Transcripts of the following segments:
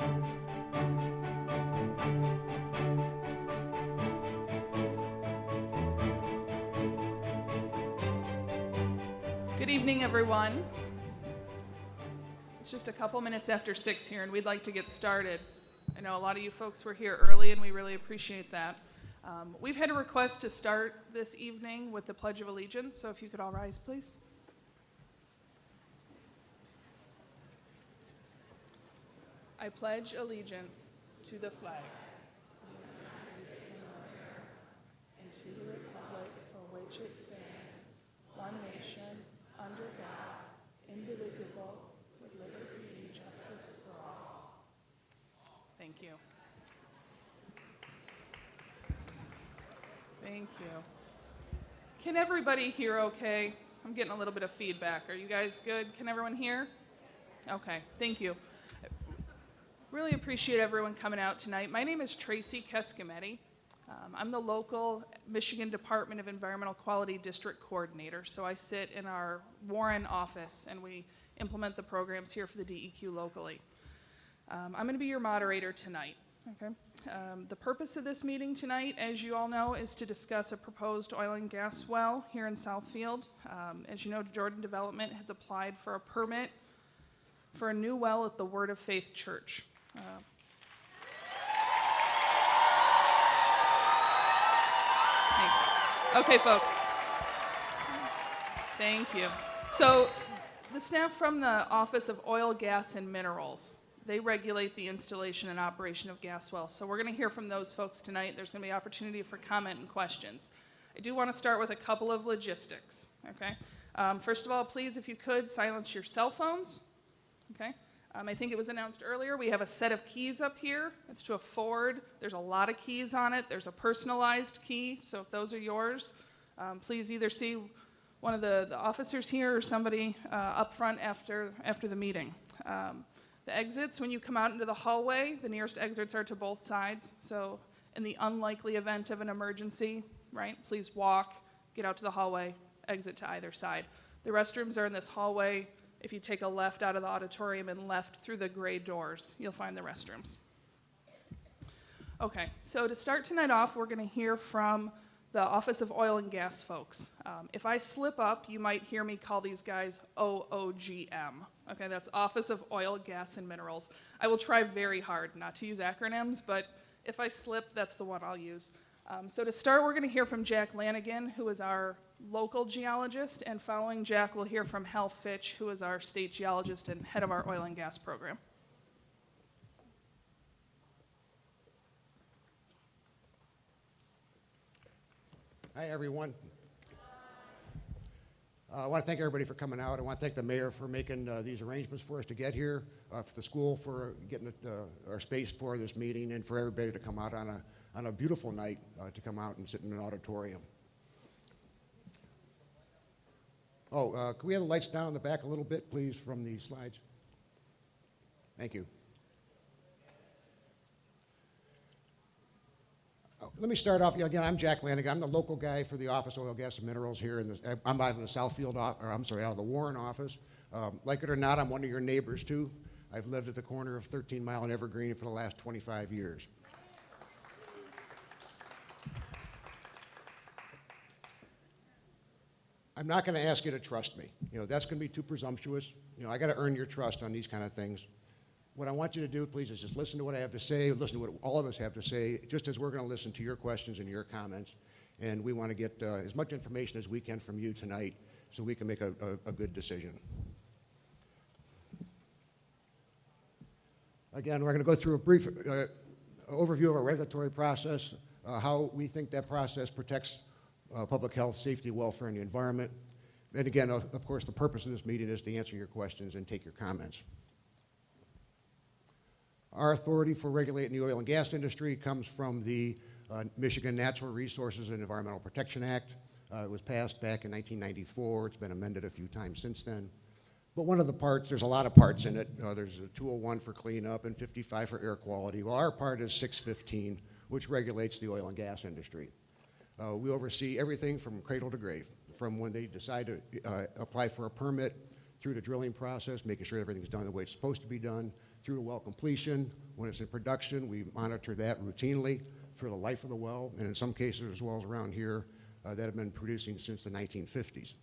Good evening, everyone. It's just a couple minutes after 6 here, and we'd like to get started. I know a lot of you folks were here early, and we really appreciate that. We've had a request to start this evening with the Pledge of Allegiance, so if you could all rise, please. I pledge allegiance to the flag of the United States of America and to the republic for which it stands, one nation, under God, indivisible, with liberty and justice for all. Thank you. Thank you. Can everybody hear okay? I'm getting a little bit of feedback. Are you guys good? Can everyone hear? Okay, thank you. Really appreciate everyone coming out tonight. My name is Tracy Kescametti. I'm the local Michigan Department of Environmental Quality District Coordinator, so I sit in our Warren office and we implement the programs here for the DEQ locally. I'm going to be your moderator tonight. Okay. The purpose of this meeting tonight, as you all know, is to discuss a proposed oil and gas well here in Southfield. As you know, Jordan Development has applied for a permit for a new well at the Word of Faith Church. Thanks. Okay, folks. Thank you. So, the staff from the Office of Oil, Gas, and Minerals, they regulate the installation and operation of gas wells. So we're going to hear from those folks tonight. There's going to be opportunity for comment and questions. I do want to start with a couple of logistics, okay? First of all, please, if you could, silence your cell phones, okay? I think it was announced earlier, we have a set of keys up here. It's to a Ford. There's a lot of keys on it. There's a personalized key, so if those are yours, please either see one of the officers here or somebody up front after the meeting. The exits, when you come out into the hallway, the nearest exits are to both sides. So in the unlikely event of an emergency, right, please walk, get out to the hallway, exit to either side. The restrooms are in this hallway. If you take a left out of the auditorium and left through the gray doors, you'll find the restrooms. Okay, so to start tonight off, we're going to hear from the Office of Oil and Gas folks. If I slip up, you might hear me call these guys OOGM. Okay, that's Office of Oil, Gas, and Minerals. I will try very hard not to use acronyms, but if I slip, that's the one I'll use. So to start, we're going to hear from Jack Lanigan, who is our local geologist, and following Jack, we'll hear from Hal Fitch, who is our state geologist and head of our oil and gas program. Hi, everyone. I want to thank everybody for coming out. I want to thank the mayor for making these arrangements for us to get here, for the school for getting our space for this meeting, and for everybody to come out on a beautiful night to come out and sit in an auditorium. Oh, can we have the lights down in the back a little bit, please, from the slides? Thank you. Let me start off. Again, I'm Jack Lanigan. I'm the local guy for the Office of Oil, Gas, and Minerals here. I'm out of the Southfield, out of the Warren office. Like it or not, I'm one of your neighbors too. I've lived at the corner of 13 Mile and Evergreen for the last 25 years. I'm not going to ask you to trust me. That's going to be too presumptuous. I got to earn your trust on these kind of things. What I want you to do, please, is just listen to what I have to say, listen to what all of us have to say, just as we're going to listen to your questions and your comments. And we want to get as much information as we can from you tonight so we can make a good decision. Again, we're going to go through a brief overview of our regulatory process, how we think that process protects public health, safety, welfare, and the environment. And again, of course, the purpose of this meeting is to answer your questions and take your comments. Our authority for regulating the oil and gas industry comes from the Michigan Natural Resources and Environmental Protection Act. It was passed back in 1994. It's been amended a few times since then. But one of the parts, there's a lot of parts in it. There's a 201 for cleanup and 55 for air quality. Well, our part is 615, which regulates the oil and gas industry. We oversee everything from cradle to grave, from when they decide to apply for a permit through the drilling process, making sure everything's done the way it's supposed to be done, through to well completion. When it's in production, we monitor that routinely for the life of the well, and in some cases, there's wells around here that have been producing since the 1950s.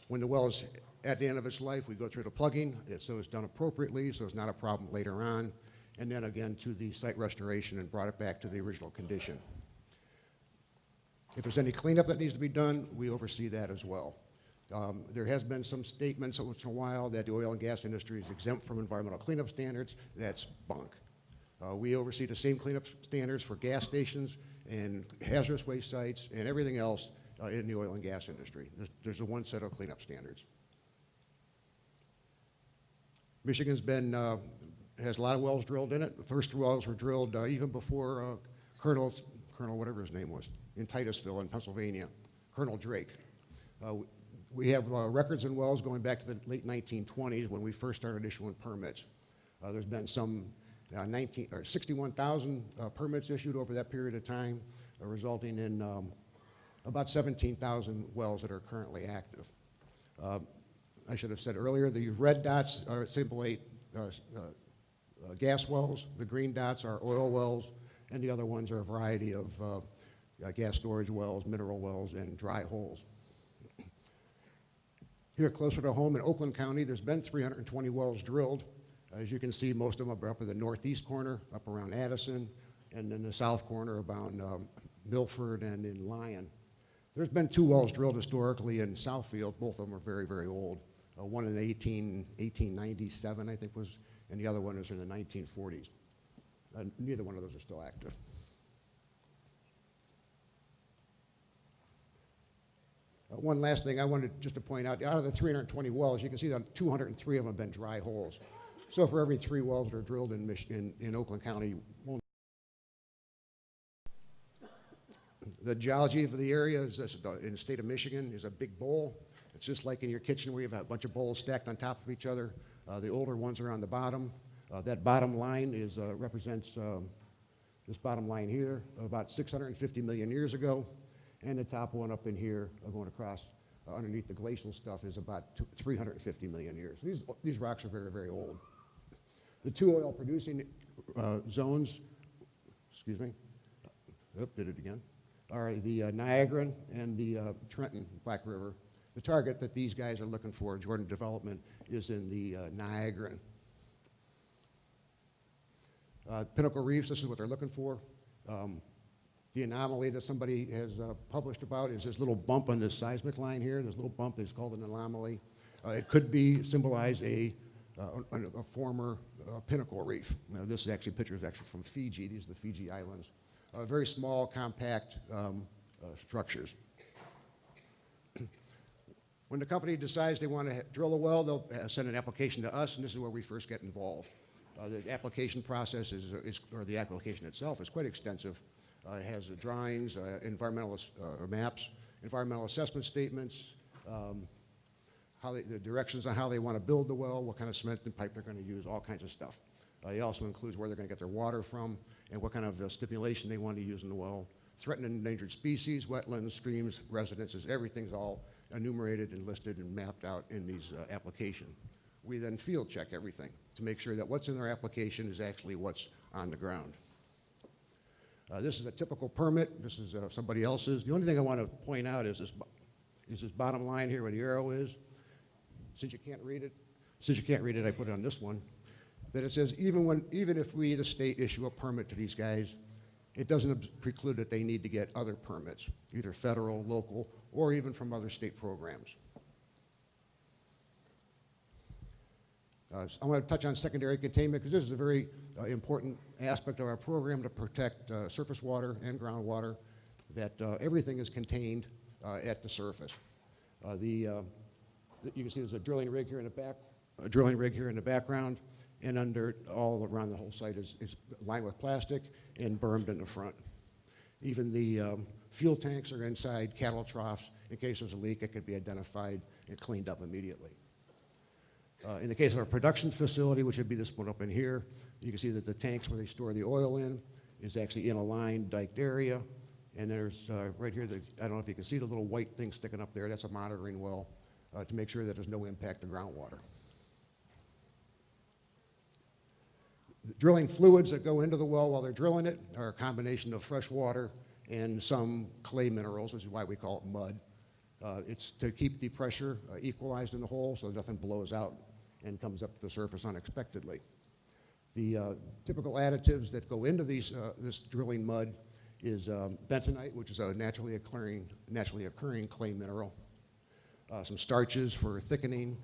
When the well is at the end of its life, we go through the plugging, so it's done appropriately, so it's not a problem later on, and then again to the site restoration and brought it back to the original condition. If there's any cleanup that needs to be done, we oversee that as well. There has been some statements once in a while that the oil and gas industry is exempt from environmental cleanup standards. That's bunk. We oversee the same cleanup standards for gas stations and hazardous waste sites and everything else in the oil and gas industry. There's a one set of cleanup standards. Michigan's been, has a lot of wells drilled in it. The first wells were drilled even before Colonel whatever his name was, in Titusville in Pennsylvania, Colonel Drake. We have records in wells going back to the late 1920s when we first started issuing permits. There's been some 61,000 permits issued over that period of time, resulting in about 17,000 wells that are currently active. I should have said earlier, the red dots are simulate gas wells, the green dots are oil wells, and the other ones are a variety of gas storage wells, mineral wells, and dry holes. Here closer to home in Oakland County, there's been 320 wells drilled. As you can see, most of them are up in the northeast corner, up around Addison, and in the south corner about Milford and in Lyon. There's been 2 wells drilled historically in Southfield. Both of them are very, very old. One in 1897, I think was, and the other one is in the 1940s. Neither one of those are still active. One last thing I wanted just to point out of the 320 wells, you can see that 203 of them have been dry holes. So for every 3 wells that are drilled in Oakland County, the geology for the area is this, in the state of Michigan is a big bowl. It's just like in your kitchen where you have a bunch of bowls stacked on top of each other. The older ones are on the bottom. That bottom line is, represents this bottom line here, about 650 million years ago. And the top one up in here, going across underneath the glacial stuff, is about 350 million years. These rocks are very, very old. The 2 oil producing zones, excuse me, did it again, are the Niagara and the Trenton Black River. The target that these guys are looking for, Jordan Development, is in the Niagara. Pinnacle Reefs, this is what they're looking for. The anomaly that somebody has published about is this little bump on this seismic line here. This little bump is called an anomaly. It could be symbolize a former Pinnacle Reef. Now, this is actually pictures actually from Fiji. These are the Fiji Islands. Very small, compact structures. When the company decides they want to drill a well, they'll send an application to us, and this is where we first get involved. The application process or the application itself is quite extensive. It has drawings, environmental maps, environmental assessment statements, the directions on how they want to build the well, what kind of cement and pipe they're going to use, all kinds of stuff. It also includes where they're going to get their water from and what kind of stimulation they want to use in the well. Threatened and endangered species, wetlands, streams, residences, everything's all enumerated and listed and mapped out in these applications. We then field check everything to make sure that what's in their application is actually what's on the ground. This is a typical permit. This is somebody else's. The only thing I want to point out is this bottom line here where the arrow is. Since you can't read it, I put it on this one. That it says even if we, the state, issue a permit to these guys, it doesn't preclude that they need to get other permits, either federal, local, or even from other state programs. I want to touch on secondary containment because this is a very important aspect of our program to protect surface water and groundwater, that everything is contained at the surface. You can see there's a drilling rig here in the background, and under all around the whole site is lined with plastic and bermed in the front. Even the fuel tanks are inside cattle troughs. In case there's a leak, it could be identified and cleaned up immediately. In the case of our production facility, which would be this one up in here, you can see that the tanks where they store the oil in is actually in a lined, diked area. And there's right here, I don't know if you can see the little white thing sticking up there. That's a monitoring well to make sure that there's no impact to groundwater. drilling fluids that go into the well while they're drilling it are a combination of fresh water and some clay minerals, which is why we call it mud. It's to keep the pressure equalized in the hole so nothing blows out and comes up to the surface unexpectedly. The typical additives that go into this drilling mud is bentonite, which is a naturally occurring clay mineral. Some starches for thickening.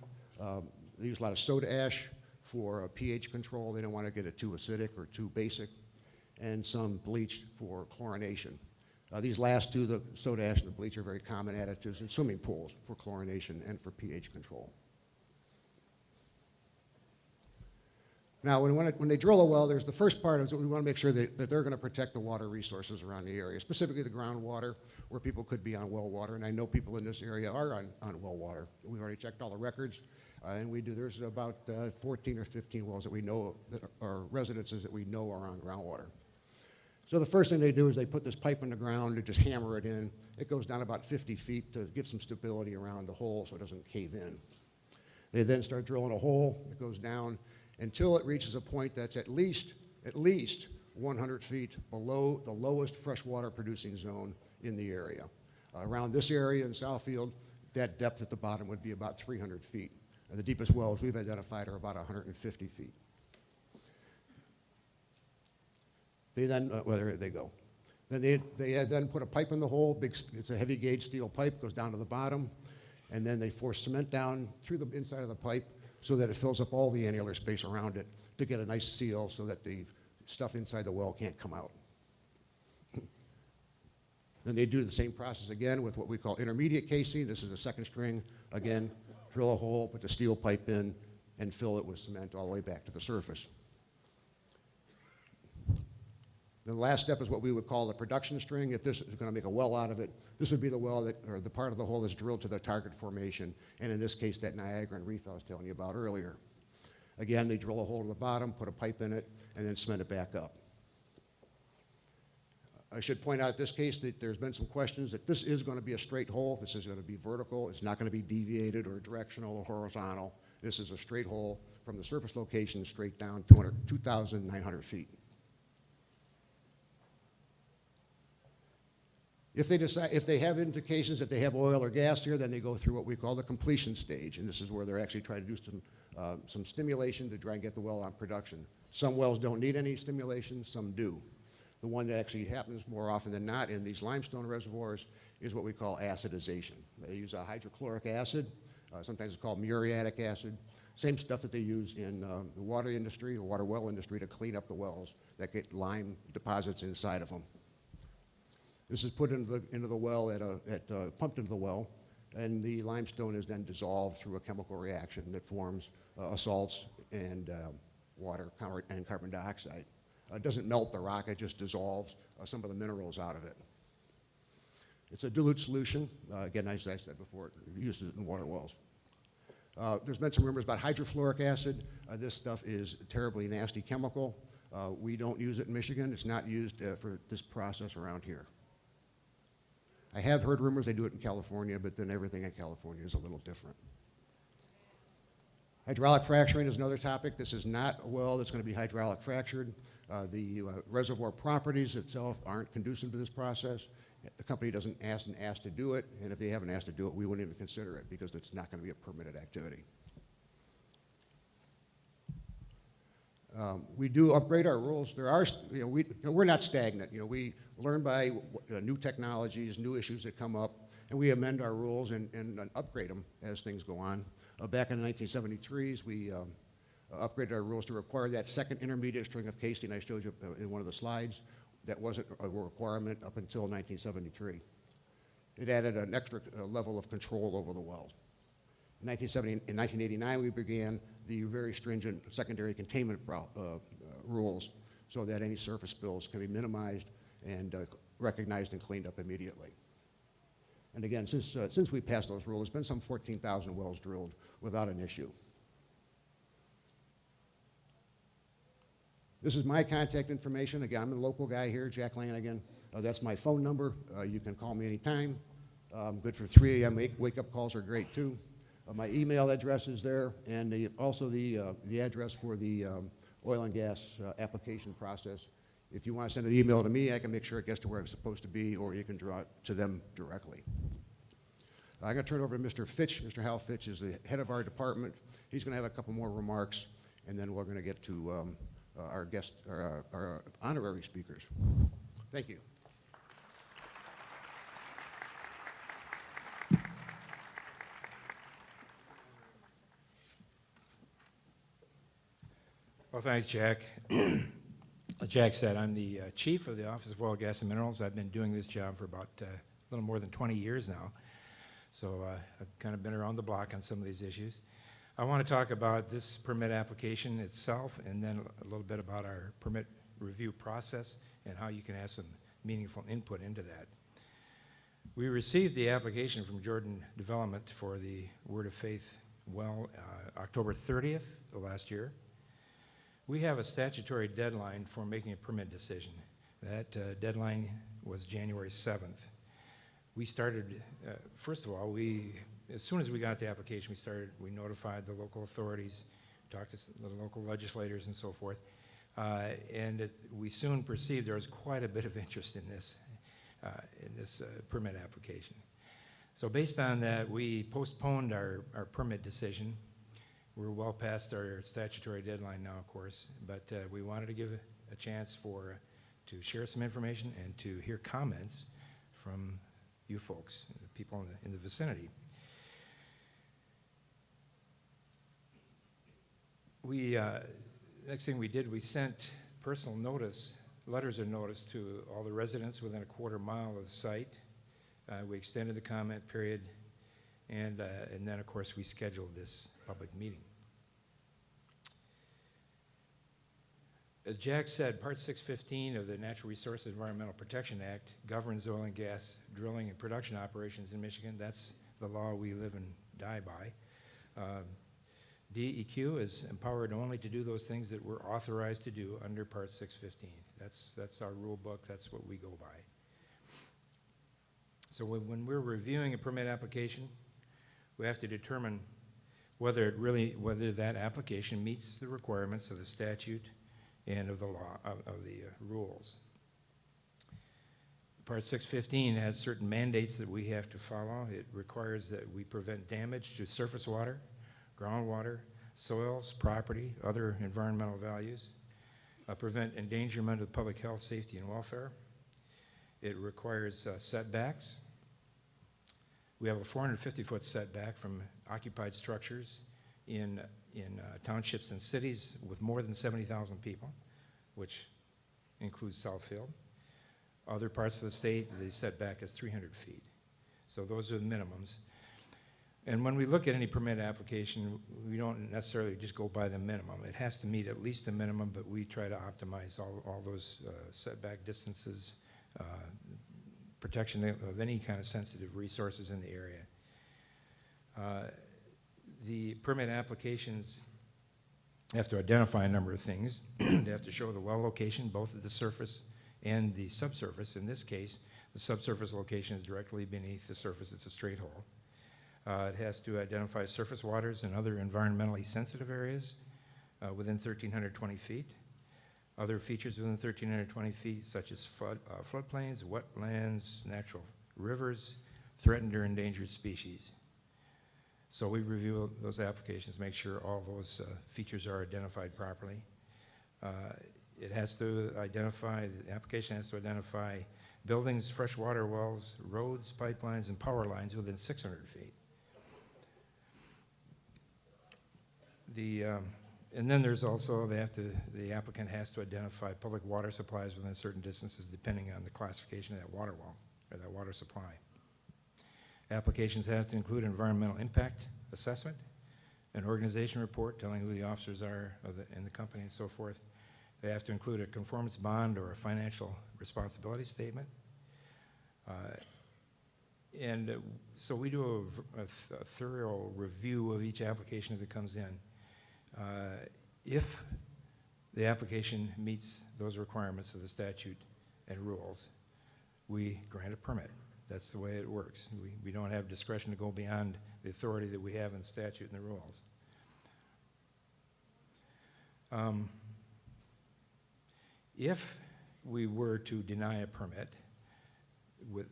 They use a lot of soda ash for pH control. They don't want to get it too acidic or too basic. And some bleach for chlorination. These last two, the soda ash and the bleach, are very common additives in swimming pools for chlorination and for pH control. Now, when they drill a well, there's the first part is that we want to make sure that they're going to protect the water resources around the area, specifically the groundwater, where people could be on well water. And I know people in this area are on well water. We've already checked all the records, and there's about 14 or 15 wells that we know that are residences that we know are on groundwater. So the first thing they do is they put this pipe in the ground and just hammer it in. It goes down about 50 feet to give some stability around the hole so it doesn't cave in. They then start drilling a hole that goes down until it reaches a point that's at least 100 feet below the lowest freshwater producing zone in the area. Around this area in Southfield, that depth at the bottom would be about 300 feet. The deepest wells we've identified are about 150 feet. They then, where they go. Then they then put a pipe in the hole. It's a heavy gauge steel pipe, goes down to the bottom, and then they force cement down through the inside of the pipe so that it fills up all the annular space around it to get a nice seal so that the stuff inside the well can't come out. Then they do the same process again with what we call intermediate casing. This is a second string. Again, drill a hole, put the steel pipe in, and fill it with cement all the way back to the surface. The last step is what we would call the production string. If this is going to make a well out of it, this would be the well or the part of the hole that's drilled to the target formation, and in this case, that Niagaran reef I was telling you about earlier. Again, they drill a hole to the bottom, put a pipe in it, and then cement it back up. I should point out in this case that there's been some questions that this is going to be a straight hole. This is going to be vertical. It's not going to be deviated or directional or horizontal. This is a straight hole from the surface location straight down 2,900 feet. If they have indications that they have oil or gas here, then they go through what we call the completion stage, and this is where they're actually trying to do some stimulation to try and get the well on production. Some wells don't need any stimulation, some do. The one that actually happens more often than not in these limestone reservoirs is what we call acidization. They use a hydrochloric acid, sometimes it's called muriatic acid, same stuff that they use in the water industry or water well industry to clean up the wells that get lime deposits inside of them. This is put into the well pumped into the well, and the limestone is then dissolved through a chemical reaction that forms salts and water and carbon dioxide. It doesn't melt the rock, it just dissolves some of the minerals out of it. It's a dilute solution. Again, as I said before, used in water wells. There's been some rumors about hydrofluoric acid. This stuff is a terribly nasty chemical. We don't use it in Michigan. It's not used for this process around here. I have heard rumors they do it in California, but then everything in California is a little different. Hydraulic fracturing is another topic. This is not a well that's going to be hydraulic fractured. The reservoir properties itself aren't conducive to this process. The company doesn't ask to do it, and if they haven't asked to do it, we wouldn't even consider it because it's not going to be a permitted activity. We do upgrade our rules. We're not stagnant. We learn by new technologies, new issues that come up, and we amend our rules and upgrade them as things go on. Back in the 1973s, we upgraded our rules to require that second intermediate string of casing I showed you in one of the slides. That wasn't a requirement up until 1973. It added an extra level of control over the wells. In 1989, we began the very stringent secondary containment rules so that any surface spills can be minimized and recognized and cleaned up immediately. And again, since we passed those rules, there's been some 14,000 wells drilled without an issue. This is my contact information. Again, I'm a local guy here, Jack Lanigan. That's my phone number. You can call me anytime. I'm good for 3 a.m. Wake-up calls are great too. My email address is there, and also the address for the oil and gas application process. If you want to send an email to me, I can make sure it gets to where it's supposed to be, or you can draw it to them directly. I'm going to turn it over to Mr. Fitch. Mr. Hal Fitch is the head of our department. He's going to have a couple more remarks, and then we're going to get to our honorary speakers. Thank you. Well, thanks, Jack. Like Jack said, I'm the chief of the Office of Oil, Gas, and Minerals. I've been doing this job for about a little more than 20 years now. So I've kind of been around the block on some of these issues. I want to talk about this permit application itself, and then a little bit about our permit review process and how you can have some meaningful input into that. We received the application from Jordan Development for the Word of Faith well October 30th of last year. We have a statutory deadline for making a permit decision. That deadline was January 7th. We started, first of all, as soon as we got the application, we notified the local authorities, talked to the local legislators and so forth, and we soon perceived there was quite a bit of interest in this permit application. So based on that, we postponed our permit decision. We're well past our statutory deadline now, of course, but we wanted to give a chance to share some information and to hear comments from you folks, the people in the vicinity. Next thing we did, we sent personal notice, letters of notice to all the residents within a quarter mile of the site. We extended the comment period, and then, of course, we scheduled this public meeting. As Jack said, Part 615 of the Natural Resources Environmental Protection Act governs oil and gas drilling and production operations in Michigan. That's the law we live and die by. DEQ is empowered only to do those things that we're authorized to do under Part 615. That's our rule book. That's what we go by. So when we're reviewing a permit application, we have to determine whether that application meets the requirements of the statute and of the law, of the rules. Part 615 has certain mandates that we have to follow. It requires that we prevent damage to surface water, groundwater, soils, property, other environmental values, prevent endangerment of public health, safety, and welfare. It requires setbacks. We have a 450-foot setback from occupied structures in townships and cities with more than 70,000 people, which includes Southfield. Other parts of the state, the setback is 300 feet. So those are the minimums. And when we look at any permit application, we don't necessarily just go by the minimum. It has to meet at least a minimum, but we try to optimize all those setback distances, protection of any kind of sensitive resources in the area. The permit applications have to identify a number of things. They have to show the well location, both at the surface and the subsurface. In this case, the subsurface location is directly beneath the surface. It's a straight hole. It has to identify surface waters and other environmentally sensitive areas within 1,320 feet. Other features within 1,320 feet, such as floodplains, wetlands, natural rivers, threatened or endangered species. So we review those applications, make sure all those features are identified properly. The application has to identify buildings, freshwater wells, roads, pipelines, and power lines within 600 feet. And then there's also, the applicant has to identify public water supplies within certain distances depending on the classification of that water well or that water supply. Applications have to include environmental impact assessment, an organization report telling who the officers are in the company and so forth. They have to include a conformance bond or a financial responsibility statement. So we do a thorough review of each application as it comes in. If the application meets those requirements of the statute and rules, we grant a permit. That's the way it works. We don't have discretion to go beyond the authority that we have in statute and the rules. If we were to deny a permit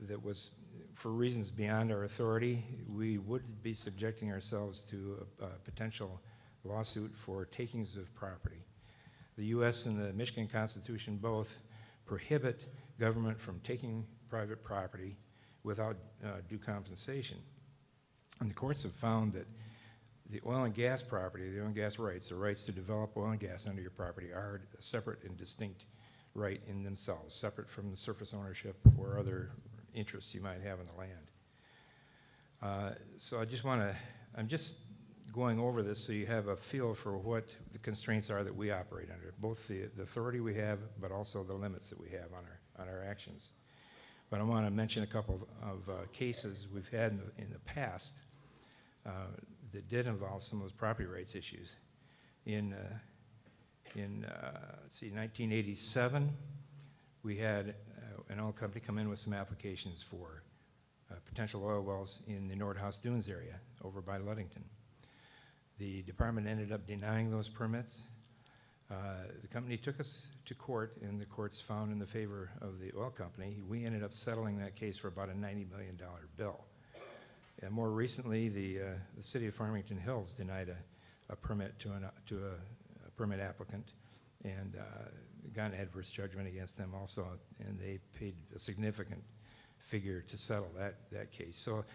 that was for reasons beyond our authority, we would be subjecting ourselves to a potential lawsuit for takings of property. The U.S. and the Michigan Constitution both prohibit government from taking private property without due compensation. And the courts have found that the oil and gas property, the oil and gas rights, the rights to develop oil and gas under your property are a separate and distinct right in themselves, separate from the surface ownership or other interests you might have in the land. So I'm just going over this so you have a feel for what the constraints are that we operate under, both the authority we have, but also the limits that we have on our actions. But I want to mention a couple of cases we've had in the past that did involve some of those property rights issues. In 1987, we had an oil company come in with some applications for potential oil wells in the Nordhaus Dunes area over by Ludington. The department ended up denying those permits. The company took us to court, and the courts found in the favor of the oil company. We ended up settling that case for about a $90 million bill. And more recently, the city of Farmington Hills denied a permit to a permit applicant, and got an adverse judgment against them also, and they paid a significant figure to settle that case. So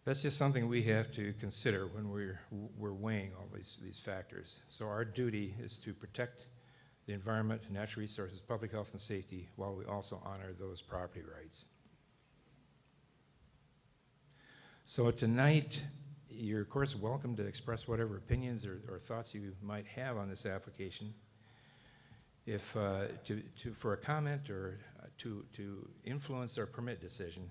that's just something we have to consider when we're weighing all these factors. So our duty is to protect the environment, natural resources, public health and safety, while we also honor those property rights. So tonight, you're of course welcome to express whatever opinions or thoughts you might have on this application. If for a comment or to influence our permit decision,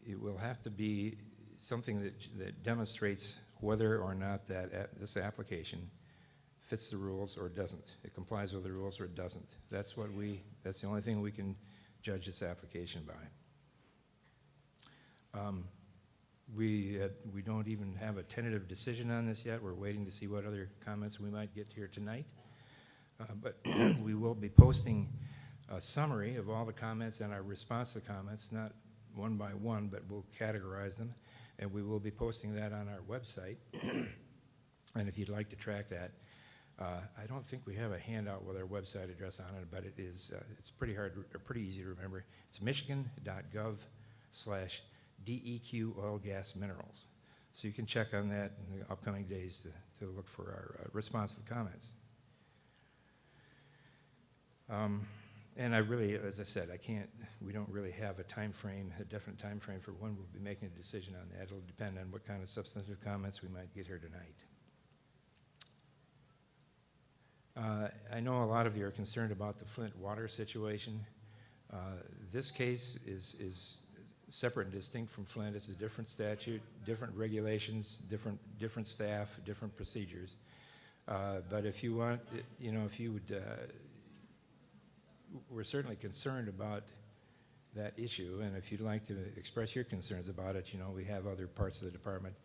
it will have to be something that demonstrates whether or not this application fits the rules or doesn't. It complies with the rules or it doesn't. That's the only thing we can judge this application by. We don't even have a tentative decision on this yet. We're waiting to see what other comments we might get here tonight. But we will be posting a summary of all the comments and our response to comments, not one by one, but we'll categorize them. And we will be posting that on our website. And if you'd like to track that, I don't think we have a handout with our website address on it, but it's pretty easy to remember. It's michigan.gov/DEQ oil gas minerals. So you can check on that in the upcoming days to look for our response to the comments. And I really, as I said, we don't really have a definite time frame for when we'll be making a decision on that. It'll depend on what kind of substantive comments we might get here tonight. I know a lot of you are concerned about the Flint water situation. This case is separate and distinct from Flint. It's a different statute, different regulations, different staff, different procedures. But if you want, if you would, we're certainly concerned about that issue, and if you'd like to express your concerns about it, we have other parts of the department,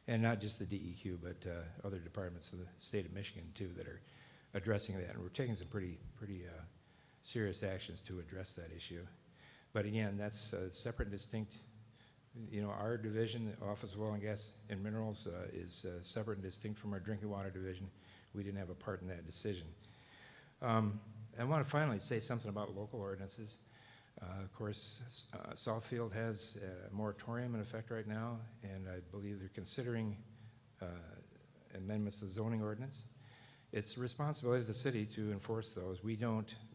and not just the DEQ, but other departments of the state of Michigan too that are addressing that, and we're taking some pretty serious actions to address that issue. But again, that's separate and distinct. Our division, the Office of Oil and Gas and Minerals, is separate and distinct from our drinking water division. We didn't have a part in that decision. I want to finally say something about local ordinances. Of course, Southfield has a moratorium in effect right now, and I believe they're considering amendments to the zoning ordinance. It's the responsibility of the city to enforce those. We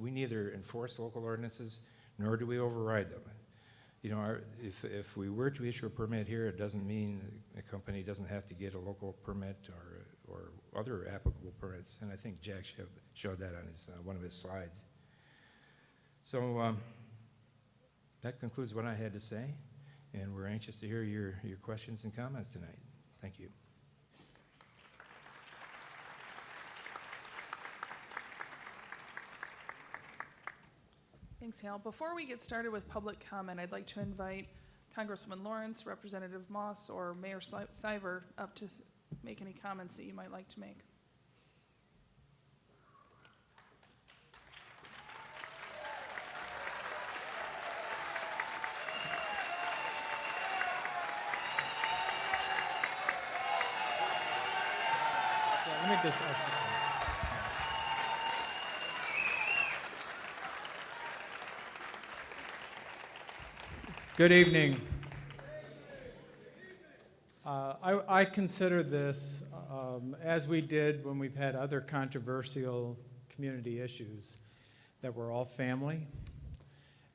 neither enforce local ordinances nor do we override them. If we were to issue a permit here, it doesn't mean a company doesn't have to get a local permit or other applicable permits, and I think Jack showed that on one of his slides. So that concludes what I had to say, and we're anxious to hear your questions and comments tonight. Thank you. Thanks, Hal. Before we get started with public comment, I'd like to invite Congresswoman Lawrence, Representative Moss, or Mayor Siver up to make any comments that you might like to make. Good evening. I consider this, as we did when we've had other controversial community issues, that we're all family.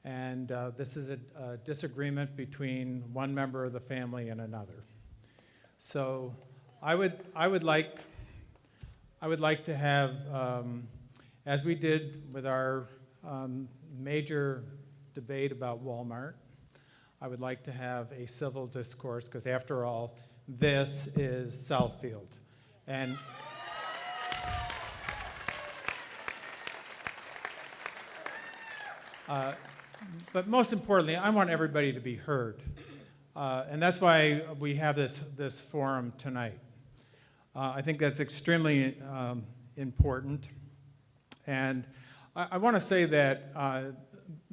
And this is a disagreement between one member of the family and another. So I would like to have, as we did with our major debate about Walmart, I would like to have a civil discourse, because after all, this is Southfield. And but most importantly, I want everybody to be heard. And that's why we have this forum tonight. I think that's extremely important. And I want to say that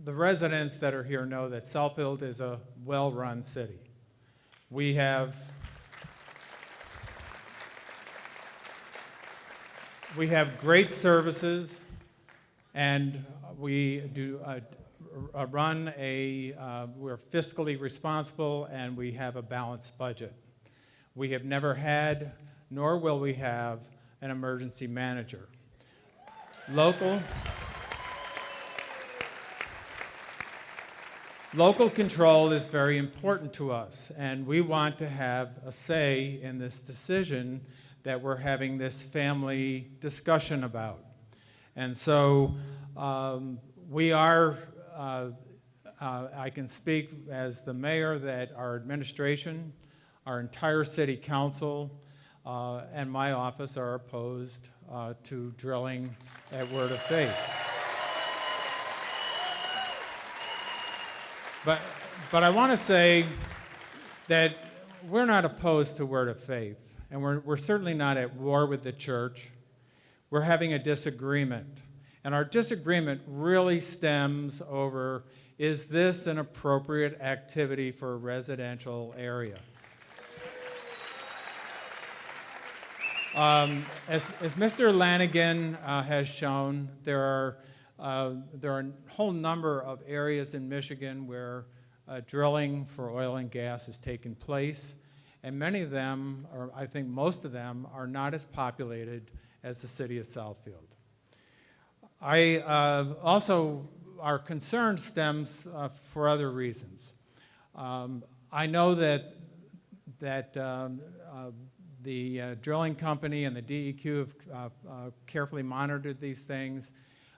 the residents that are here know that Southfield is a well-run city. We have great services, and we do we're fiscally responsible, and we have a balanced budget. We have never had, nor will we have, an emergency manager. Local control is very important to us, and we want to have a say in this decision that we're having this family discussion about. And so we are, I can speak as the mayor, that our administration, our entire city council, and my office are opposed to drilling at Word of Faith. But I want to say that we're not opposed to Word of Faith, and we're certainly not at war with the church. We're having a disagreement, and our disagreement really stems over, is this an appropriate activity for a residential area? As Mr. Lanigan has shown, there are a whole number of areas in Michigan where drilling for oil and gas has taken place, and many of them, or I think most of them, are not as populated as the city of Southfield. Also, our concern stems for other reasons. I know that the drilling company and the DEQ have carefully monitored these things.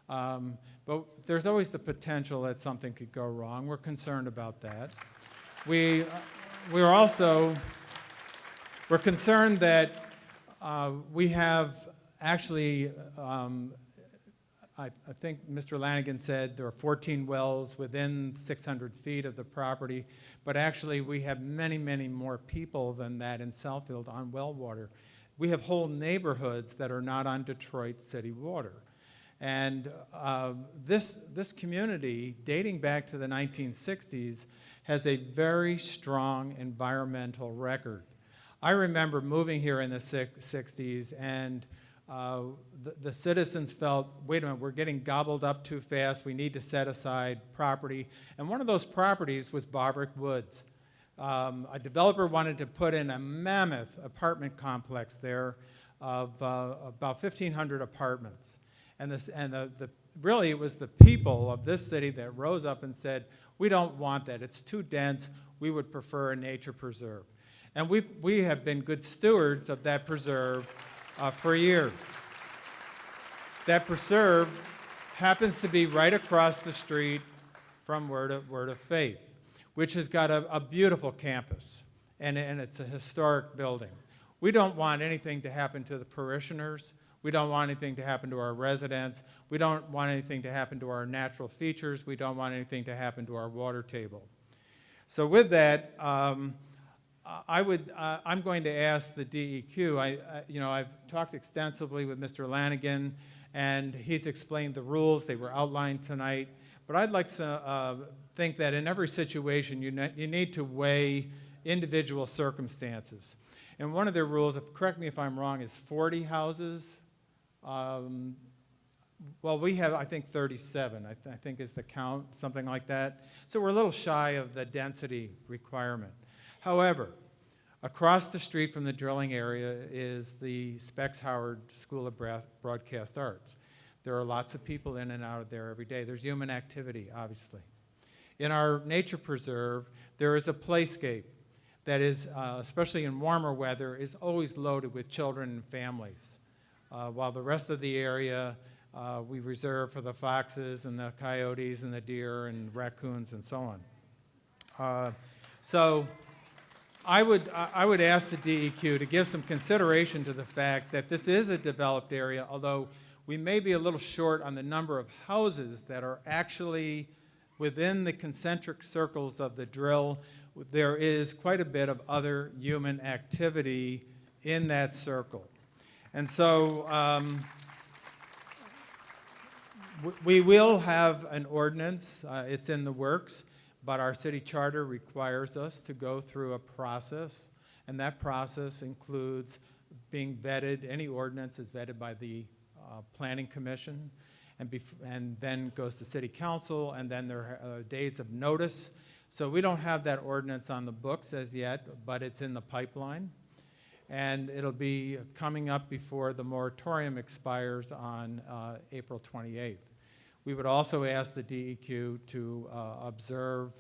But there's always the potential that something could go wrong. We're concerned about that. We're concerned that we have actually, I think Mr. Lanigan said there are 14 wells within 600 feet of the property, but actually we have many, many more people than that in Southfield on well water. We have whole neighborhoods that are not on Detroit city water. And this community, dating back to the 1960s, has a very strong environmental record. I remember moving here in the 60s, and the citizens felt, wait a minute, we're getting gobbled up too fast, we need to set aside property. And one of those properties was Boverick Woods. A developer wanted to put in a mammoth apartment complex there of about 1,500 apartments. And really, it was the people of this city that rose up and said, we don't want that. It's too dense. We would prefer a nature preserve. And we have been good stewards of that preserve for years. That preserve happens to be right across the street from Word of Faith, which has got a beautiful campus, and it's a historic building. We don't want anything to happen to the parishioners. We don't want anything to happen to our residents. We don't want anything to happen to our natural features. We don't want anything to happen to our water table. So with that, I'm going to ask the DEQ. I've talked extensively with Mr. Lanigan, and he's explained the rules. They were outlined tonight. But I'd like to think that in every situation, you need to weigh individual circumstances. And one of their rules, correct me if I'm wrong, is 40 houses. Well, we have, I think, 37, I think is the count, something like that. So we're a little shy of the density requirement. However, across the street from the drilling area is the Specs Howard School of Broadcast Arts. There are lots of people in and out of there every day. There's human activity, obviously. In our nature preserve, there is a playscape that is, especially in warmer weather, is always loaded with children and families. While the rest of the area we reserve for the foxes and the coyotes and the deer and raccoons and so on. So I would ask the DEQ to give some consideration to the fact that this is a developed area, although we may be a little short on the number of houses that are actually within the concentric circles of the drill. There is quite a bit of other human activity in that circle. And so we will have an ordinance. It's in the works, but our city charter requires us to go through a process, and that process includes being vetted. Any ordinance is vetted by the Planning Commission, and then goes to City Council, and then there are days of notice. So we don't have that ordinance on the books as yet, but it's in the pipeline. And it'll be coming up before the moratorium expires on April 28th. We would also ask the DEQ to observe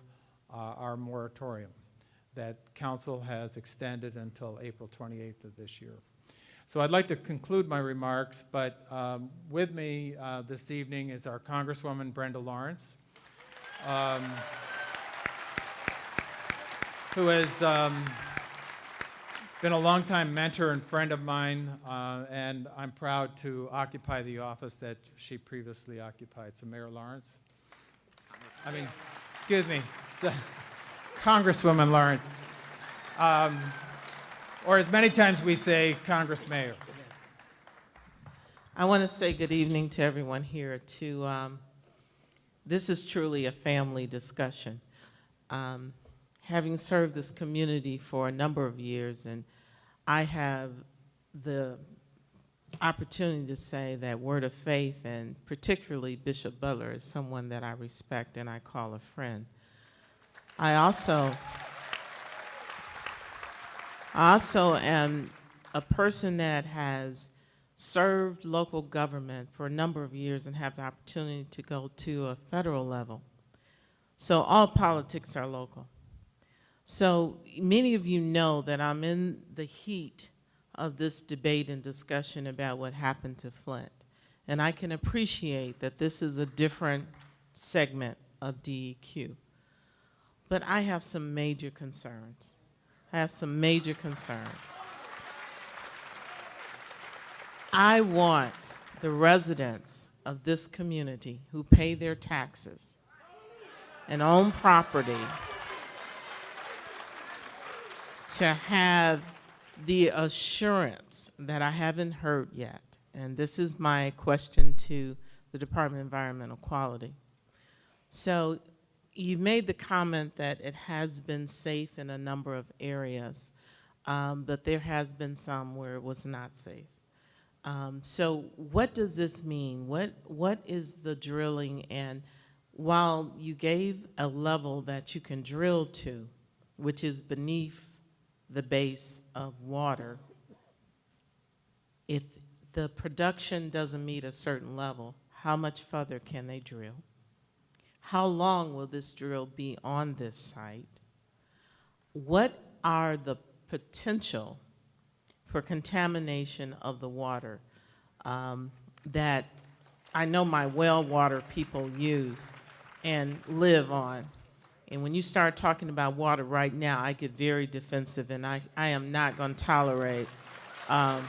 our moratorium that Council has extended until April 28th of this year. So I'd like to conclude my remarks, but with me this evening is our Congresswoman Brenda Lawrence, who has been a longtime mentor and friend of mine, and I'm proud to occupy the office that she previously occupied. So Mayor Lawrence, excuse me, it's Congresswoman Lawrence, or as many times we say, Congress Mayor. I want to say good evening to everyone here. This is truly a family discussion. Having served this community for a number of years, and I have the opportunity to say that Word of Faith, and particularly Bishop Butler, is someone that I respect and I call a friend. I also am a person that has served local government for a number of years and have the opportunity to go to a federal level. So all politics are local. So many of you know that I'm in the heat of this debate and discussion about what happened to Flint. And I can appreciate that this is a different segment of DEQ. But I have some major concerns. I want the residents of this community who pay their taxes and own property to have the assurance that I haven't heard yet, and this is my question to the Department of Environmental Quality. So you made the comment that it has been safe in a number of areas, but there has been some where it was not safe. So what does this mean? What is the drilling? And while you gave a level that you can drill to, which is beneath the base of water, if the production doesn't meet a certain level, how much further can they drill? How long will this drill be on this site? What are the potential for contamination of the water that I know my well water people use and live on? And when you start talking about water right now, I get very defensive, and I am not going to tolerate, I'm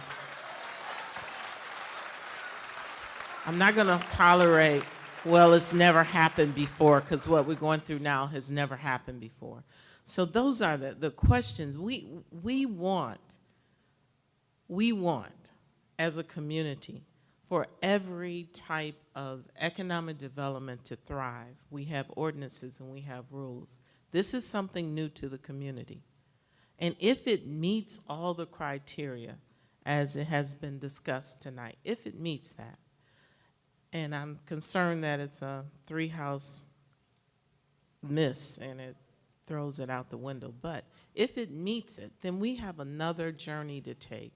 not going to tolerate, well, it's never happened before, because what we're going through now has never happened before. So those are the questions we want, as a community, for every type of economic development to thrive. We have ordinances and we have rules. This is something new to the community. And if it meets all the criteria, as it has been discussed tonight, if it meets that, and I'm concerned that it's a 3-house miss and it throws it out the window, but if it meets it, then we have another journey to take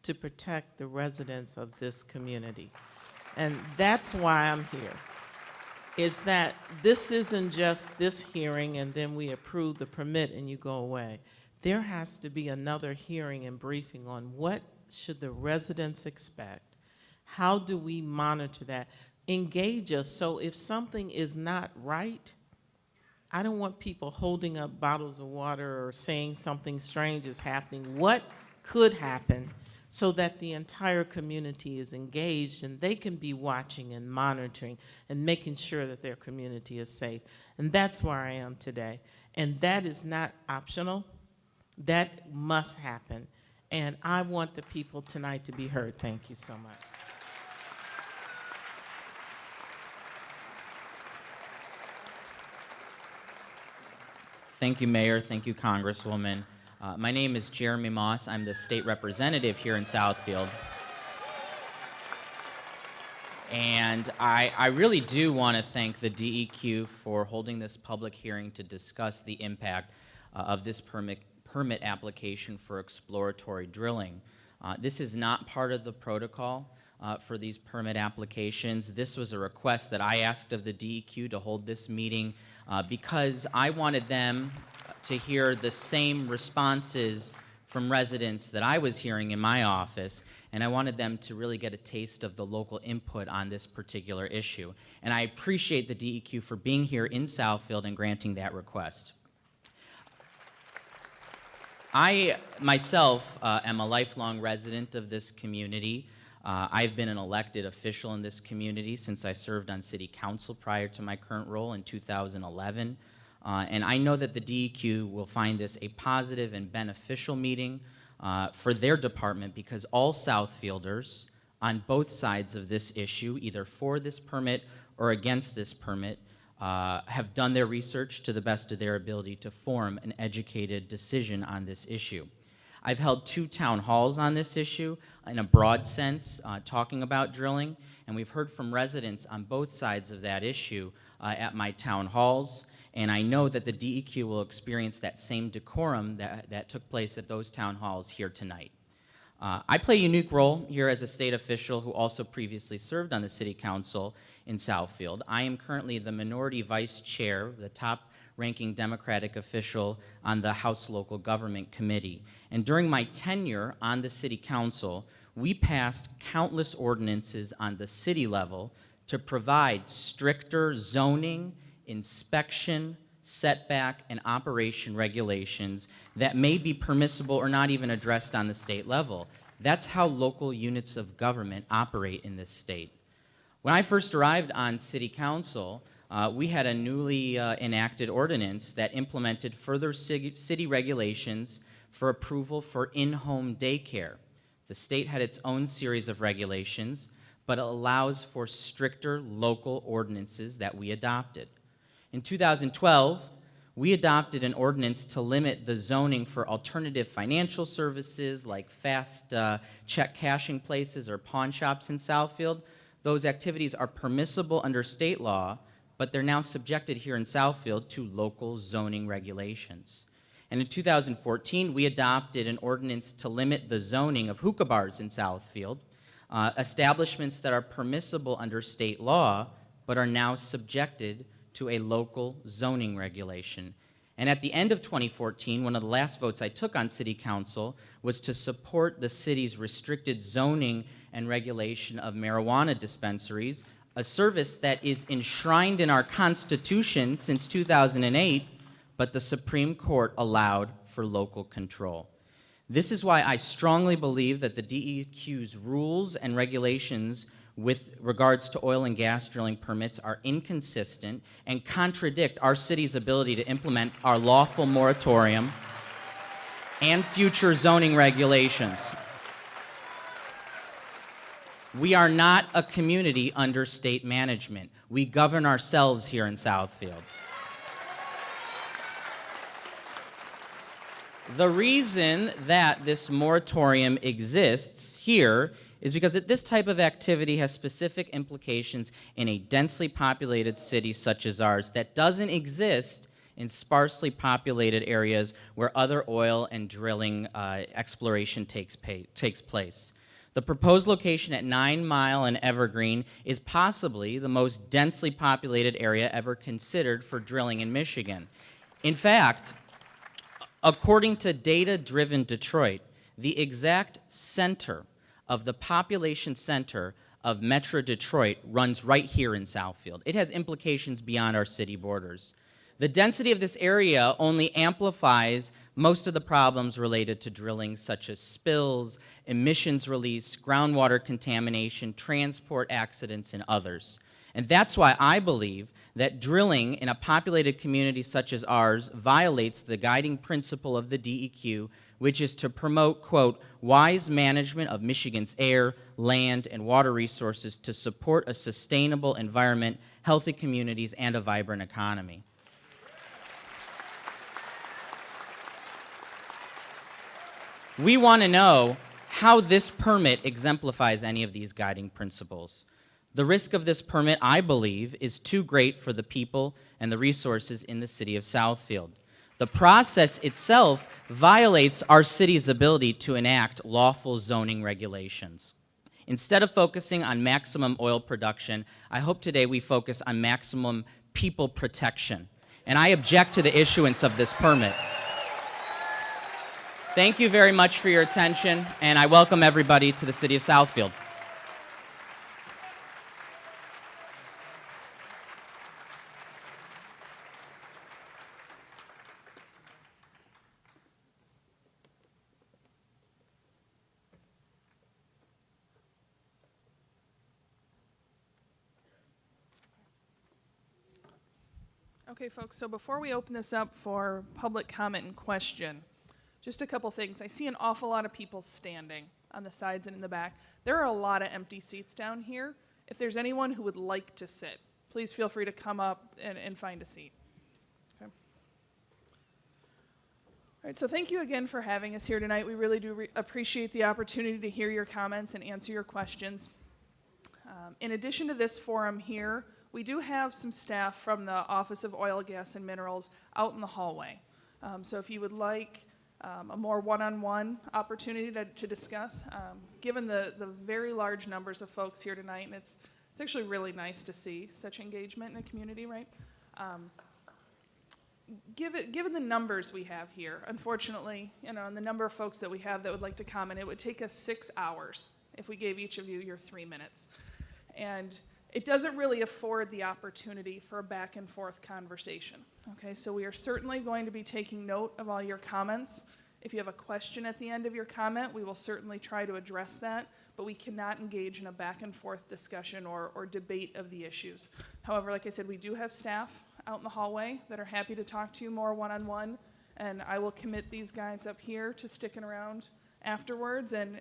to protect the residents of this community. And that's why I'm here, is that this isn't just this hearing and then we approve the permit and you go away. There has to be another hearing and briefing on what should the residents expect? How do we monitor that? Engage us, so if something is not right, I don't want people holding up bottles of water or saying something strange is happening. What could happen so that the entire community is engaged and they can be watching and monitoring and making sure that their community is safe? And that's where I am today. And that is not optional. That must happen. And I want the people tonight to be heard. Thank you so much. Thank you, Mayor. Thank you, Congresswoman. My name is Jeremy Moss. I'm the state representative here in Southfield. And I really do want to thank the DEQ for holding this public hearing to discuss the impact of this permit application for exploratory drilling. This is not part of the protocol for these permit applications. This was a request that I asked of the DEQ to hold this meeting because I wanted them to hear the same responses from residents that I was hearing in my office, and I wanted them to really get a taste of the local input on this particular issue. And I appreciate the DEQ for being here in Southfield and granting that request. I myself am a lifelong resident of this community. I've been an elected official in this community since I served on city council prior to my current role in 2011. And I know that the DEQ will find this a positive and beneficial meeting for their department because all Southfielders on both sides of this issue, either for this permit or against this permit, have done their research to the best of their ability to form an educated decision on this issue. I've held 2 town halls on this issue in a broad sense, talking about drilling, and we've heard from residents on both sides of that issue at my town halls, and I know that the DEQ will experience that same decorum that took place at those town halls here tonight. I play a unique role here as a state official who also previously served on the city council in Southfield. I am currently the minority vice chair, the top-ranking Democratic official on the House Local Government Committee. And during my tenure on the city council, we passed countless ordinances on the city level to provide stricter zoning, inspection, setback, and operation regulations that may be permissible or not even addressed on the state level. That's how local units of government operate in this state. When I first arrived on city council, we had a newly enacted ordinance that implemented further city regulations for approval for in-home daycare. The state had its own series of regulations, but it allows for stricter local ordinances that we adopted. In 2012, we adopted an ordinance to limit the zoning for alternative financial services like fast check cashing places or pawn shops in Southfield. Those activities are permissible under state law, but they're now subjected here in Southfield to local zoning regulations. And in 2014, we adopted an ordinance to limit the zoning of hookah bars in Southfield, establishments that are permissible under state law, but are now subjected to a local zoning regulation. And at the end of 2014, one of the last votes I took on city council was to support the city's restricted zoning and regulation of marijuana dispensaries, a service that is enshrined in our Constitution since 2008, but the Supreme Court allowed for local control. This is why I strongly believe that the DEQ's rules and regulations with regards to oil and gas drilling permits are inconsistent and contradict our city's ability to implement our lawful moratorium and future zoning regulations. We are not a community under state management. We govern ourselves here in Southfield. The reason that this moratorium exists here is because this type of activity has specific implications in a densely populated city such as ours that doesn't exist in sparsely populated areas where other oil and drilling exploration takes place. The proposed location at 9 Mile and Evergreen is possibly the most densely populated area ever considered for drilling in Michigan. In fact, according to Data Driven Detroit, the exact center of the population center of Metro Detroit runs right here in Southfield. It has implications beyond our city borders. The density of this area only amplifies most of the problems related to drilling, such as spills, emissions release, groundwater contamination, transport accidents, and others. And that's why I believe that drilling in a populated community such as ours violates the guiding principle of the DEQ, which is to promote, quote, wise management of Michigan's air, land, and water resources to support a sustainable environment, healthy communities, and a vibrant economy. We want to know how this permit exemplifies any of these guiding principles. The risk of this permit, I believe, is too great for the people and the resources in the city of Southfield. The process itself violates our city's ability to enact lawful zoning regulations. Instead of focusing on maximum oil production, I hope today we focus on maximum people protection. And I object to the issuance of this permit. Thank you very much for your attention, and I welcome everybody to the city of Southfield. Okay, folks, so before we open this up for public comment and question, just a couple things. I see an awful lot of people standing on the sides and in the back. There are a lot of empty seats down here. If there's anyone who would like to sit, please feel free to come up and find a seat. Okay. All right, so thank you again for having us here tonight. We really do appreciate the opportunity to hear your comments and answer your questions. In addition to this forum here, we do have some staff from the Office of Oil, Gas, and Minerals out in the hallway. So if you would like a more one-on-one opportunity to discuss, given the very large numbers of folks here tonight, and it's actually really nice to see such engagement in the community, right? Given the numbers we have here, unfortunately, and the number of folks that we have that would like to comment, it would take us 6 hours if we gave each of you your 3 minutes. And it doesn't really afford the opportunity for a back and forth conversation. Okay, so we are certainly going to be taking note of all your comments. If you have a question at the end of your comment, we will certainly try to address that, but we cannot engage in a back and forth discussion or debate of the issues. However, like I said, we do have staff out in the hallway that are happy to talk to you more one-on-one, and I will commit these guys up here to sticking around afterwards and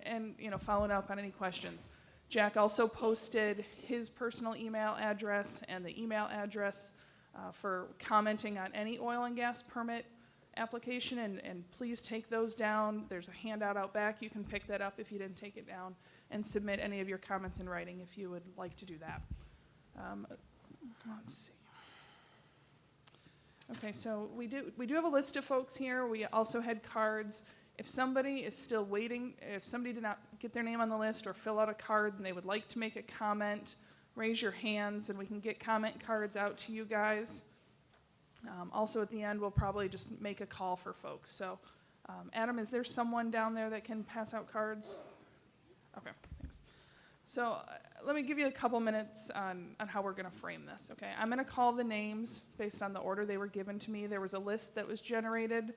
following up on any questions. Jack also posted his personal email address and the email address for commenting on any oil and gas permit application, and please take those down. There's a handout out back. You can pick that up if you didn't take it down, and submit any of your comments in writing if you would like to do that. Let's see. Okay, so we do have a list of folks here. We also had cards. If somebody is still waiting, if somebody did not get their name on the list or fill out a card and they would like to make a comment, raise your hands and we can get comment cards out to you guys. Also at the end, we'll probably just make a call for folks. So, Adam, is there someone down there that can pass out cards? Okay, thanks. So let me give you a couple minutes on how we're going to frame this, okay? I'm going to call the names based on the order they were given to me. There was a list that was generated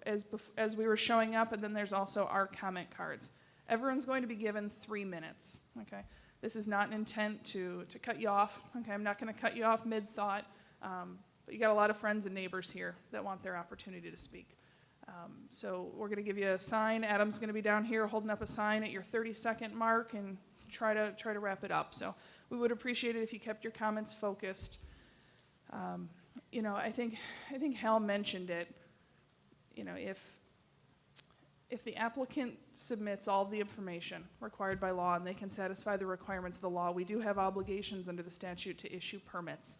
as we were showing up, and then there's also our comment cards. Everyone's going to be given 3 minutes, okay? This is not an intent to cut you off, okay? I'm not going to cut you off mid-thought, but you got a lot of friends and neighbors here that want their opportunity to speak. So we're going to give you a sign. Adam's going to be down here holding up a sign at your 30-second mark and try to wrap it up. So we would appreciate it if you kept your comments focused. I think Hal mentioned it. If if the applicant submits all the information required by law and they can satisfy the requirements of the law, we do have obligations under the statute to issue permits.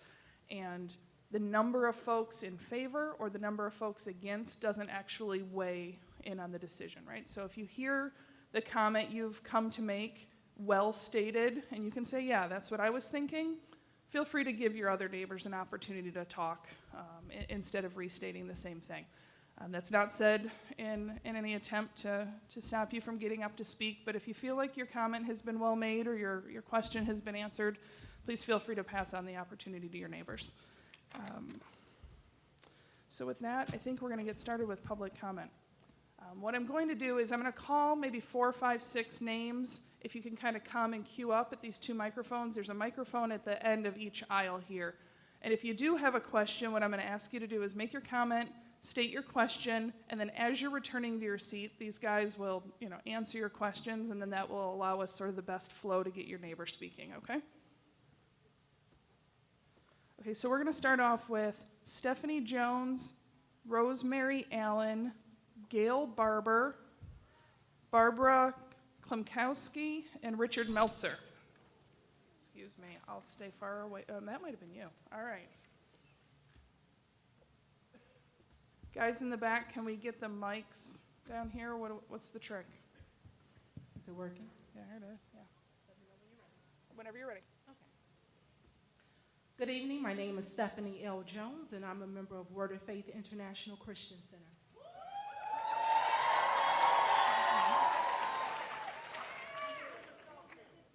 And the number of folks in favor or the number of folks against doesn't actually weigh in on the decision, right? So if you hear the comment you've come to make well stated, and you can say, yeah, that's what I was thinking, feel free to give your other neighbors an opportunity to talk instead of restating the same thing. That's not said in any attempt to stop you from getting up to speak, but if you feel like your comment has been well made or your question has been answered, please feel free to pass on the opportunity to your neighbors. So with that, I think we're going to get started with public comment. What I'm going to do is I'm going to call maybe 4, 5, 6 names. If you can kind of come and queue up at these 2 microphones. There's a microphone at the end of each aisle here. And if you do have a question, what I'm going to ask you to do is make your comment, state your question, and then as you're returning to your seat, these guys will, answer your questions, and then that will allow us sort of the best flow to get your neighbor speaking, okay? Okay, so we're going to start off with Stephanie Jones, Rosemary Allen, Gail Barber, Barbara Klimkowski, and Richard Meltzer. Excuse me, I'll stay far away. That might have been you. All right. Guys in the back, can we get the mics down here? What's the trick? Is it working? Yeah, here it is. Yeah. Whenever you're ready. Okay. Good evening. My name is Stephanie L. Jones, and I'm a member of Word of Faith International Christian Center.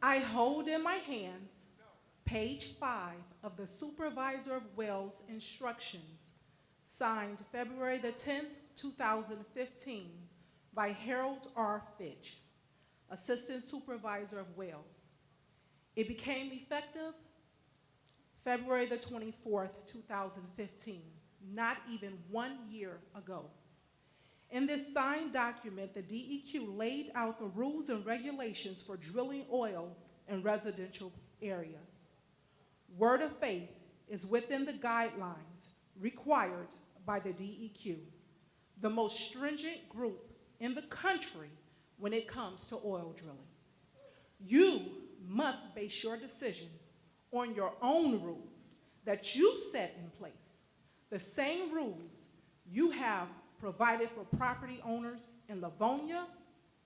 I hold in my hands page 5 of the Supervisor of Wells instructions, signed February the 10th, 2015, by Harold R. Fitch, Assistant Supervisor of Wells. It became effective February the 24th, 2015, not even 1 year ago. In this signed document, the DEQ laid out the rules and regulations for drilling oil in residential areas. Word of Faith is within the guidelines required by the DEQ, the most stringent group in the country when it comes to oil drilling. You must base your decision on your own rules that you set in place, the same rules you have provided for property owners in Livonia,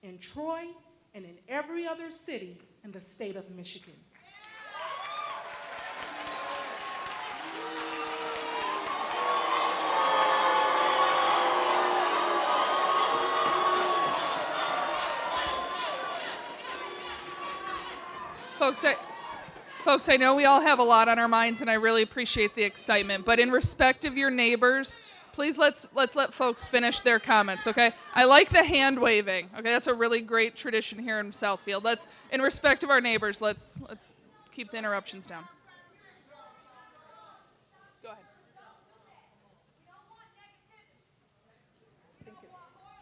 in Troy, and in every other city in the state of Michigan. Folks, I know we all have a lot on our minds, and I really appreciate the excitement, but in respect of your neighbors, please let's let folks finish their comments, okay? I like the hand waving, okay? That's a really great tradition here in Southfield. In respect of our neighbors, let's keep the interruptions down. Go ahead.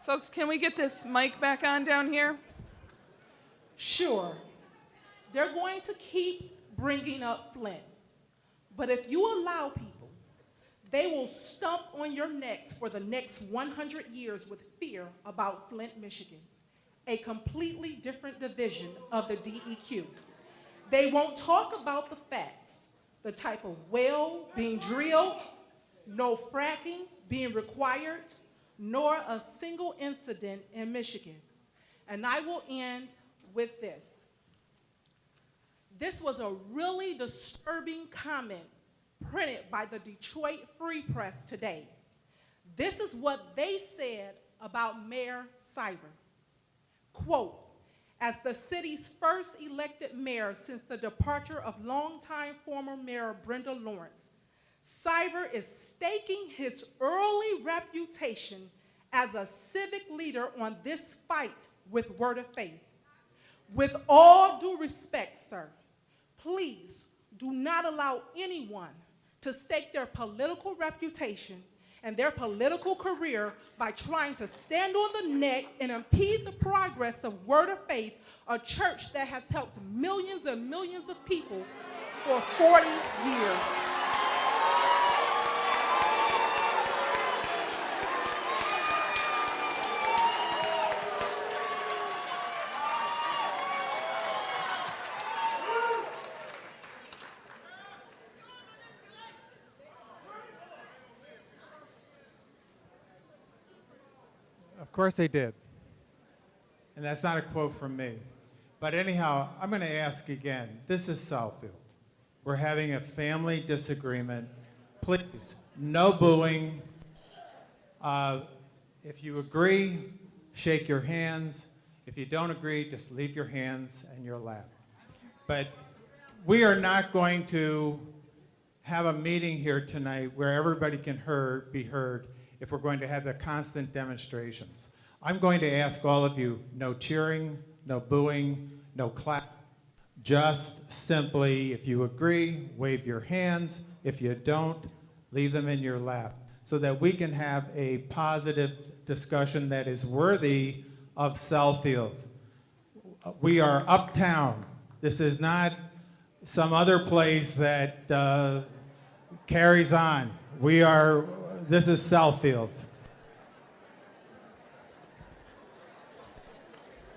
Folks, can we get this mic back on down here? Sure, they're going to keep bringing up Flint, but if you allow people, they will stomp on your necks for the next 100 years with fear about Flint, Michigan, a completely different division of the DEQ. They won't talk about the facts, the type of well being drilled, no fracking being required, nor a single incident in Michigan. And I will end with this. This was a really disturbing comment printed by the Detroit Free Press today. This is what they said about Mayor Cyber. Quote, as the city's first elected mayor since the departure of longtime former Mayor Brenda Lawrence, Cyber is staking his early reputation as a civic leader on this fight with Word of Faith. With all due respect, sir, please do not allow anyone to stake their political reputation and their political career by trying to stand on the neck and impede the progress of Word of Faith, a church that has helped millions and millions of people for 40 years. Of course they did. And that's not a quote from me. But anyhow, I'm going to ask again. This is Southfield. We're having a family disagreement. Please, no booing. If you agree, shake your hands. If you don't agree, just leave your hands in your lap. But we are not going to have a meeting here tonight where everybody can be heard if we're going to have the constant demonstrations. I'm going to ask all of you, no cheering, no booing, no clap. Just simply, if you agree, wave your hands. If you don't, leave them in your lap so that we can have a positive discussion that is worthy of Southfield. We are uptown. This is not some other place that carries on. This is Southfield.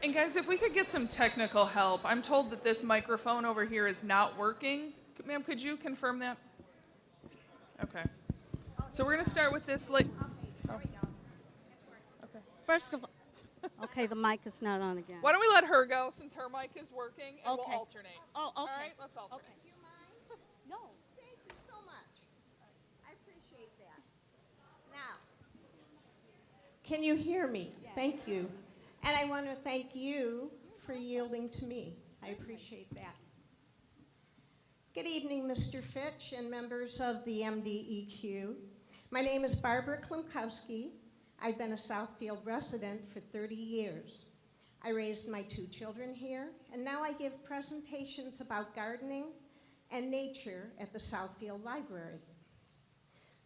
And guys, if we could get some technical help, I'm told that this microphone over here is not working. Ma'am, could you confirm that? Okay. So we're going to start with this. There we go. Okay. First of all, okay, the mic is not on again. Why don't we let her go since her mic is working, and Okay. we'll alternate. Oh, okay. All right, let's alternate. Okay. Do you mind? No. Thank you so much. I appreciate that. Now, can you hear me? Yes. Thank you. And I want to thank you for yielding to me. I appreciate that. Good evening, Mr. Fitch and members of the MDEQ. My name is Barbara Klimkowski. I've been a Southfield resident for 30 years. I raised my 2 children here, and now I give presentations about gardening and nature at the Southfield Library.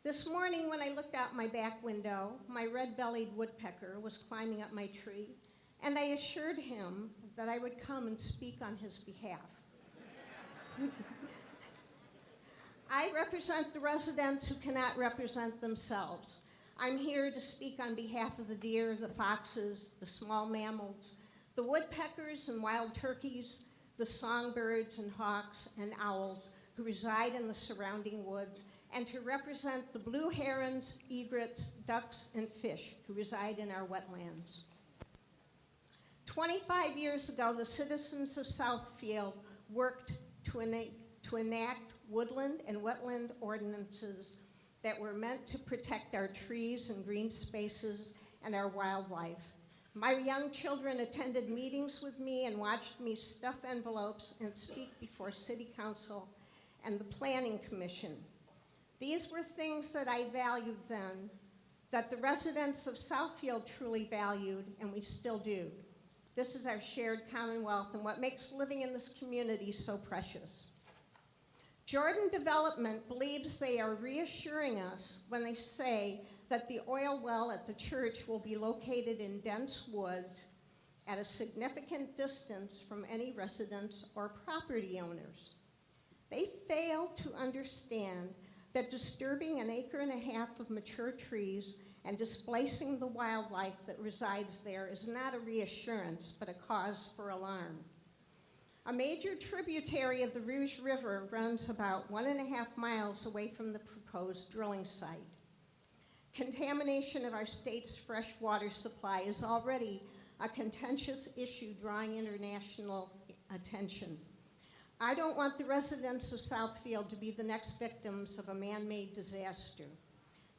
This morning when I looked out my back window, my red-bellied woodpecker was climbing up my tree, and I assured him that I would come and speak on his behalf. I represent the residents who cannot represent themselves. I'm here to speak on behalf of the deer, the foxes, the small mammals, the woodpeckers and wild turkeys, the songbirds and hawks and owls who reside in the surrounding woods, and to represent the blue herons, egrets, ducks, and fish who reside in our wetlands. 25 years ago, the citizens of Southfield worked to enact woodland and wetland ordinances that were meant to protect our trees and green spaces and our wildlife. My young children attended meetings with me and watched me stuff envelopes and speak before City Council and the Planning Commission. These were things that I valued then, that the residents of Southfield truly valued, and we still do. This is our shared commonwealth and what makes living in this community so precious. Jordan Development believes they are reassuring us when they say that the oil well at the church will be located in dense woods at a significant distance from any residents or property owners. They fail to understand that disturbing 1.5 acres of mature trees and displacing the wildlife that resides there is not a reassurance, but a cause for alarm. A major tributary of the Rouge River runs about 1.5 miles away from the proposed drilling site. Contamination of our state's fresh water supply is already a contentious issue drawing international attention. I don't want the residents of Southfield to be the next victims of a man-made disaster.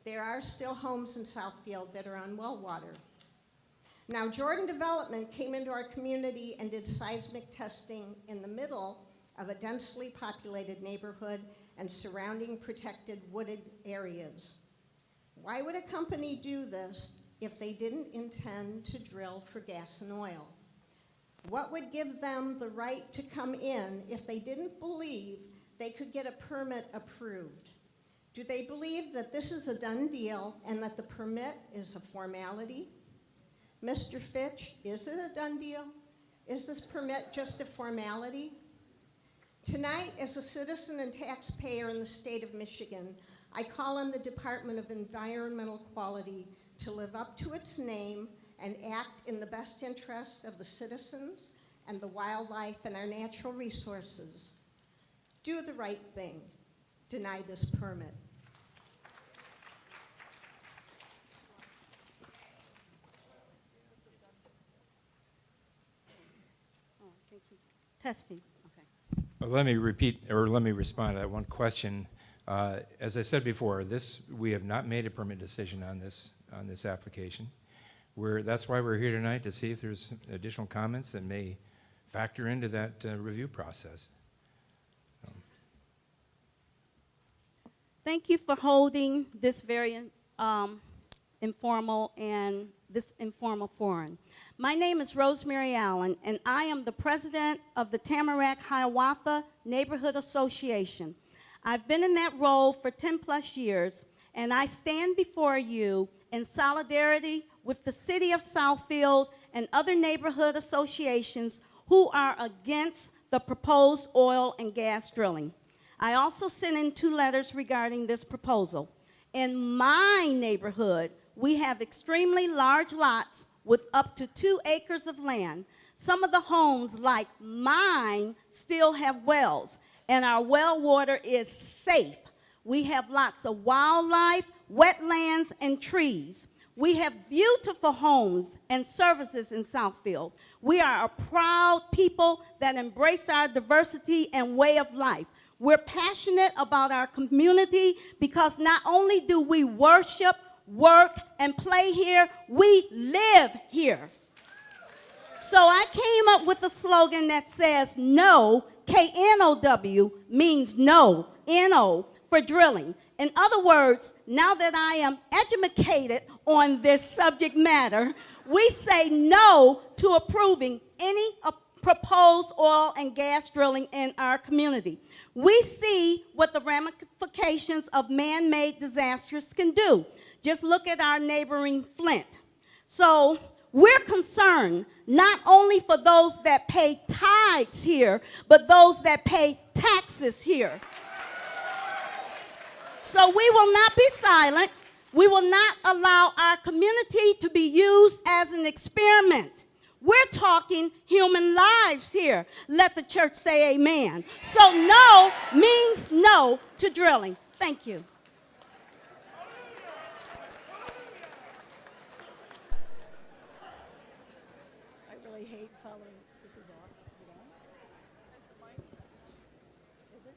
There are still homes in Southfield that are on well water. Now, Jordan Development came into our community and did seismic testing in the middle of a densely populated neighborhood and surrounding protected wooded areas. Why would a company do this if they didn't intend to drill for gas and oil? What would give them the right to come in if they didn't believe they could get a permit approved? Do they believe that this is a done deal and that the permit is a formality? Mr. Fitch, is it a done deal? Is this permit just a formality? Tonight, as a citizen and taxpayer in the state of Michigan, I call on the Department of Environmental Quality to live up to its name and act in the best interest of the citizens and the wildlife and our natural resources. Do the right thing. Deny this permit. Testing. Okay. Let me repeat, or let me respond to that one question. As I said before, we have not made a permit decision on this application. That's why we're here tonight, to see if there's additional comments that may factor into that review process. Thank you for holding this very informal forum. My name is Rosemary Allen, and I am the president of the Tamarack-Hiawatha Neighborhood Association. I've been in that role for 10 plus years, and I stand before you in solidarity with the city of Southfield and other neighborhood associations who are against the proposed oil and gas drilling. I also sent in 2 letters regarding this proposal. In my neighborhood, we have extremely large lots with up to 2 acres of land. Some of the homes, like mine, still have wells, and our well water is safe. We have lots of wildlife, wetlands, and trees. We have beautiful homes and services in Southfield. We are a proud people that embrace our diversity and way of life. We're passionate about our community because not only do we worship, work, and play here, we live here. So I came up with a slogan that says no, K-N-O-W, means no, N-O, for drilling. In other words, now that I am educated on this subject matter, we say no to approving any proposed oil and gas drilling in our community. We see what the ramifications of man-made disasters can do. Just look at our neighboring Flint. So we're concerned not only for those that pay tithes here, but those that pay taxes here. So we will not be silent. We will not allow our community to be used as an experiment. We're talking human lives here. Let the church say amen. So no means no to drilling. Thank you. I really hate following. This is on. Is it on? Is it?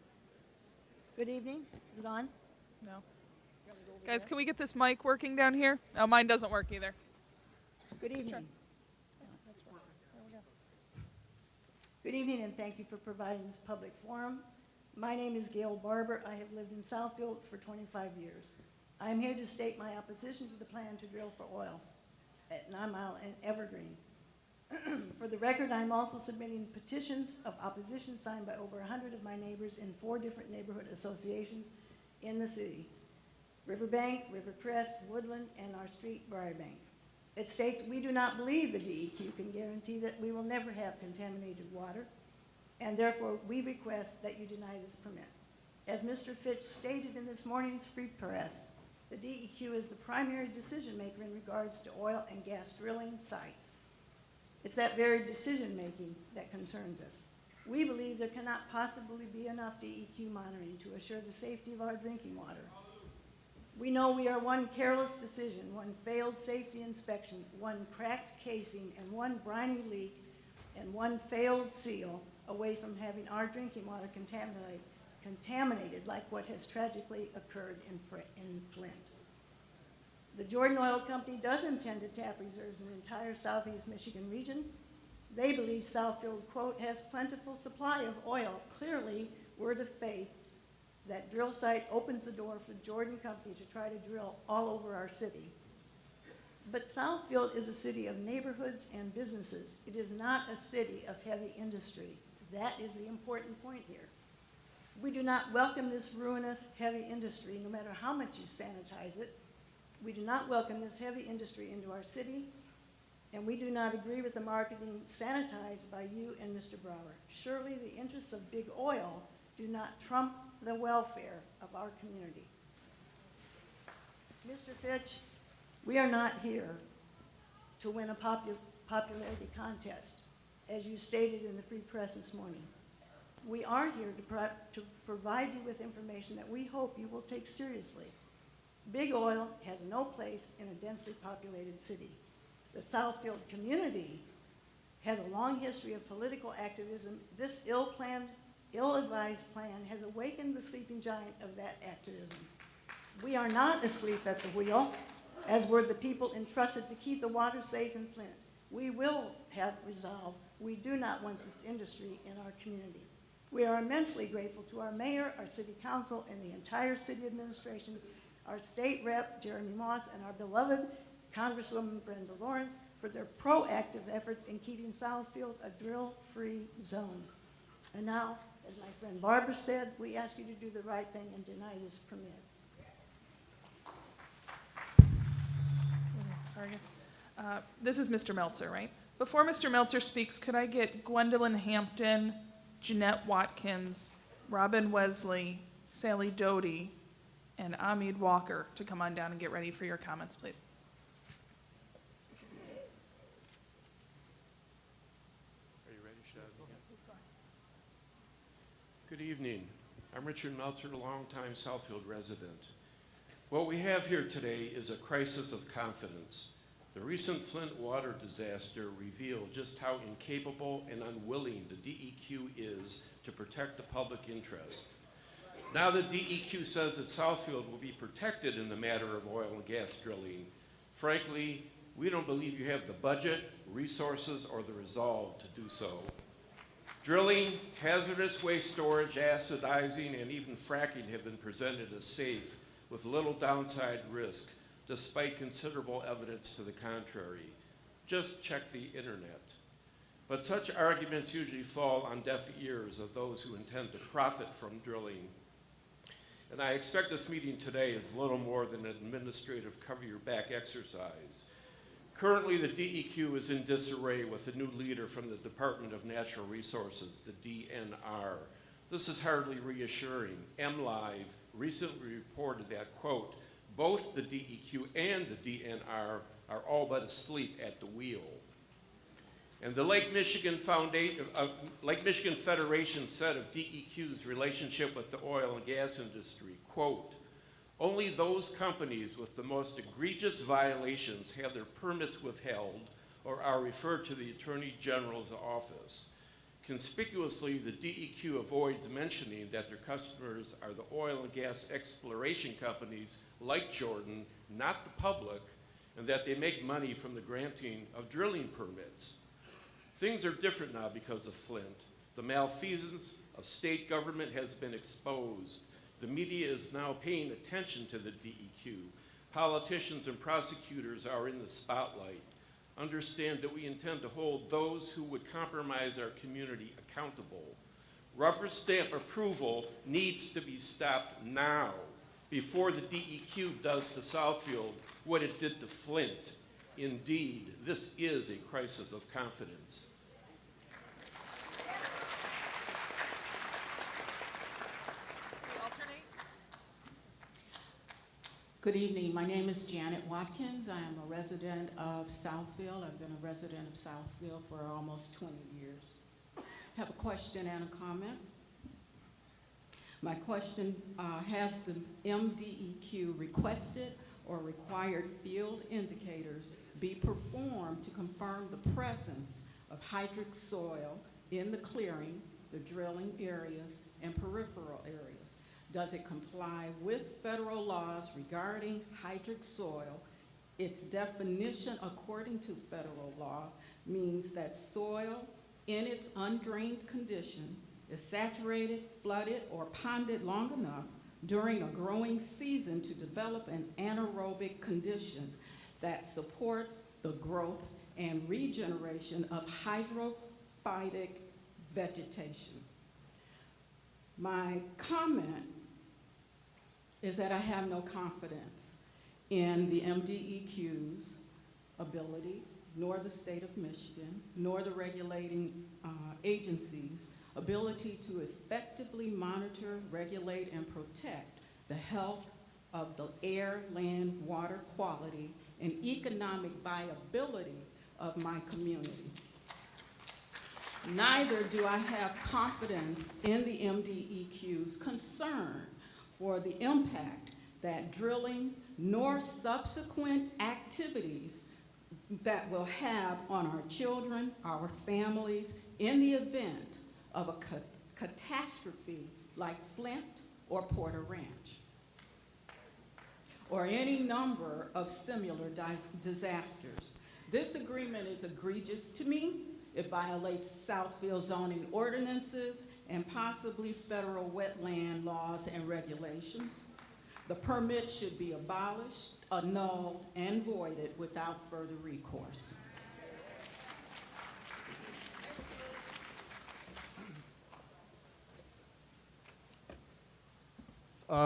Good evening. Is it on? No. Guys, can we get this mic working down here? No, mine doesn't work either. Good evening. Good evening, and thank you for providing this public forum. My name is Gail Barber. I have lived in Southfield for 25 years. I am here to state my opposition to the plan to drill for oil at 9 Mile and Evergreen. For the record, I am also submitting petitions of opposition signed by over 100 of my neighbors in 4 different neighborhood associations in the city: Riverbank, Rivercrest, Woodland, and our street, Briarbank. It states, we do not believe the DEQ can guarantee that we will never have contaminated water, and therefore we request that you deny this permit. As Mr. Fitch stated in this morning's free press, the DEQ is the primary decision maker in regards to oil and gas drilling sites. It's that very decision making that concerns us. We believe there cannot possibly be enough DEQ monitoring to assure the safety of our drinking water. We know we are one careless decision, one failed safety inspection, one cracked casing, and one briny leak, and one failed seal away from having our drinking water contaminated like what has tragically occurred in Flint. The Jordan Oil Company does intend to tap reserves in the entire southeast Michigan region. They believe Southfield, quote, has plentiful supply of oil. Clearly, word of faith. That drill site opens the door for the Jordan Company to try to drill all over our city. But Southfield is a city of neighborhoods and businesses. It is not a city of heavy industry. That is the important point here. We do not welcome this ruinous heavy industry, no matter how much you sanitize it. We do not welcome this heavy industry into our city, and we do not agree with the marketing sanitized by you and Mr. Brower. Surely the interests of big oil do not trump the welfare of our community. Mr. Fitch, we are not here to win a popularity contest, as you stated in the free press this morning. We are here to provide you with information that we hope you will take seriously. Big oil has no place in a densely populated city. The Southfield community has a long history of political activism. This ill-planned, ill-advised plan has awakened the sleeping giant of that activism. We are not asleep at the wheel, as were the people entrusted to keep the water safe in Flint. We will have resolve. We do not want this industry in our community. We are immensely grateful to our mayor, our city council, and the entire city administration, our state rep, Jeremy Moss, and our beloved Congresswoman Brenda Lawrence for their proactive efforts in keeping Southfield a drill-free zone. And now, as my friend Barbara said, we ask you to do the right thing and deny this permit. Sorry, guys. This is Mr. Meltzer, right? Before Mr. Meltzer speaks, could I get Gwendolyn Hampton, Jeanette Watkins, Robin Wesley, Sally Doty, and Ahmed Walker to come on down and get ready for your comments, please? Are you ready, Shad? Good evening. I'm Richard Meltzer, a longtime Southfield resident. What we have here today is a crisis of confidence. The recent Flint water disaster revealed just how incapable and unwilling the DEQ is to protect the public interest. Now the DEQ says that Southfield will be protected in the matter of oil and gas drilling. Frankly, we don't believe you have the budget, resources, or the resolve to do so. Drilling, hazardous waste storage, acidizing, and even fracking have been presented as safe with little downside risk, despite considerable evidence to the contrary. Just check the internet. But such arguments usually fall on deaf ears of those who intend to profit from drilling. And I expect this meeting today is little more than an administrative cover-your-back exercise. Currently, the DEQ is in disarray with a new leader from the Department of Natural Resources, the DNR. This is hardly reassuring. MLive recently reported that, quote, both the DEQ and the DNR are all but asleep at the wheel. And the Lake Michigan Federation said of DEQ's relationship with the oil and gas industry, quote, only those companies with the most egregious violations have their permits withheld or are referred to the Attorney General's office. Conspicuously, the DEQ avoids mentioning that their customers are the oil and gas exploration companies like Jordan, not the public, and that they make money from the granting of drilling permits. Things are different now because of Flint. The malfeasance of state government has been exposed. The media is now paying attention to the DEQ. Politicians and prosecutors are in the spotlight. Understand that we intend to hold those who would compromise our community accountable. Rubber stamp approval needs to be stopped now before the DEQ does to Southfield what it did to Flint. Indeed, this is a crisis of confidence. Good evening. My name is Janet Watkins. I am a resident of Southfield. I've been a resident of Southfield for almost 20 years. I have a question and a comment. My question, has the MDEQ requested or required field indicators be performed to confirm the presence of hydric soil in the clearing, the drilling areas, and peripheral areas? Does it comply with federal laws regarding hydric soil? Its definition, according to federal law, means that soil in its undrained condition is saturated, flooded, or ponded long enough during a growing season to develop an anaerobic condition that supports the growth and regeneration of hydrophytic vegetation. My comment is that I have no confidence in the MDEQ's ability, nor the state of Michigan, nor the regulating agencies' ability to effectively monitor, regulate, and protect the health of the air, land, water quality, and economic viability of my community. Neither do I have confidence in the MDEQ's concern for the impact that drilling nor subsequent activities that will have on our children, our families, in the event of a catastrophe like Flint or Porter Ranch, or any number of similar disasters. This agreement is egregious to me. It violates Southfield zoning ordinances and possibly federal wetland laws and regulations. The permit should be abolished, annulled, and voided without further recourse.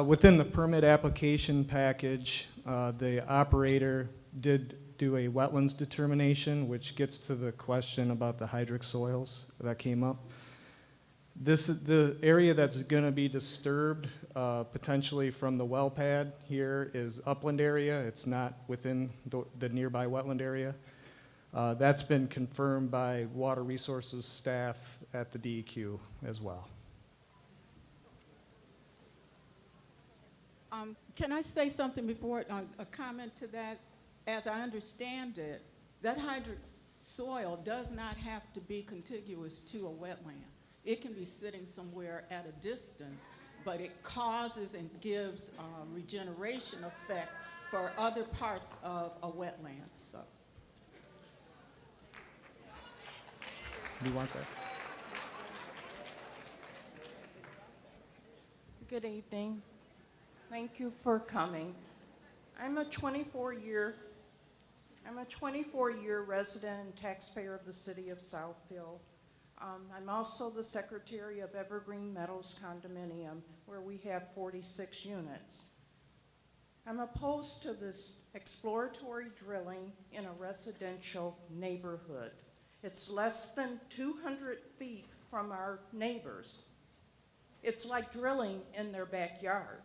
Within the permit application package, the operator did do a wetlands determination, which gets to the question about the hydric soils that came up. This is the area that's going to be disturbed potentially from the well pad here is upland area. It's not within the nearby wetland area. That's been confirmed by Water Resources staff at the DEQ as well. Can I say something before, a comment to that? As I understand it, that hydric soil does not have to be contiguous to a wetland. It can be sitting somewhere at a distance, but it causes and gives regeneration effect for other parts of a wetland. So. Do you want that? Good evening. Thank you for coming. I'm a 24-year resident and taxpayer of the city of Southfield. I'm also the secretary of Evergreen Meadows Condominium, where we have 46 units. I'm opposed to this exploratory drilling in a residential neighborhood. It's less than 200 feet from our neighbors. It's like drilling in their backyard.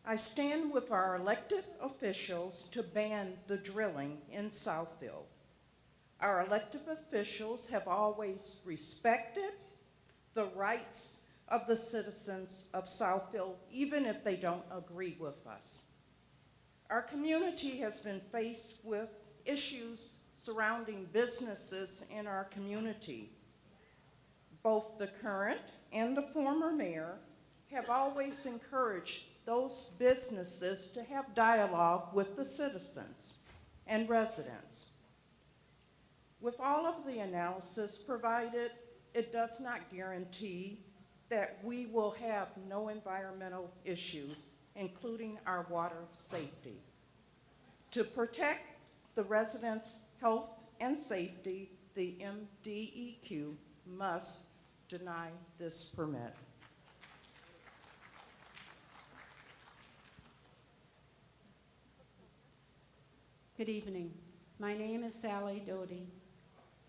I stand with our elected officials to ban the drilling in Southfield. Our elected officials have always respected the rights of the citizens of Southfield, even if they don't agree with us. Our community has been faced with issues surrounding businesses in our community. Both the current and the former mayor have always encouraged those businesses to have dialogue with the citizens and residents. With all of the analysis provided, it does not guarantee that we will have no environmental issues, including our water safety. To protect the residents' health and safety, the MDEQ must deny this permit. Good evening. My name is Sally Doty.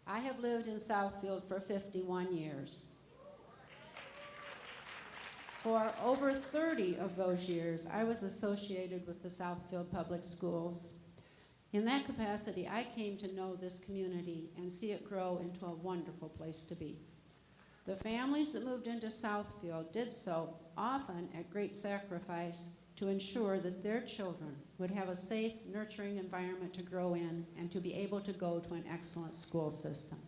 I have lived in Southfield for 51 years. For over 30 of those years, I was associated with the Southfield Public Schools. In that capacity, I came to know this community and see it grow into a wonderful place to be. The families that moved into Southfield did so often at great sacrifice to ensure that their children would have a safe, nurturing environment to grow in and to be able to go to an excellent school system.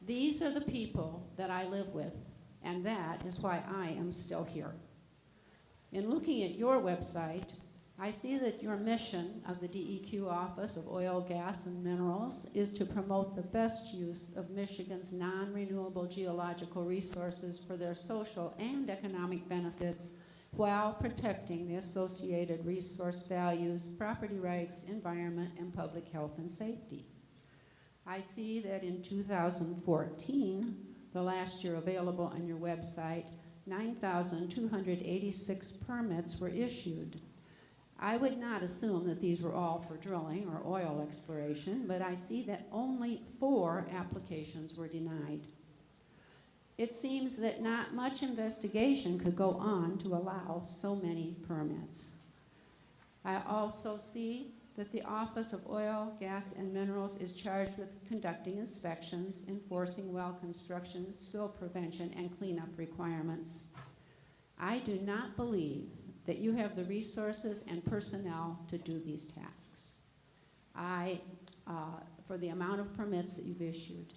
These are the people that I live with, and that is why I am still here. In looking at your website, I see that your mission of the DEQ Office of Oil, Gas, and Minerals is to promote the best use of Michigan's non-renewable geological resources for their social and economic benefits while protecting the associated resource values, property rights, environment, and public health and safety. I see that in 2014, the last year available on your website, 9,286 permits were issued. I would not assume that these were all for drilling or oil exploration, but I see that only 4 applications were denied. It seems that not much investigation could go on to allow so many permits. I also see that the Office of Oil, Gas, and Minerals is charged with conducting inspections, enforcing well construction, spill prevention, and cleanup requirements. I do not believe that you have the resources and personnel to do these tasks. for the amount of permits that you've issued.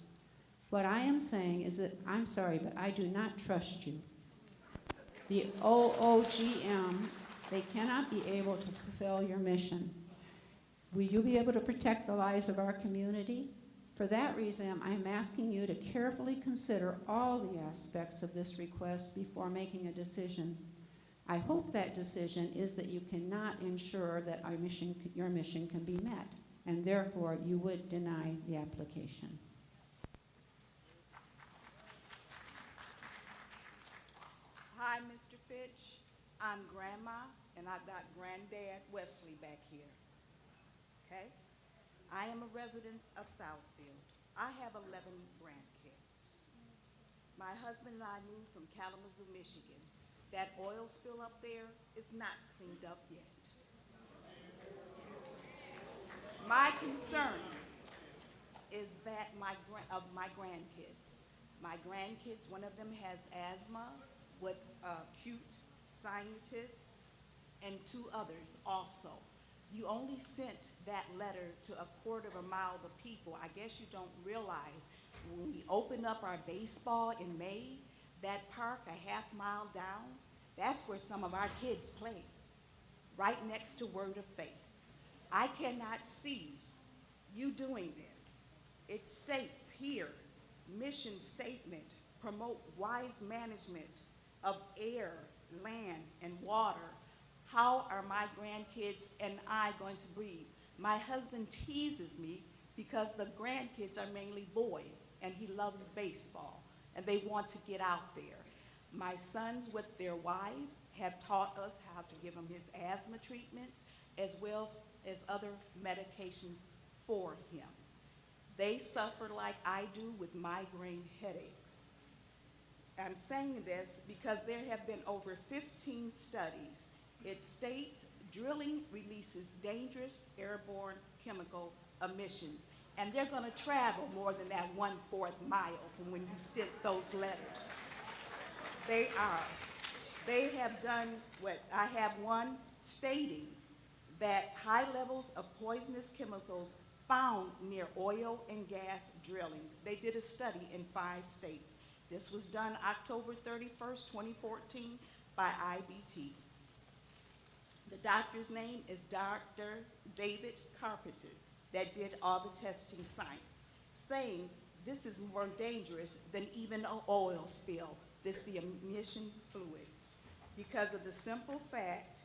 What I am saying is that, I'm sorry, but I do not trust you. The OOGM, they cannot be able to fulfill your mission. Will you be able to protect the lives of our community? For that reason, I'm asking you to carefully consider all the aspects of this request before making a decision. I hope that decision is that you cannot ensure that your mission can be met, and therefore you would deny the application. Hi, Mr. Fitch. I'm Grandma, and I've got Granddad Wesley back here. Okay? I am a resident of Southfield. I have 11 grandkids. My husband and I moved from Kalamazoo, Michigan. That oil spill up there is not cleaned up yet. My concern is that my grandkids. My grandkids, one of them has asthma with acute sinusitis, and 2 others also. You only sent that letter to a quarter of a mile of people. I guess you don't realize when we open up our baseball in May, that park a half mile down, that's where some of our kids play, right next to Word of Faith. I cannot see you doing this. It states here, mission statement, promote wise management of air, land, and water. How are my grandkids and I going to breathe? My husband teases me because the grandkids are mainly boys, and he loves baseball, and they want to get out there. My sons with their wives have taught us how to give him his asthma treatments as well as other medications for him. They suffer like I do with migraine headaches. I'm saying this because there have been over 15 studies. It states drilling releases dangerous airborne chemical emissions, and they're going to travel more than that 1/4 mile from when you sent those letters. They are. They have done what I have one stating that high levels of poisonous chemicals found near oil and gas drillings. They did a study in 5 states. This was done October 31st, 2014 by IBT. The doctor's name is Dr. David Carpenter that did all the testing science, saying this is more dangerous than even an oil spill, this the emission fluids, because of the simple fact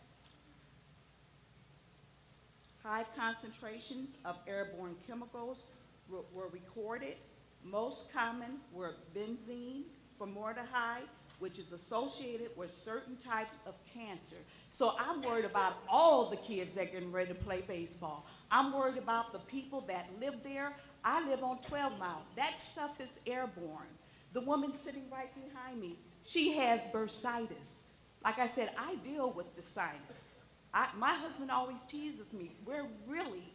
high concentrations of airborne chemicals were recorded. Most common were benzene, formaldehyde, which is associated with certain types of cancer. So I'm worried about all the kids that are getting ready to play baseball. I'm worried about the people that live there. I live on 12 Mile. That stuff is airborne. The woman sitting right behind me, she has bursitis. Like I said, I deal with the sinus. My husband always teases me. We're really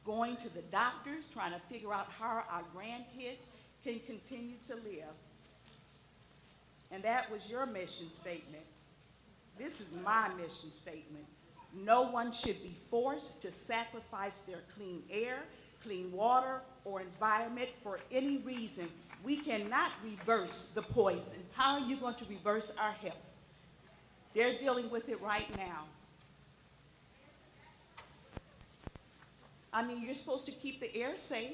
going to the doctors, trying to figure out how our grandkids can continue to live. And that was your mission statement. This is my mission statement. No one should be forced to sacrifice their clean air, clean water, or environment for any reason. We cannot reverse the poison. How are you going to reverse our health? They're dealing with it right now. I mean, you're supposed to keep the air safe.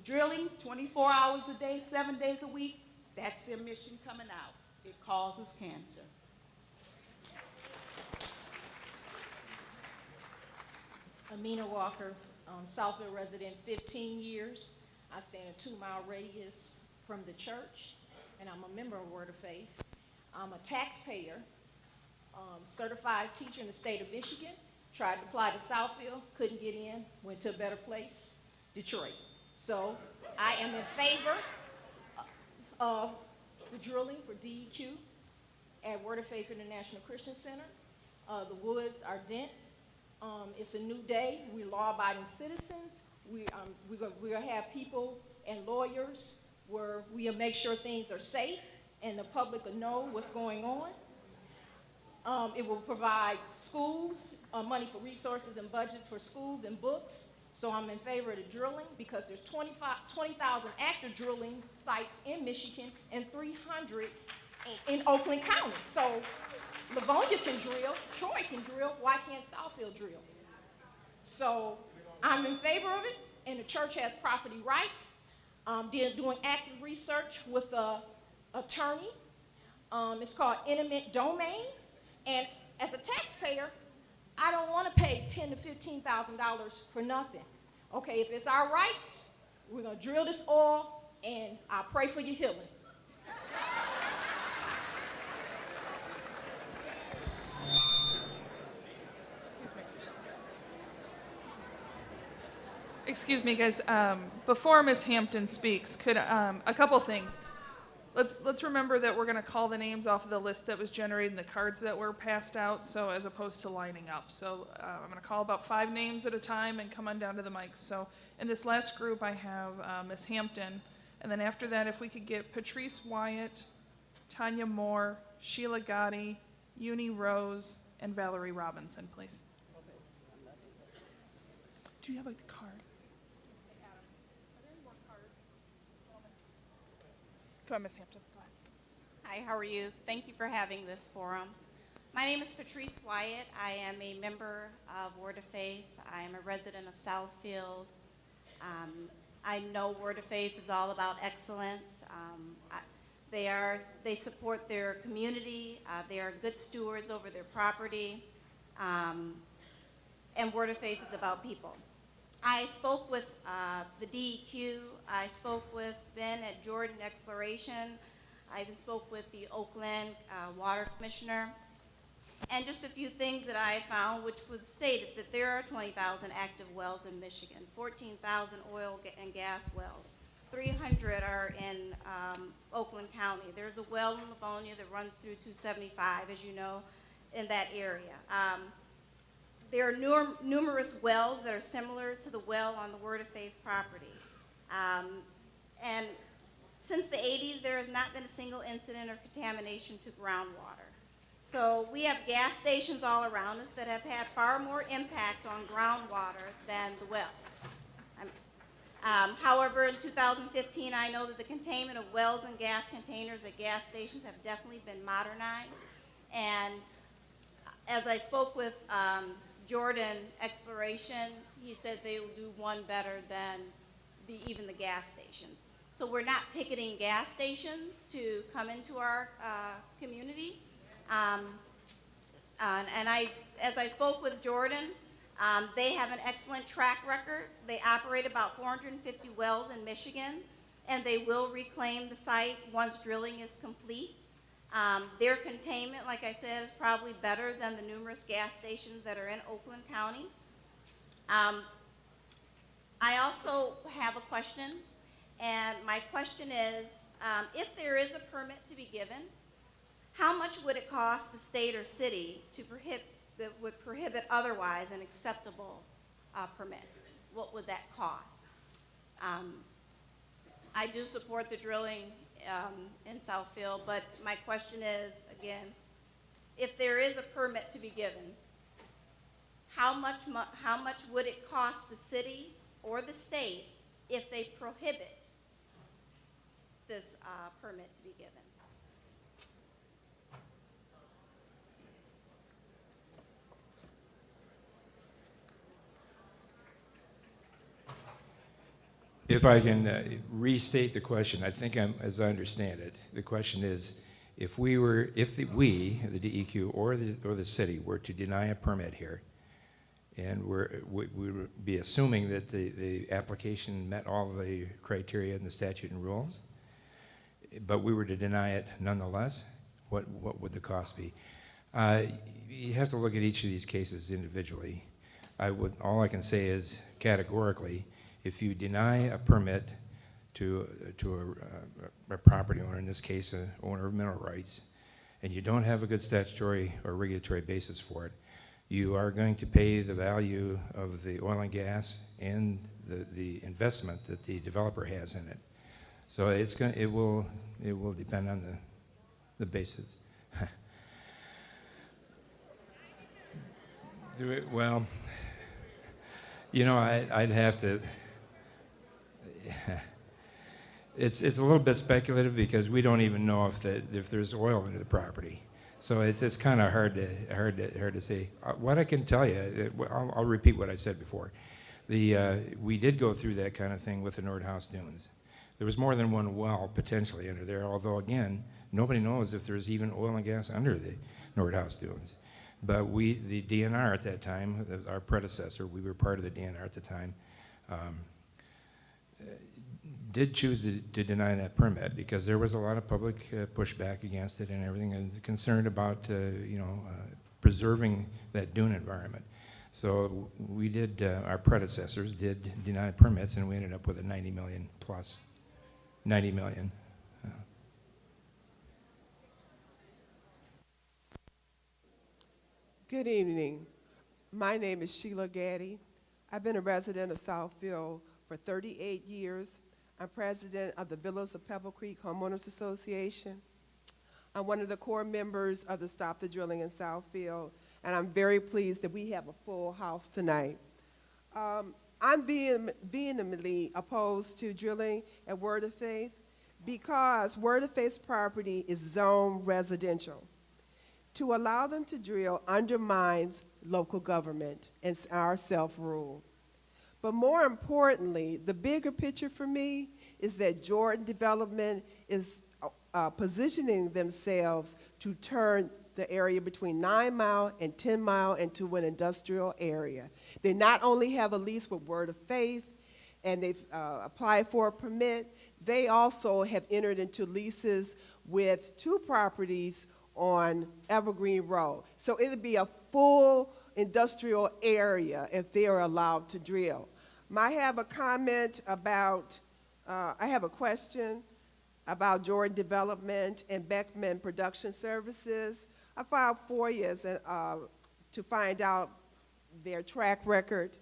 Drilling 24 hours a day, 7 days a week, that's their mission coming out. It causes cancer. Amina Walker, Southfield resident, 15 years. I stay in a 2-mile radius from the church, and I'm a member of Word of Faith. I'm a taxpayer, certified teacher in the state of Michigan. Tried to apply to Southfield, couldn't get in, went to a better place, Detroit. So I am in favor of the drilling for DEQ at Word of Faith International Christian Center. The woods are dense. It's a new day. We're law-abiding citizens. We're going to have people and lawyers where we'll make sure things are safe and the public will know what's going on. It will provide schools, money for resources and budgets for schools and books. So I'm in favor of the drilling because there's 20,000 active drilling sites in Michigan and 300 in Oakland County. So Livonia can drill, Troy can drill, why can't Southfield drill? So I'm in favor of it, and the church has property rights. They're doing active research with an attorney. It's called eminent domain, and as a taxpayer, I don't want to pay $10,000 to $15,000 for nothing. Okay, if it's our rights, we're going to drill this oil, and I'll pray for your healing. Excuse me, guys. Before Ms. Hampton speaks, could a couple things. Let's remember that we're going to call the names off of the list that was generated in the cards that were passed out, so as opposed to lining up. So I'm going to call about 5 names at a time and come on down to the mics. So in this last group, I have Ms. Hampton, and then after that, if we could get Patrice Wyatt, Tanya Moore, Sheila Gotti, Uni Rose, and Valerie Robinson, please. Do you have a card? Go ahead, Ms. Hampton. Go ahead. Hi, how are you? Thank you for having this forum. My name is Patrice Wyatt. I am a member of Word of Faith. I am a resident of Southfield. I know Word of Faith is all about excellence. They support their community. They are good stewards over their property. And Word of Faith is about people. I spoke with the DEQ. I spoke with Ben at Jordan Exploration. I spoke with the Oakland Water Commissioner. And just a few things that I found, which was stated that there are 20,000 active wells in Michigan, 14,000 oil and gas wells. 300 are in Oakland County. There's a well in Livonia that runs through 275, as you know, in that area. There are numerous wells that are similar to the well on the Word of Faith property. And since the 80s, there has not been a single incident of contamination to groundwater. So we have gas stations all around us that have had far more impact on groundwater than the wells. However, in 2015, I know that the containment of wells and gas containers at gas stations have definitely been modernized. And as I spoke with Jordan Exploration, he said they will do one better than even the gas stations. So we're not picketing gas stations to come into our community. As I spoke with Jordan, they have an excellent track record. They operate about 450 wells in Michigan, and they will reclaim the site once drilling is complete. Their containment, like I said, is probably better than the numerous gas stations that are in Oakland County. I also have a question, and my question is, if there is a permit to be given, how much would it cost the state or city to prohibit otherwise an acceptable permit? What would that cost? I do support the drilling in Southfield, but my question is, again, if there is a permit to be given, how much would it cost the city or the state if they prohibit this permit to be given? If I can restate the question, I think as I understand it, the question is, if we, the DEQ or the city, were to deny a permit here, and we would be assuming that the application met all the criteria in the statute and rules, but we were to deny it nonetheless, what would the cost be? You have to look at each of these cases individually. All I can say is categorically, if you deny a permit to a property owner, in this case, an owner of mineral rights, and you don't have a good statutory or regulatory basis for it, you are going to pay the value of the oil and gas and the investment that the developer has in it. So it will depend on the basis. Well, You know, I'd have to. It's a little bit speculative because we don't even know if there's oil under the property, so it's kind of hard to say. What I can tell you, I'll repeat what I said before. We did go through that kind of thing with the Nordhaus Dunes. There was more than one well potentially under there, although again, nobody knows if there's even oil and gas under the Nordhaus Dunes. But the DNR at that time, our predecessor, we were part of the DNR at the time, did choose to deny that permit because there was a lot of public pushback against it and everything, and concerned about preserving that dune environment. So we did, our predecessors did deny permits, and we ended up with a 90 million plus. 90 million. Good evening. My name is Sheila Gaddy. I've been a resident of Southfield for 38 years. I'm president of the Villas of Pebble Creek Homeowners Association. I'm one of the core members of the Stop the Drilling in Southfield, and I'm very pleased that we have a full house tonight. I'm vehemently opposed to drilling at Word of Faith because Word of Faith's property is zoned residential. To allow them to drill undermines local government and our self-rule. But more importantly, the bigger picture for me is that Jordan Development is positioning themselves to turn the area between 9 Mile and 10 Mile into an industrial area. They not only have a lease with Word of Faith and they've applied for a permit, they also have entered into leases with 2 properties on Evergreen Road. So it'll be a full industrial area if they are allowed to drill. I have a comment about, I have a question about Jordan Development and Beckman Production Services. I filed FOIAs to find out their track record.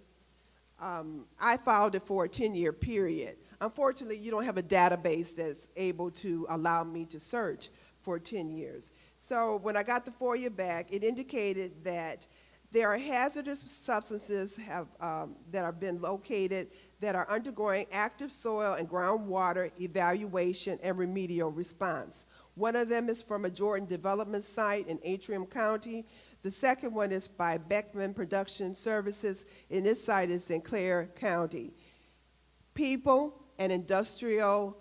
I filed it for a 10-year period. Unfortunately, you don't have a database that's able to allow me to search for 10 years. So when I got the FOIA back, it indicated that there are hazardous substances that have been located that are undergoing active soil and groundwater evaluation and remedial response. One of them is from a Jordan Development site in Atrium County. The second one is by Beckman Production Services, and this site is in Clare County. People and industrial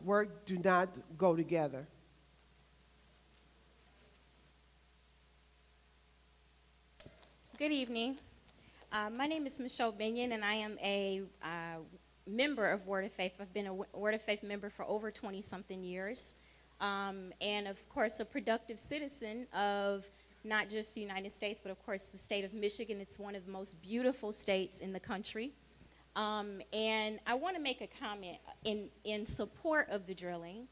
work do not go together. Good evening. My name is Michelle Binion, and I am a member of Word of Faith. I've been a Word of Faith member for over 20-something years, and of course a productive citizen of not just the United States, but of course the state of Michigan. It's one of the most beautiful states in the country. And I want to make a comment in support of the drilling.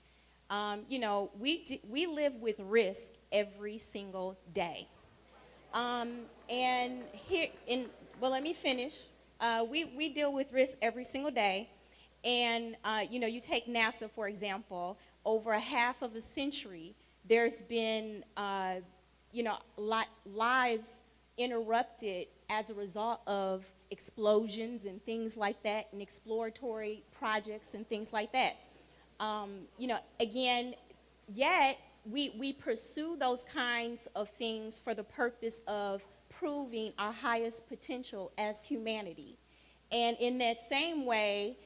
You know, we live with risk every single day. And here, well, let me finish. We deal with risk every single day. And, you know, you take NASA, for example, over a half of a century, there's been, you know, lives interrupted as a result of explosions and things like that, and exploratory projects and things like that. You know, again, yet we pursue those kinds of things for the purpose of proving our highest potential as humanity. And in that same way,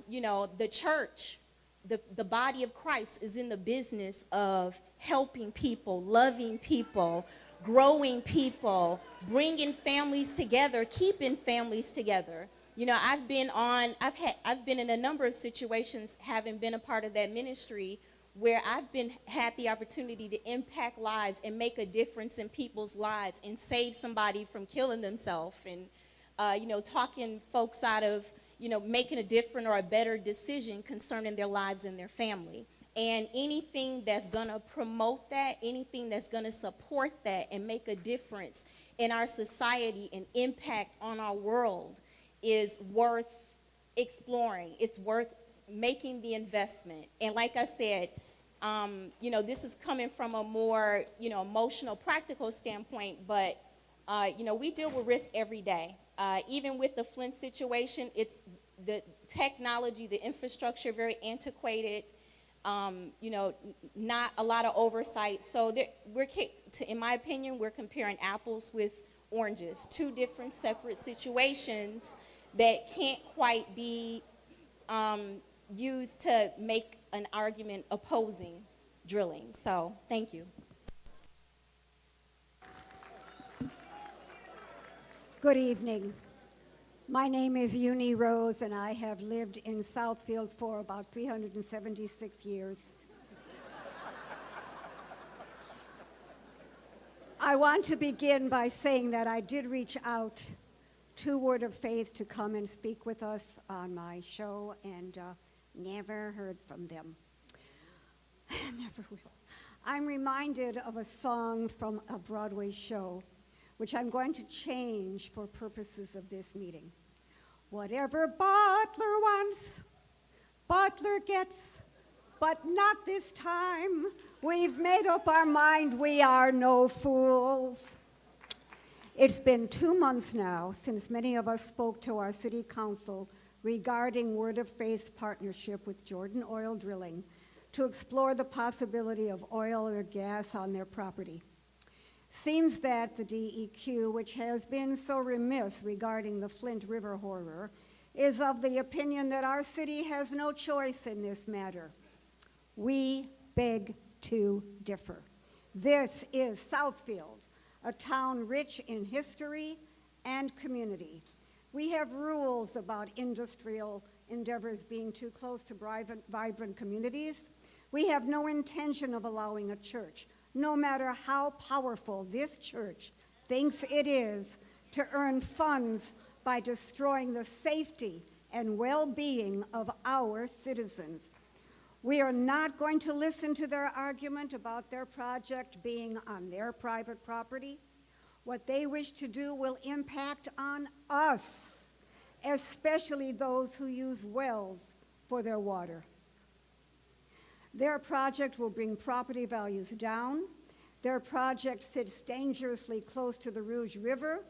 you know, the church, the body of Christ is in the business of helping people, loving people, growing people, bringing families together, keeping families together. You know, I've been in a number of situations, having been a part of that ministry, where I've had the opportunity to impact lives and make a difference in people's lives and save somebody from killing themselves, and you know, talking folks out of, you know, making a different or a better decision concerning their lives and their family. And anything that's going to promote that, anything that's going to support that and make a difference in our society and impact on our world is worth exploring. It's worth making the investment. And like I said, you know, this is coming from a more, you know, emotional, practical standpoint, but, you know, we deal with risk every day. Even with the Flint situation, it's the technology, the infrastructure, very antiquated. Not a lot of oversight. So in my opinion, we're comparing apples with oranges, two different separate situations that can't quite be used to make an argument opposing drilling. So thank you. Good evening. My name is Uni Rose, and I have lived in Southfield for about 376 years. I want to begin by saying that I did reach out to Word of Faith to come and speak with us on my show, and never heard from them. Never will. I'm reminded of a song from a Broadway show, which I'm going to change for purposes of this meeting. Whatever Butler wants, Butler gets, but not this time. We've made up our mind, we are no fools. It's been 2 months now since many of us spoke to our city council regarding Word of Faith's partnership with Jordan Oil Drilling to explore the possibility of oil or gas on their property. Seems that the DEQ, which has been so remiss regarding the Flint River horror, is of the opinion that our city has no choice in this matter. We beg to differ. This is Southfield, a town rich in history and community. We have rules about industrial endeavors being too close to vibrant communities. We have no intention of allowing a church, no matter how powerful this church thinks it is, to earn funds by destroying the safety and well-being of our citizens. We are not going to listen to their argument about their project being on their private property. What they wish to do will impact on us, especially those who use wells for their water. Their project will bring property values down. Their project sits dangerously close to the Rouge River.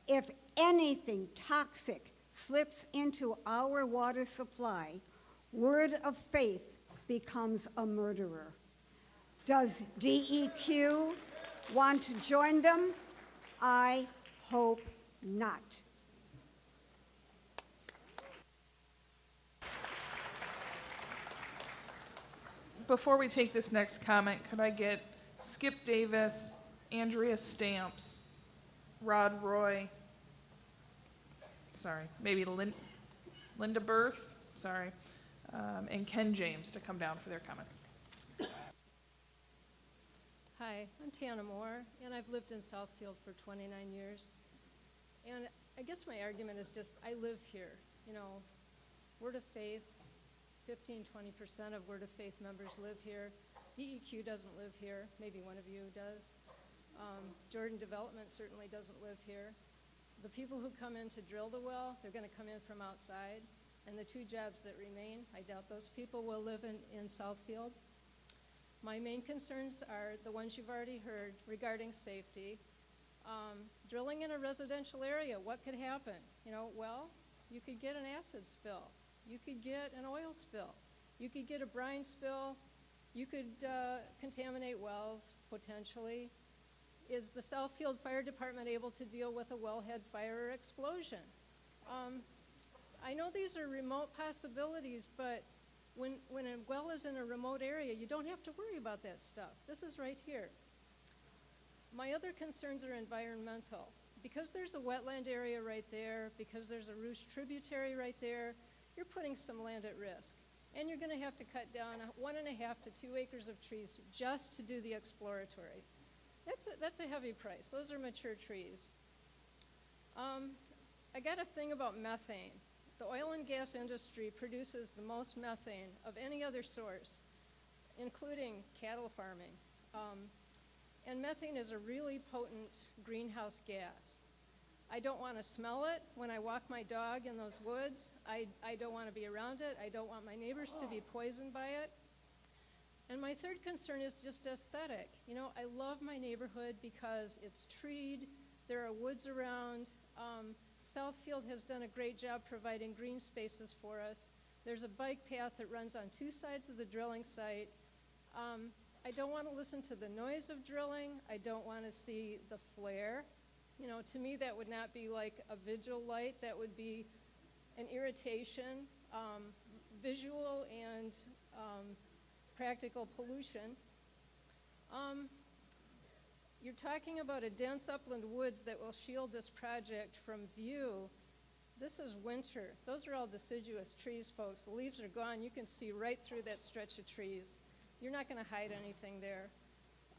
If anything toxic slips into our water supply, Word of Faith becomes a murderer. Does DEQ want to join them? I hope not. Before we take this next comment, could I get Skip Davis, Andrea Stamps, Rod Roy, maybe Linda Berth, and Ken James to come down for their comments. Hi, I'm Tana Moore, and I've lived in Southfield for 29 years. And I guess my argument is just, I live here. You know, Word of Faith, 15-20% of Word of Faith members live here. DEQ doesn't live here. Maybe one of you does. Jordan Development certainly doesn't live here. The people who come in to drill the well, they're going to come in from outside. And the two jobs that remain, I doubt those people will live in Southfield. My main concerns are the ones you've already heard regarding safety. Drilling in a residential area, what could happen? You know, well, you could get an acid spill. You could get an oil spill. You could get a brine spill. You could contaminate wells, potentially. Is the Southfield Fire Department able to deal with a wellhead fire or explosion? I know these are remote possibilities, but when a well is in a remote area, you don't have to worry about that stuff. This is right here. My other concerns are environmental. Because there's a wetland area right there, because there's a Rouge tributary right there, you're putting some land at risk. And you're going to have to cut down 1.5 to 2 acres of trees just to do the exploratory. That's a heavy price. Those are mature trees. I got a thing about methane. The oil and gas industry produces the most methane of any other source, including cattle farming. And methane is a really potent greenhouse gas. I don't want to smell it when I walk my dog in those woods. I don't want to be around it. I don't want my neighbors to be poisoned by it. And my third concern is just aesthetic. You know, I love my neighborhood because it's treed, there are woods around. Southfield has done a great job providing green spaces for us. There's a bike path that runs on 2 sides of the drilling site. I don't want to listen to the noise of drilling. I don't want to see the flare. You know, to me, that would not be like a vigil light. That would be an irritation, visual and practical pollution. You're talking about a dense upland woods that will shield this project from view. This is winter. Those are all deciduous trees, folks. The leaves are gone. You can see right through that stretch of trees. You're not going to hide anything there.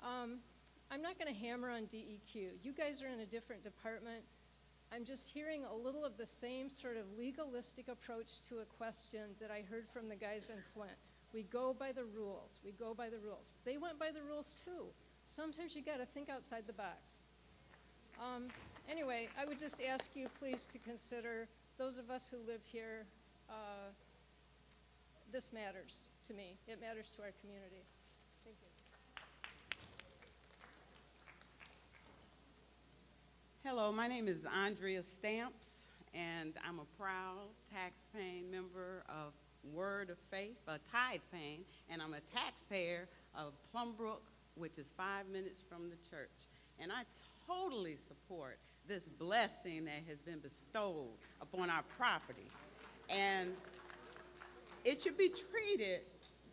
I'm not going to hammer on DEQ. You guys are in a different department. I'm just hearing a little of the same sort of legalistic approach to a question that I heard from the guys in Flint. We go by the rules. We go by the rules. They went by the rules too. Sometimes you got to think outside the box. Anyway, I would just ask you please to consider, those of us who live here, this matters to me. It matters to our community. Thank you. Hello, my name is Andrea Stamps, and I'm a proud tax-paying member of Word of Faith, a tithe-paying, and I'm a taxpayer of Plumbrook, which is 5 minutes from the church. And I totally support this blessing that has been bestowed upon our property. And it should be treated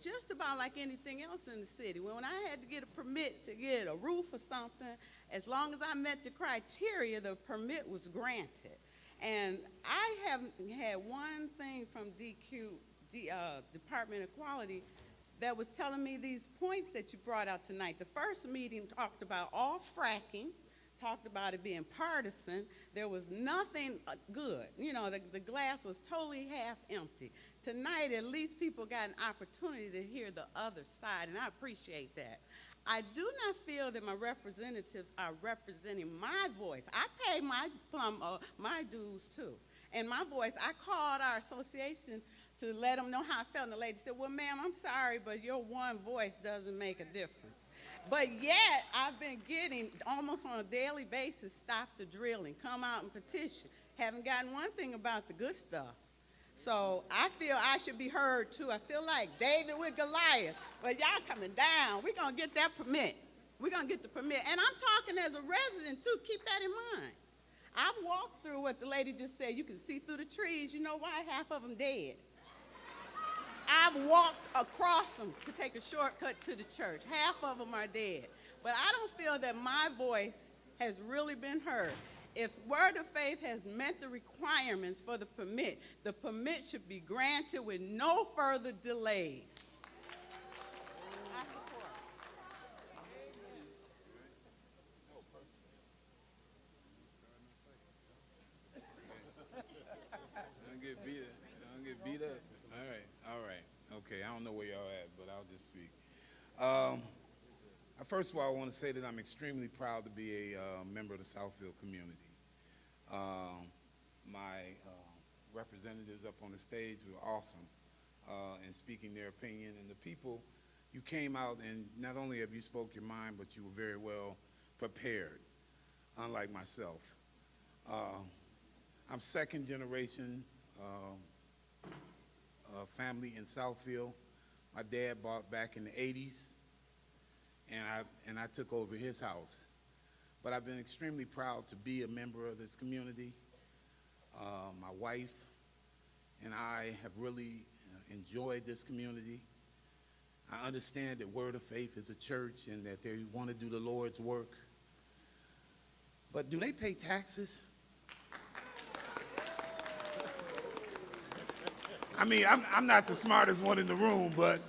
just about like anything else in the city. When I had to get a permit to get a roof or something, as long as I met the criteria, the permit was granted. And I haven't had one thing from Department of Quality that was telling me these points that you brought out tonight. The first meeting talked about all fracking, talked about it being partisan. There was nothing good. You know, the glass was totally half empty. Tonight, at least people got an opportunity to hear the other side, and I appreciate that. I do not feel that my representatives are representing my voice. I pay my dues too. And my voice, I called our association to let them know how I felt. And the lady said, well, ma'am, I'm sorry, but your one voice doesn't make a difference. But yet, I've been getting, almost on a daily basis, stop the drilling, come out and petition. Haven't gotten one thing about the good stuff. So I feel I should be heard too. I feel like David with Goliath. But y'all coming down. We're going to get that permit. We're going to get the permit. And I'm talking as a resident too. Keep that in mind. I've walked through what the lady just said. You can see through the trees. You know why? Half of them dead. I've walked across them to take a shortcut to the church. Half of them are dead. But I don't feel that my voice has really been heard. If Word of Faith has met the requirements for the permit should be granted with no further delays. I support. Don't get beat up. All right. Okay, I don't know where y'all at, but I'll just speak. First of all, I want to say that I'm extremely proud to be a member of the Southfield community. My representatives up on the stage were awesome in speaking their opinion, and the people, you came out and not only have you spoke your mind, but you were very well prepared, unlike myself. I'm second generation family in Southfield. My dad bought back in the 80s, and I took over his house. But I've been extremely proud to be a member of this community. My wife and I have really enjoyed this community. I understand that Word of Faith is a church and that they want to do the Lord's work. But do they pay taxes? I mean, I'm not the smartest one in the room, but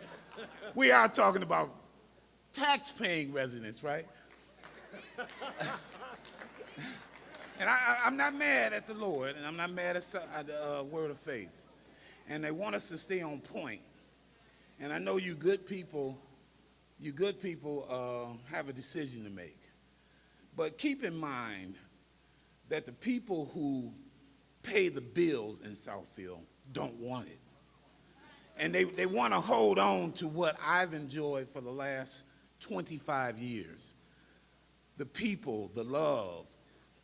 we are talking about tax-paying residents, right? And I'm not mad at the Lord, and I'm not mad at the Word of Faith. And they want us to stay on point. And I know you good people have a decision to make. But keep in mind that the people who pay the bills in Southfield don't want it. And they want to hold on to what I've enjoyed for the last 25 years. The people, the love,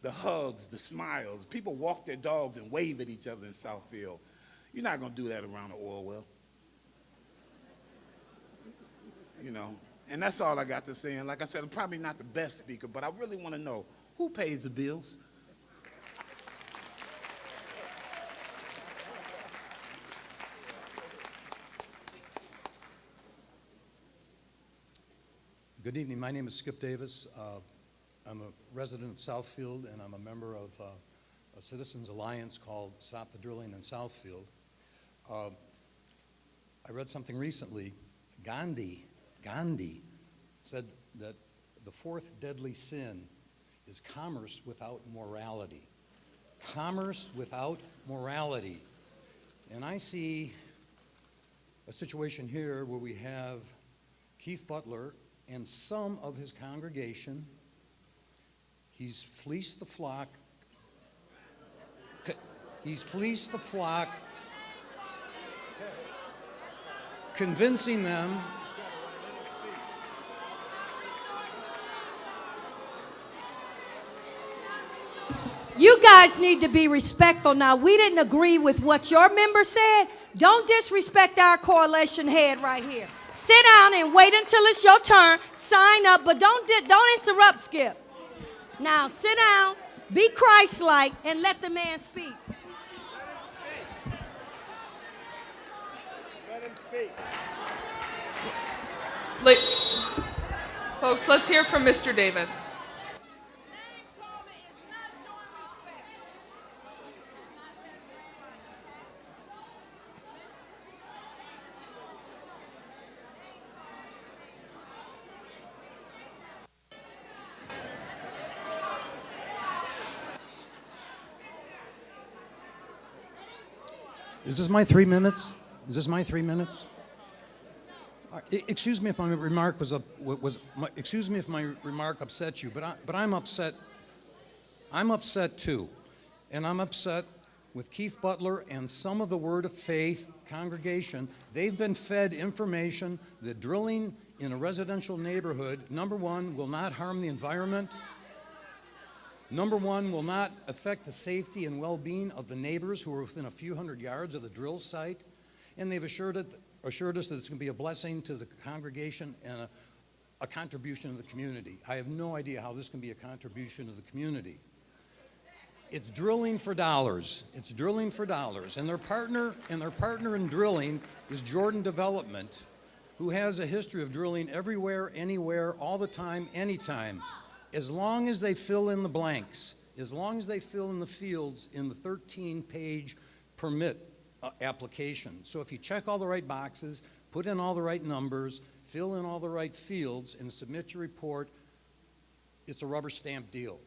the hugs, the smiles. People walk their dogs and wave at each other in Southfield. You're not going to do that around an oil well. You know, and that's all I got to say. And like I said, I'm probably not the best speaker, but I really want to know, who pays the bills? Good evening. My name is Skip Davis. I'm a resident of Southfield, and I'm a member of a Citizens Alliance called Stop the Drilling in Southfield. I read something recently. Gandhi said that the fourth deadly sin is commerce without morality. Commerce without morality. And I see a situation here where we have Keith Butler and some of his congregation. He's fleeced the flock. He's fleeced the flock, convincing them You guys need to be respectful. Now, we didn't agree with what your member said. Don't disrespect our coalition head right here. Sit down and wait until it's your turn. Sign up, but don't interrupt Skip. Now, sit down, be Christ-like, and let the man speak. Let him speak. Folks, let's hear from Mr. Davis. Is this my 3 minutes? Is this my 3 minutes? Excuse me if my remark excuse me if my remark upset you, but I'm upset. I'm upset too, and I'm upset with Keith Butler and some of the Word of Faith congregation. They've been fed information that drilling in a residential neighborhood, number one, will not harm the environment. Number one, will not affect the safety and well-being of the neighbors who are within a few hundred yards of the drill site. And they've assured us that it's going to be a blessing to the congregation and a contribution to the community. I have no idea how this can be a contribution to the community. It's drilling for dollars. It's drilling for dollars. And their partner in drilling is Jordan Development, who has a history of drilling everywhere, anywhere, all the time, anytime. As long as they fill in the blanks, as long as they fill in the fields in the 13-page permit application. So if you check all the right boxes, put in all the right numbers, fill in all the right fields, and submit your report, it's a rubber stamp deal.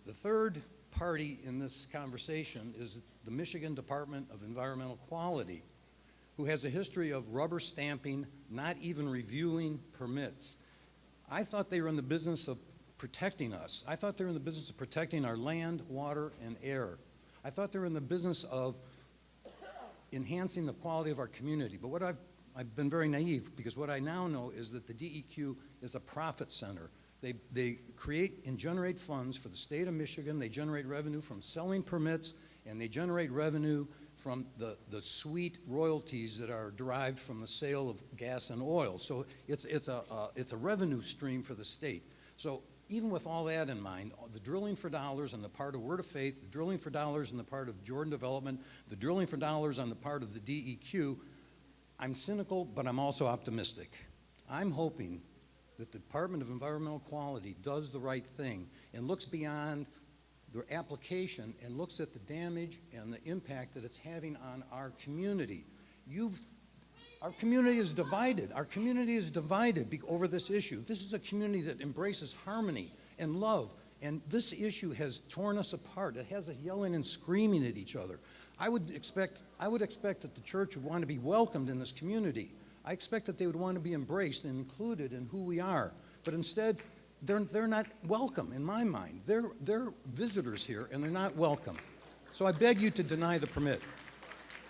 The third party in this conversation is the Michigan Department of Environmental Quality, who has a history of rubber stamping, not even reviewing permits. I thought they were in the business of protecting us. I thought they were in the business of protecting our land, water, and air. I thought they were in the business of enhancing the quality of our community. But I've been very naive, because what I now know is that the DEQ is a profit center. They create and generate funds for the state of Michigan. They generate revenue from selling permits, and they generate revenue from the sweet royalties that are derived from the sale of gas and oil. So it's a revenue stream for the state. So even with all that in mind, the drilling for dollars on the part of Word of Faith, the drilling for dollars on the part of Jordan Development, the drilling for dollars on the part of the DEQ, I'm cynical, but I'm also optimistic. I'm hoping that the Department of Environmental Quality does the right thing and looks beyond their application and looks at the damage and the impact that it's having on our community. Our community is divided. Our community is divided over this issue. This is a community that embraces harmony and love, and this issue has torn us apart. It has us yelling and screaming at each other. I would expect that the church would want to be welcomed in this community. I expect that they would want to be embraced and included in who we are. But instead, they're not welcome in my mind. They're visitors here, and they're not welcome. So I beg you to deny the permit.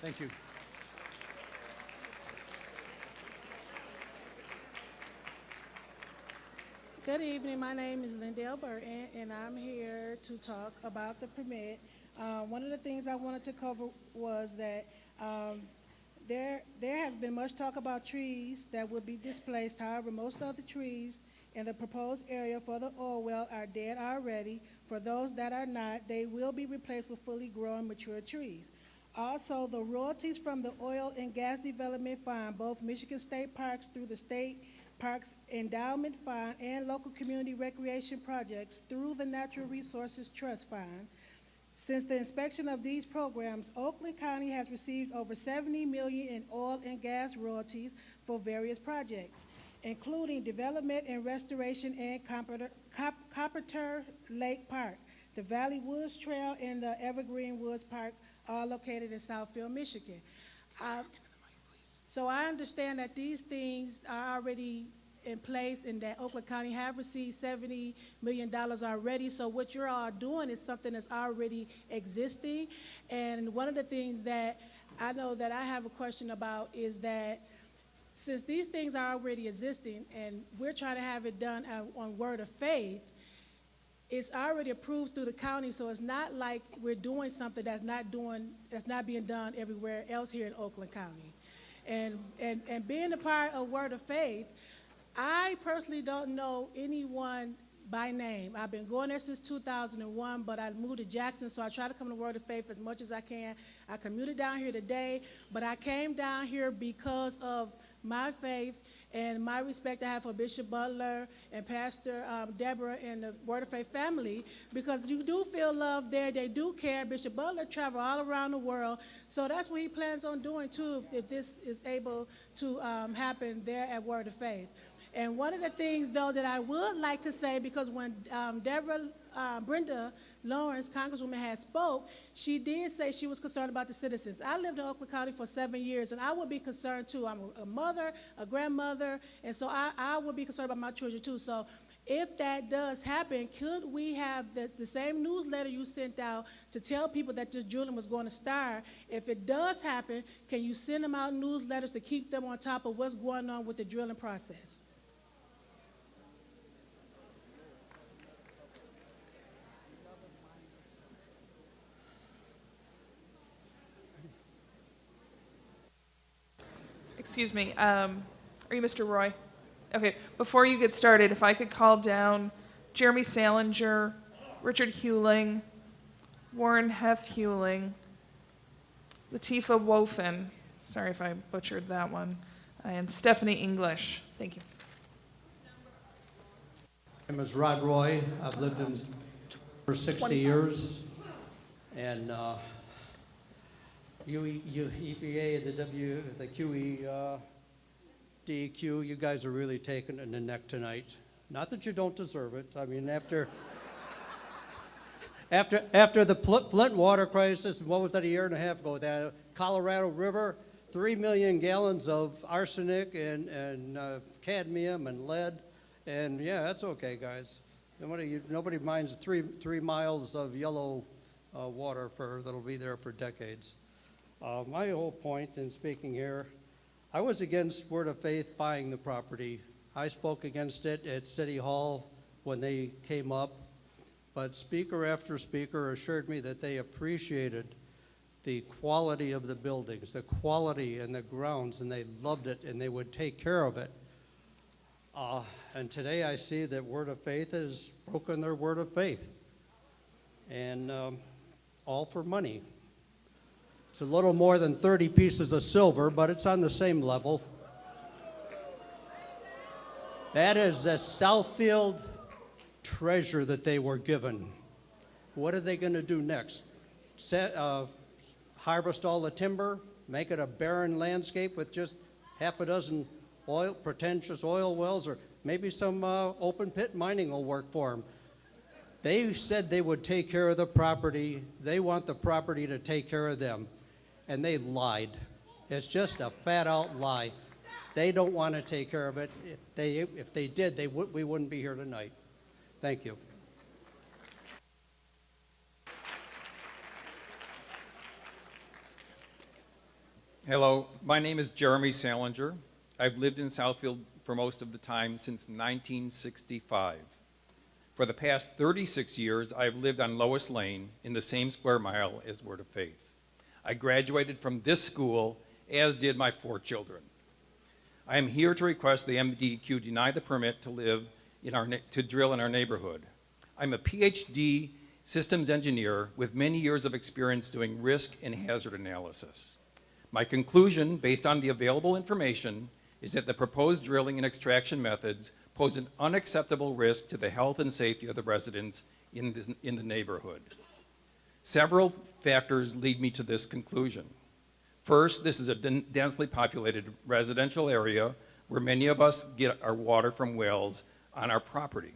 Thank you. Good evening. My name is Lindell Burton, and I'm here to talk about the permit. One of the things I wanted to cover was that there has been much talk about trees that would be displaced. However, most of the trees in the proposed area for the oil well are dead already. For those that are not, they will be replaced with fully grown mature trees. Also, the royalties from the Oil and Gas Development Fund, both Michigan State Parks through the State Parks Endowment Fund and local community recreation projects through the Natural Resources Trust Fund. Since the inspection of these programs, Oakland County has received over $70 million in oil and gas royalties for various projects, including development and restoration in Copperter Lake Park, the Valley Woods Trail, and the Evergreen Woods Park, all located in Southfield, Michigan. So I understand that these things are already in place and that Oakland County have received $70 million already. So what you're all doing is something that's already existing. And one of the things that I know that I have a question about is that since these things are already existing and we're trying to have it done on word of faith, it's already approved through the county, so it's not like we're doing something that's not being done everywhere else here in Oakland County. And being a part of Word of Faith, I personally don't know anyone by name. I've been going there since 2001, but I moved to Jackson, so I try to come to Word of Faith as much as I can. I commuted down here today, but I came down here because of my faith and my respect I have for Bishop Butler and Pastor Deborah and the Word of Faith family, because you do feel love there. They do care. Bishop Butler traveled all around the world, so that's what he plans on doing too if this is able to happen there at Word of Faith. And one of the things, though, that I would like to say, because when Brenda Lawrence, Congresswoman, had spoke, she did say she was concerned about the citizens. I lived in Oakland County for 7 years, and I would be concerned, too. I'm a mother, a grandmother, and so I would be concerned about my children, too. So if that does happen, could we have the same newsletter you sent out to tell people that this drilling was going to start? If it does happen, can you send them out newsletters to keep them on top of what's going on with the drilling process? Excuse me, are you Mr. Roy? Okay, before you get started, if I could call down Jeremy Salinger, Richard Hewling, Warren Heth Hewling, Latifah Wofen, sorry if I butchered that one, and Stephanie English. Thank you. My name is Rod Roy. I've lived in for 60 years, and EPA, the QE, DEQ, you guys are really taking it in the neck tonight. Not that you don't deserve it. I mean, after the Flint water crisis, what was that, a year and a half ago? The Colorado River, 3 million gallons of arsenic and cadmium and lead, and yeah, that's okay, guys. Nobody minds 3 miles of yellow water that'll be there for decades. My whole point in speaking here, I was against Word of Faith buying the property. I spoke against it at City Hall when they came up, but speaker after speaker assured me that they appreciated the quality of the buildings, the quality and the grounds, and they loved it and they would take care of it. And today I see that Word of Faith has broken their Word of Faith, and all for money. It's a little more than 30 pieces of silver, but it's on the same level. That is the Southfield treasure that they were given. What are they going to do next? Harvest all the timber, make it a barren landscape with just half a dozen pretentious oil wells, or maybe some open pit mining will work for them. They said they would take care of the property. They want the property to take care of them. And they lied. It's just a fat out lie. They don't want to take care of it. If they did, we wouldn't be here tonight. Thank you. Hello, my name is Jeremy Salinger. I've lived in Southfield for most of the time since 1965. For the past 36 years, I've lived on Lois Lane in the same square mile as Word of Faith. I graduated from this school, as did my 4 children. I am here to request the MDEQ deny the permit to drill in our neighborhood. I'm a PhD systems engineer with many years of experience doing risk and hazard analysis. My conclusion, based on the available information, is that the proposed drilling and extraction methods pose an unacceptable risk to the health and safety of the residents in the neighborhood. Several factors lead me to this conclusion. First, this is a densely populated residential area where many of us get our water from wells on our property.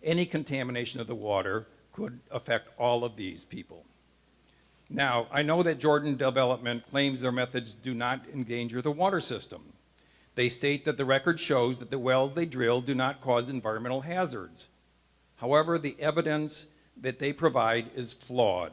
Any contamination of the water could affect all of these people. Now, I know that Jordan Development claims their methods do not endanger the water system. They state that the record shows that the wells they drill do not cause environmental hazards. However, the evidence that they provide is flawed.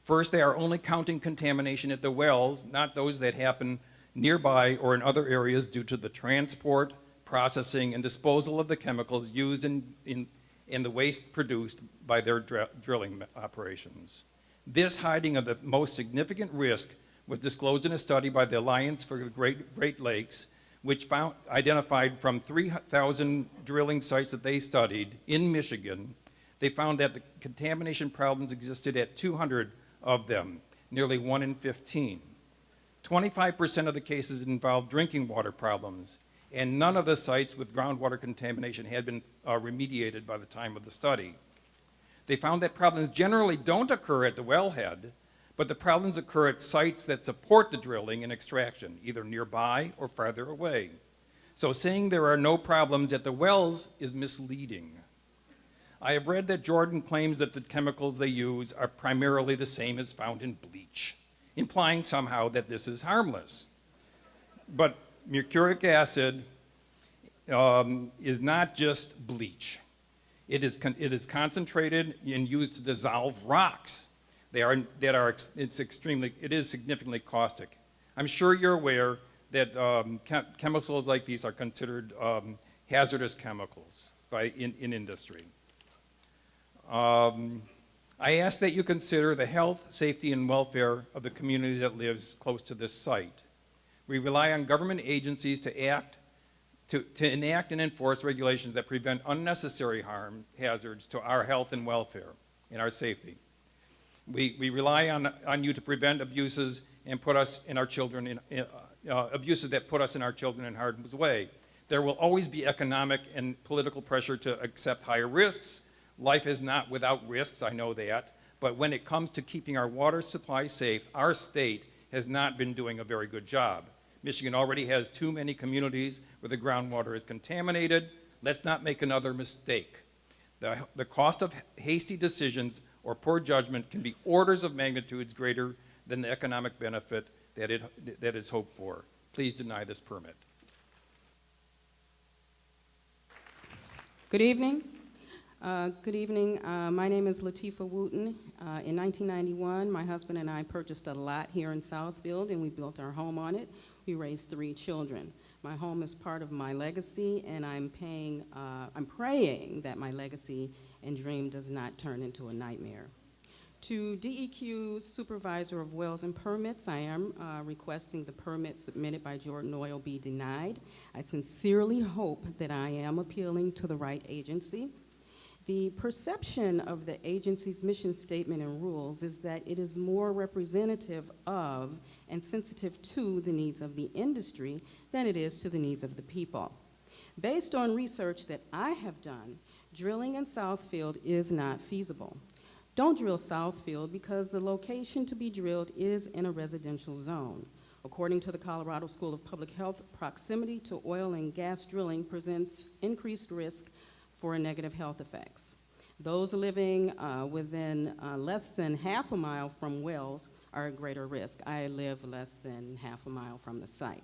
First, they are only counting contamination at the wells, not those that happen nearby or in other areas due to the transport, processing, and disposal of the chemicals used in the waste produced by their drilling operations. This hiding of the most significant risk was disclosed in a study by the Alliance for the Great Lakes, which identified from 3,000 drilling sites that they studied in Michigan. They found that the contamination problems existed at 200 of them, nearly 1 in 15. 25% of the cases involved drinking water problems, and none of the sites with groundwater contamination had been remediated by the time of the study. They found that problems generally don't occur at the wellhead, but the problems occur at sites that support the drilling and extraction, either nearby or farther away. So saying there are no problems at the wells is misleading. I have read that Jordan claims that the chemicals they use are primarily the same as found in bleach, implying somehow that this is harmless. But mercuric acid is not just bleach. It is concentrated and used to dissolve rocks. It is significantly caustic. I'm sure you're aware that chemicals like these are considered hazardous chemicals in industry. I ask that you consider the health, safety, and welfare of the community that lives close to this site. We rely on government agencies to enact and enforce regulations that prevent unnecessary hazards to our health and welfare and our safety. We rely on you to prevent abuses and put us and our children abuses that put us and our children in harm's way. There will always be economic and political pressure to accept higher risks. Life is not without risks, I know that, but when it comes to keeping our water supply safe, our state has not been doing a very good job. Michigan already has too many communities where the groundwater is contaminated. Let's not make another mistake. The cost of hasty decisions or poor judgment can be orders of magnitudes greater than the economic benefit that is hoped for. Please deny this permit. Good evening. My name is Latifah Wooten. In 1991, my husband and I purchased a lot here in Southfield, and we built our home on it. We raised 3 children. My home is part of my legacy, and I'm praying that my legacy and dream does not turn into a nightmare. To DEQ Supervisor of Wells and Permits, I am requesting the permit submitted by Jordan Oil be denied. I sincerely hope that I am appealing to the right agency. The perception of the agency's mission statement and rules is that it is more representative of and sensitive to the needs of the industry than it is to the needs of the people. Based on research that I have done, drilling in Southfield is not feasible. Don't drill Southfield because the location to be drilled is in a residential zone. According to the Colorado School of Public Health, proximity to oil and gas drilling presents increased risk for negative health effects. Those living within less than half a mile from wells are at greater risk. I live less than half a mile from the site.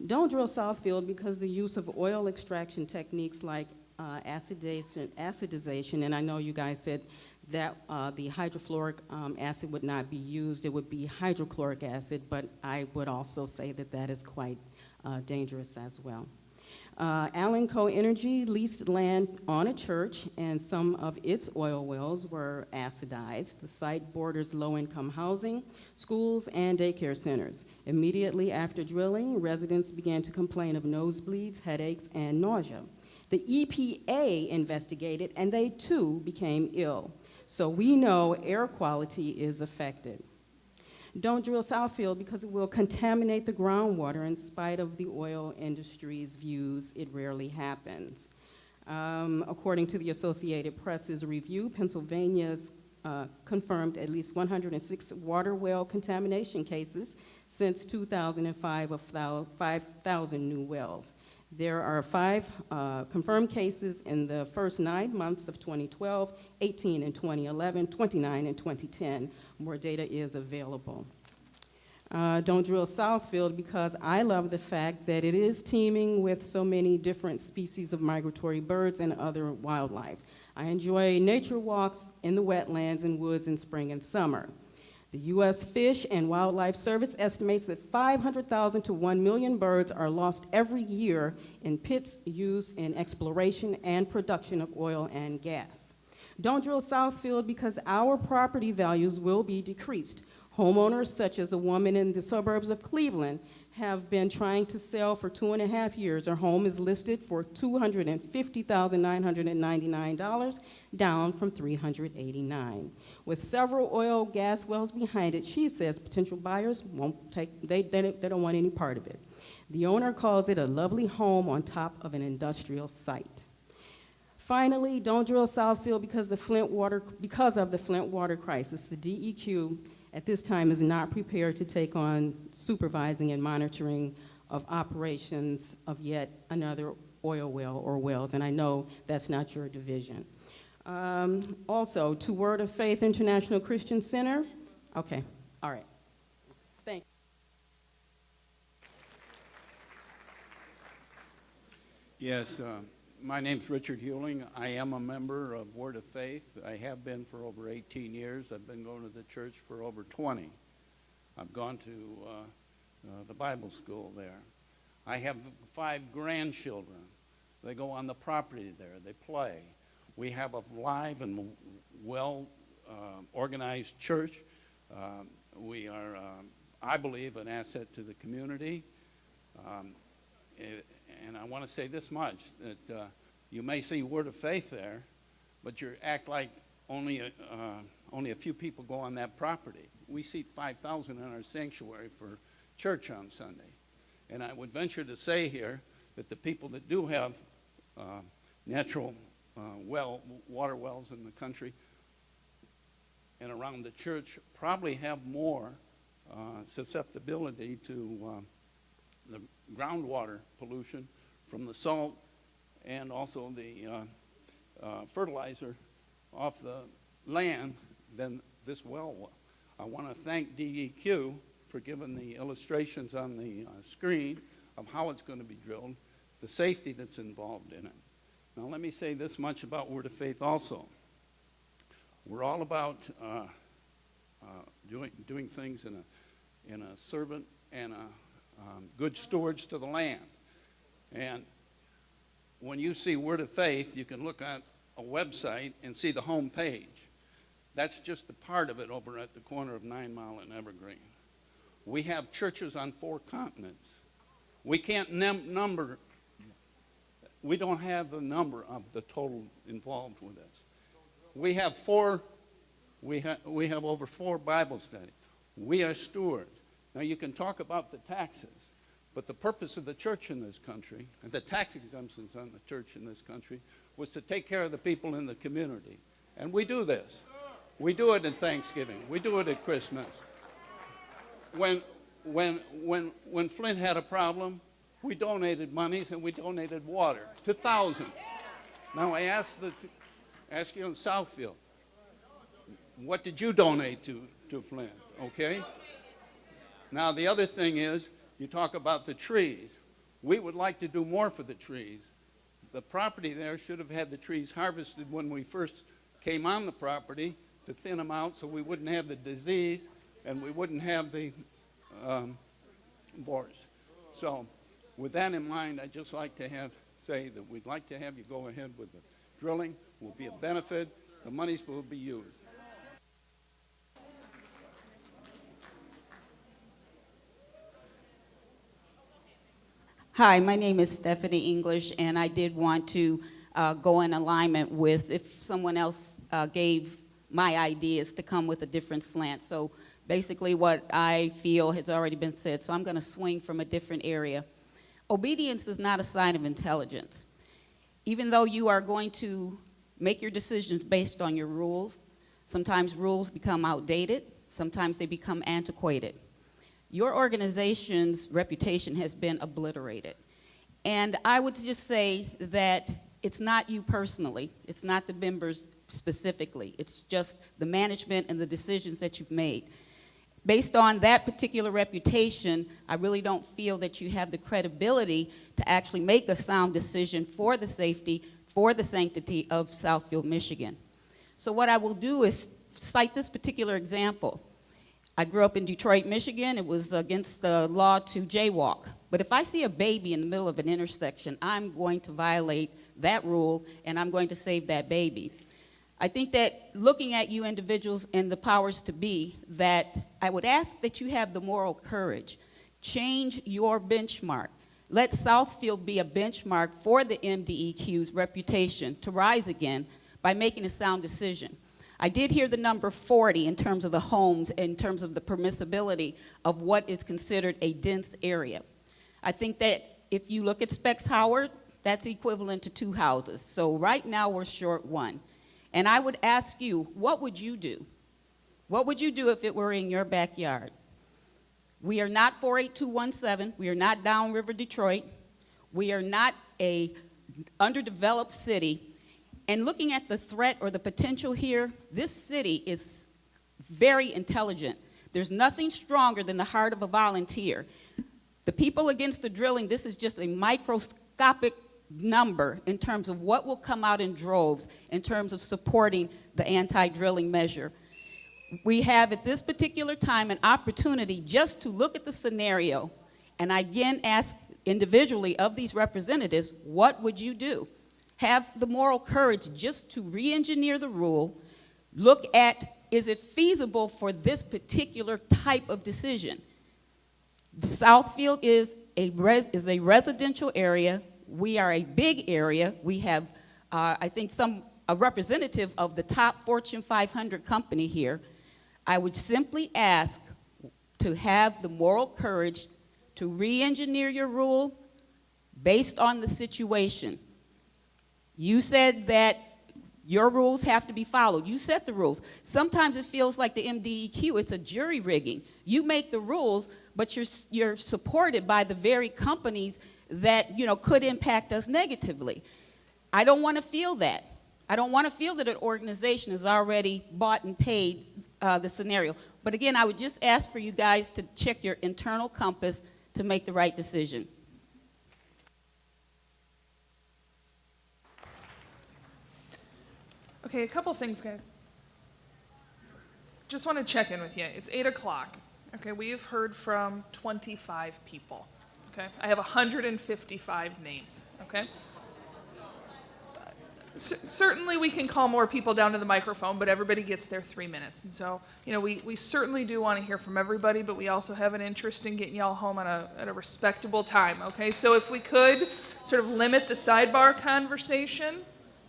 Don't drill Southfield because the use of oil extraction techniques like acidization, and I know you guys said that the hydrofluoric acid would not be used, it would be hydrochloric acid, but I would also say that that is quite dangerous as well. Allen Co. Energy leased land on a church, and some of its oil wells were acidized. The site borders low-income housing, schools, and daycare centers. Immediately after drilling, residents began to complain of nosebleeds, headaches, and nausea. The EPA investigated, and they too became ill. So we know air quality is affected. Don't drill Southfield because it will contaminate the groundwater. In spite of the oil industry's views, it rarely happens. According to the Associated Press's review, Pennsylvania's confirmed at least 106 water well contamination cases since 2005 of 5,000 new wells. There are 5 confirmed cases in the first 9 months of 2012, 18 in 2011, 29 in 2010. More data is available. Don't drill Southfield because I love the fact that it is teeming with so many different species of migratory birds and other wildlife. I enjoy nature walks in the wetlands and woods in spring and summer. The U.S. Fish and Wildlife Service estimates that 500,000 to 1 million birds are lost every year in pits used in exploration and production of oil and gas. Don't drill Southfield because our property values will be decreased. Homeowners, such as a woman in the suburbs of Cleveland, have been trying to sell for 2.5 years. Her home is listed for $250,999, down from $389,000. With several oil gas wells behind it, she says potential buyers won't take, they don't want any part of it. The owner calls it a lovely home on top of an industrial site. Finally, don't drill Southfield because of the Flint water crisis. The DEQ at this time is not prepared to take on supervising and monitoring of operations of yet another oil well or wells, and I know that's not your division. Also, to Word of Faith International Christian Center. Okay, all right. Thank you. Yes, my name's Richard Hewling. I am a member of Word of Faith. I have been for over 18 years. I've been going to the church for over 20. I've gone to the Bible school there. I have 5 grandchildren. They go on the property there. They play. We have a live and well-organized church. We are, I believe, an asset to the community. And I want to say this much, that you may see Word of Faith there, but you act like only a few people go on that property. We seat 5,000 in our sanctuary for church on Sunday. And I would venture to say here that the people that do have natural water wells in the country and around the church probably have more susceptibility to the groundwater pollution from the salt and also the fertilizer off the land than this well. I want to thank DEQ for giving the illustrations on the screen of how it's going to be drilled, the safety that's involved in it. Now let me say this much about Word of Faith also. We're all about doing things in a servant and a good stewards to the land. And when you see Word of Faith, you can look at a website and see the home page. That's just a part of it over at the corner of 9 Mile and Evergreen. We have churches on 4 continents. We can't number, we don't have the number of the total involved with this. We have over 4 Bible studies. We are stewards. Now you can talk about the taxes, but the purpose of the church in this country, and the tax exemptions on the church in this country, was to take care of the people in the community. And we do this. We do it in Thanksgiving. We do it at Christmas. When Flint had a problem, we donated monies and we donated water to thousands. Now I ask you in Southfield, what did you donate to Flint? Okay? Now the other thing is, you talk about the trees. We would like to do more for the trees. The property there should have had the trees harvested when we first came on the property to thin them out so we wouldn't have the disease and we wouldn't have the borers. So With that in mind, I'd just like to say that we'd like to have you go ahead with the drilling. Will be a benefit. The monies will be used. Hi, my name is Stephanie English, and I did want to go in alignment with if someone else gave my ideas to come with a different slant. So basically what I feel has already been said, so I'm going to swing from a different area. Obedience is not a sign of intelligence. Even though you are going to make your decisions based on your rules, sometimes rules become outdated, sometimes they become antiquated. Your organization's reputation has been obliterated. And I would just say that it's not you personally, it's not the members specifically, it's just the management and the decisions that you've made. Based on that particular reputation, I really don't feel that you have the credibility to actually make a sound decision for the safety, for the sanctity of Southfield, Michigan. So what I will do is cite this particular example. I grew up in Detroit, Michigan. It was against the law to jaywalk. But if I see a baby in the middle of an intersection, I'm going to violate that rule, and I'm going to save that baby. I think that looking at you individuals and the powers to be, that I would ask that you have the moral courage. Change your benchmark. Let Southfield be a benchmark for the MDEQ's reputation to rise again by making a sound decision. I did hear the number 40 in terms of the homes, in terms of the permissibility of what is considered a dense area. I think that if you look at Specs Howard, that's equivalent to 2 houses. So right now we're short 1. And I would ask you, what would you do? What would you do if it were in your backyard? We are not 48217. We are not downriver Detroit. We are not a underdeveloped city. And looking at the threat or the potential here, this city is very intelligent. There's nothing stronger than the heart of a volunteer. The people against the drilling, this is just a microscopic number in terms of what will come out in droves in terms of supporting the anti-drilling measure. We have at this particular time an opportunity just to look at the scenario, and I again ask individually of these representatives, what would you do? Have the moral courage just to re-engineer the rule, look at, is it feasible for this particular type of decision? Southfield is a residential area. We are a big area. We have, I think, a representative of the top Fortune 500 company here. I would simply ask to have the moral courage to re-engineer your rule based on the situation. You said that your rules have to be followed. You set the rules. Sometimes it feels like the MDEQ, it's a jury rigging. You make the rules, but you're supported by the very companies that could impact us negatively. I don't want to feel that. I don't want to feel that an organization has already bought and paid the scenario. But again, I would just ask for you guys to check your internal compass to make the right decision. Okay, a couple things, guys. Just want to check in with you. It's 8 o'clock. Okay, we have heard from 25 people. Okay, I have 155 names. Okay. Certainly we can call more people down to the microphone, but everybody gets their 3 minutes. And so, we certainly do want to hear from everybody, but we also have an interest in getting y'all home at a respectable time. Okay, so if we could sort of limit the sidebar conversation.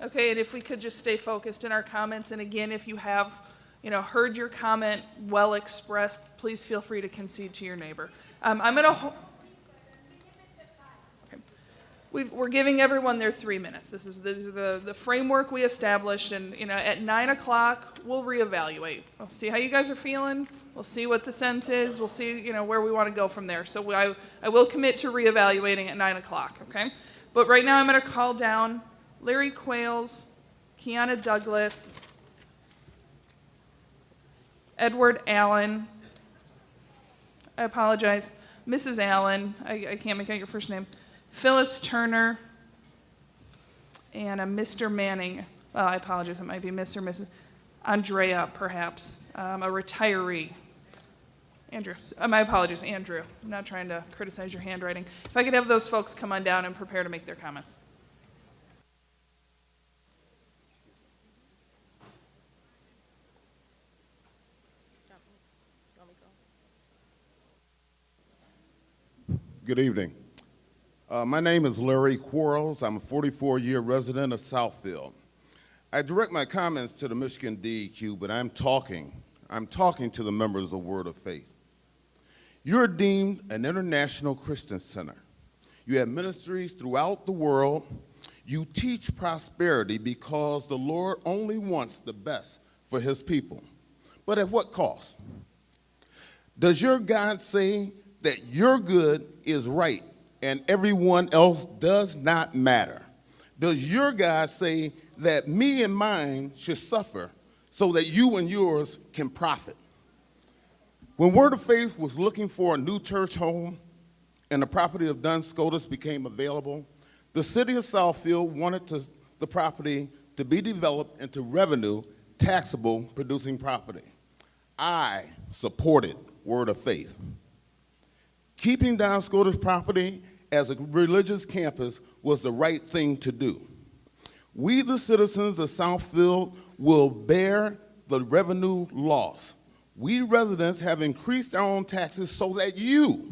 Okay, and if we could just stay focused in our comments, and again, if you have, heard your comment well expressed, please feel free to concede to your neighbor. We're giving everyone their 3 minutes. This is the framework we established, and at 9 o'clock we'll reevaluate. We'll see how you guys are feeling. We'll see what the sense is. We'll see where we want to go from there. So I will commit to reevaluating at 9 o'clock. Okay, but right now I'm going to call down Larry Quayles, Kiana Douglas, Edward Allen, I apologize, Mrs. Allen, I can't make out your first name, Phyllis Turner, and a Mr. Manning. Well, I apologize, it might be Mr. or Mrs. Andrea, perhaps, a retiree. Andrew. My apologies, Andrew. I'm not trying to criticize your handwriting. If I could have those folks come on down and prepare to make their comments. Good evening. My name is Larry Quarles. I'm a 44-year resident of Southfield. I direct my comments to the Michigan DEQ, but I'm talking to the members of Word of Faith. You're deemed an international Christian center. You have ministries throughout the world. You teach prosperity because the Lord only wants the best for his people. But at what cost? Does your God say that your good is right and everyone else does not matter? Does your God say that me and mine should suffer so that you and yours can profit? When Word of Faith was looking for a new church home and the property of Duns Scotus became available, the city of Southfield wanted the property to be developed into revenue, taxable producing property. I supported Word of Faith. Keeping Duns Scotus property as a religious campus was the right thing to do. We, the citizens of Southfield, will bear the revenue loss. We residents have increased our own taxes so that you,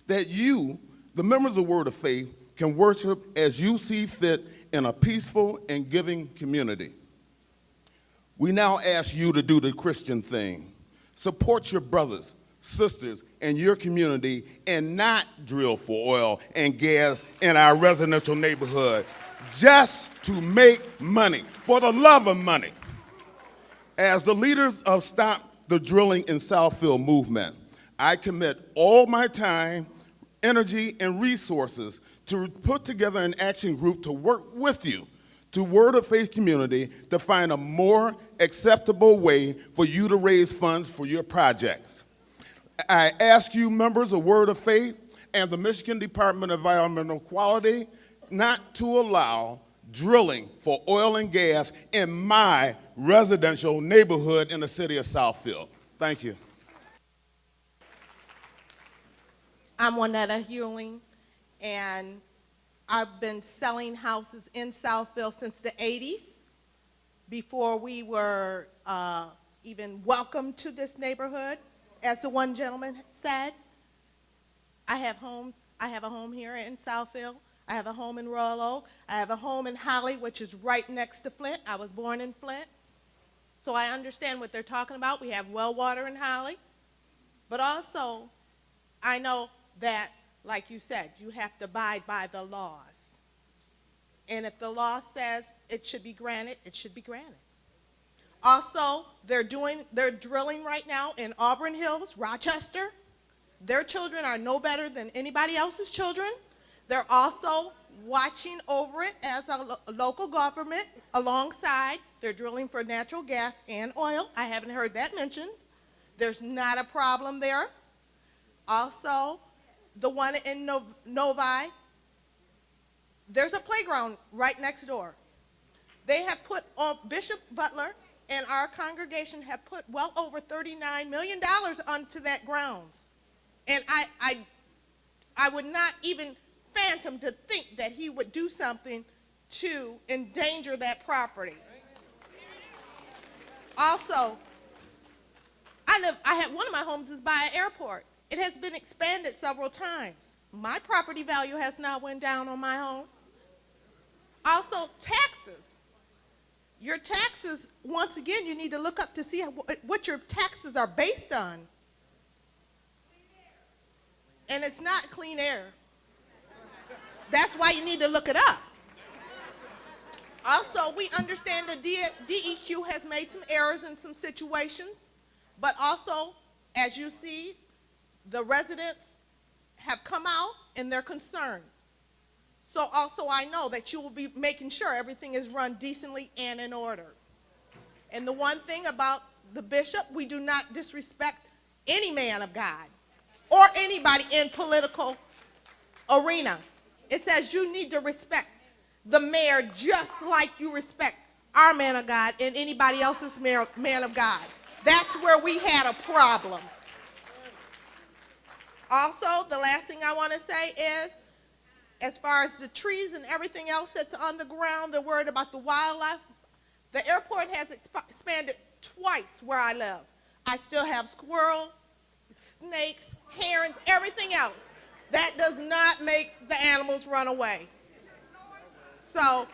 the members of Word of Faith, can worship as you see fit in a peaceful and giving community. We now ask you to do the Christian thing. Support your brothers, sisters, and your community and not drill for oil and gas in our residential neighborhood just to make money, for the love of money. As the leaders of Stop the Drilling in Southfield movement, I commit all my time, energy, and resources to put together an action group to work with you, to Word of Faith community, to find a more acceptable way for you to raise funds for your projects. I ask you, members of Word of Faith and the Michigan Department of Environmental Quality, not to allow drilling for oil and gas in my residential neighborhood in the city of Southfield. Thank you. I'm Juanetta Hewling, and I've been selling houses in Southfield since the 80s, before we were even welcome to this neighborhood. As the one gentleman said, I have homes. I have a home here in Southfield. I have a home in Royal Oak. I have a home in Holly, which is right next to Flint. I was born in Flint. So I understand what they're talking about. We have well water in Holly. But also, I know that, like you said, you have to abide by the laws. And if the law says it should be granted, it should be granted. Also, they're drilling right now in Auburn Hills, Rochester. Their children are no better than anybody else's children. They're also watching over it as a local government alongside. They're drilling for natural gas and oil. I haven't heard that mentioned. There's not a problem there. Also, the one in Novi, there's a playground right next door. They have put, Bishop Butler and our congregation have put well over $39 million onto that grounds. And I would not even fathom to think that he would do something to endanger that property. Also, one of my homes is by an airport. It has been expanded several times. My property value has not went down on my home. Also, taxes. Your taxes, once again, you need to look up to see what your taxes are based on. And it's not clean air. That's why you need to look it up. Also, we understand the DEQ has made some errors in some situations, but also, as you see, the residents have come out and they're concerned. So also I know that you will be making sure everything is run decently and in order. And the one thing about the bishop, we do not disrespect any man of God or anybody in political arena. It says you need to respect the mayor just like you respect our man of God and anybody else's man of God. That's where we had a problem. Also, the last thing I want to say is, as far as the trees and everything else that's on the ground, they're worried about the wildlife. The airport has expanded twice where I live. I still have squirrels, snakes, herons, everything else. That does not make the animals run away. So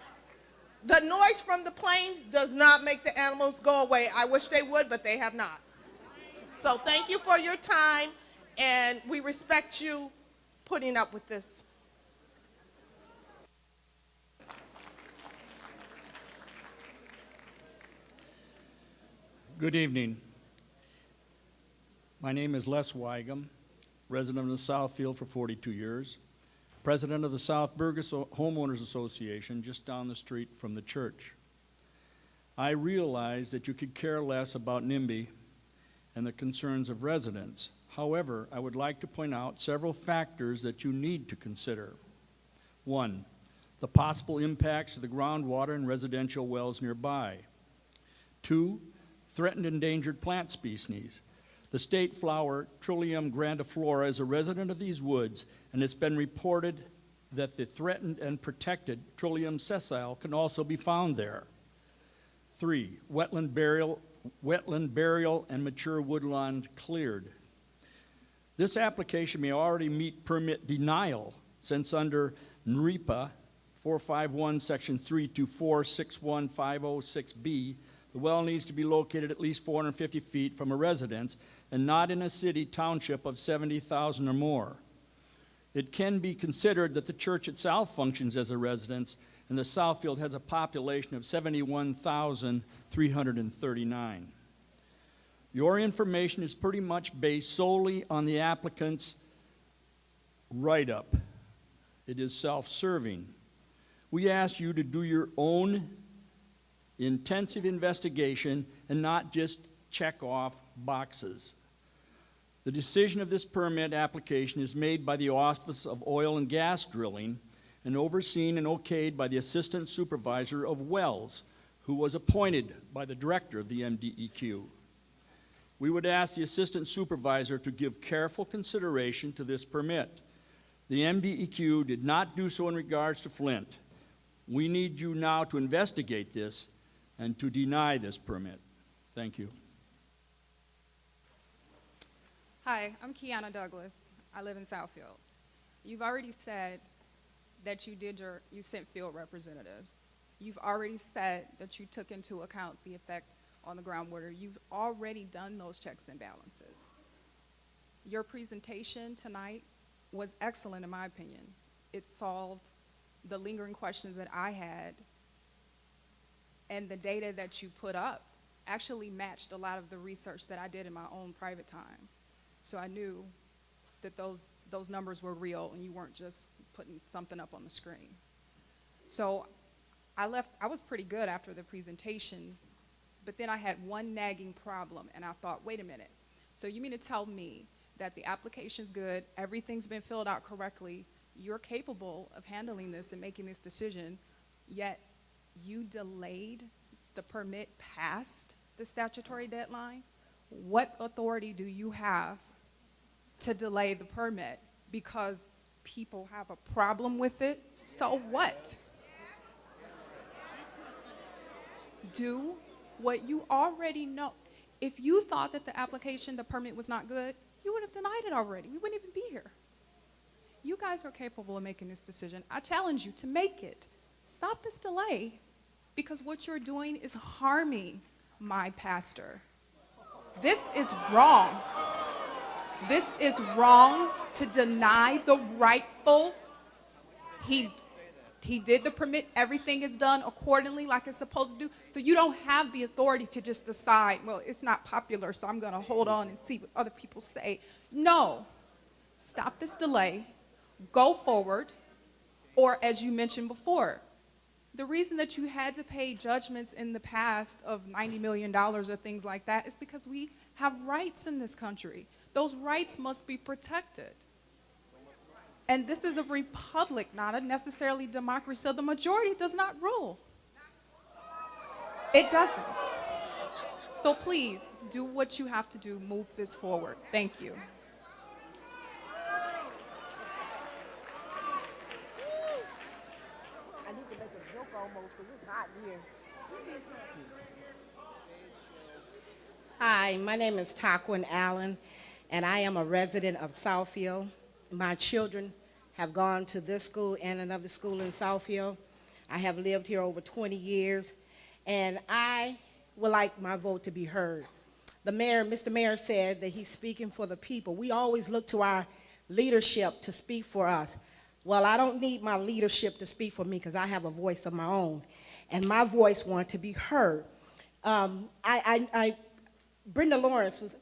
the noise from the planes does not make the animals go away. I wish they would, but they have not. So thank you for your time, and we respect you putting up with this. Good evening. My name is Les Wygum, resident of Southfield for 42 years, president of the South Burgess Homeowners Association just down the street from the church. I realize that you could care less about NIMBY and the concerns of residents. However, I would like to point out several factors that you need to consider. One, the possible impacts to the groundwater and residential wells nearby. Two, threatened endangered plant species. The state flower, Trillium grandiflora, is a resident of these woods, and it's been reported that the threatened and protected Trillium sessile can also be found there. 3, wetland burial and mature woodland cleared. This application may already meet permit denial, since under NREPA 451 section 324-61506B, the well needs to be located at least 450 feet from a residence and not in a city township of 70,000 or more. It can be considered that the church itself functions as a residence, and the Southfield has a population of 71,339. Your information is pretty much based solely on the applicant's write-up. It is self-serving. We ask you to do your own intensive investigation and not just check off boxes. The decision of this permit application is made by the Office of Oil and Gas Drilling and overseen and okayed by the Assistant Supervisor of Wells, who was appointed by the Director of the MDEQ. We would ask the Assistant Supervisor to give careful consideration to this permit. The MDEQ did not do so in regards to Flint. We need you now to investigate this and to deny this permit. Thank you. Hi, I'm Kiana Douglas. I live in Southfield. You've already said that you sent field representatives. You've already said that you took into account the effect on the groundwater. You've already done those checks and balances. Your presentation tonight was excellent in my opinion. It solved the lingering questions that I had, and the data that you put up actually matched a lot of the research that I did in my own private time. So I knew that those numbers were real and you weren't just putting something up on the screen. So I was pretty good after the presentation, but then I had one nagging problem, and I thought, wait a minute. So you mean to tell me that the application's good, everything's been filled out correctly, you're capable of handling this and making this decision, yet you delayed the permit past the statutory deadline? What authority do you have to delay the permit because people have a problem with it? So what? Do what you already know. If you thought that the application, the permit was not good, you would have denied it already. We wouldn't even be here. You guys are capable of making this decision. I challenge you to make it. Stop this delay, because what you're doing is harming my pastor. This is wrong. This is wrong to deny the rightful. He did the permit, everything is done accordingly like it's supposed to do. So you don't have the authority to just decide, well, it's not popular, so I'm gonna hold on and see what other people say. No, stop this delay, go forward, or as you mentioned before, the reason that you had to pay judgments in the past of $90 million or things like that is because we have rights in this country. Those rights must be protected. And this is a republic, not a necessarily democracy, so the majority does not rule. It doesn't. So please, do what you have to do, move this forward. Thank you. Hi, my name is Taquin Allen, and I am a resident of Southfield. My children have gone to this school and another school in Southfield. I have lived here over 20 years, and I would like my vote to be heard. The mayor, Mr. Mayor, said that he's speaking for the people. We always look to our leadership to speak for us. Well, I don't need my leadership to speak for me because I have a voice of my own, and my voice wants to be heard. Brenda Lawrence was,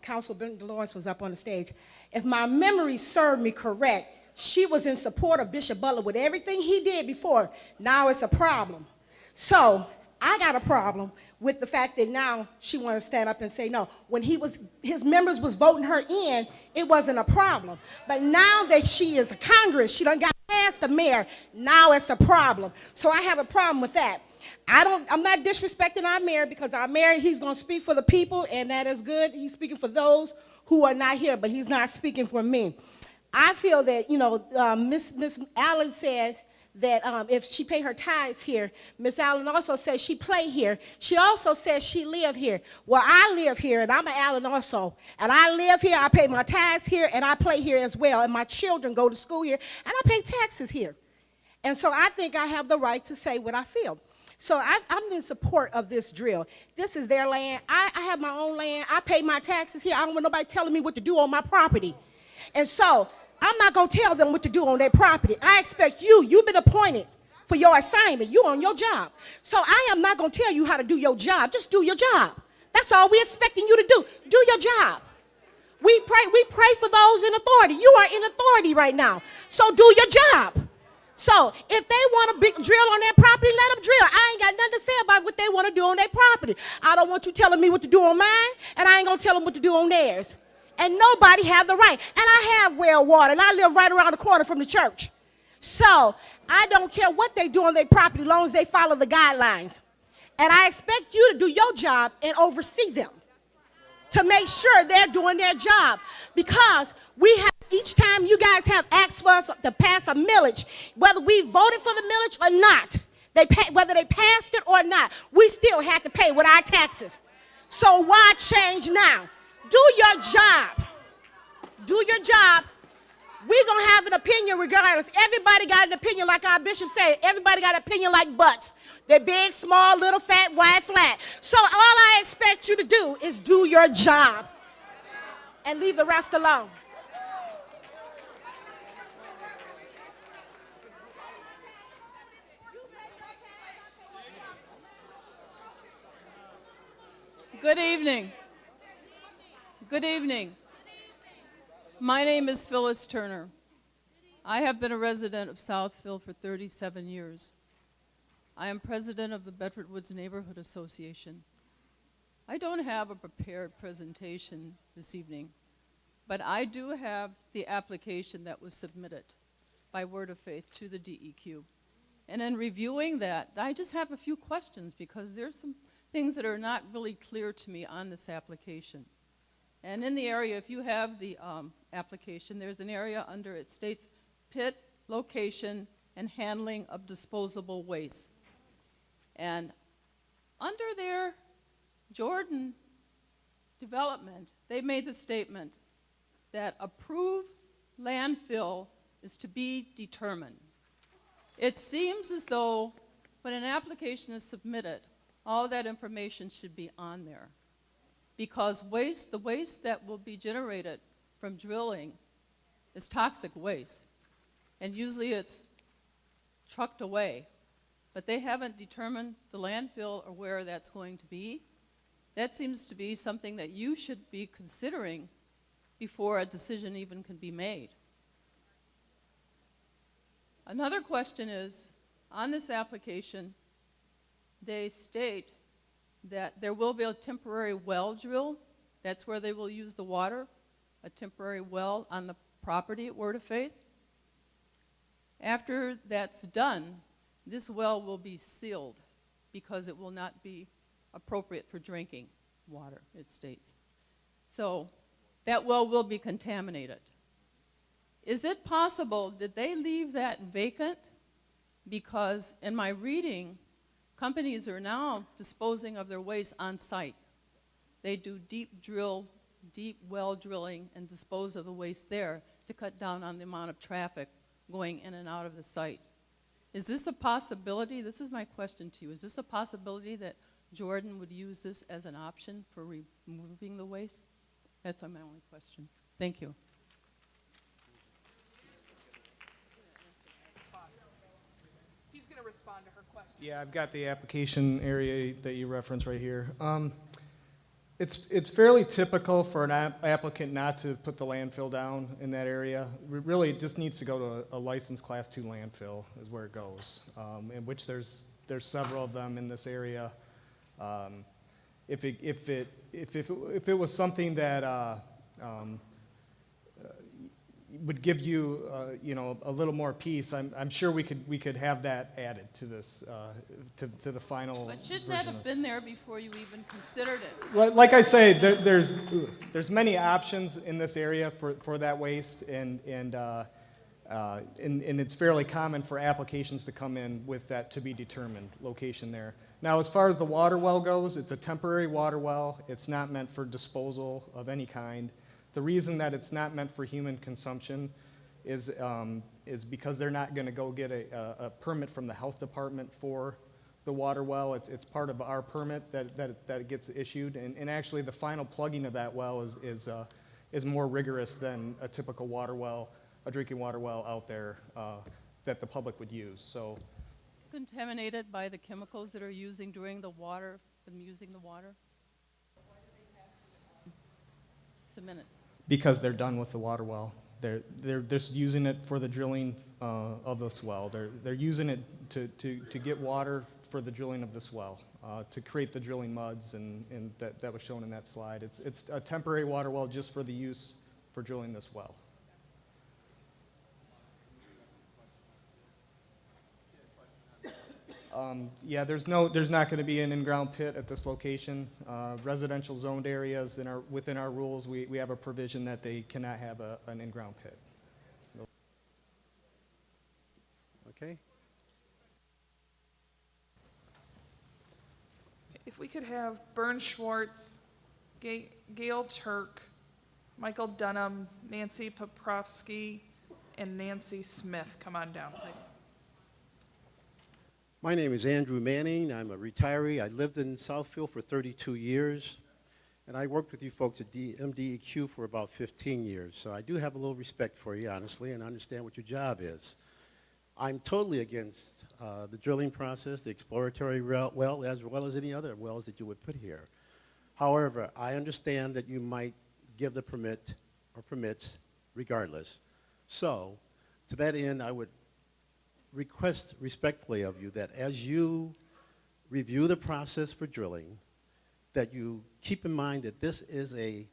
Council Brenda Lawrence was up on the stage. If my memory served me correct, she was in support of Bishop Butler with everything he did before. Now it's a problem. So I got a problem with the fact that now she wants to stand up and say no. When his members was voting her in, it wasn't a problem. But now that she is a Congress, she done got past the mayor, now it's a problem. So I have a problem with that. I'm not disrespecting our mayor because our mayor, he's going to speak for the people, and that is good. He's speaking for those who are not here, but he's not speaking for me. I feel that, Miss Allen said that if she pay her tithes here, Miss Allen also says she play here. She also says she live here. Well, I live here, and I'm an Allen also. And I live here, I pay my tithes here, and I play here as well. And my children go to school here, and I pay taxes here. And so I think I have the right to say what I feel. So I'm in support of this drill. This is their land. I have my own land. I pay my taxes here. I don't want nobody telling me what to do on my property. And so I'm not going to tell them what to do on their property. I expect you've been appointed for your assignment. You're on your job. So I am not going to tell you how to do your job. Just do your job. That's all we're expecting you to do. Do your job. We pray for those in authority. You are in authority right now. So do your job. So if they want to drill on their property, let them drill. I ain't got nothing to say about what they want to do on their property. I don't want you telling me what to do on mine, and I ain't going to tell them what to do on theirs. And nobody have the right. And I have well water, and I live right around the corner from the church. So I don't care what they do on their property as long as they follow the guidelines. And I expect you to do your job and oversee them to make sure they're doing their job. Because we have, each time you guys have asked for us to pass a millage, whether we voted for the millage or not, whether they passed it or not, we still have to pay with our taxes. So why change now? Do your job. Do your job. We're going to have an opinion regardless. Everybody got an opinion like our bishop said. Everybody got an opinion like butts. They're big, small, little, fat, wide, flat. So all I expect you to do is do your job and leave the rest alone. Good evening. Good evening. My name is Phyllis Turner. I have been a resident of Southfield for 37 years. I am president of the Bedford Woods Neighborhood Association. I don't have a prepared presentation this evening, but I do have the application that was submitted by Word of Faith to the DEQ. And in reviewing that, I just have a few questions because there's some things that are not really clear to me on this application. And in the area, if you have the application, there's an area under it states pit, location, and handling of disposable waste. And under their Jordan development, they made the statement that approved landfill is to be determined. It seems as though when an application is submitted, all that information should be on there. Because the waste that will be generated from drilling is toxic waste. And usually it's trucked away. But they haven't determined the landfill or where that's going to be. That seems to be something that you should be considering before a decision even can be made. Another question is, on this application, they state that there will be a temporary well drill. That's where they will use the water, a temporary well on the property at Word of Faith. After that's done, this well will be sealed because it will not be appropriate for drinking water, it states. So that well will be contaminated. Is it possible, did they leave that vacant? Because in my reading, companies are now disposing of their waste on site. they do deep well drilling and dispose of the waste there to cut down on the amount of traffic going in and out of the site. Is this a possibility? This is my question to you. Is this a possibility that Jordan would use this as an option for removing the waste? That's my only question. Thank you. He's going to respond to her question. Yeah, I've got the application area that you referenced right here. It's fairly typical for an applicant not to put the landfill down in that area. Really, it just needs to go to a licensed Class 2 landfill is where it goes, in which there's several of them in this area. If it was something that would give you, a little more peace, I'm sure we could have that added to this, to the final. But shouldn't that have been there before you even considered it? Like I say, there's many options in this area for that waste, and it's fairly common for applications to come in with that to be determined location there. Now, as far as the water well goes, it's a temporary water well. It's not meant for disposal of any kind. The reason that it's not meant for human consumption is because they're not going to go get a permit from the health department for the water well. It's part of our permit that gets issued, and actually the final plugging of that well is more rigorous than a typical water well, a drinking water well out there that the public would use. So, Contaminated by the chemicals that are using during the water, them using the water? Cement it. because they're done with the water well. They're just using it for the drilling of this well. They're using it to get water for the drilling of this well, to create the drilling muds, and that was shown in that slide. It's a temporary water well just for the use for drilling this well. Yeah, there's not going to be an in-ground pit at this location. Residential zoned areas within our rules, we have a provision that they cannot have an in-ground pit. Okay. If we could have Bern Schwartz, Gail Turk, Michael Dunham, Nancy Poprovsky, and Nancy Smith come on down, please. My name is Andrew Manning. I'm a retiree. I lived in Southfield for 32 years, and I worked with you folks at MDEQ for about 15 years. So I do have a little respect for you, honestly, and understand what your job is. I'm totally against the drilling process, the exploratory well, as well as any other wells that you would put here. However, I understand that you might give the permit or permits regardless. So, to that end, I would request respectfully of you that as you review the process for drilling, that you keep in mind that this is a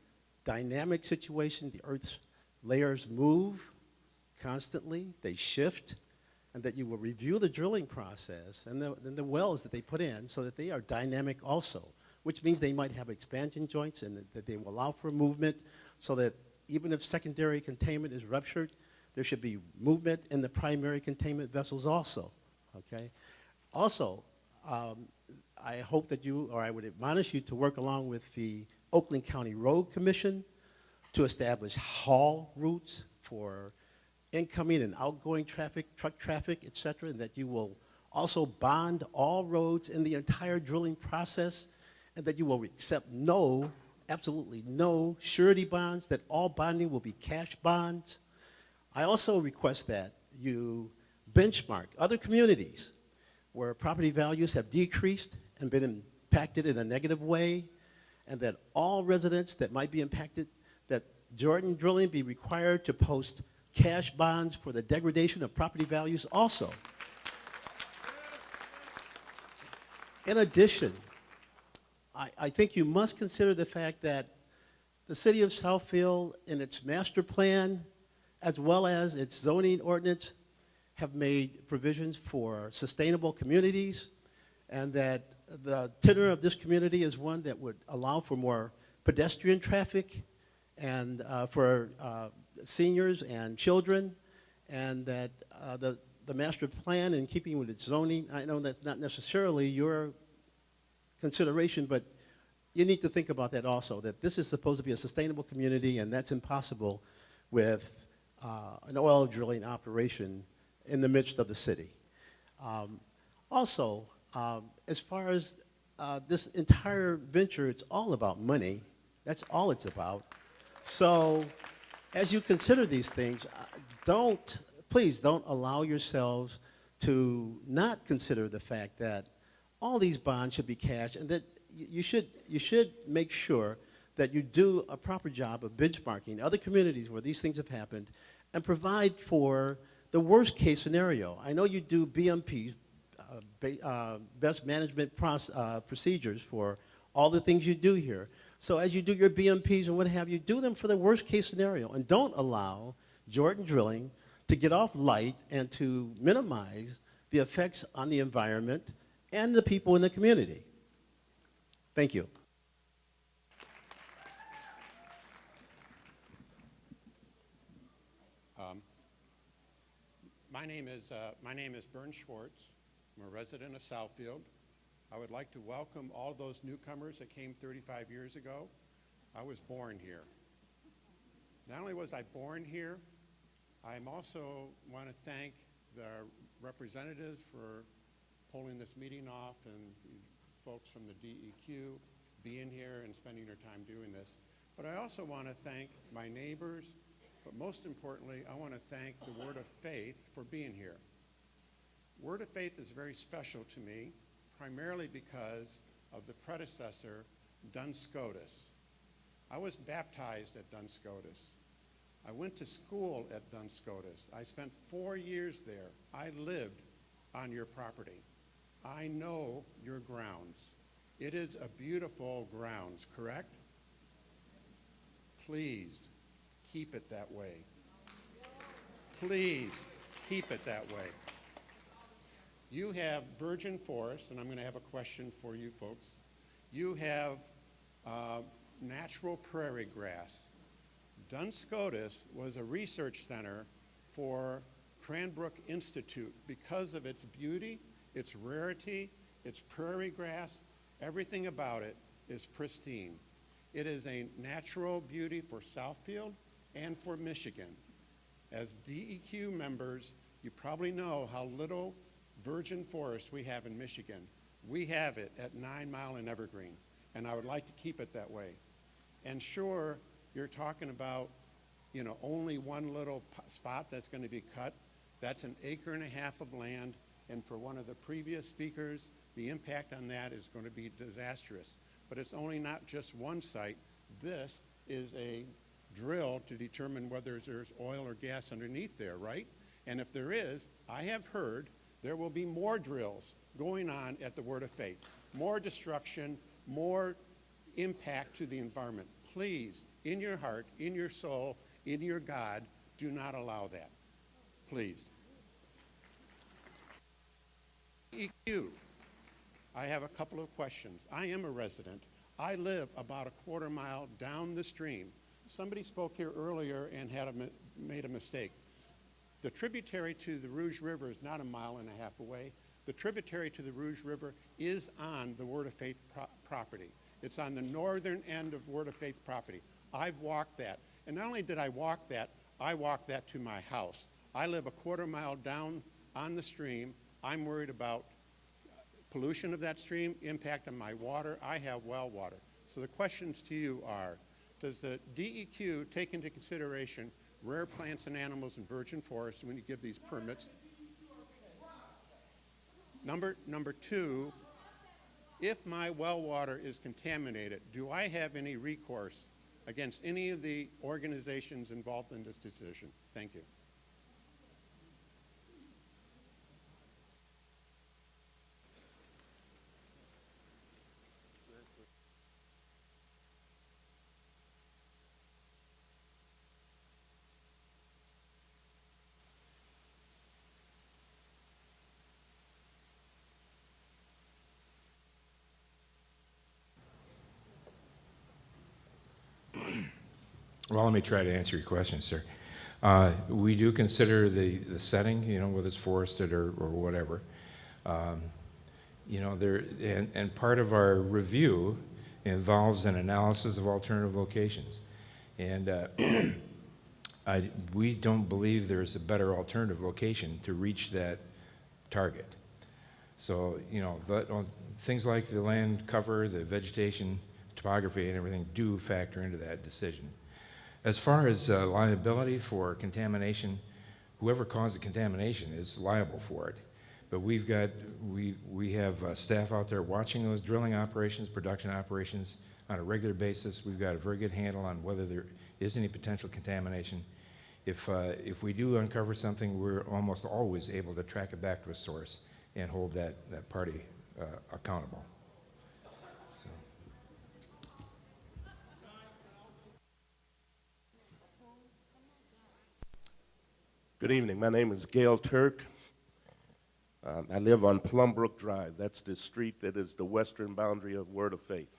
dynamic situation. The Earth's layers move constantly, they shift, and that you will review the drilling process and the wells that they put in so that they are dynamic also, which means they might have expansion joints and that they will allow for movement so that even if secondary containment is ruptured, there should be movement in the primary containment vessels also, okay? Also, I hope that you, or I would admonish you to work along with the Oakland County Road Commission to establish haul routes for incoming and outgoing traffic, truck traffic, et cetera, and that you will also bond all roads in the entire drilling process, and that you will accept absolutely no surety bonds, that all bonding will be cash bonds. I also request that you benchmark other communities where property values have decreased and been impacted in a negative way, and that all residents that might be impacted, that Jordan Drilling be required to post cash bonds for the degradation of property values also. In addition, I think you must consider the fact that the city of Southfield in its master plan as well as its zoning ordinance have made provisions for sustainable communities, and that the tenor of this community is one that would allow for more pedestrian traffic and for seniors and children, and that the master plan, in keeping with its zoning, I know that's not necessarily your consideration, but you need to think about that also, that this is supposed to be a sustainable community, and that's impossible with an oil drilling operation in the midst of the city. Also, as far as this entire venture, it's all about money. That's all it's about. So as you consider these things, please don't allow yourselves to not consider the fact that all these bonds should be cashed, and that you should make sure that you do a proper job of benchmarking other communities where these things have happened and provide for the worst case scenario. I know you do BMPs, best management procedures for all the things you do here. So as you do your BMPs and what have you, do them for the worst case scenario, and don't allow Jordan Drilling to get off light and to minimize the effects on the environment and the people in the community. Thank you. My name is Bern Schwartz. I'm a resident of Southfield. I would like to welcome all those newcomers that came 35 years ago. I was born here. Not only was I born here, I also want to thank the representatives for pulling this meeting off, and folks from the DEQ being here and spending their time doing this. But I also want to thank my neighbors, but most importantly, I want to thank the Word of Faith for being here. Word of Faith is very special to me, primarily because of the predecessor, Duns Scotus. I was baptized at Duns Scotus. I went to school at Duns Scotus. I spent 4 years there. I lived on your property. I know your grounds. It is a beautiful grounds, correct? Please keep it that way. Please keep it that way. You have virgin forests, and I'm going to have a question for you folks. You have natural prairie grass. Duns Scotus was a research center for Cranbrook Institute because of its beauty, its rarity, its prairie grass. Everything about it is pristine. It is a natural beauty for Southfield and for Michigan. As DEQ members, you probably know how little virgin forest we have in Michigan. We have it at 9 Mile and Evergreen, and I would like to keep it that way. And sure, you're talking about, only one little spot that's going to be cut. That's 1.5 acres of land, and for one of the previous speakers, the impact on that is going to be disastrous. But it's only not just one site. This is a drill to determine whether there's oil or gas underneath there, right? And if there is, I have heard there will be more drills going on at the Word of Faith. More destruction, more impact to the environment. Please, in your heart, in your soul, in your God, do not allow that. Please. EQ. I have a couple of questions. I am a resident. I live about 1/4 mile down the stream. Somebody spoke here earlier and made a mistake. The tributary to the Rouge River is not 1.5 miles away. The tributary to the Rouge River is on the Word of Faith property. It's on the northern end of Word of Faith property. I've walked that. And not only did I walk that to my house. I live 1/4 mile down on the stream. I'm worried about pollution of that stream, impact on my water. I have well water. So the questions to you are, does the DEQ take into consideration rare plants and animals in virgin forests when you give these permits? Number two, if my well water is contaminated, do I have any recourse against any of the organizations involved in this decision? Thank you. Well, let me try to answer your question, sir. We do consider the setting, whether it's forested or whatever. And part of our review involves an analysis of alternative locations. And we don't believe there's a better alternative location to reach that target. So, you know, things like the land cover, the vegetation, topography, and everything do factor into that decision. As far as liability for contamination, whoever caused the contamination is liable for it. But we have staff out there watching those drilling operations, production operations on a regular basis. We've got a very good handle on whether there is any potential contamination. If we do uncover something, we're almost always able to track it back to a source and hold that party accountable. So. Good evening. My name is Gail Turk. I live on Plumbrook Drive. That's the street that is the western boundary of Word of Faith.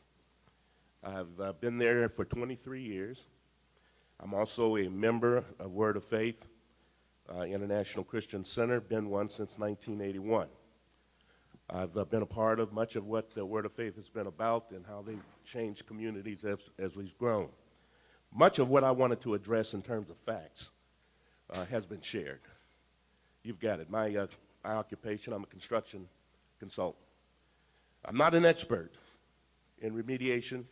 I've been there for 23 years. I'm also a member of Word of Faith International Christian Center, been one since 1981. I've been a part of much of what the Word of Faith has been about and how they've changed communities as we've grown. Much of what I wanted to address in terms of facts has been shared. You've got it. My occupation, I'm a construction consultant. I'm not an expert in remediation,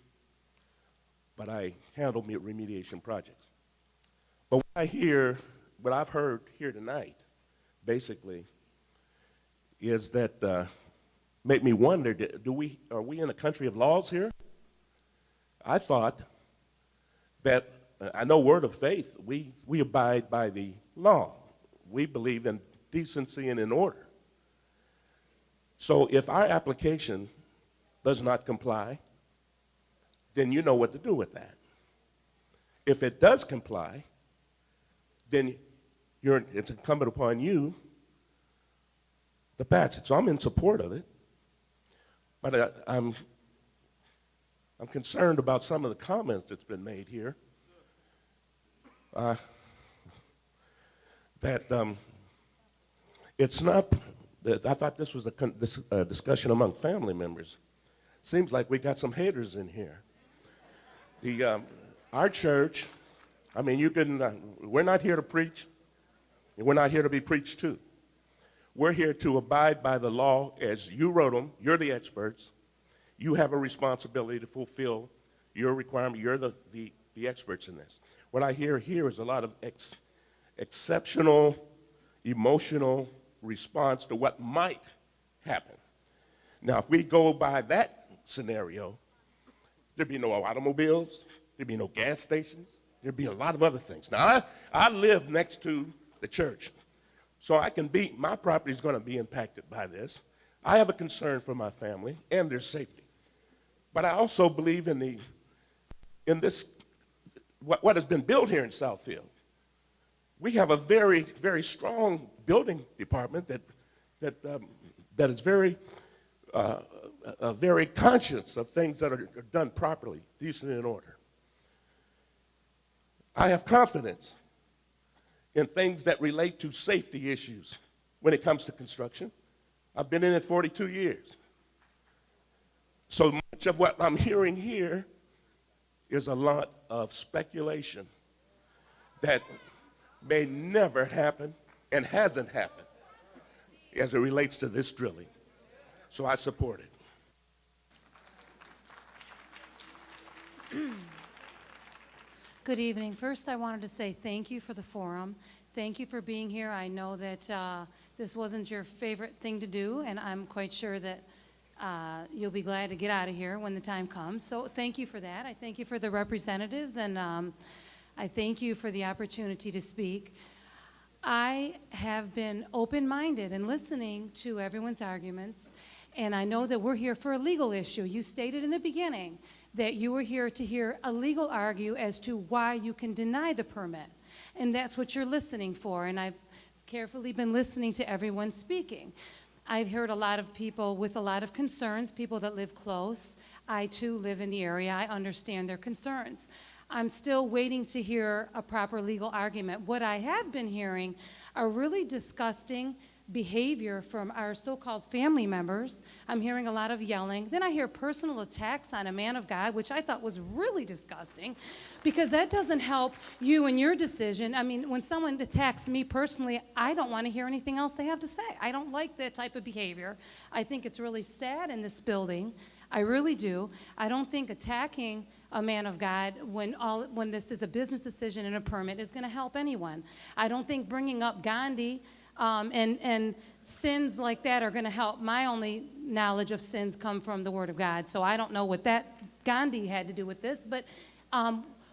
but I handle remediation projects. But what I've heard here tonight, basically, is that make me wonder, are we in a country of laws here? I thought that, I know Word of Faith, we abide by the law. We believe in decency and in order. So if our application does not comply, then you know what to do with that. If it does comply, then it's incumbent upon you to pass it. So I'm in support of it, but I'm concerned about some of the comments that's been made here. It's not, I thought this was a discussion among family members. Seems like we got some haters in here. Our church, I mean, we're not here to preach, and we're not here to be preached to. We're here to abide by the law as you wrote them. You're the experts. You have a responsibility to fulfill your requirement. You're the experts in this. What I hear here is a lot of exceptional, emotional response to what might happen. Now, if we go by that scenario, there'd be no automobiles, there'd be no gas stations, there'd be a lot of other things. Now, I live next to the church, so my property is going to be impacted by this. I have a concern for my family and their safety. But I also believe in what has been built here in Southfield. We have a very, very strong building department that is very conscious of things that are done properly, decent, and in order. I have confidence in things that relate to safety issues when it comes to construction. I've been in it 42 years. So much of what I'm hearing here is a lot of speculation that may never happen and hasn't happened as it relates to this drilling. So I support it. Good evening. First, I wanted to say thank you for the forum. Thank you for being here. I know that this wasn't your favorite thing to do, and I'm quite sure that you'll be glad to get out of here when the time comes. So thank you for that. I thank you for the representatives, and I thank you for the opportunity to speak. I have been open-minded and listening to everyone's arguments, and I know that we're here for a legal issue. You stated in the beginning that you were here to hear a legal argue as to why you can deny the permit, and that's what you're listening for, and I've carefully been listening to everyone speaking. I've heard a lot of people with a lot of concerns, people that live close. I, too, live in the area. I understand their concerns. I'm still waiting to hear a proper legal argument. What I have been hearing are really disgusting, behavior from our so-called family members. I'm hearing a lot of yelling. Then I hear personal attacks on a man of God, which I thought was really disgusting, because that doesn't help you in your decision. I mean, when someone attacks me personally, I don't want to hear anything else they have to say. I don't like that type of behavior. I think it's really sad in this building. I really do. I don't think attacking a man of God when this is a business decision and a permit is going to help anyone. I don't think bringing up Gandhi and sins like that are going to help. My only knowledge of sins come from the Word of God, so I don't know what that Gandhi had to do with this. But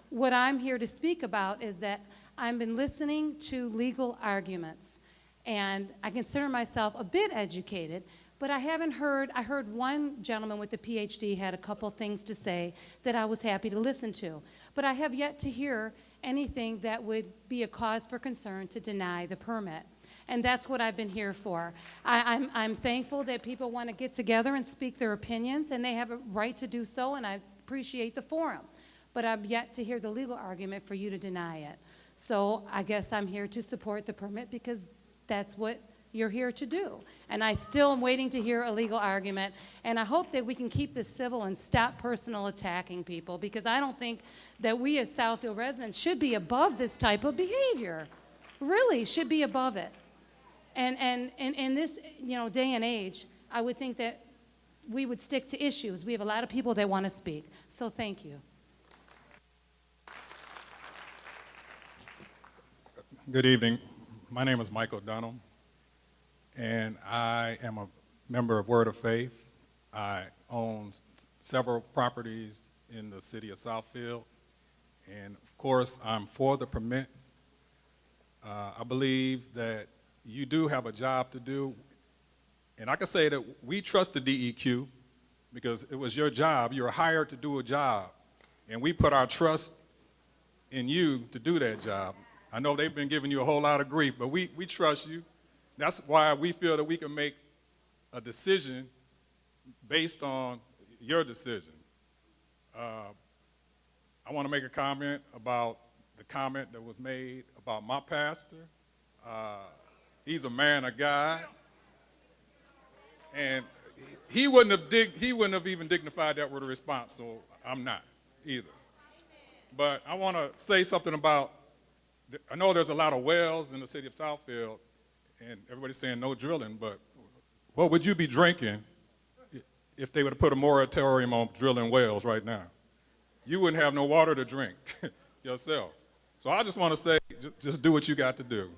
what I'm here to speak about is that I've been listening to legal arguments, and I consider myself a bit educated, but I heard one gentleman with a PhD had a couple things to say that I was happy to listen to. But I have yet to hear anything that would be a cause for concern to deny the permit. And that's what I've been here for. I'm thankful that people want to get together and speak their opinions, and they have a right to do so, and I appreciate the forum. But I've yet to hear the legal argument for you to deny it. So I guess I'm here to support the permit because that's what you're here to do. And I still am waiting to hear a legal argument, and I hope that we can keep this civil and stop personal attacking people, because I don't think that we as Southfield residents should be above this type of behavior. Really should be above it. And in this day and age, I would think that we would stick to issues. We have a lot of people that want to speak. So thank you. Good evening. My name is Michael Dunham, and I am a member of Word of Faith. I own several properties in the city of Southfield, and of course, I'm for the permit. I believe that you do have a job to do, and I can say that we trust the DEQ because it was your job. You were hired to do a job, and we put our trust in you to do that job. I know they've been giving you a whole lot of grief, but we trust you. That's why we feel that we can make a decision based on your decision. I want to make a comment about the comment that was made about my pastor. He's a man of God, and he wouldn't have even dignified that with a response, so I'm not either. But I want to say something about, I know there's a lot of wells in the city of Southfield, and everybody's saying no drilling, but what would you be drinking if they would have put a moratorium on drilling wells right now? You wouldn't have no water to drink yourself. So I just want to say, just do what you got to do.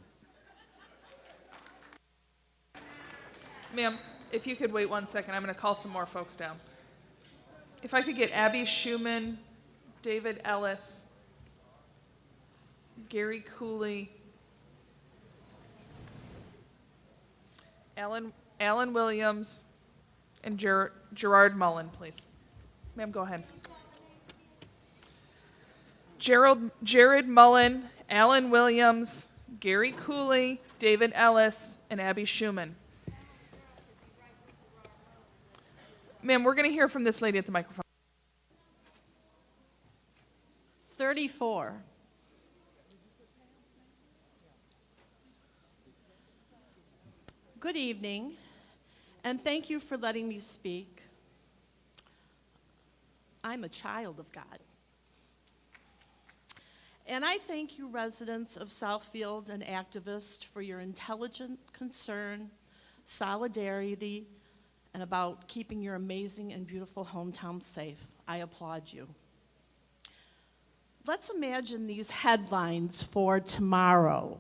Ma'am, if you could wait 1 second, I'm going to call some more folks down. If I could get Abby Schumann, David Ellis, Gary Cooley, Alan Williams, and Gerard Mullen, please. Ma'am, go ahead. Jared Mullen, Alan Williams, Gary Cooley, David Ellis, and Abby Schumann. Ma'am, we're going to hear from this lady at the microphone. 34. Good evening, and thank you for letting me speak. I'm a child of God. And I thank you, residents of Southfield and activists, for your intelligent concern, solidarity, and about keeping your amazing and beautiful hometown safe. I applaud you. Let's imagine these headlines for tomorrow.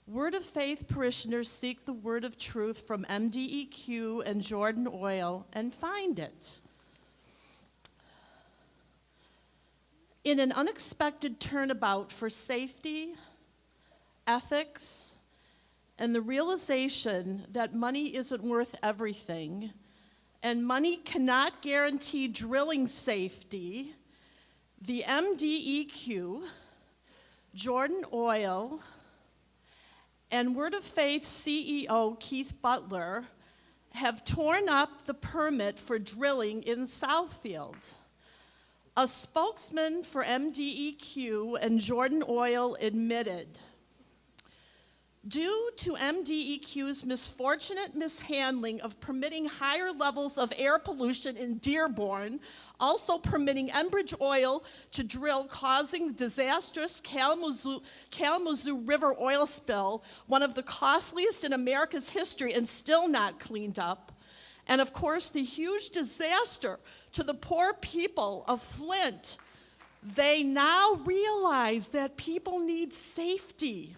Word of Faith parishioners seek the word of truth from MDEQ and Jordan Oil and find it. In an unexpected turnabout for safety, ethics, and the realization that money isn't worth everything, and money cannot guarantee drilling safety, the MDEQ, Jordan Oil, and Word of Faith CEO Keith Butler have torn up the permit for drilling in Southfield. A spokesman for MDEQ and Jordan Oil admitted, Due to MDEQ's misfortunate mishandling of permitting higher levels of air pollution in Dearborn, also permitting Enbridge Oil to drill, causing the disastrous Kalamazoo River oil spill, one of the costliest in America's history and still not cleaned up, and of course the huge disaster to the poor people of Flint, they now realize that people need safety.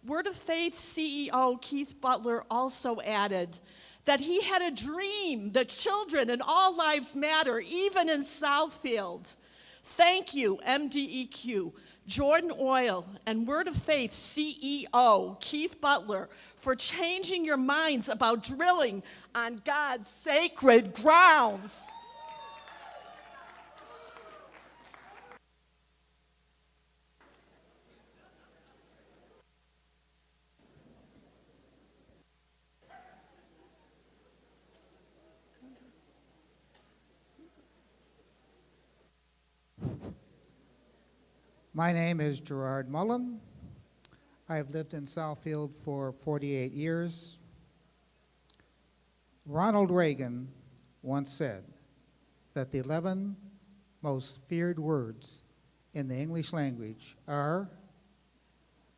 Word of Faith CEO Keith Butler also added that he had a dream that children and all lives matter, even in Southfield. Thank you, MDEQ, Jordan Oil, and Word of Faith CEO Keith Butler for changing your minds about drilling on God's sacred grounds. My name is Gerard Mullen. I have lived in Southfield for 48 years. Ronald Reagan once said that the 11 most feared words in the English language are,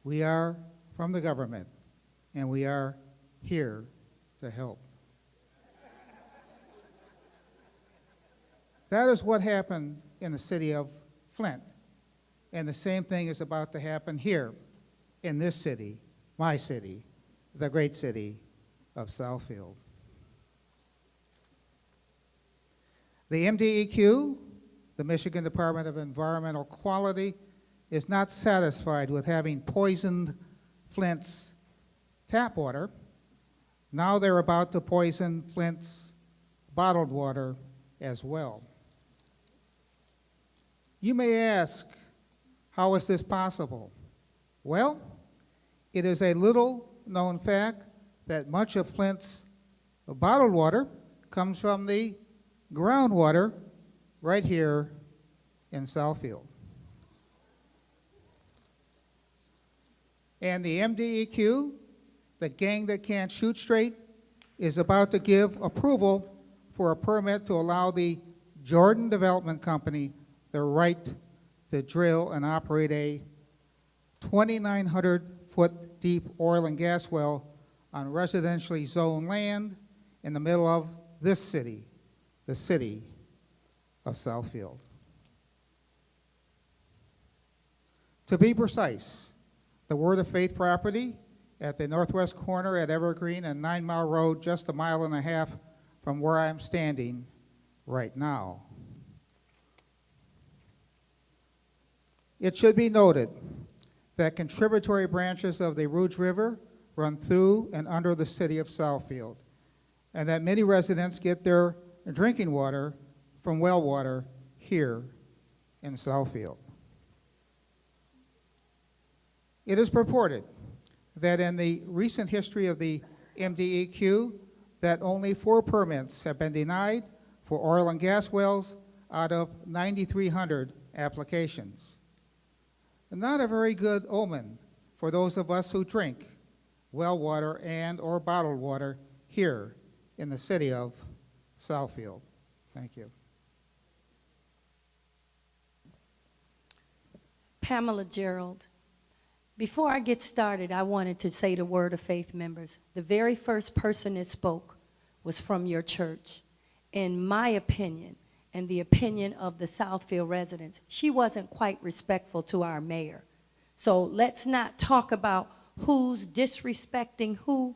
"We are from the government, and we are here to help." That is what happened in the city of Flint. And the same thing is about to happen here in this city, my city, the great city of Southfield. The MDEQ, the Michigan Department of Environmental Quality, is not satisfied with having poisoned Flint's tap water. Now they're about to poison Flint's bottled water as well. You may ask, how is this possible? Well, it is a little-known fact that much of Flint's bottled water comes from the groundwater right here in Southfield. And the MDEQ, the gang that can't shoot straight, is about to give approval for a permit to allow the Jordan Development Company the right to drill and operate a 2,900-foot deep oil and gas well on residentially zoned land in the middle of this city, the city of Southfield. To be precise, the Word of Faith property at the northwest corner at Evergreen and 9 Mile Road, just a mile and a half from where I'm standing right now. It should be noted that contributory branches of the Rouge River run through and under the city of Southfield, and that many residents get their drinking water from well water here in Southfield. It is purported that in the recent history of the MDEQ, that only 4 permits have been denied for oil and gas wells out of 9,300 applications. Not a very good omen for those of us who drink well water and or bottled water here in the city of Southfield. Thank you. Pamela Gerald. Before I get started, I wanted to say to Word of Faith members, the very first person that spoke was from your church. In my opinion, and the opinion of the Southfield residents, she wasn't quite respectful to our mayor. So let's not talk about who's disrespecting who.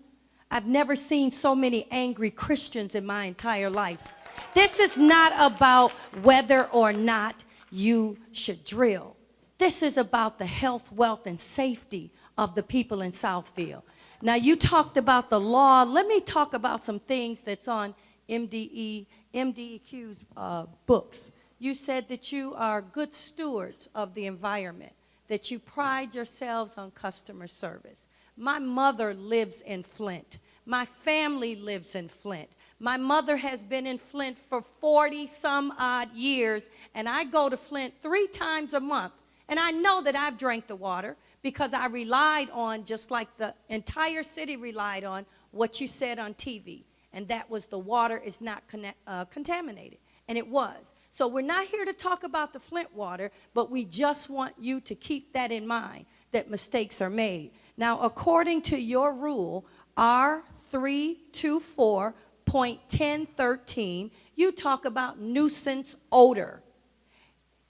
I've never seen so many angry Christians in my entire life. This is not about whether or not you should drill. This is about the health, wealth, and safety of the people in Southfield. Now, you talked about the law. Let me talk about some things that's on MDEQ's books. You said that you are good stewards of the environment, that you pride yourselves on customer service. My mother lives in Flint. My family lives in Flint. My mother has been in Flint for 40-some-odd years, and I go to Flint 3 times a month. And I know that I've drank the water because I relied on, just like the entire city relied on, what you said on TV, and that was the water is not contaminated, and it was. So we're not here to talk about the Flint water, but we just want you to keep that in mind, that mistakes are made. Now, according to your rule, R324.1013, you talk about nuisance odor.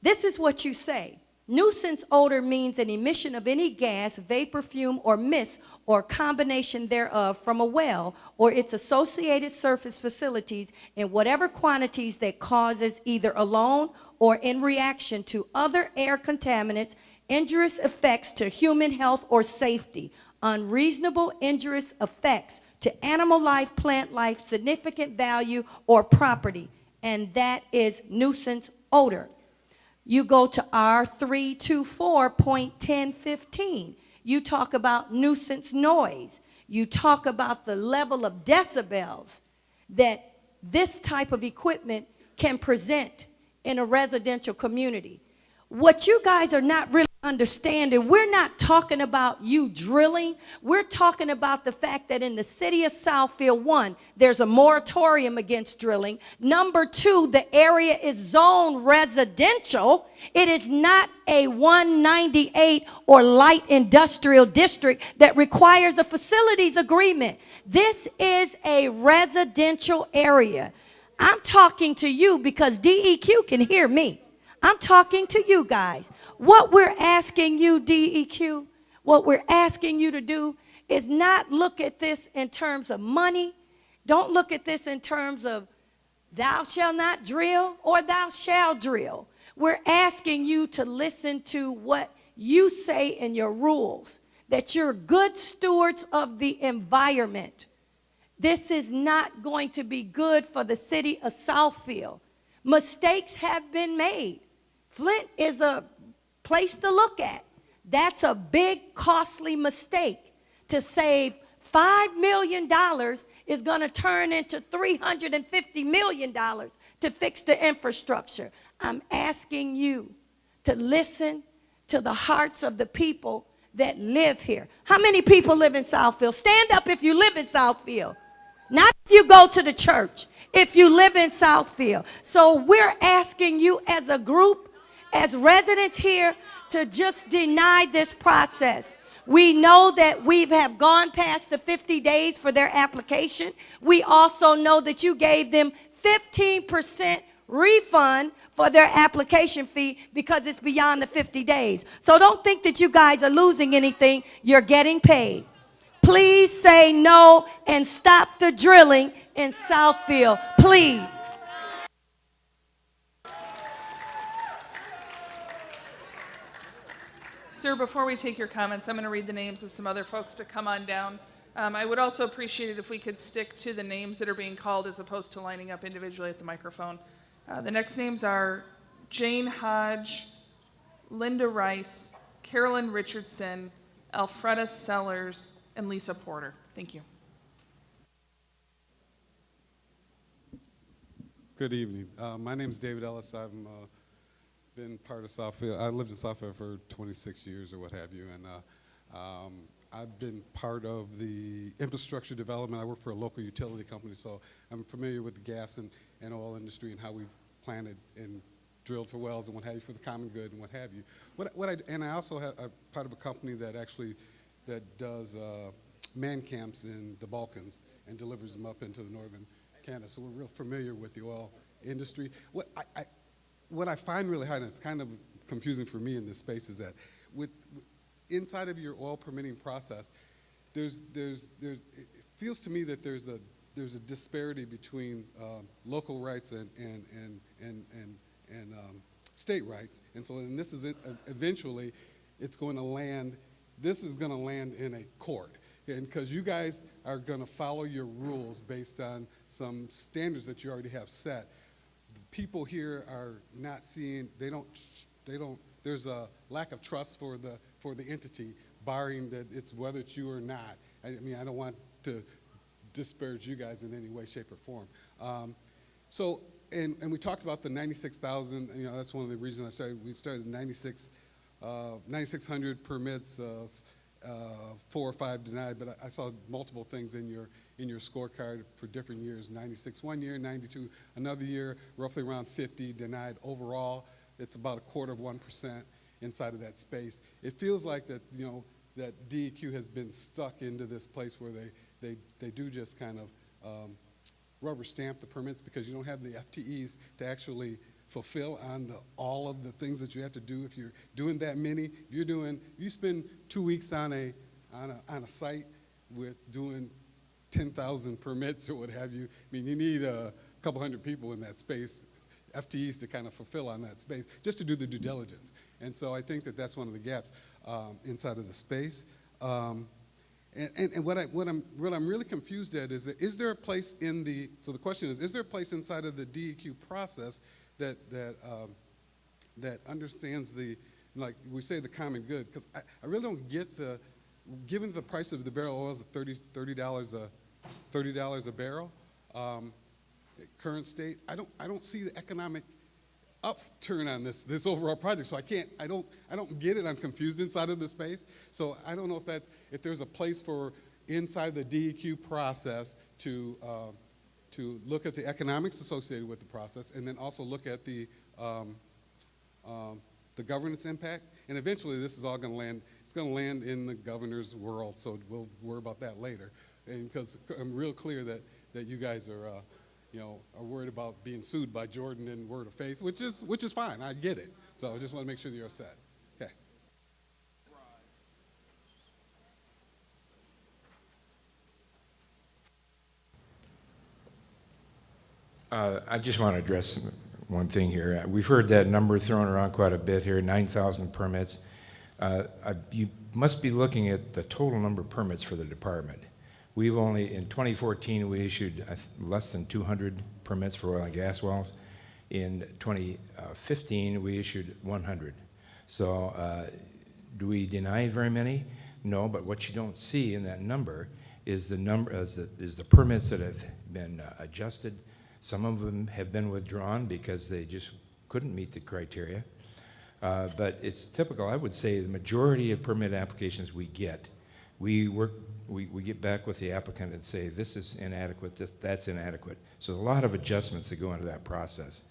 This is what you say. Nuisance odor means an emission of any gas, vapor, fume, or mist, or combination thereof from a well or its associated surface facilities in whatever quantities that causes, either alone or in reaction to other air contaminants, injurious effects to human health or safety, unreasonable injurious effects to animal life, plant life, significant value, or property. And that is nuisance odor. You go to R324.1015. You talk about nuisance noise. You talk about the level of decibels that this type of equipment can present in a residential community. What you guys are not really understanding, we're not talking about you drilling. We're talking about the fact that in the city of Southfield, 1, there's a moratorium against drilling. Number 2, the area is zoned residential. It is not a 198 or light industrial district that requires a facilities agreement. This is a residential area. I'm talking to you because DEQ can hear me. I'm talking to you guys. What we're asking you, DEQ, what we're asking you to do is not look at this in terms of money. Don't look at this in terms of thou shalt not drill or thou shalt drill. We're asking you to listen to what you say in your rules, that you're good stewards of the environment. This is not going to be good for the city of Southfield. Mistakes have been made. Flint is a place to look at. That's a big, costly mistake. To save $5 million is going to turn into $350 million to fix the infrastructure. I'm asking you to listen to the hearts of the people that live here. How many people live in Southfield? Stand up if you live in Southfield. Not if you go to the church, if you live in Southfield. So we're asking you as a group, as residents here, to just deny this process. We know that we have gone past the 50 days for their application. We also know that you gave them 15% refund for their application fee because it's beyond the 50 days. So don't think that you guys are losing anything. You're getting paid. Please say no and stop the drilling in Southfield. Please. Sir, before we take your comments, I'm going to read the names of some other folks to come on down. I would also appreciate it if we could stick to the names that are being called as opposed to lining up individually at the microphone. The next names are Jane Hodge, Linda Rice, Carolyn Richardson, Alfreda Sellers, and Lisa Porter. Thank you. Good evening. My name is David Ellis. I've been part of Southfield. I lived in Southfield for 26 years or what have you, and I've been part of the infrastructure development. I work for a local utility company, so I'm familiar with the gas and oil industry and how we've planted and drilled for wells and what have you for the common good and what have you. And I also have I'm part of a company that does man camps in the Balkans and delivers them up into the northern Canada. So we're real familiar with the oil industry. What I find really hard, and it's kind of confusing for me in this space, is that inside of your oil permitting process, it feels to me that there's a disparity between local rights and state rights. And so, and this is it, eventually, it's going to land. This is going to land in a court, and because you guys are going to follow your rules based on some standards that you already have set. People here are not seeing, they don't, there's a lack of trust for the entity, barring that it's whether it's you or not. I mean, I don't want to disparage you guys in any way, shape, or form. And we talked about the 96,000, that's one of the reasons we started 96 9,600 permits, 4 or 5 denied, but I saw multiple things in your scorecard for different years. 96 one year, 92 another year, roughly around 50 denied overall. It's about 1/4% inside of that space. It feels like that, you know, that DEQ has been stuck into this place where they do just kind of rubber stamp the permits because you don't have the FTEs to actually fulfill on all of the things that you have to do if you're doing that many. If you spend 2 weeks on a site with doing 10,000 permits or what have you, I mean, you need a couple hundred people in that space, FTEs to kind of fulfill on that space, just to do the due diligence. And so I think that that's one of the gaps inside of the space. And what I'm really confused at is that is there a place in the, so the question is there a place inside of the DEQ process that understands the, like we say, the common good? Because I really don't get given the price of the barrel oil is $30 a barrel, current state, I don't see the economic upturn on this overall project. So I don't get it. I'm confused inside of the space. So I don't know if there's a place for inside the DEQ process to look at the economics associated with the process, and then also look at the governance impact. And eventually, this is all going to land. It's going to land in the governor's world. So we'll worry about that later. And because I'm real clear that you guys are worried about being sued by Jordan and Word of Faith, which is fine. I get it. So I just want to make sure that you're set. Okay. I just want to address one thing here. We've heard that number thrown around quite a bit here, 9,000 permits. You must be looking at the total number of permits for the department. We've only, in 2014, we issued less than 200 permits for oil and gas wells. In 2015, we issued 100. So do we deny very many? No, but what you don't see in that number is the permits that have been adjusted. Some of them have been withdrawn because they just couldn't meet the criteria. But it's typical. I would say the majority of permit applications we get, we get back with the applicant and say, this is inadequate, that's inadequate. So a lot of adjustments that go into that process.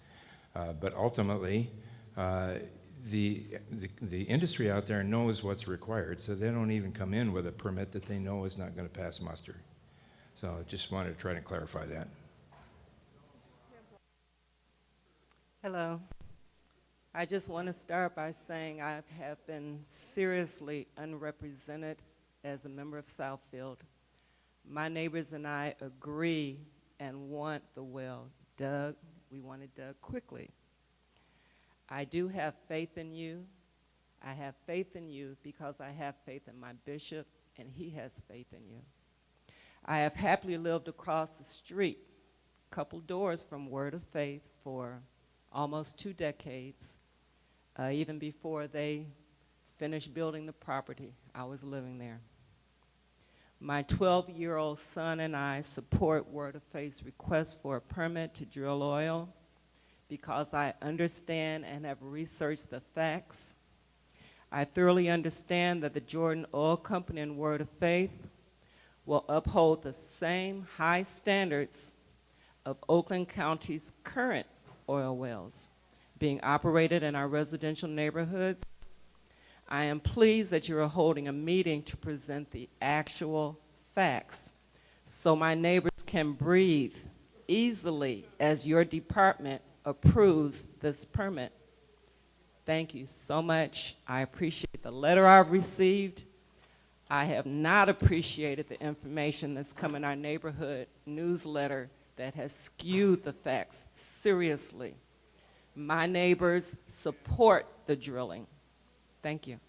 But ultimately, the industry out there knows what's required, so they don't even come in with a permit that they know is not going to pass muster. So I just wanted to try to clarify that. Hello. I just want to start by saying I have been seriously unrepresented as a member of Southfield. My neighbors and I agree and want the well dug. We want it dug quickly. I do have faith in you. I have faith in you because I have faith in my bishop, and he has faith in you. I have happily lived across the street, a couple doors from Word of Faith, for almost 2 decades. Even before they finished building the property, I was living there. My 12-year-old son and I support Word of Faith's request for a permit to drill oil because I understand and have researched the facts. I thoroughly understand that the Jordan Oil Company and Word of Faith will uphold the same high standards of Oakland County's current oil wells being operated in our residential neighborhoods. I am pleased that you are holding a meeting to present the actual facts so my neighbors can breathe easily as your department approves this permit. Thank you so much. I appreciate the letter I've received. I have not appreciated the information that's come in our neighborhood newsletter that has skewed the facts seriously. My neighbors support the drilling. Thank you.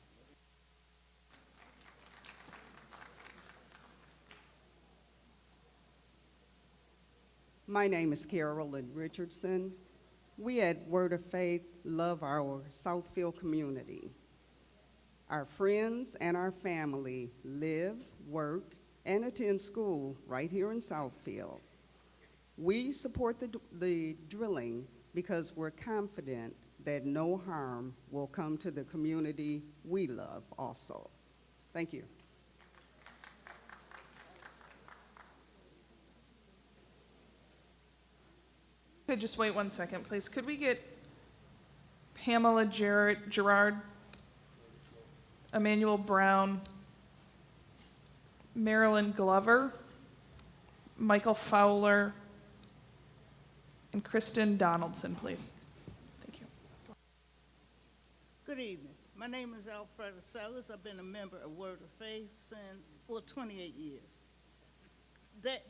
My name is Carolyn Richardson. We at Word of Faith love our Southfield community. Our friends and our family live, work, and attend school right here in Southfield. We support the drilling because we're confident that no harm will come to the community we love also. Thank you. Could just wait 1 second, please. Could we get Pamela Gerard, Emmanuel Brown, Marilyn Glover, Michael Fowler, and Kristen Donaldson, please. Thank you. Good evening. My name is Alfreda Sellers. I've been a member of Word of Faith since, 28 years.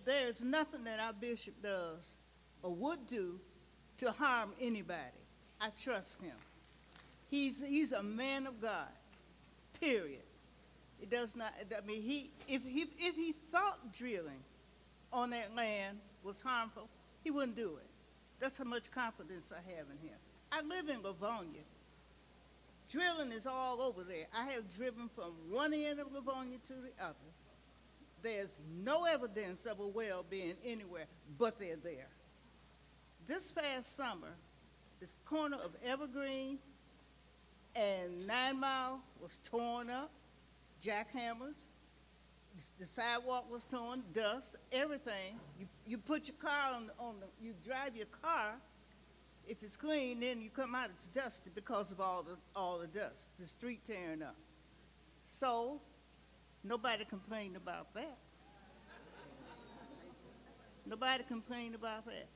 There's nothing that our bishop does or would do to harm anybody. I trust him. He's a man of God, period. It does not, I mean, if he thought drilling on that land was harmful, he wouldn't do it. That's how much confidence I have in him. I live in Livonia. Drilling is all over there. I have driven from one end of Livonia to the other. There's no evidence of a well being anywhere, but they're there. This past summer, this corner of Evergreen and 9 Mile was torn up, jackhammers. The sidewalk was torn, dust, everything. You put your car you drive your car. If it's clean, then you come out, it's dusty because of all the dust, the street tearing up. So nobody complained about that. Nobody complained about that.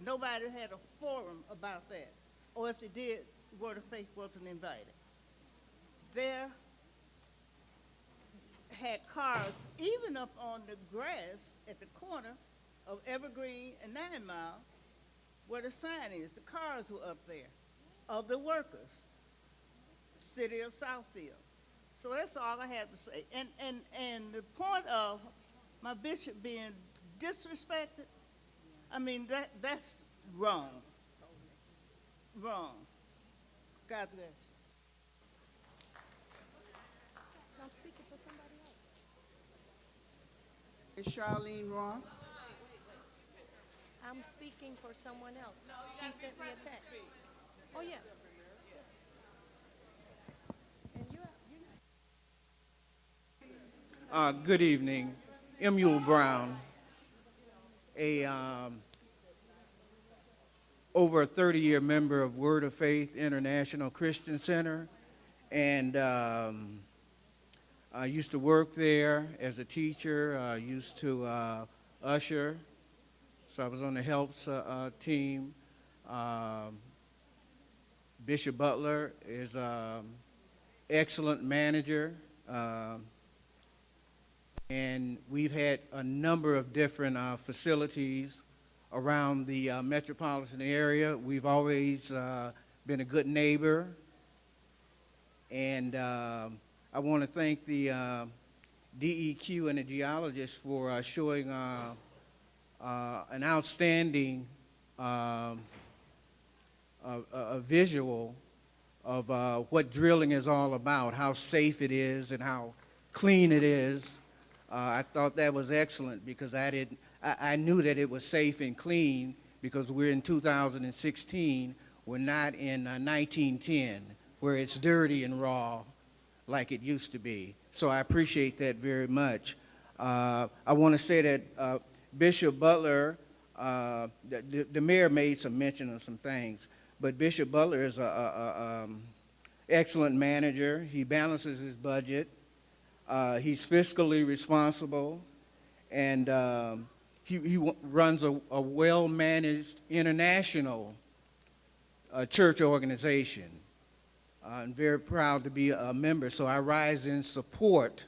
Nobody had a forum about that. Or if they did, Word of Faith wasn't invited. There had cars, even up on the grass at the corner of Evergreen and 9 Mile, where the sign is. The cars were up there, of the workers, city of Southfield. So that's all I have to say. And the point of my bishop being disrespected, I mean, that's wrong. Wrong. God bless you. I'm speaking for somebody else. Is Charlene Ross? I'm speaking for someone else. She sent me a text. Oh, yeah. And you Good evening. Emmanuel Brown, over a 30-year member of Word of Faith International Christian Center, and I used to work there as a teacher. I used to usher, so I was on the helps team. Bishop Butler is an excellent manager. And we've had a number of different facilities around the metropolitan area. We've always been a good neighbor. And I want to thank the DEQ and the geologists for showing an outstanding a visual of what drilling is all about, how safe it is and how clean it is. I thought that was excellent because I knew that it was safe and clean because we're in 2016. We're not in 1910 where it's dirty and raw like it used to be. So I appreciate that very much. I want to say that Bishop Butler, the mayor made some mention of some things, but Bishop Butler is an excellent manager. He balances his budget. He's fiscally responsible, and he runs a well-managed international church organization. I'm very proud to be a member, so I rise in support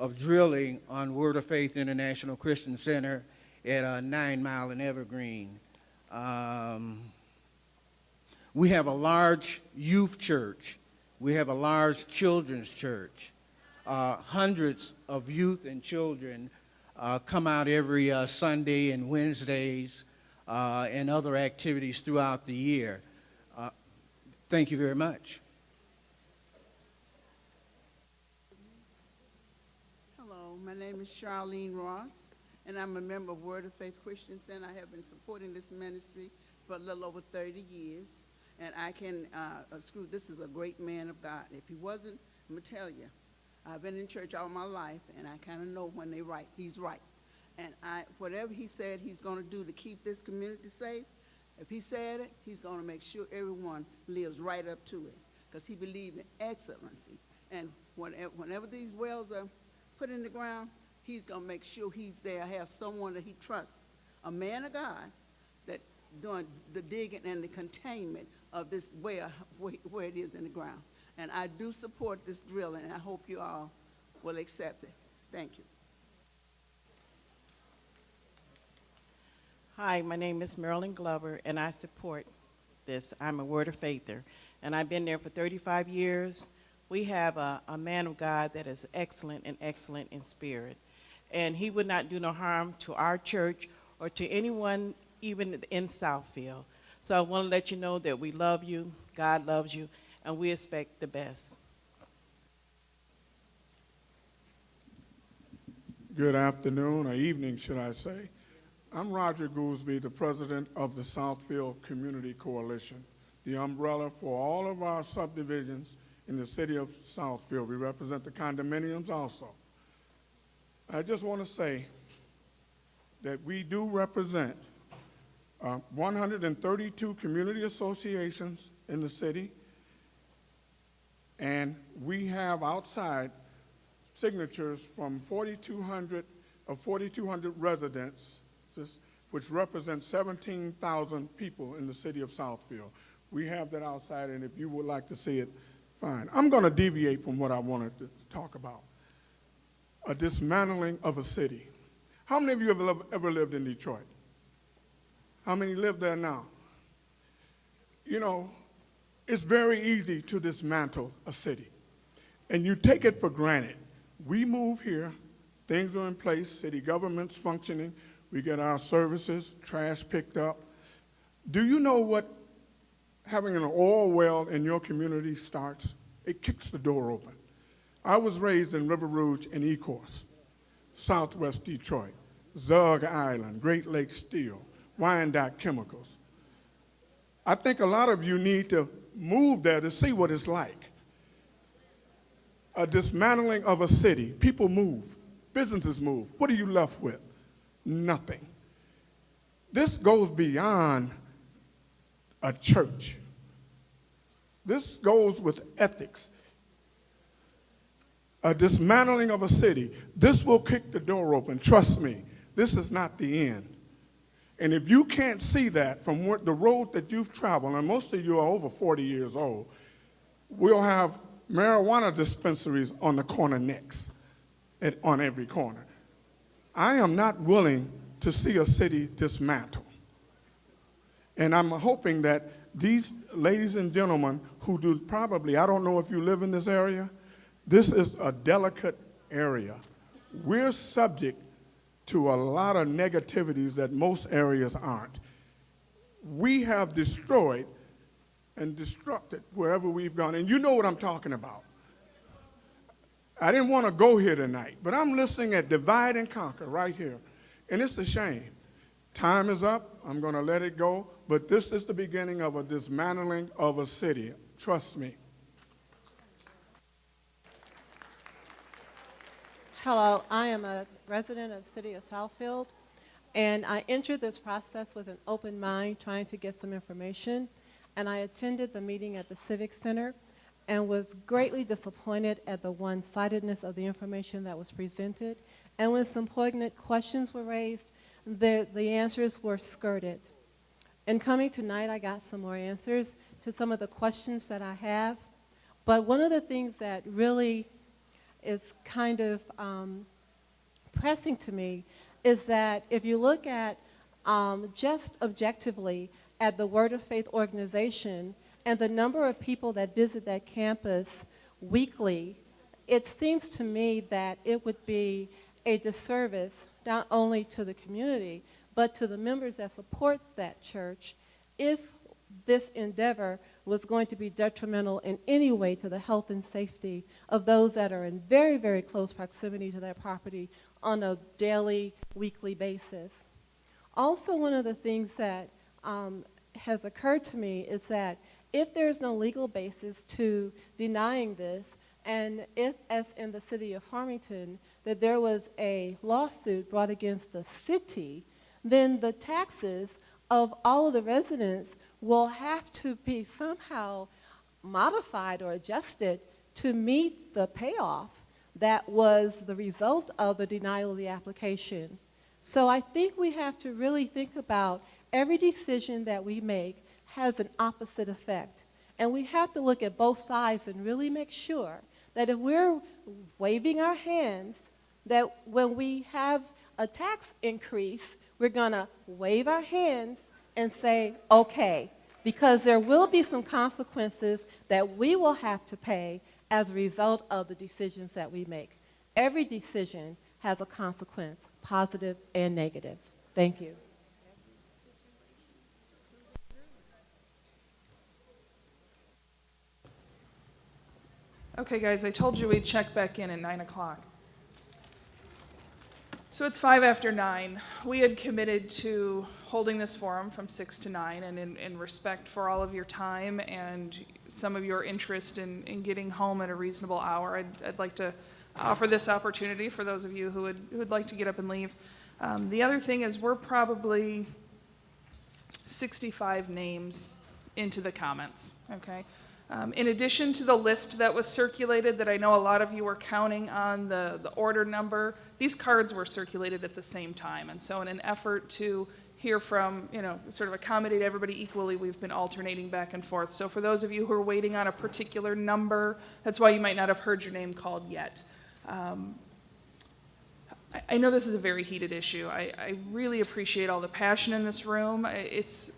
of drilling on Word of Faith International Christian Center at 9 Mile and Evergreen. We have a large youth church. We have a large children's church. Hundreds of youth and children come out every Sunday and Wednesdays and other activities throughout the year. Thank you very much. Hello, my name is Charlene Ross, and I'm a member of Word of Faith Christian Center. I have been supporting this ministry for a little over 30 years. And I can, this is a great man of God. If he wasn't, I'm going to tell you, I've been in church all my life, and I kind of know when they're right. He's right. And whatever he said he's going to do to keep this community safe, if he said it, he's going to make sure everyone lives right up to it, because he believed in excellency. And whenever these wells are put in the ground, he's going to make sure he's there, have someone that he trusts, a man of God, that doing the digging and the containment of this well where it is in the ground. And I do support this drilling, and I hope you all will accept it. Thank you. Hi, my name is Marilyn Glover, and I support this. I'm a Word of Faither, and I've been there for 35 years. We have a man of God that is excellent and excellent in spirit, and he would not do no harm to our church or to anyone even in Southfield. So I want to let you know that we love you, God loves you, and we expect the best. Good afternoon, or evening, should I say. I'm Roger Goolsby, the president of the Southfield Community Coalition, the umbrella for all of our subdivisions in the city of Southfield. We represent the condominiums also. I just want to say that we do represent 132 community associations in the city, and we have outside signatures from 4,200 residents, which represents 17,000 people in the city of Southfield. We have that outside, and if you would like to see it, fine. I'm going to deviate from what I wanted to talk about. A dismantling of a city. How many of you have ever lived in Detroit? How many live there now? You know, it's very easy to dismantle a city, and you take it for granted. We move here, things are in place, city government's functioning, we get our services, trash picked up. Do you know what having an oil well in your community starts? It kicks the door open. I was raised in River Rouge and Ecorse, Southwest Detroit, Zug Island, Great Lakes Steel, Wyandotte Chemicals. I think a lot of you need to move there to see what it's like. A dismantling of a city. People move. Businesses move. What are you left with? Nothing. This goes beyond a church. This goes with ethics. A dismantling of a city. This will kick the door open. Trust me, this is not the end. And if you can't see that from the road that you've traveled, and most of you are over 40 years old, we'll have marijuana dispensaries on the corner next, on every corner. I am not willing to see a city dismantled. And I'm hoping that these ladies and gentlemen who do probably, I don't know if you live in this area, this is a delicate area. We're subject to a lot of negativities that most areas aren't. We have destroyed and destructed wherever we've gone. And you know what I'm talking about. I didn't want to go here tonight, but I'm listening at Divide and Conquer right here. And it's a shame. Time is up. I'm going to let it go. But this is the beginning of a dismantling of a city. Trust me. Hello, I am a resident of the city of Southfield, and I entered this process with an open mind, trying to get some information, and I attended the meeting at the Civic Center and was greatly disappointed at the one-sidedness of the information that was presented, and when some poignant questions were raised, the answers were skirted. In coming tonight, I got some more answers to some of the questions that I have, but one of the things that really is kind of pressing to me is that if you look at just objectively at the Word of Faith organization and the number of people that visit that campus weekly, it seems to me that it would be a disservice not only to the community but to the members that support that church if this endeavor was going to be detrimental in any way to the health and safety of those that are in very, very close proximity to that property on a daily, weekly basis. Also, one of the things that has occurred to me is that if there's no legal basis to denying this, and if, as in the city of Farmington, that there was a lawsuit brought against the city, then the taxes of all of the residents will have to be somehow modified or adjusted to meet the payoff that was the result of the denial of the application. So I think we have to really think about every decision that we make has an opposite effect. And we have to look at both sides and really make sure that if we're waving our hands, that when we have a tax increase, we're going to wave our hands and say, okay, because there will be some consequences that we will have to pay as a result of the decisions that we make. Every decision has a consequence, positive and negative. Thank you. Okay, guys, I told you we'd check back in at 9 o'clock. So it's 5 after 9. We had committed to holding this forum from 6 to 9, and in respect for all of your time and some of your interest in getting home at a reasonable hour, I'd like to offer this opportunity for those of you who would like to get up and leave. The other thing is we're probably 65 names into the comments, okay? In addition to the list that was circulated that I know a lot of you were counting on the order number, these cards were circulated at the same time. And so in an effort to hear from, sort of accommodate everybody equally, we've been alternating back and forth. So for those of you who are waiting on a particular number, that's why you might not have heard your name called yet. I know this is a very heated issue. I really appreciate all the passion in this room. It's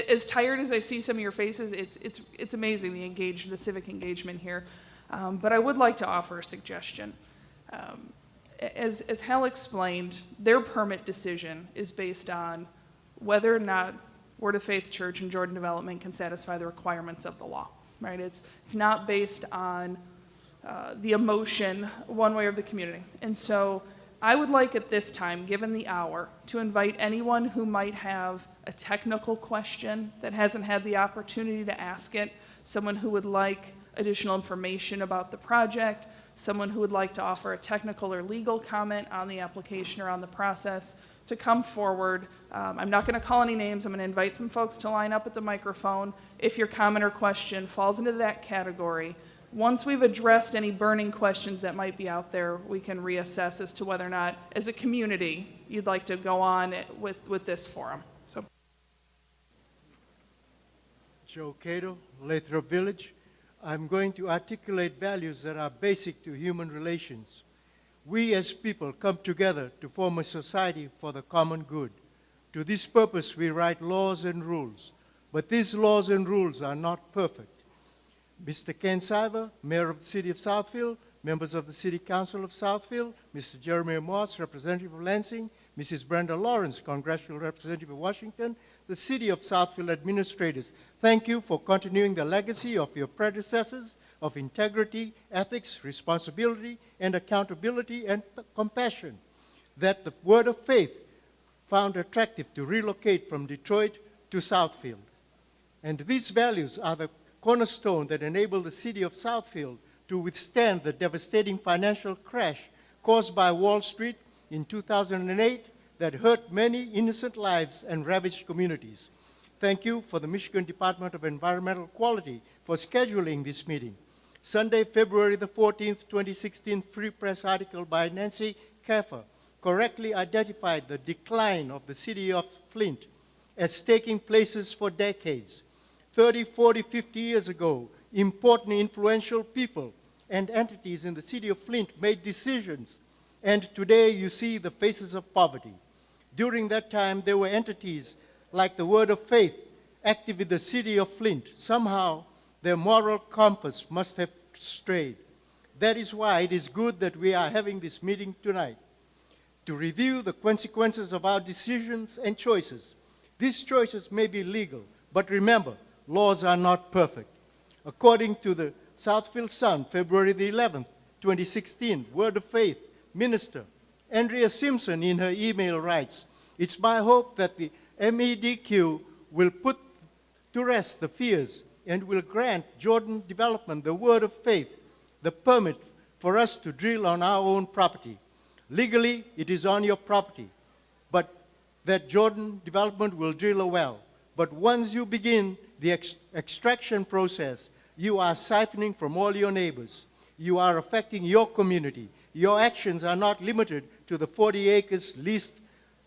as tired as I see some of your faces, it's amazing the civic engagement here. But I would like to offer a suggestion. As Hal explained, their permit decision is based on whether or not Word of Faith Church and Jordan Development can satisfy the requirements of the law. Right? It's not based on the emotion one way or the community. And so I would like at this time, given the hour, to invite anyone who might have a technical question that hasn't had the opportunity to ask it, someone who would like additional information about the project, someone who would like to offer a technical or legal comment on the application or on the process, to come forward. I'm not going to call any names. I'm going to invite some folks to line up at the microphone. If your comment or question falls into that category, once we've addressed any burning questions that might be out there, we can reassess as to whether or not, as a community, you'd like to go on with this forum. So, Joe Cato, Lathrop Village. I'm going to articulate values that are basic to human relations. We as people come together to form a society for the common good. To this purpose, we write laws and rules, but these laws and rules are not perfect. Mr. Ken Siver, Mayor of the City of Southfield, members of the City Council of Southfield, Mr. Jeremy Moss, Representative of Lansing, Mrs. Brenda Lawrence, Congressional Representative of Washington, the City of Southfield administrators, thank you for continuing the legacy of your predecessors of integrity, ethics, responsibility, and accountability and compassion that the Word of Faith found attractive to relocate from Detroit to Southfield. And these values are the cornerstone that enabled the City of Southfield to withstand the devastating financial crash caused by Wall Street in 2008 that hurt many innocent lives and ravaged communities. Thank you for the Michigan Department of Environmental Quality for scheduling this meeting. Sunday, February the 14th, 2016, Free Press article by Nancy Kaffer correctly identified the decline of the city of Flint as taking places for decades. 30, 40, 50 years ago, important influential people and entities in the city of Flint made decisions, and today you see the faces of poverty. During that time, there were entities like the Word of Faith active in the city of Flint. Somehow, their moral compass must have strayed. That is why it is good that we are having this meeting tonight to review the consequences of our decisions and choices. These choices may be legal, but remember, laws are not perfect. According to the Southfield Sun, February the 11th, 2016, Word of Faith minister Andrea Simpson in her email writes, "It's my hope that the MEDQ will put to rest the fears and will grant Jordan Development the word of faith, the permit for us to drill on our own property. Legally, it is on your property, but that Jordan Development will drill a well. But once you begin the extraction process, you are siphoning from all your neighbors. You are affecting your community. Your actions are not limited to the 40 acres leased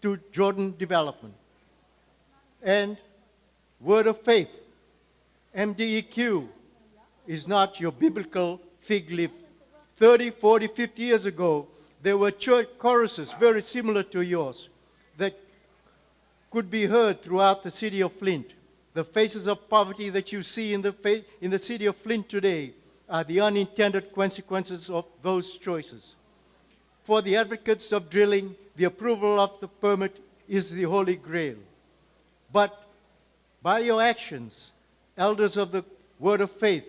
to Jordan Development. And word of faith, MDEQ is not your biblical fig leaf. 30, 40, 50 years ago, there were church choruses very similar to yours that could be heard throughout the city of Flint. The faces of poverty that you see in the city of Flint today are the unintended consequences of those choices. For the advocates of drilling, the approval of the permit is the holy grail. But by your actions, elders of the word of faith,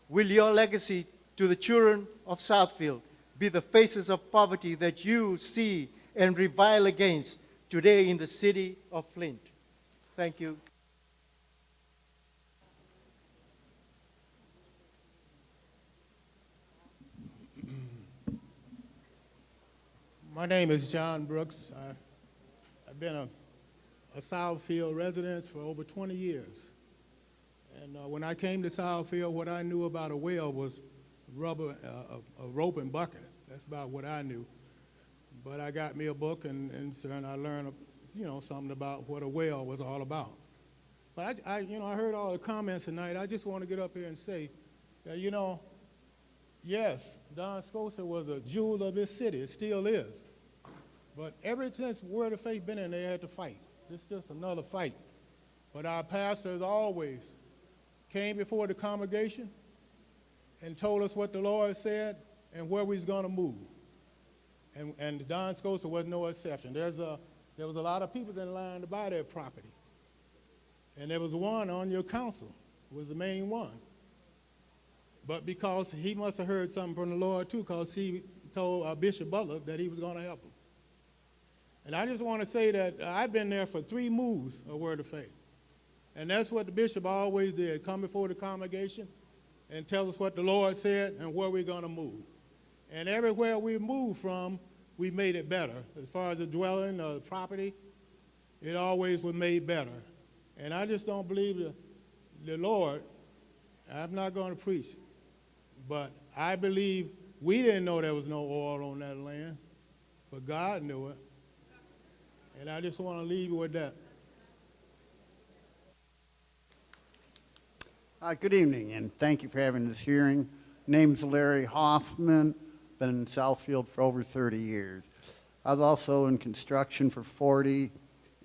will your legacy to the children of Southfield be the faces of poverty that you see and revile against today in the city of Flint? Thank you. My name is John Brooks. I've been a Southfield resident for over 20 years. And when I came to Southfield, what I knew about a well was rubber, a rope and bucket. That's about what I knew. But I got me a book, and I learned, something about what a well was all about. But I heard all the comments tonight. I just want to get up here and say that, yes, Don Scotia was a jewel of this city. It still is. But ever since Word of Faith been in there, they had to fight. This is just another fight. But our pastors always came before the congregation and told us what the Lord said and where we was going to move. And Don Scotia was no exception. There was a lot of people in line to buy their property. And there was one on your council, was the main one. But because he must have heard something from the Lord too, because he told Bishop Butler that he was going to help him. And I just want to say that I've been there for 3 moves of Word of Faith. And that's what the bishop always did, come before the congregation and tell us what the Lord said and where we're going to move. And everywhere we moved from, we made it better. As far as the dwelling or the property, it always was made better. And I just don't believe the Lord. I'm not going to preach, but I believe we didn't know there was no oil on that land, but God knew it. And I just want to leave you with that. Good evening, and thank you for having this hearing. Name's Larry Hoffman, been in Southfield for over 30 years. I was also in construction for 40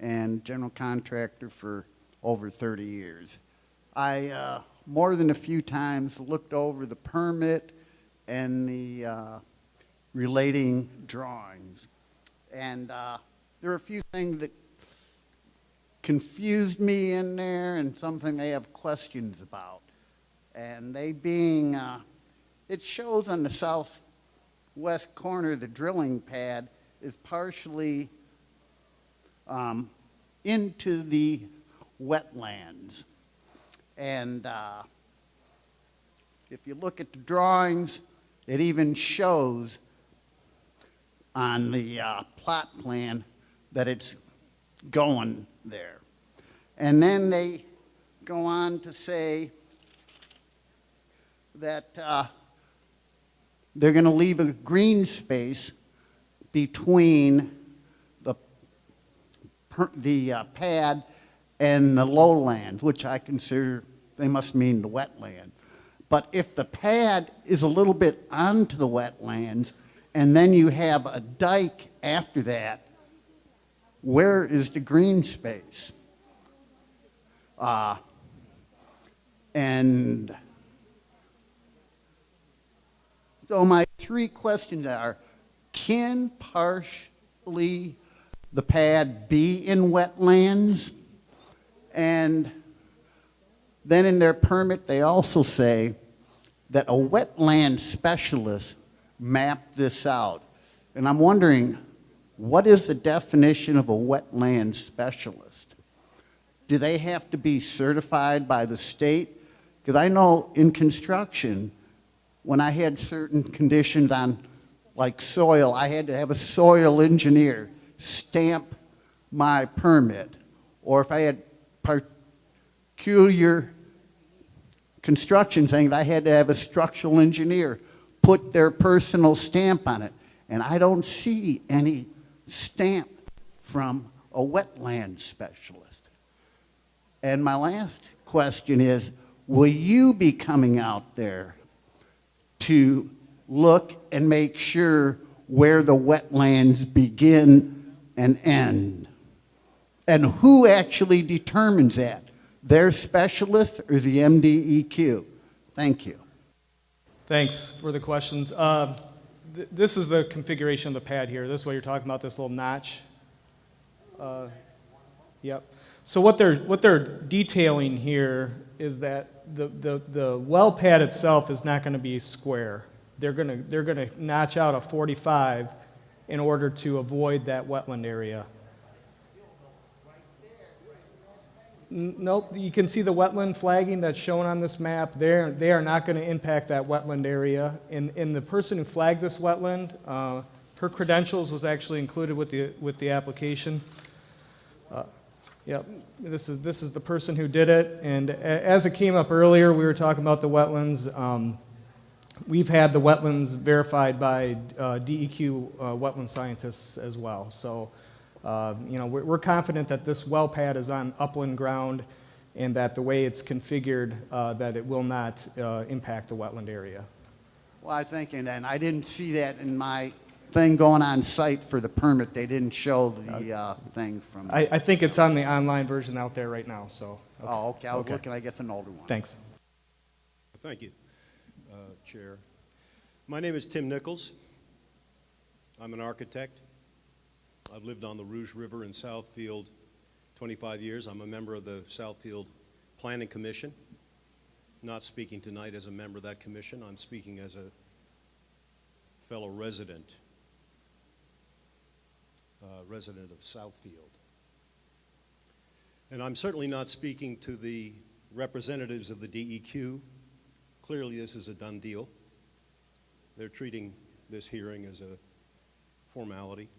and general contractor for over 30 years. I, more than a few times, looked over the permit and the relating drawings. And there are a few things that confused me in there and something they have questions about. And they being, it shows on the southwest corner the drilling pad is partially into the wetlands. And if you look at the drawings, it even shows on the plot plan that it's going there. And then they go on to say that they're going to leave a green space between the pad and the lowlands, which I consider they must mean the wetland. But if the pad is a little bit onto the wetlands and then you have a dike after that, where is the green space? And so my 3 questions are, can partially the pad be in wetlands? And then in their permit, they also say that a wetland specialist mapped this out. And I'm wondering, what is the definition of a wetland specialist? do they have to be certified by the state? Because I know in construction, when I had certain conditions on, like soil, I had to have a soil engineer stamp my permit. Or if I had peculiar construction things, I had to have a structural engineer put their personal stamp on it. And I don't see any stamp from a wetland specialist. And my last question is, will you be coming out there to look and make sure where the wetlands begin and end? And who actually determines that? Their specialist or the MDEQ? Thank you. Thanks for the questions. This is the configuration of the pad here. This is what you're talking about, this little notch. Yep. So what they're detailing here is that the well pad itself is not going to be square. They're going to notch out a 45 in order to avoid that wetland area. Nope, you can see the wetland flagging that's shown on this map. They are not going to impact that wetland area. And the person who flagged this wetland, her credentials was actually included with the application. Yep, this is the person who did it. And as it came up earlier, we were talking about the wetlands. We've had the wetlands verified by DEQ wetland scientists as well. So. We're confident that this well pad is on upland ground and that the way it's configured, that it will not impact the wetland area. Well, I'm thinking that, and I didn't see that in my thing going on site for the permit. They didn't show the thing from... I think it's on the online version out there right now, so... Okay. Oh, okay. I was looking, I guess, an older one. Thanks. Thank you, Chair. My name is Tim Nichols. I'm an architect. I've lived on the Rouge River in Southfield 25 years. I'm a member of the Southfield Planning Commission. Not speaking tonight as a member of that commission. I'm speaking as a fellow resident of Southfield. And I'm certainly not speaking to the representatives of the DEQ. Clearly this is a done deal. They're treating this hearing as a formality.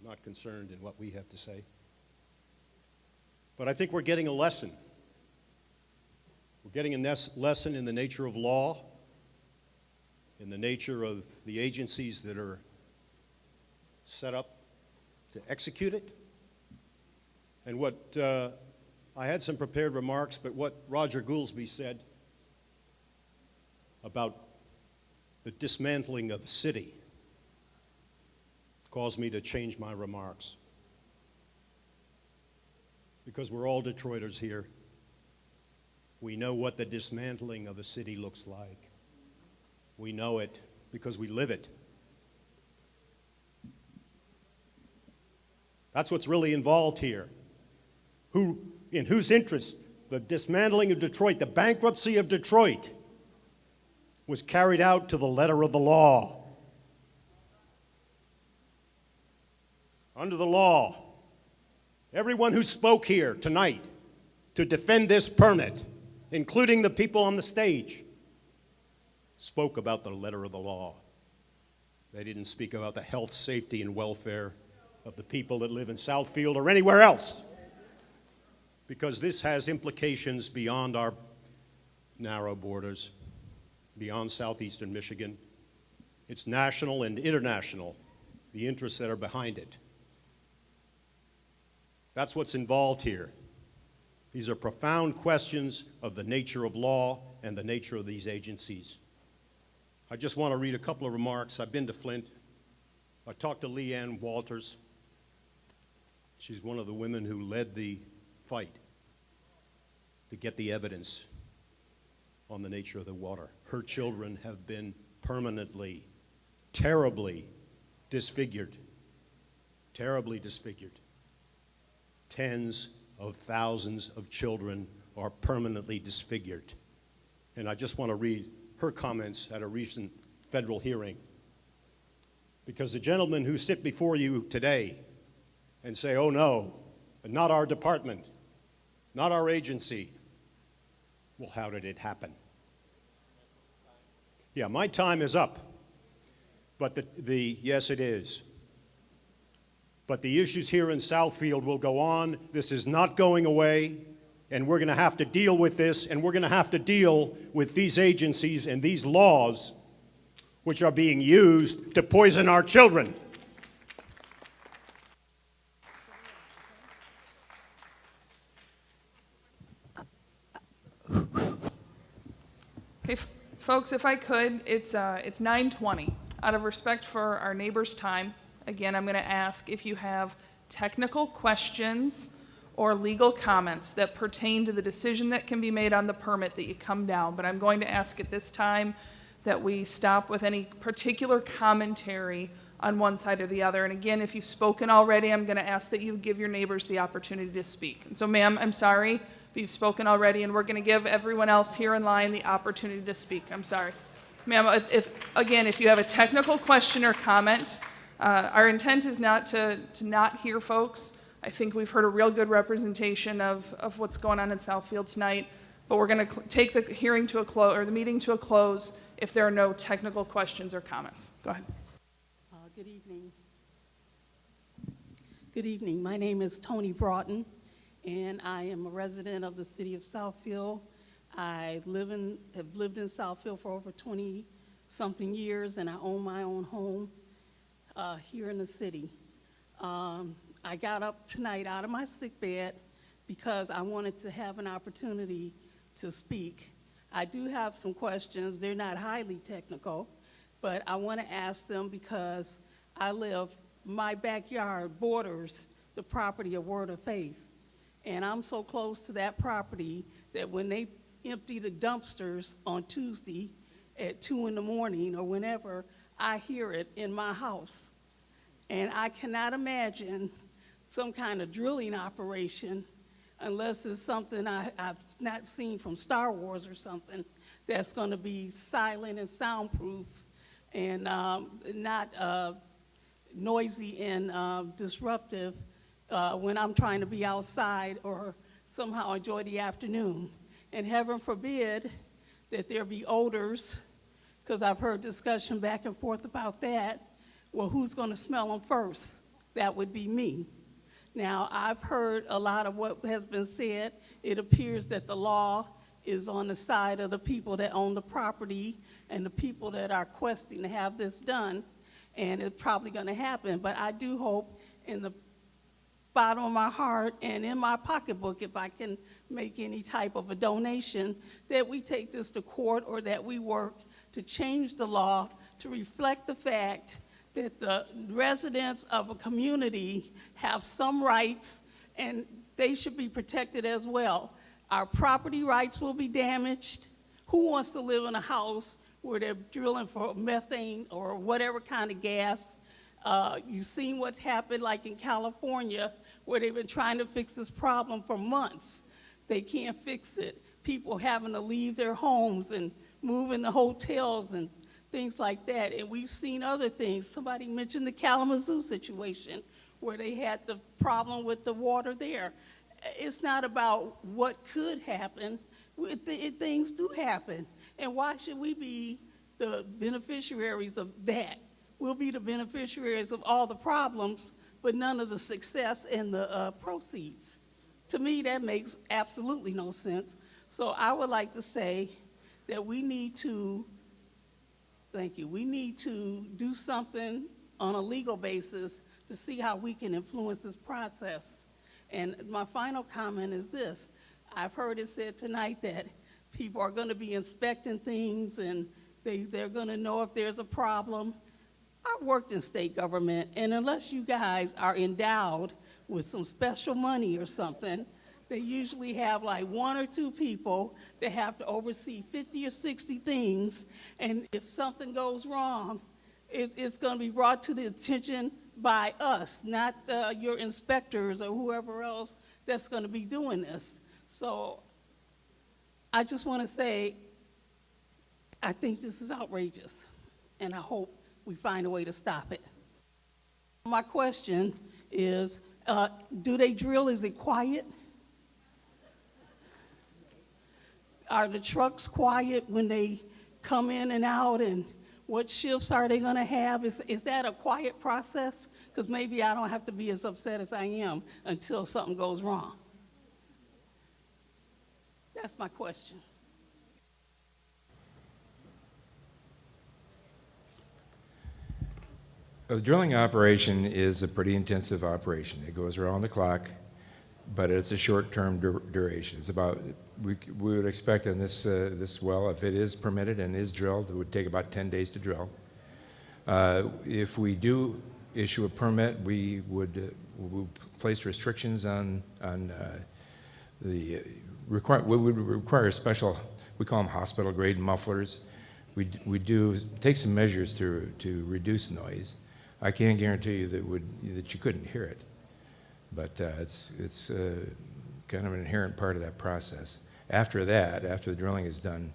Not concerned in what we have to say. But I think we're getting a lesson. We're getting a lesson in the nature of law, in the nature of the agencies that are set up to execute it. And what, I had some prepared remarks, but what Roger Goolsbee said about the dismantling of the city caused me to change my remarks. Because we're all Detroiters here. We know what the dismantling of a city looks like. We know it because we live it. That's what's really involved here. In whose interest the dismantling of Detroit, the bankruptcy of Detroit, was carried out to the letter of the law. Under the law, everyone who spoke here tonight to defend this permit, including the people on the stage, spoke about the letter of the law. They didn't speak about the health, safety, and welfare of the people that live in Southfield or anywhere else, because this has implications beyond our narrow borders, beyond southeastern Michigan. It's national and international, the interests that are behind it. That's what's involved here. These are profound questions of the nature of law and the nature of these agencies. I just want to read a couple of remarks. I've been to Flint. I talked to Leanne Walters. She's one of the women who led the fight to get the evidence on the nature of the water. Her children have been permanently, terribly disfigured. Terribly disfigured. Tens of thousands of children are permanently disfigured. And I just want to read her comments at a recent federal hearing. Because the gentlemen who sit before you today and say, oh no, but not our department, not our agency. Well, how did it happen? Yeah, my time is up. But yes, it is. But the issues here in Southfield will go on. This is not going away, and we're going to have to deal with this, and we're going to have to deal with these agencies and these laws which are being used to poison our children. Okay, folks, if I could, it's 9:20. Out of respect for our neighbors' time, again, I'm going to ask if you have technical questions or legal comments that pertain to the decision that can be made on the permit that you come down. But I'm going to ask at this time that we stop with any particular commentary on one side or the other. And again, if you've spoken already, I'm going to ask that you give your neighbors the opportunity to speak. And so, ma'am, I'm sorry if you've spoken already, and we're going to give everyone else here in line the opportunity to speak. I'm sorry. Ma'am, if you have a technical question or comment, our intent is not to not hear folks. I think we've heard a real good representation of what's going on in Southfield tonight, but we're going to take the hearing to a close, or the meeting to a close, if there are no technical questions or comments. Go ahead. Good evening. Good evening. My name is Tony Broughton, and I am a resident of the city of Southfield. I have lived in Southfield for over 20-something years, and I own my own home here in the city. I got up tonight out of my sick bed because I wanted to have an opportunity to speak. I do have some questions. They're not highly technical, but I want to ask them because my backyard borders the property of Word of Faith. And I'm so close to that property that when they empty the dumpsters on Tuesday at 2 in the morning or whenever, I hear it in my house. And I cannot imagine some kind of drilling operation unless it's something I've not seen from Star Wars or something that's going to be silent and soundproof and not noisy and disruptive when I'm trying to be outside or somehow enjoy the afternoon. And heaven forbid that there be odors, because I've heard discussion back and forth about that. Well, who's going to smell them first? That would be me. Now, I've heard a lot of what has been said. It appears that the law is on the side of the people that own the property and the people that are questing to have this done, and it's probably going to happen. But I do hope in the bottom of my heart and in my pocketbook, if I can make any type of a donation, that we take this to court or that we work to change the law to reflect the fact that the residents of a community have some rights and they should be protected as well. Our property rights will be damaged. Who wants to live in a house where they're drilling for methane or whatever kind of gas? You've seen what's happened like in California where they've been trying to fix this problem for months. They can't fix it. People having to leave their homes and move into hotels and things like that. And we've seen other things. Somebody mentioned the Kalamazoo situation where they had the problem with the water there. It's not about what could happen. Things do happen. And why should we be the beneficiaries of that? We'll be the beneficiaries of all the problems, but none of the success and the proceeds. To me, that makes absolutely no sense. So I would like to say that we need to do something on a legal basis to see how we can influence this process. And my final comment is this. I've heard it said tonight that people are going to be inspecting things and they're going to know if there's a problem. I worked in state government, and unless you guys are endowed with some special money or something, they usually have like 1 or 2 people that have to oversee 50 or 60 things, and if something goes wrong, it's going to be brought to the attention by us, not your inspectors or whoever else that's going to be doing this. So I just want to say, I think this is outrageous, and I hope we find a way to stop it. My question is, do they drill? Is it quiet? are the trucks quiet when they come in and out, and what shifts are they gonna have? Is that a quiet process? Because maybe I don't have to be as upset as I am until something goes wrong. That's my question. The drilling operation is a pretty intensive operation. It goes around the clock, but it's a short-term duration. It's about, we would expect in this, this well, if it is permitted and is drilled, it would take about 10 days to drill. If we do issue a permit, we would place restrictions on the we would require special, we call them hospital grade mufflers. We do take some measures to reduce noise. I can't guarantee you that you couldn't hear it, but it's kind of an inherent part of that process. After that, after the drilling is done,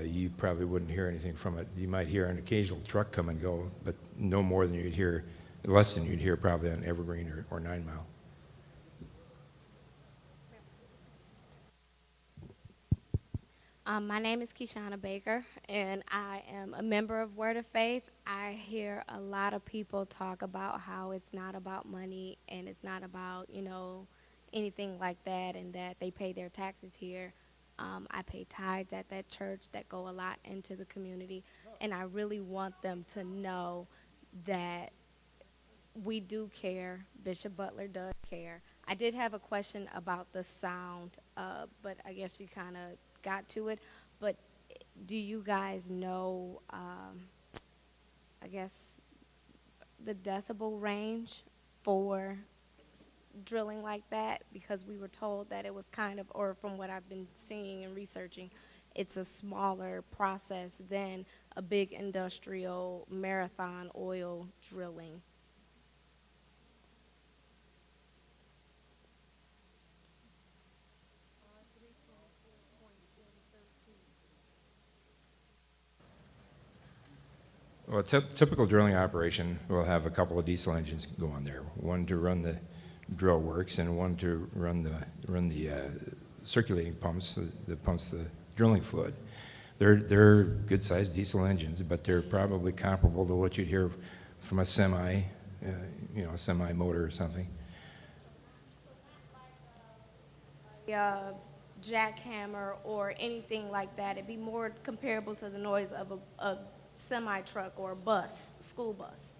you probably wouldn't hear anything from it. You might hear an occasional truck come and go, but no more than you'd hear, less than you'd hear probably on Evergreen or 9 Mile. My name is Keshana Baker, and I am a member of Word of Faith. I hear a lot of people talk about how it's not about money and it's not about, you know, anything like that, and that they pay their taxes here. I pay tithes at that church that go a lot into the community, and I really want them to know that we do care. Bishop Butler does care. I did have a question about the sound, but I guess you kind of got to it. But do you guys know, I guess, the decibel range for drilling like that? Because we were told that it was kind of, or from what I've been seeing and researching, it's a smaller process than a big industrial marathon oil drilling. Well, a typical drilling operation will have a couple of diesel engines go on there, one to run the drill works and one to run the circulating pumps that pumps the drilling fluid. They're good-sized diesel engines, but they're probably comparable to what you'd hear from a semi, you know, a semi motor or something. Jackhammer or anything like that. It'd be more comparable to the noise of a semi-truck or a bus, school bus.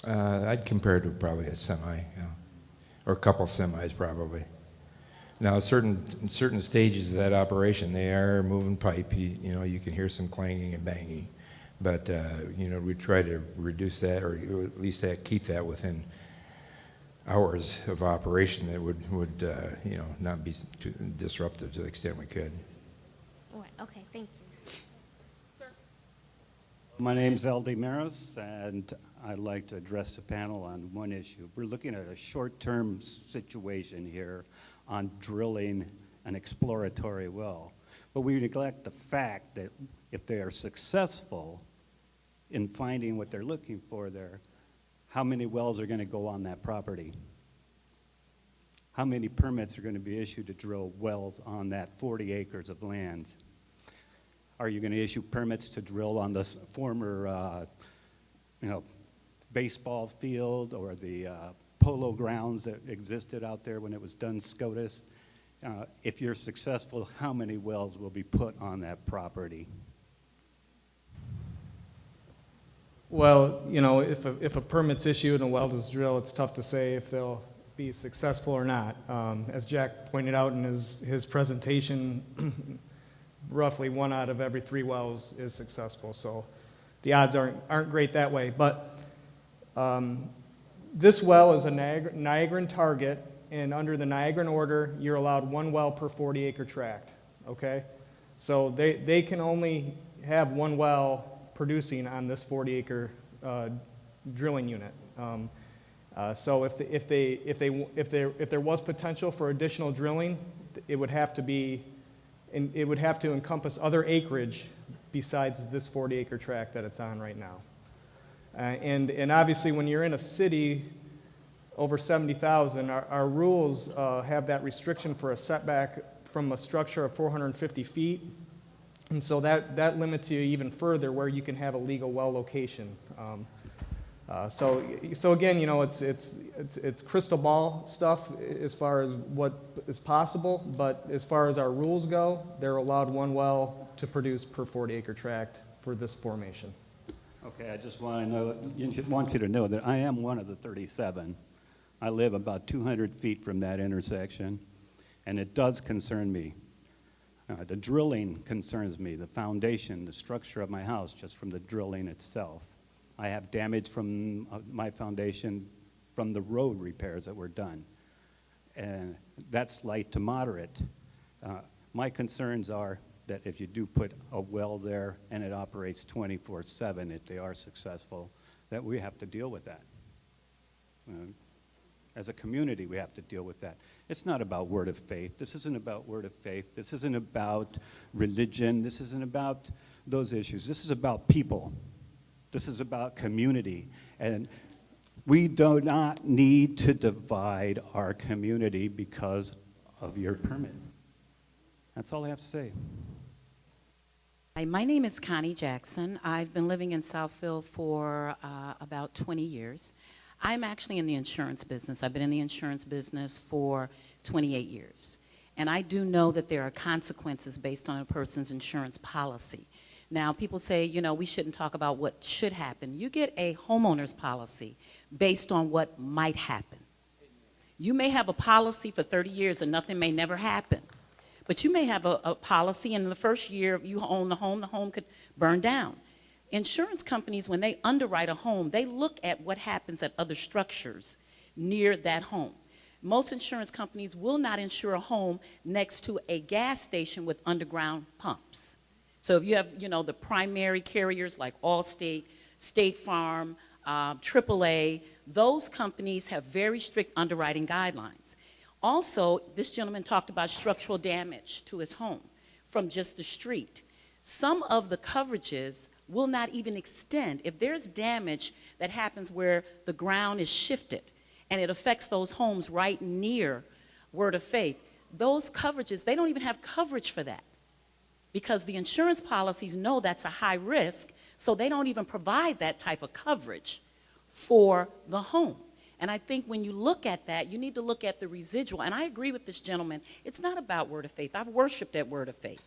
I'd compare it to probably a semi, yeah, or a couple semis probably. Now, certain stages of that operation, they are moving pipe. You know, you can hear some clanging and banging, but you know, we try to reduce that, or at least keep that within hours of operation that would you know, not be too disruptive to the extent we could. All right, okay, thank you. My name's L.D. Maris, and I'd like to address the panel on one issue. We're looking at a short-term situation here on drilling an exploratory well, but we neglect the fact that if they are successful in finding what they're looking for there, how many wells are going to go on that property? How many permits are going to be issued to drill wells on that 40 acres of land? Are you going to issue permits to drill on this former, you know, baseball field or the polo grounds that existed out there when it was done SCOTUS? If you're successful, how many wells will be put on that property? Well, you know, if a permit's issued and a well is drilled, it's tough to say if they'll be successful or not. As Jack pointed out in his presentation, roughly 1 out of every 3 wells is successful. So the odds aren't great that way. But this well is a Niagaran target, and under the Niagaran order, you're allowed 1 well per 40-acre tract. Okay, so they can only have 1 well producing on this 40-acre drilling unit. So if there was potential for additional drilling, it would have to encompass other acreage besides this 40-acre tract that it's on right now. And obviously, when you're in a city over 70,000, our rules have that restriction for a setback from a structure of 450 feet. And so that limits you even further where you can have a legal well location. So again, you know, it's crystal ball stuff as far as what is possible, but as far as our rules go, they're allowed one well to produce per 40-acre tract for this formation. Okay, I just want you to know that I am one of the 37. I live about 200 feet from that intersection, and it does concern me. The drilling concerns me, the foundation, the structure of my house, just from the drilling itself. I have damage from my foundation from the road repairs that were done, and that's light to moderate. My concerns are that if you do put a well there and it operates 24/7, if they are successful, that we have to deal with that. As a community, we have to deal with that. It's not about word of faith. This isn't about word of faith. This isn't about religion. This isn't about those issues. This is about people. This is about community. And we do not need to divide our community because of your permit. That's all I have to say. Hi, my name is Connie Jackson. I've been living in Southfield for about 20 years. I'm actually in the insurance business. I've been in the insurance business for 28 years. And I do know that there are consequences based on a person's insurance policy. Now, people say, you know, we shouldn't talk about what should happen. You get a homeowner's policy based on what might happen. You may have a policy for 30 years and nothing may never happen. But you may have a policy, and in the first year you own the home could burn down. Insurance companies, when they underwrite a home, they look at what happens at other structures near that home. Most insurance companies will not insure a home next to a gas station with underground pumps. So if you have, you know, the primary carriers like Allstate, State Farm, AAA, those companies have very strict underwriting guidelines. Also, this gentleman talked about structural damage to his home from just the street. Some of the coverages will not even extend. If there's damage that happens where the ground is shifted and it affects those homes right near Word of Faith, those coverages, they don't even have coverage for that because the insurance policies know that's a high risk, so they don't even provide that type of coverage for the home. And I think when you look at that, you need to look at the residual. And I agree with this gentleman. It's not about Word of Faith. I've worshiped at Word of Faith.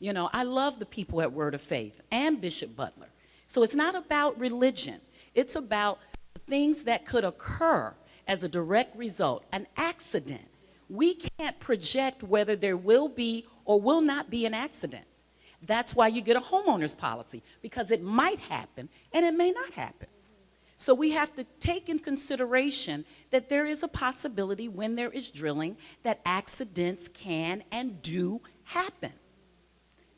You know, I love the people at Word of Faith and Bishop Butler. So it's not about religion. It's about the things that could occur as a direct result, an accident. We can't project whether there will be or will not be an accident. That's why you get a homeowner's policy, because it might happen and it may not happen. So we have to take in consideration that there is a possibility when there is drilling that accidents can and do happen.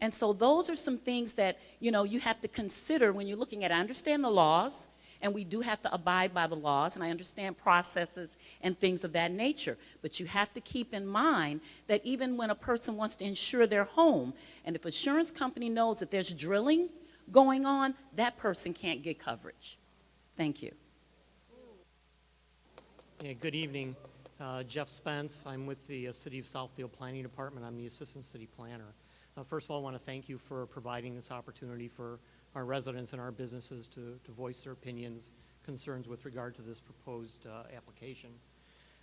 And so those are some things that, you know, you have to consider when you're looking at it. I understand the laws, and we do have to abide by the laws, and I understand processes and things of that nature. But you have to keep in mind that even when a person wants to insure their home, and if an insurance company knows that there's drilling going on, that person can't get coverage. Thank you. Yeah, good evening. Jeff Spence. I'm with the City of Southfield Planning Department. I'm the Assistant City Planner. First of all, I want to thank you for providing this opportunity for our residents and our businesses to voice their opinions, concerns with regard to this proposed application.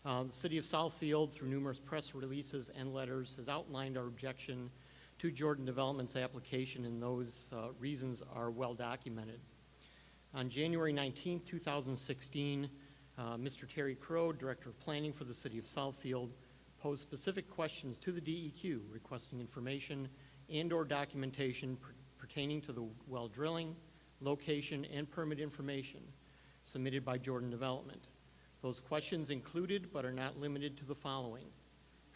The City of Southfield, through numerous press releases and letters, has outlined our objection to Jordan Development's application, and those reasons are well documented. On January 19, 2016, Mr. Terry Crow, Director of Planning for the City of Southfield, posed specific questions to the DEQ requesting information and/or documentation pertaining to the well drilling, location, and permit information submitted by Jordan Development. Those questions included but are not limited to the following: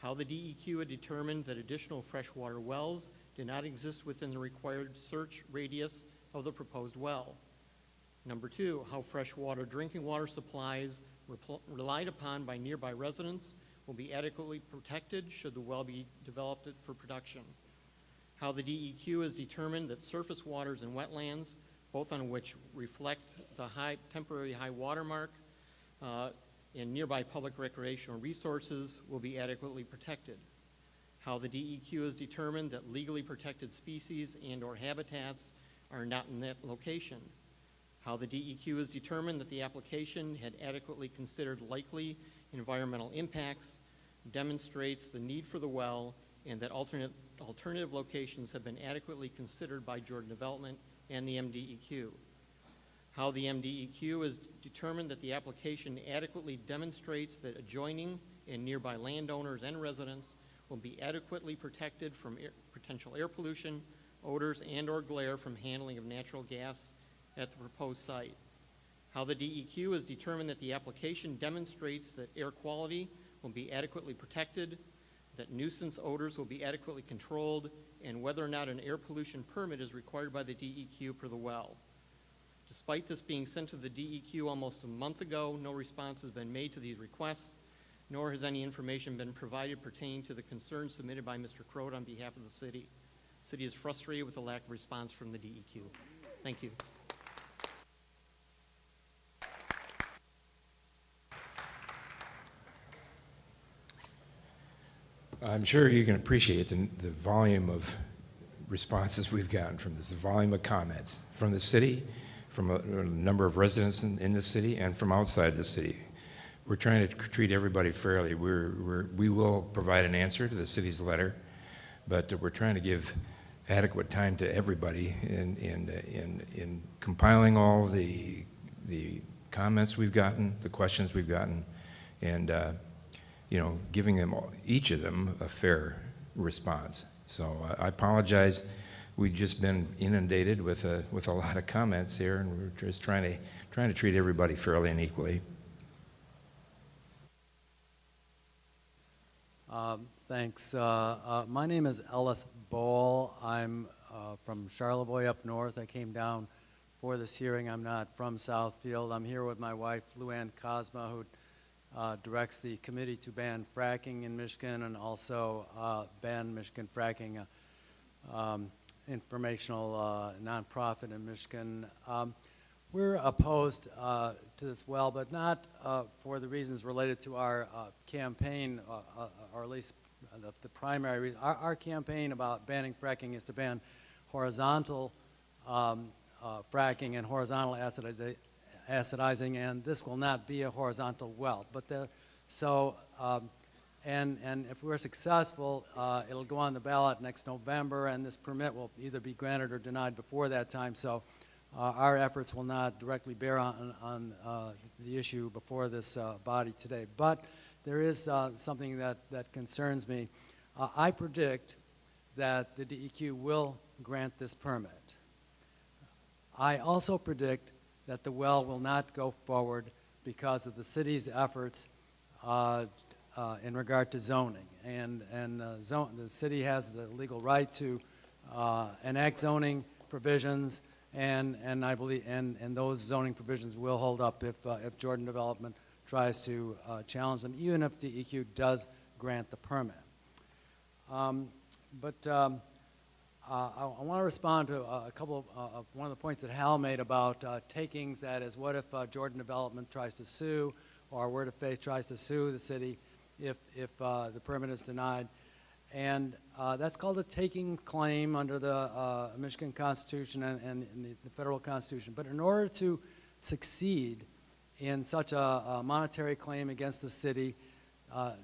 how the DEQ had determined that additional freshwater wells did not exist within the required search radius of the proposed well. Number two, how freshwater drinking water supplies relied upon by nearby residents will be adequately protected should the well be developed for production. How the DEQ has determined that surface waters and wetlands, both on which reflect the temporary high water mark and nearby public recreational resources, will be adequately protected. How the DEQ has determined that legally protected species and/or habitats are not in that location. How the DEQ has determined that the application had adequately considered likely environmental impacts, demonstrates the need for the well, and that alternative locations have been adequately considered by Jordan Development and the MDEQ. How the MDEQ has determined that the application adequately demonstrates that adjoining and nearby landowners and residents will be adequately protected from potential air pollution, odors, and/or glare from handling of natural gas at the proposed site. How the DEQ has determined that the application demonstrates that air quality will be adequately protected, that nuisance odors will be adequately controlled, and whether or not an air pollution permit is required by the DEQ per the well. Despite this being sent to the DEQ almost a month ago, no response has been made to these requests, nor has any information been provided pertaining to the concerns submitted by Mr. Crote on behalf of the city. The city is frustrated with the lack of response from the DEQ. Thank you. I'm sure you can appreciate the volume of responses we've gotten from this, the volume of comments from the city, from a number of residents in the city, and from outside the city. We're trying to treat everybody fairly. We will provide an answer to the city's letter, but we're trying to give adequate time to everybody in compiling all the comments we've gotten, the questions we've gotten, and you know, giving them each of them a fair response. So I apologize. We've just been inundated with a lot of comments here, and we're just trying to treat everybody fairly and equally. Thanks. My name is Ellis Bowl. I'm from Charlevoix up north. I came down for this hearing. I'm not from Southfield. I'm here with my wife, Luann Cosma, who directs the committee to ban fracking in Michigan and also ban Michigan fracking, informational nonprofit in Michigan. We're opposed to this well, but not for the reasons related to our campaign, or at least the primary reason. Our campaign about banning fracking is to ban horizontal fracking and horizontal acidizing, and this will not be a horizontal well. But and if we're successful, it'll go on the ballot next November, and this permit will either be granted or denied before that time. So our efforts will not directly bear on the issue before this body today. But there is something that concerns me. I predict that the DEQ will grant this permit. I also predict that the well will not go forward because of the city's efforts in regard to zoning. And the city has the legal right to enact zoning provisions, and I believe and those zoning provisions will hold up if Jordan Development tries to challenge them, even if DEQ does grant the permit. I want to respond to a couple of one of the points that Hal made about takings. That is, what if Jordan Development tries to sue, or Word of Faith tries to sue the city if the permit is denied? And that's called a taking claim under the Michigan Constitution and the federal Constitution. But in order to succeed in such a monetary claim against the city,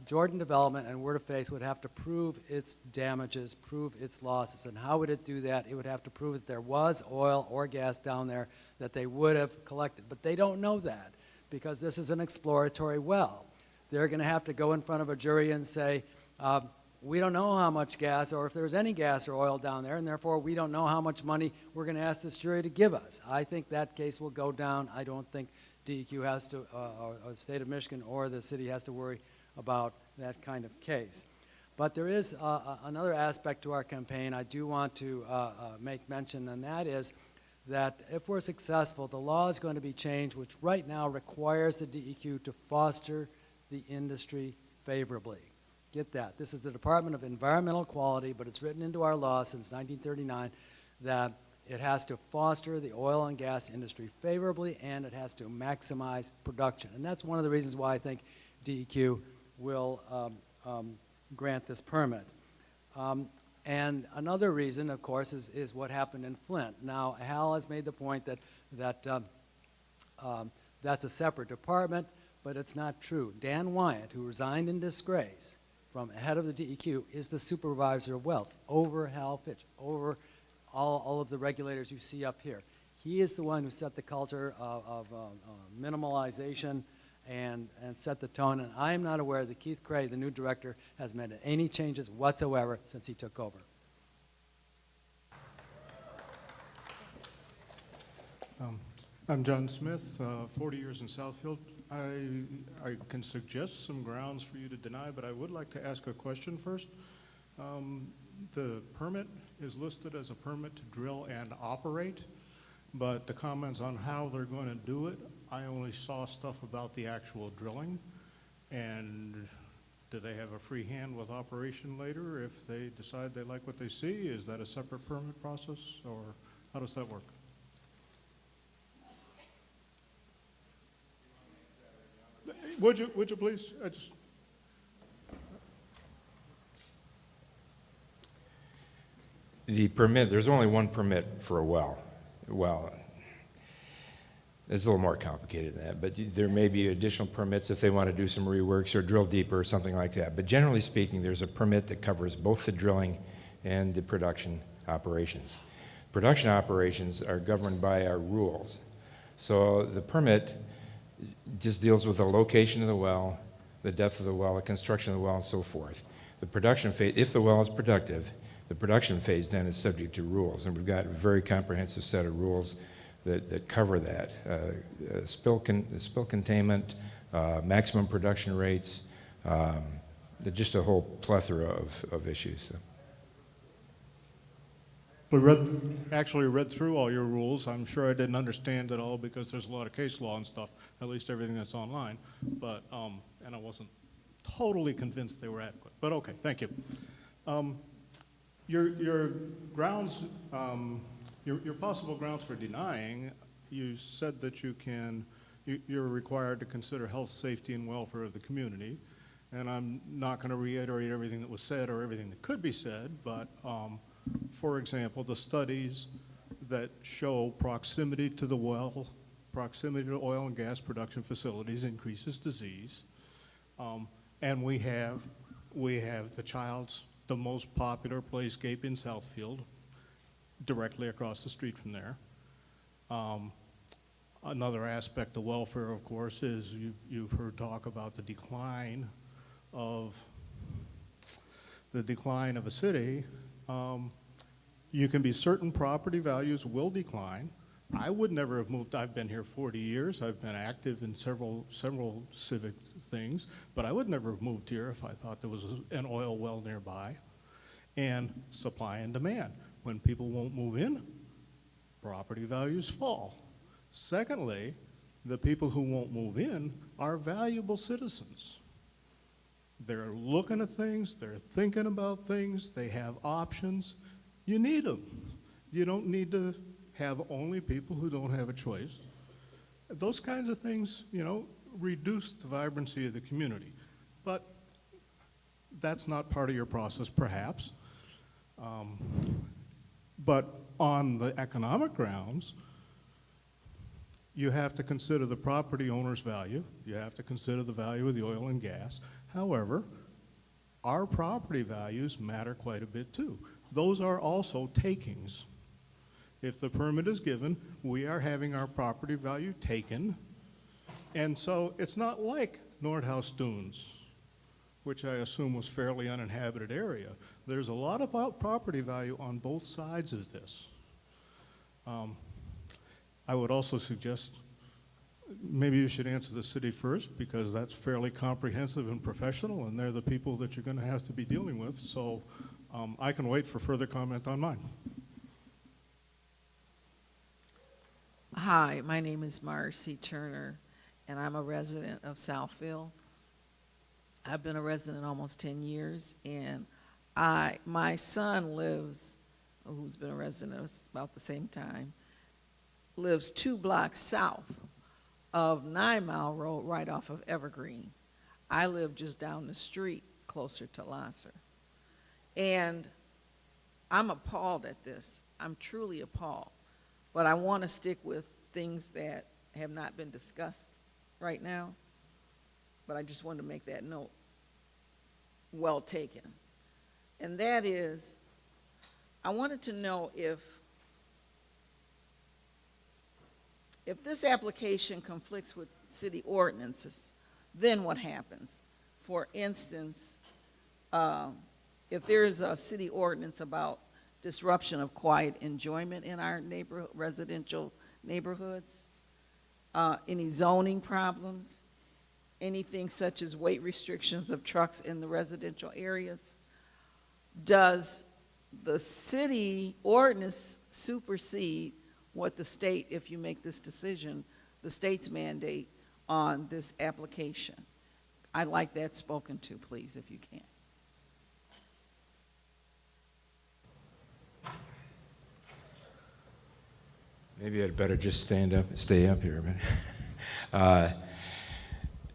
Jordan Development and Word of Faith would have to prove its damages, prove its losses. And how would it do that? It would have to prove that there was oil or gas down there that they would have collected. But they don't know that because this is an exploratory well. They're going to have to go in front of a jury and say, we don't know how much gas or if there's any gas or oil down there, and therefore we don't know how much money we're going to ask this jury to give us. I think that case will go down. I don't think DEQ has to, or the state of Michigan or the city has to worry about that kind of case. But there is another aspect to our campaign I do want to make mention, and that is that if we're successful, the law is going to be changed, which right now requires the DEQ to foster the industry favorably. Get that. This is the Department of Environmental Quality, but it's written into our law since 1939 that it has to foster the oil and gas industry favorably, and it has to maximize production. And that's one of the reasons why I think DEQ will grant this permit. And another reason, of course, is what happened in Flint. Now, Hal has made the point that that's a separate department, but it's not true. Dan Wyatt, who resigned in disgrace from head of the DEQ, is the supervisor of wells over Hal Fitch, over all of the regulators you see up here. He is the one who set the culture of minimalization and set the tone, and I am not aware that Keith Cray, the new director, has made any changes whatsoever since he took over. I'm John Smith, 40 years in Southfield. I can suggest some grounds for you to deny, but I would like to ask a question first. The permit is listed as a permit to drill and operate, but the comments on how they're going to do it, I only saw stuff about the actual drilling. And do they have a free hand with operation later if they decide they like what they see? Is that a separate permit process, or how does that work? Would you please? The permit, there's only one permit for a well. Well, it's a little more complicated than that, but there may be additional permits if they want to do some reworks or drill deeper or something like that. But generally speaking, there's a permit that covers both the drilling and the production operations. Production operations are governed by our rules. So the permit just deals with the location of the well, the depth of the well, the construction of the well, and so forth. The production phase, if the well is productive, the production phase then is subject to rules, and we've got a very comprehensive set of rules that cover that. Spill containment, maximum production rates, just a whole plethora of issues. So. We actually read through all your rules. I'm sure I didn't understand it all because there's a lot of case law and stuff, at least everything that's online. But, and I wasn't totally convinced they were adequate. But okay, thank you. Your grounds, your possible grounds for denying, you said that you're required to consider health, safety, and welfare of the community. And I'm not going to reiterate everything that was said or everything that could be said, but for example, the studies that show proximity to the well, proximity to oil and gas production facilities increases disease. And we have the most popular playscape in Southfield, directly across the street from there. Another aspect of welfare, of course, is you've heard talk about the decline of a city. You can be certain property values will decline. I would never have moved. I've been here 40 years. I've been active in several civic things, but I would never have moved here if I thought there was an oil well nearby. And supply and demand. When people won't move in, property values fall. Secondly, the people who won't move in are valuable citizens. They're looking at things, they're thinking about things, they have options. You need them. You don't need to have only people who don't have a choice. Those kinds of things, reduce the vibrancy of the community. But that's not part of your process, perhaps. But on the economic grounds, you have to consider the property owner's value. You have to consider the value of the oil and gas. However, our property values matter quite a bit too. Those are also takings. If the permit is given, we are having our property value taken. And so it's not like Nordhaus Dunes, which I assume was fairly uninhabited area. There's a lot of property value on both sides of this. I would also suggest maybe you should answer the city first, because that's fairly comprehensive and professional, and they're the people that you're going to have to be dealing with. So I can wait for further comment on mine. Hi, my name is Marcy Turner, and I'm a resident of Southfield. I've been a resident almost 10 years, and my son lives, who's been a resident about the same time, lives 2 blocks south of 9 Mile Road, right off of Evergreen. I live just down the street, closer to Lasser. And I'm appalled at this. I'm truly appalled. But I want to stick with things that have not been discussed right now. But I just wanted to make that note. Well taken. And that is, I wanted to know if this application conflicts with city ordinances, then what happens? For instance, if there's a city ordinance about disruption of quiet enjoyment in our residential neighborhoods, any zoning problems, anything such as weight restrictions of trucks in the residential areas, does the city ordinance supersede what the state, if you make this decision, the state's mandate on this application? I'd like that spoken to, please, if you can. Maybe I'd better just stay up here. But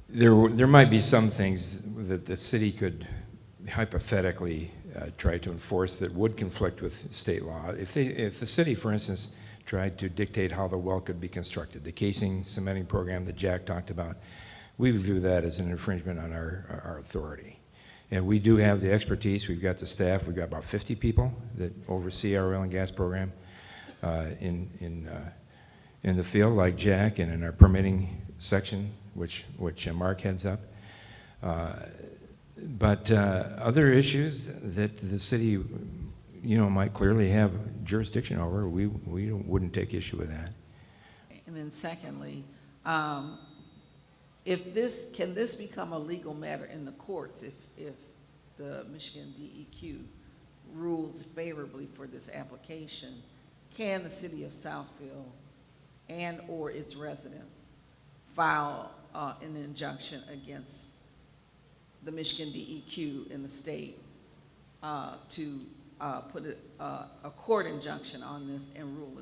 there might be some things that the city could hypothetically try to enforce that would conflict with state law. If the city, for instance, tried to dictate how the well could be constructed, the casing cementing program that Jack talked about, we would view that as an infringement on our authority. And we do have the expertise. We've got the staff. We've got about 50 people that oversee our oil and gas program in the field, like Jack, and in our permitting section, which Mark heads up. But other issues that the city, might clearly have jurisdiction over, we wouldn't take issue with that. And then secondly, can this become a legal matter in the courts if the Michigan DEQ rules favorably for this application? Can the city of Southfield and or its residents file an injunction against the Michigan DEQ in the state to put a court injunction on this and rule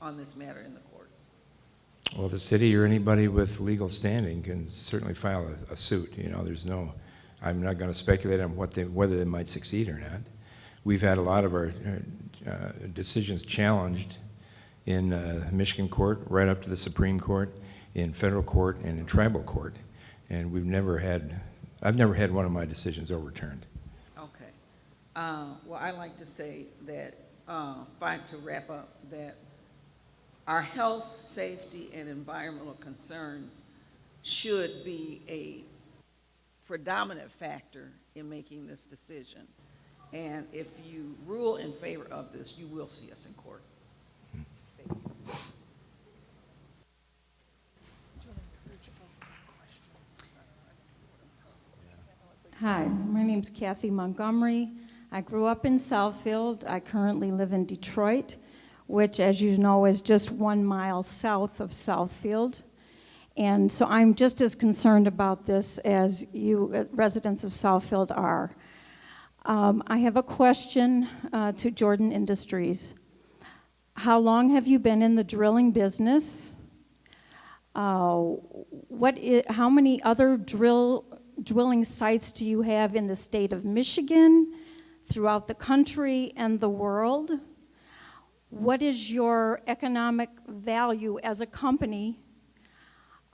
on this matter in the courts? Well, the city or anybody with legal standing can certainly file a suit. I'm not going to speculate on whether they might succeed or not. We've had a lot of our decisions challenged in Michigan court, right up to the Supreme Court, in federal court, and in tribal court, and I've never had one of my decisions overturned. Okay. Well, I like to say that, to wrap up, that our health, safety, and environmental concerns should be a predominant factor in making this decision. And if you rule in favor of this, you will see us in court. Thank you. Hi, my name's Kathy Montgomery. I grew up in Southfield. I currently live in Detroit, which, as you know, is just 1 mile south of Southfield. And so I'm just as concerned about this as you residents of Southfield are. I have a question to Jordan Industries. How long have you been in the drilling business? How many other drilling sites do you have in the state of Michigan, throughout the country and the world? What is your economic value as a company?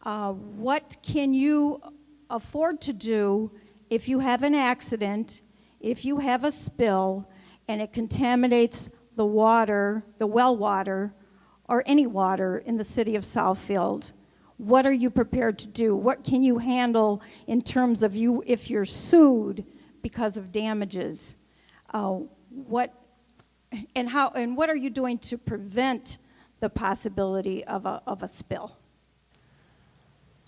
What can you afford to do if you have an accident, if you have a spill, and it contaminates the water, the well water, or any water in the city of Southfield? What are you prepared to do? What can you handle in terms of you if you're sued because of damages? What are you doing to prevent the possibility of a spill?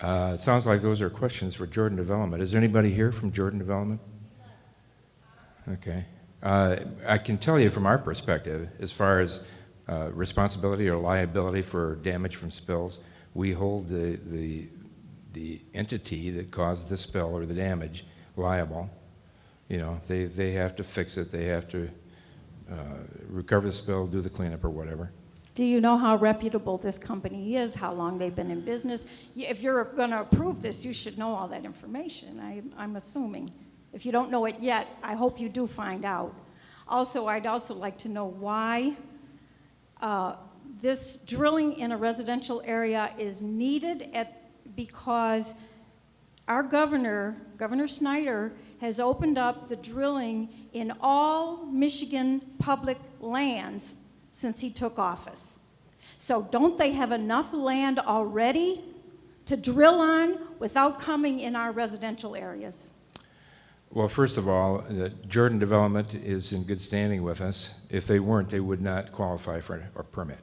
It sounds like those are questions for Jordan Development. Is there anybody here from Jordan Development? Okay. I can tell you from our perspective, as far as responsibility or liability for damage from spills, we hold the entity that caused the spill or the damage liable. They have to fix it. They have to recover the spill, do the cleanup or whatever. Do you know how reputable this company is, how long they've been in business? If you're going to approve this, you should know all that information, I'm assuming. If you don't know it yet, I hope you do find out. Also, I'd also like to know why this drilling in a residential area is needed because our governor, Governor Snyder, has opened up the drilling in all Michigan public lands since he took office. So don't they have enough land already to drill on without coming in our residential areas? Well, first of all, the Jordan Development is in good standing with us. If they weren't, they would not qualify for a permit.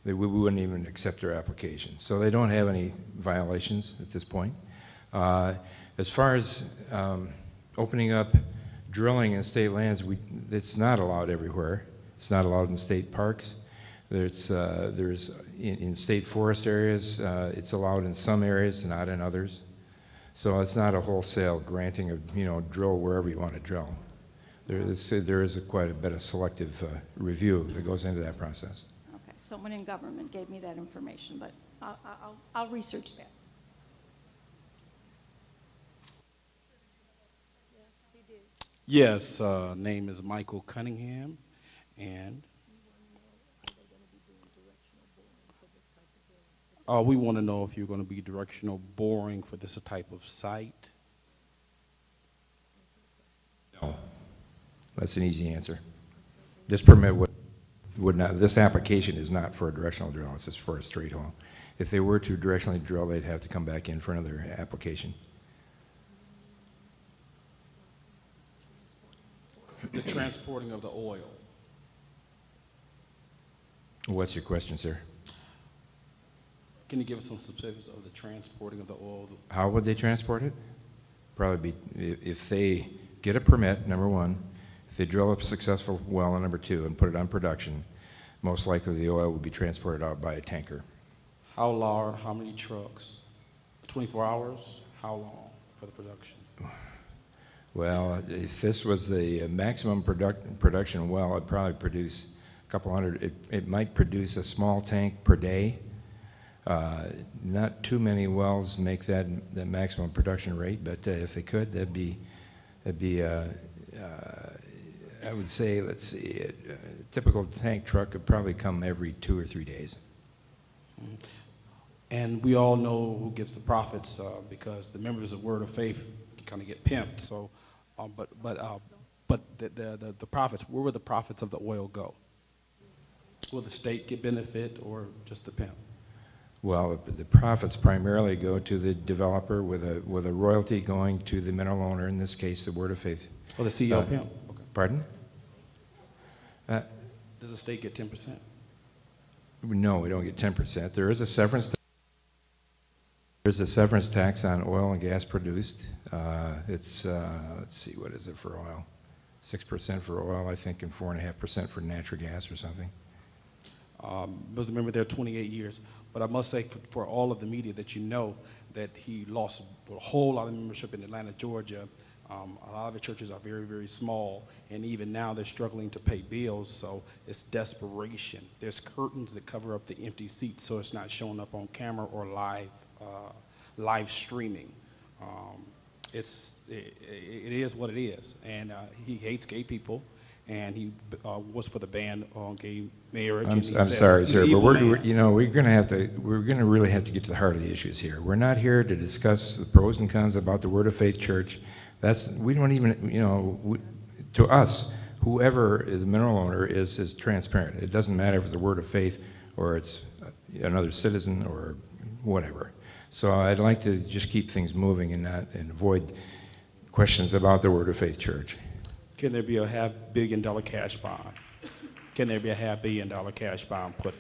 We wouldn't even accept their application. So they don't have any violations at this point. As far as opening up drilling in state lands, it's not allowed everywhere. It's not allowed in state parks. There's in state forest areas, it's allowed in some areas, not in others. So it's not a wholesale granting of, drill wherever you want to drill. There is quite a bit of selective review that goes into that process. Okay, someone in government gave me that information, but I'll research that. Yes, name is Michael Cunningham, and we want to know if you're going to be directional boring for this type of site. No, that's an easy answer. This permit would not. This application is not for a directional drill. It's just for a straight hole. If they were to directionally drill, they'd have to come back in for another application. The transporting of the oil. What's your question, sir? Can you give us some specifics of the transporting of the oil? How would they transport it? Probably be, if they get a permit, number one, if they drill a successful well, and number two, and put it on production, most likely the oil would be transported out by a tanker. How large, how many trucks? 24 hours? How long for the production? Well, if this was the maximum production well, it'd probably produce a couple hundred. It might produce a small tank per day. Not too many wells make that maximum production rate, but if they could, that'd be I would say, let's see, a typical tank truck could probably come every 2 or 3 days. And we all know who gets the profits because the members of Word of Faith kind of get pimped. So, but the profits, where will the profits of the oil go? Will the state get benefit or just the pimp? Well, the profits primarily go to the developer with a royalty going to the mineral owner, in this case, the Word of Faith. Or the CEO pimp? Okay. Pardon? Does the state get 10%? No, we don't get 10%. There is a severance. There's a severance tax on oil and gas produced. It's let's see, what is it for oil? 6% for oil, I think, and 4.5% for natural gas or something. Was a member there 28 years. But I must say, for all of the media, that you know that he lost a whole lot of membership in Atlanta, Georgia. A lot of the churches are very, very small, and even now they're struggling to pay bills, so it's desperation. There's curtains that cover up the empty seats so it's not showing up on camera or live streaming. It is what it is, and he hates gay people, and he was for the ban on gay marriage. I'm sorry, sir, but we're going to really have to get to the heart of the issues here. We're not here to discuss the pros and cons about the Word of Faith Church. We don't even, to us, whoever is a mineral owner is transparent. It doesn't matter if it's a Word of Faith or it's another citizen or whatever. So I'd like to just keep things moving and avoid questions about the Word of Faith Church. Can there be a $500 million cash bond? Can there be a $500 million cash bond put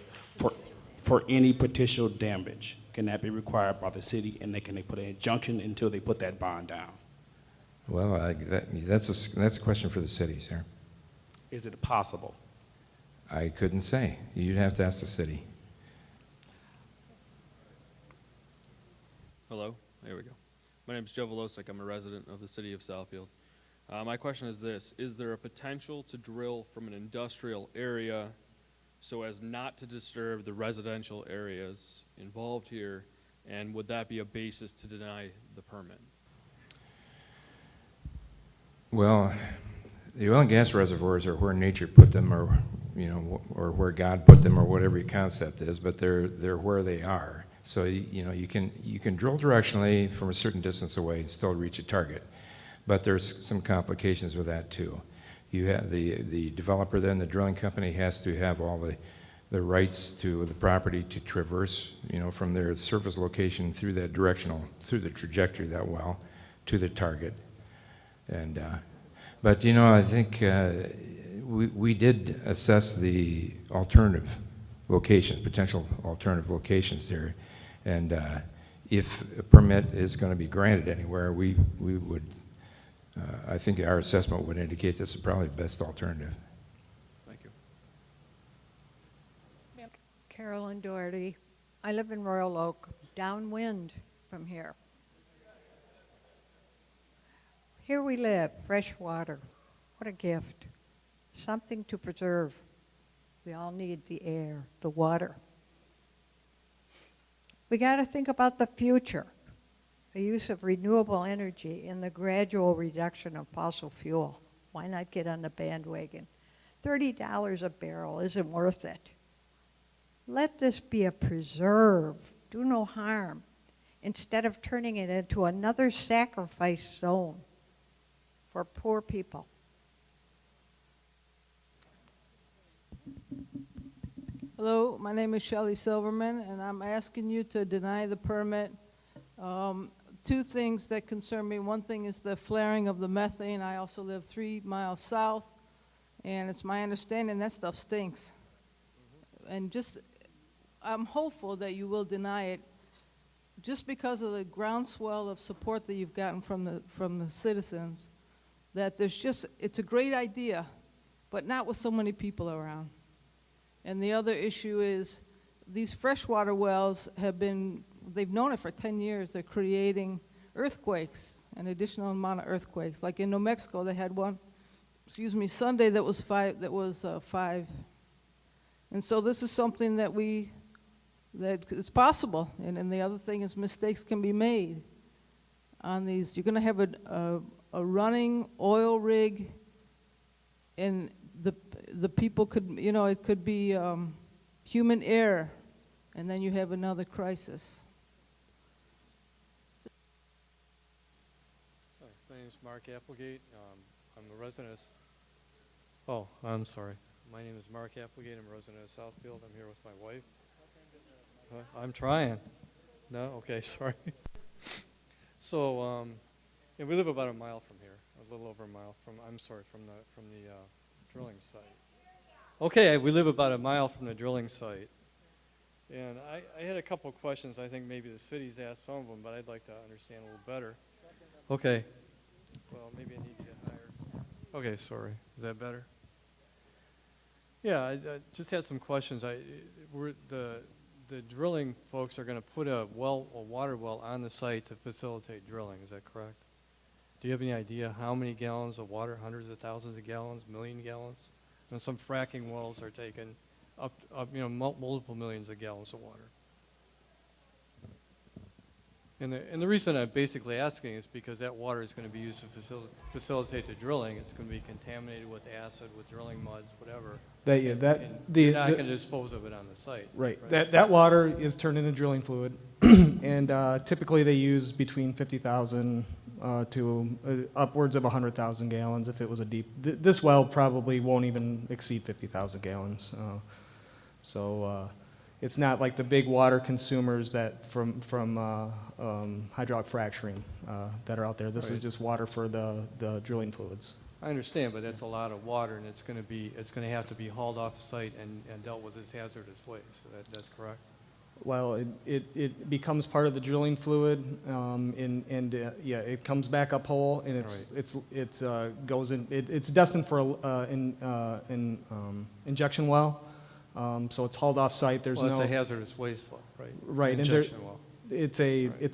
for any potential damage? Can that be required by the city, and can they put an injunction until they put that bond down? Well, that's a question for the city, sir. Is it possible? I couldn't say. You'd have to ask the city. Hello, there we go. My name is Joe Volosik. I'm a resident of the city of Southfield. My question is this: is there a potential to drill from an industrial area so as not to disturb the residential areas involved here, and would that be a basis to deny the permit? Well, the oil and gas reservoirs are where nature put them, or or where God put them, or whatever your concept is, but they're where they are. So you can drill directionally from a certain distance away and still reach a target, but there's some complications with that too. You have the developer, then the drilling company has to have all the rights to the property to traverse, from their surface location through that through the trajectory of that well to the target. And but I think we did assess the alternative locations, potential alternative locations there, and if a permit is going to be granted anywhere, we would. I think our assessment would indicate this is probably the best alternative. Thank you. Carolyn Doherty. I live in Royal Oak, downwind from here. Here we live, fresh water. What a gift. Something to preserve. We all need the air, the water. We got to think about the future. The use of renewable energy and the gradual reduction of fossil fuel. Why not get on the bandwagon? $30 a barrel isn't worth it. Let this be a preserve. Do no harm, instead of turning it into another sacrifice zone for poor people. Hello, my name is Shelley Silverman, and I'm asking you to deny the permit. Two things that concern me. One thing is the flaring of the methane. I also live 3 miles south, and it's my understanding that stuff stinks. And I'm hopeful that you will deny it just because of the groundswell of support that you've gotten from the citizens, that it's a great idea, but not with so many people around. And the other issue is these freshwater wells they've known it for 10 years. They're creating earthquakes, an additional amount of earthquakes. Like in New Mexico, they had one, Sunday that was five. And so this is something that it's possible. And the other thing is mistakes can be made on these. You're gonna have a running oil rig, and the people could, it could be human error, and then you have another crisis. My name is Mark Applegate. I'm a resident of... Oh, I'm sorry. My name is Mark Applegate. I'm a resident of Southfield. I'm here with my wife. I'm trying. No? Okay, sorry. So, yeah, we live about a mile from here, a little over a mile from the drilling site. Okay, we live about a mile from the drilling site. And I had a couple of questions. I think maybe the city's asked some of them, but I'd like to understand a little better. Okay. Well, maybe I need to get higher. Okay, sorry. Is that better? Yeah, I just had some questions. The drilling folks are going to put a water well on the site to facilitate drilling. Is that correct? Do you have any idea how many gallons of water? Hundreds of thousands of gallons, million gallons? And some fracking wells are taking up multiple millions of gallons of water. And the reason I'm basically asking is because that water is going to be used to facilitate the drilling. It's going to be contaminated with acid, with drilling muds, whatever. You're not going to dispose of it on the site. Right. That water is turned into drilling fluid, and typically they use between 50,000 to upwards of 100,000 gallons if it was a deep. This well probably won't even exceed 50,000 gallons. It's not like the big water consumers that from hydraulic fracturing that are out there. This is just water for the drilling fluids. I understand, but that's a lot of water, and it's going to have to be hauled off site and dealt with as hazardous waste. So that's correct. Well, it becomes part of the drilling fluid, it comes back up whole, and it's destined for an injection well. So it's hauled off site. It's a hazardous waste flow, right? Right, Injection well. It's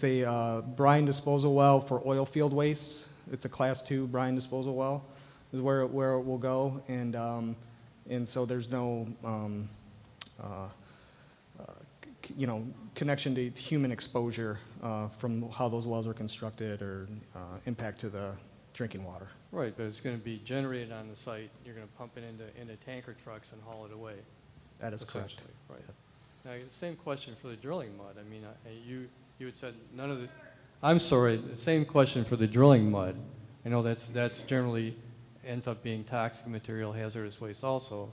a brine disposal well for oil field waste. It's a Class 2 brine disposal well, is where it will go, and so there's no connection to human exposure from how those wells are constructed or impact to drinking water. Right, but it's going to be generated on the site. You're going to pump it into tanker trucks and haul it away. That is correct. Essentially, right. Now, same question for the drilling mud. I mean, you had said none of the, I'm sorry, the same question for the drilling mud. I know that's generally ends up being toxic material, hazardous waste also.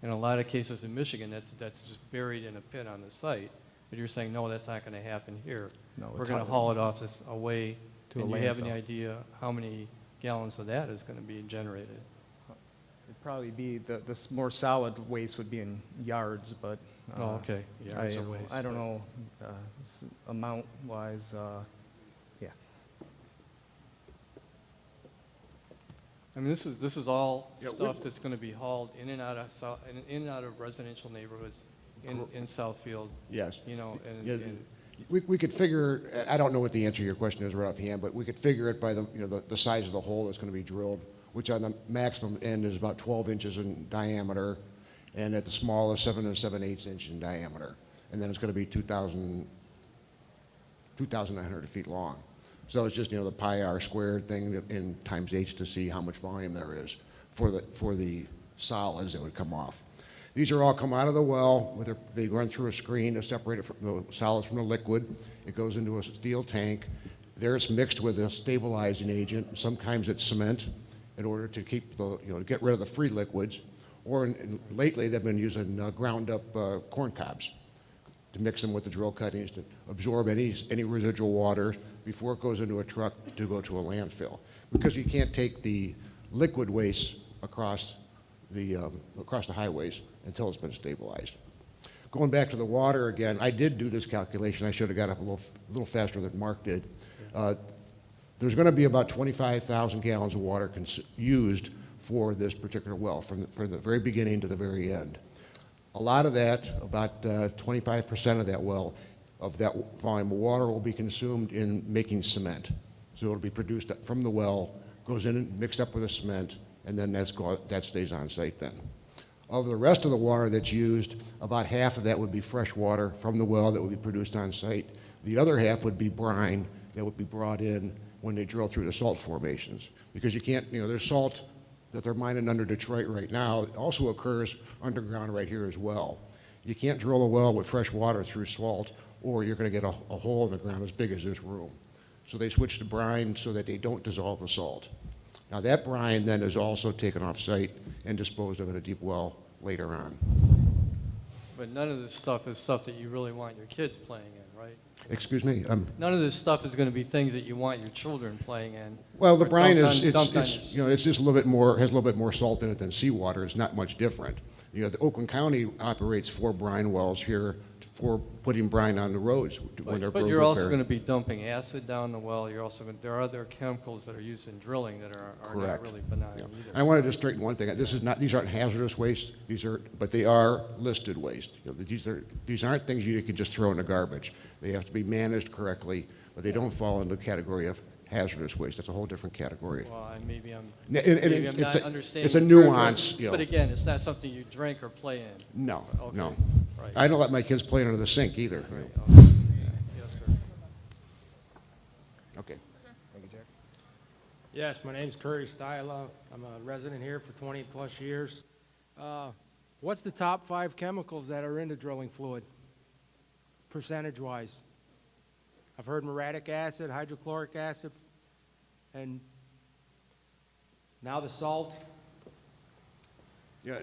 In a lot of cases in Michigan, that's just buried in a pit on the site. But you're saying, no, that's not going to happen here. No, We're it's going to haul it off away. to a and do you have any landfill. idea how many gallons of that is going to be generated? It'd probably be, the more solid waste would be in yards, but. Oh, okay. Yards of waste, I don't but- know, amount-wise, yeah. I mean, this is all Yeah, stuff that's going to be hauled in and out of in and out of residential neighborhoods in Southfield. Yes. You know, and, Yeah, and we could figure, I don't know what the answer to your question is right offhand, but we could figure it by the size of the hole that's going to be drilled, which on the maximum end is about 12 inches in diameter, and at the smallest, 7 and 7/8 inch in diameter. And then it's going to be 2,900 feet long. So it's just, the pi r squared thing in times h to see how much volume there is for the solids that would come off. These are all come out of the well. They run through a screen to separate it from the solids from the liquid. It goes into a steel tank. There it's mixed with a stabilizing agent. Sometimes it's cement in order to keep to get rid of the free liquids. Or lately they've been using ground up corn cobs to mix them with the drill cuttings to absorb any residual water before it goes into a truck to go to a landfill. Because you can't take the liquid waste across the highways until it's been stabilized. Going back to the water again, I did do this calculation. I should have got up a little faster than Mark did. There's going to be about 25,000 gallons of water used for this particular well from the very beginning to the very end. A lot of that, about 25% of that well, of that volume of water will be consumed in making cement. So it'll be produced from the well, goes in and mixed up with the cement, and then that stays on site then. Of the rest of the water that's used, about half of that would be fresh water from the well that would be produced on site. The other half would be brine that would be brought in when they drill through the salt formations. Because you can't, there's salt that they're mining under Detroit right now. It also occurs underground right here as well. You can't drill a well with fresh water through salt, or you're going to get a hole in the ground as big as this room. So they switch to brine so that they don't dissolve the salt. Now that brine then is also taken off site and disposed of in a deep well later on. but none of this stuff is stuff that you really want your kids playing in, right? Excuse me? None of this stuff is going to be things that you want your children playing in. Well, the or brine dumped is, on- dumped on it's your- it's just a little bit more, has a little bit more salt in it than seawater. It's not much different. The Oakland County operates 4 brine wells here for putting brine on the roads when they're But you're also repaired. going to be dumping acid down the well. You're also there are other chemicals that are used in drilling that are not Correct. really benign Yeah. either. And I wanted to straighten one thing. These aren't hazardous waste. But they are listed waste. These aren't things you can just throw in the garbage. They have to be managed correctly, but they don't fall into the category of hazardous waste. That's a whole different category. Well, maybe I'm And not it's understanding. it's a the term, nuance, But again, it's not something you drink or play in. No, Okay. no. Right. I don't let my kids play under the sink either. Right. Okay. Yes, sir. Okay. Thank you, Jack. Yes, my name's Curry Styla. I'm a resident here for 20 plus years. What's the top 5 chemicals that are in the drilling fluid, percentage-wise? I've heard muriatic acid, hydrochloric acid, and now the salt. Yeah,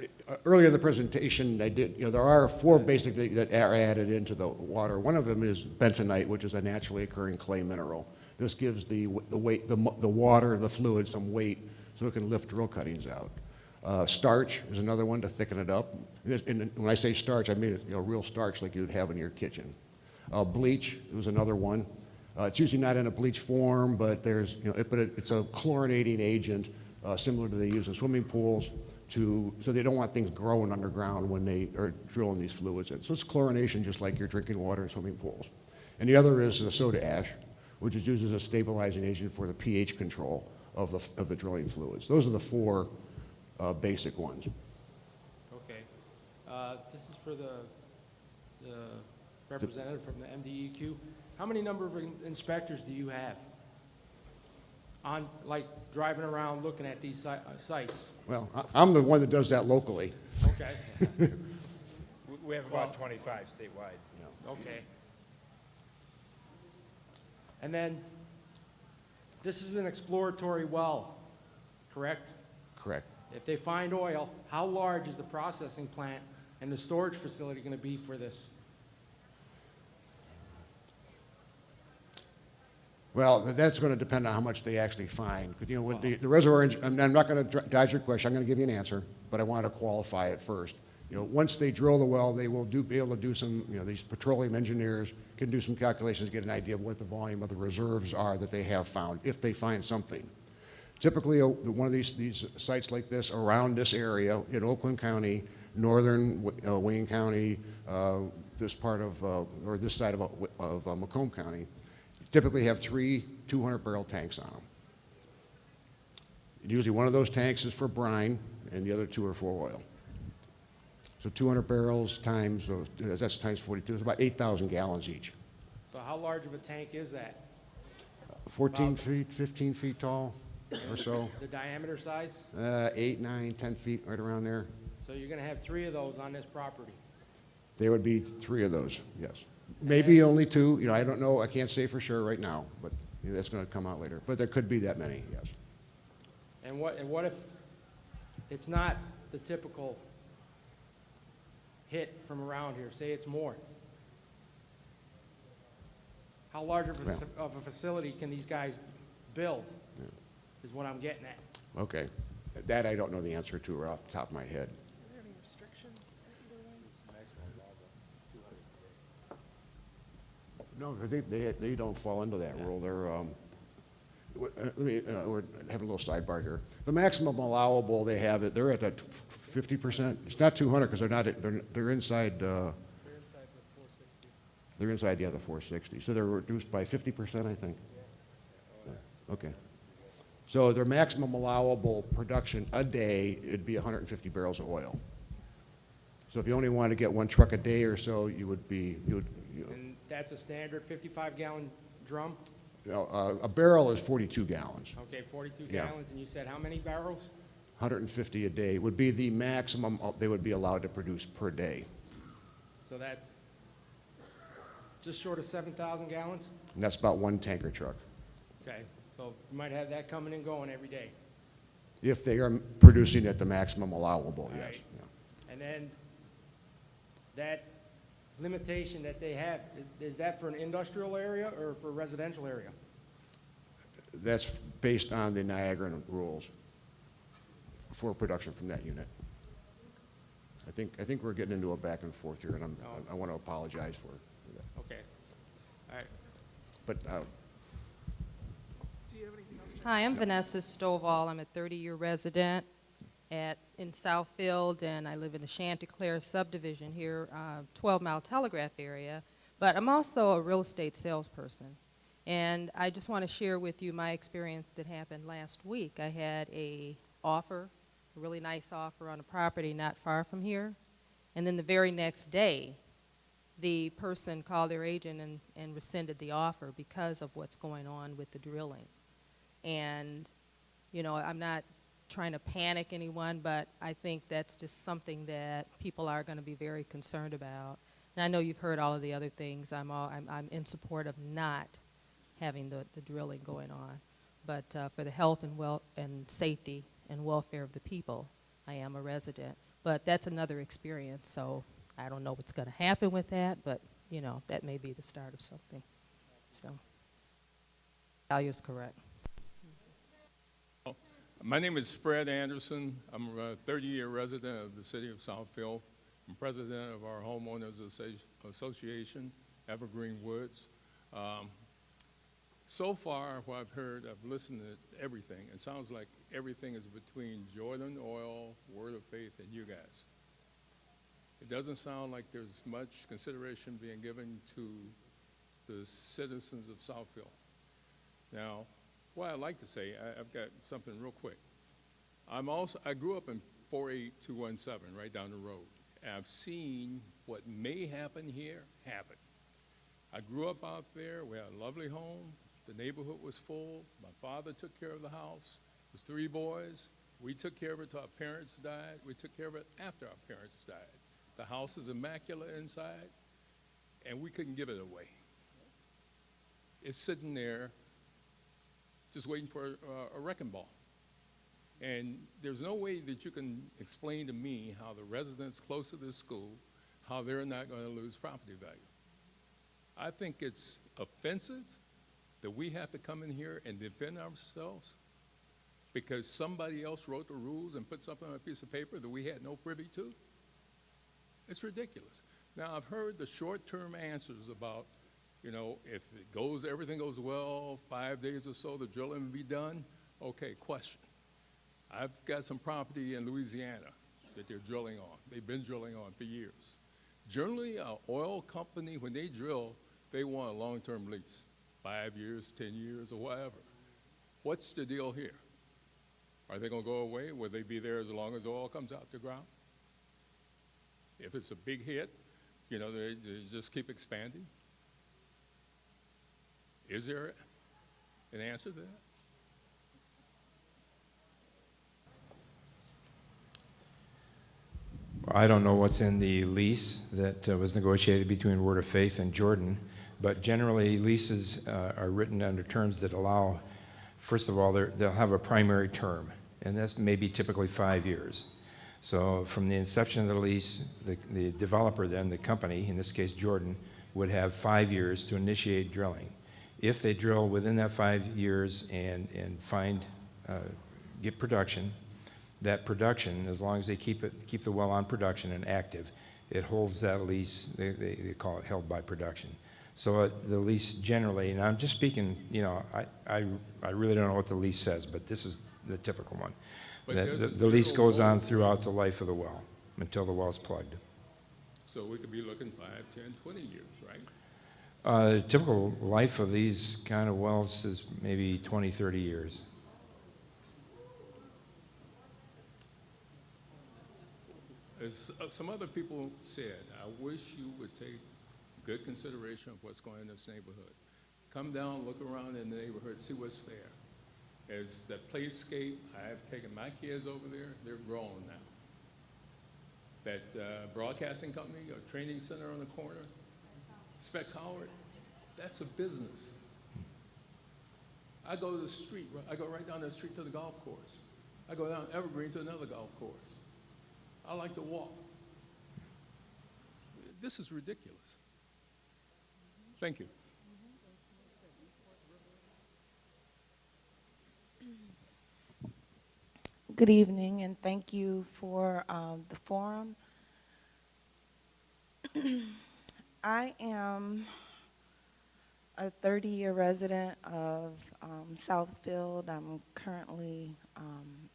earlier in the presentation, there are 4 basically that are added into the water. One of them is bentonite, which is a naturally occurring clay mineral. This gives the water, the fluid, some weight so it can lift drill cuttings out. Starch is another one to thicken it up. And when I say starch, I mean real starch like you'd have in your kitchen. Bleach was another one. It's usually not in a bleach form, but it's a chlorinating agent similar to they use in swimming pools. So they don't want things growing underground when they are drilling these fluids in. So it's chlorination just like your drinking water in swimming pools. And the other is the soda ash, which is used as a stabilizing agent for the pH control of the drilling fluids. Those are the 4 basic ones. Okay. This is for the representative from the MDEQ. How many number of inspectors do you have? on, like, driving around looking at these sites? Well, I'm the one that does that locally. Okay, We have about 25 statewide. okay. And then, this is an exploratory well, correct? Correct. If they find oil, how large is the processing plant and the storage facility going to be for this? Well, that's going to depend on how much they actually find. 'Cause, you know, with the reservoir, I'm not going to dodge your question. I'm going to give you an answer, but I want to qualify it first. You know, once they drill the well, they will be able to do some, you know, these petroleum engineers can do some calculations, get an idea of what the volume of the reserves are that they have found, if they find something. Typically, one of these sites like this around this area in Oakland County, northern Wayne County, this part of, or this side of Macomb County, typically have 3 200-barrel tanks on them. Usually one of those tanks is for brine, and the other 2 are for oil. So 200 barrels times, that's times 42, it's about 8,000 gallons each. So how large of a tank is that? 14 feet, 15 feet tall or so. The diameter size? 8, 9, 10 feet, right around there. So you're going to have 3 of those on this property? There would be 3 of those, yes. Maybe only 2, you know, I don't know, I can't say for sure right now, but you know, that's going to come out later. But there could be that many, yes. And what if it's not the typical hit from around here? Say it's more. How large of a facility can these guys build, is what I'm getting at. Okay. That I don't know the answer to right off the top of my head. Are there any restrictions at either way? No, they don't fall into that rule. They're, let me, we're having a little sidebar here. The maximum allowable they have, they're at that 50%. It's not 200 because they're inside. They're inside the other 460. So they're reduced by 50%, I think. Yeah. Okay. So their maximum allowable production a day, it'd be 150 barrels of oil. So if you only want to get 1 truck a day or so, And that's a standard 55-gallon drum? a barrel is 42 gallons. Okay, 42 Yeah. gallons, and you said how many barrels? 150 a day would be the maximum they would be allowed to produce per day. So that's just short of 7,000 gallons? And that's about 1 tanker truck. Okay, so you might have that coming and going every day. If they are producing at the maximum allowable, yes. Right. And then that limitation that they have, is that for an industrial area or for a residential area? That's based on the Niagara rules for production from that unit. I think we're getting into a back and forth here, and I want to apologize for that. Okay, all right. But Hi, I'm Vanessa Stovall. I'm a 30-year resident in Southfield, and I live in the Chanticleer subdivision here, 12-mile Telegraph area. But I'm also a real estate salesperson. And I just want to share with you my experience that happened last week. I had a really nice offer on a property not far from here. And then the very next day, the person called their agent and rescinded the offer because of what's going on with the drilling. And, you know, I'm not trying to panic anyone, but I think that's just something that people are going to be very concerned about. And I know you've heard all of the other things. I'm in support of not having the drilling going on. But for the health and safety and welfare of the people, I am a resident. But that's another experience, so I don't know what's going to happen with that, but, you know, that may be the start of something. So, value is correct. My name is Fred Anderson. I'm a 30-year resident of the city of Southfield. I'm president of our homeowners association, Evergreen Woods. So far, what I've heard, I've listened to everything. It sounds like everything is between Jordan Oil, Word of Faith, and you guys. It doesn't sound like there's much consideration being given to the citizens of Southfield. Now, what I'd like to say, I've got something real quick. I grew up in 48217, right down the road. And I've seen what may happen here happen. I grew up out there. We had a lovely home. The neighborhood was full. My father took care of the house. It was 3 boys. We took care of it till our parents died. We took care of it after our parents died. The house is immaculate inside, and we couldn't give it away. It's sitting there just waiting for a wrecking ball. And there's no way that you can explain to me how the residents close to this school, how they're not going to lose property value. I think it's offensive that we have to come in here and defend ourselves because somebody else wrote the rules and put something on a piece of paper that we had no privy to. It's ridiculous. Now, I've heard the short-term answers about, if it goes, everything goes well, 5 days or so, the drilling will be done. Okay, question. I've got some property in Louisiana that they're drilling on. They've been drilling on for years. Generally, an oil company, when they drill, they want a long-term lease, 5 years, 10 years, or whatever. What's the deal here? Are they going to go away? Will they be there as long as oil comes out the ground? If it's a big hit, they just keep expanding. Is there an answer to that? I don't know what's in the lease that was negotiated between Word of Faith and Jordan, but generally leases are written under terms that allow, first of all, they'll have a primary term, and that's maybe typically 5 years. So from the inception of the lease, the developer then, the company, in this case Jordan, would have 5 years to initiate drilling. If they drill within that 5 years and get production, that production, as long as they keep the well on production and active, it holds that lease. They call it held by production. So the lease generally, and I'm just speaking, I really don't know what the lease says, but this is the typical one. The lease goes on throughout the life of the well until the well's plugged. So we could be looking 5, 10, 20 years, right? The typical life of these kind of wells is maybe 20, 30 years. As some other people said, I wish you would take good consideration of what's going on in this neighborhood. Come down, look around in the neighborhood, see what's there. As the playscape, I have taken my kids over there, they're grown now. That broadcasting company, or training center on the corner, Specs Howard, that's a business. I go to the street, I go right down the street to the golf course. I go down Evergreen to another golf course. I like to walk. This is ridiculous. Thank you. Good evening, and thank you for the forum. I am a 30-year resident of Southfield. I'm currently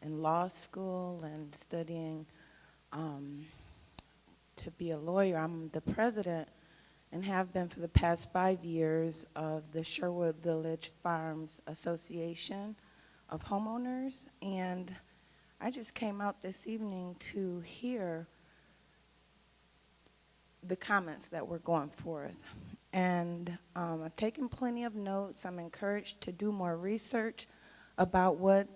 in law school and studying to be a lawyer. I'm the president and have been for the past 5 years of the Sherwood Village Farms Association of Homeowners, and I just came out this evening to hear the comments that were going forth. And I've taken plenty of notes. I'm encouraged to do more research about what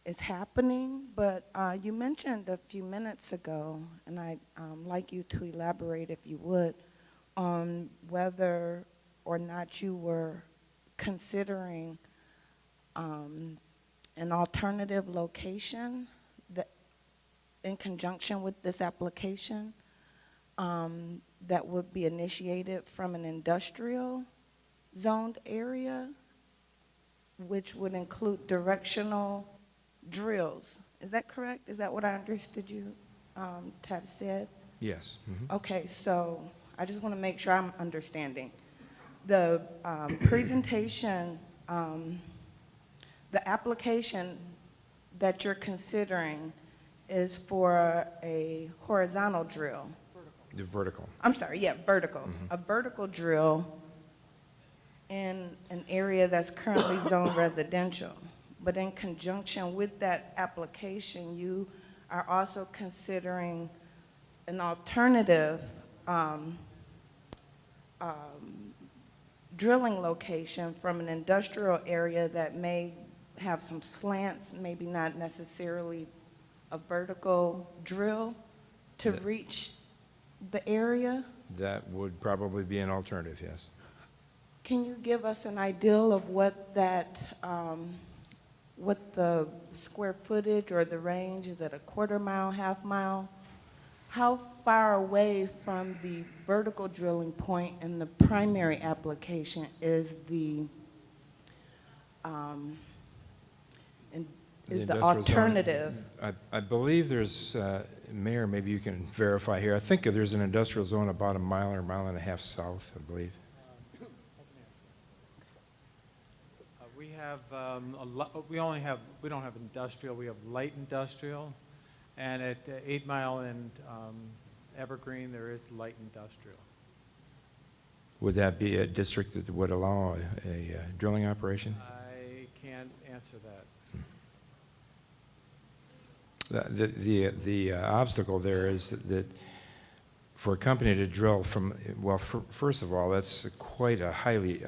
is happening. But you mentioned a few minutes ago, and I'd like you to elaborate, if you would, on whether or not you were considering an alternative location that, in conjunction with this application, that would be initiated from an industrial zoned area, which would include directional drills. Is that correct? Is that what I understood you to have said? Yes. Mm-hmm. Okay, so I just want to make sure I'm understanding. The presentation, the application that you're considering is for a horizontal drill. The vertical. I'm sorry, yeah, vertical. Mm-hmm. A vertical drill in an area that's currently zoned residential. But in conjunction with that application, you are also considering an alternative drilling location from an industrial area that may have some slants, maybe not necessarily a vertical drill to reach the area? That would probably be an alternative, yes. Can you give us an idea of what that, what the square footage or the range, is it a quarter mile, half mile? How far away from the vertical drilling point in the primary application is the industrial zone. alternative? I believe there's, Mayor, maybe you can verify here. I think there's an industrial zone about a mile or a mile and a half south, I believe. We have we don't have industrial, we have light industrial. And at 8 Mile and Evergreen, there is light industrial. Would that be a district that would allow a drilling operation? I can't answer that. The obstacle there is that for a company to drill from, well, first of all, that's quite a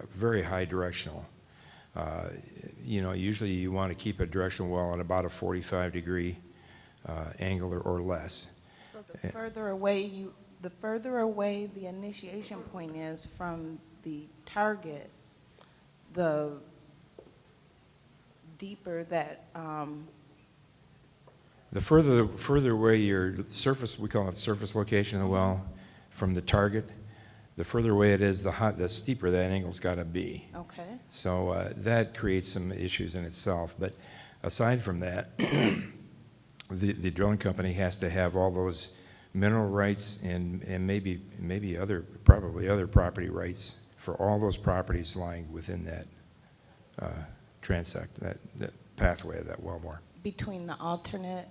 very high directional. You know, usually you want to keep a directional well at about a 45-degree angle or less. So the further away the initiation point is from the target, the deeper that. The further away your surface, we call it surface location of the well, from the target, the further away it is, the steeper that angle's got to be. Okay. So that creates some issues in itself. But aside from that, the drilling company has to have all those mineral rights and maybe probably other property rights for all those properties lying within that transect, that pathway of that wellbore. Between the alternate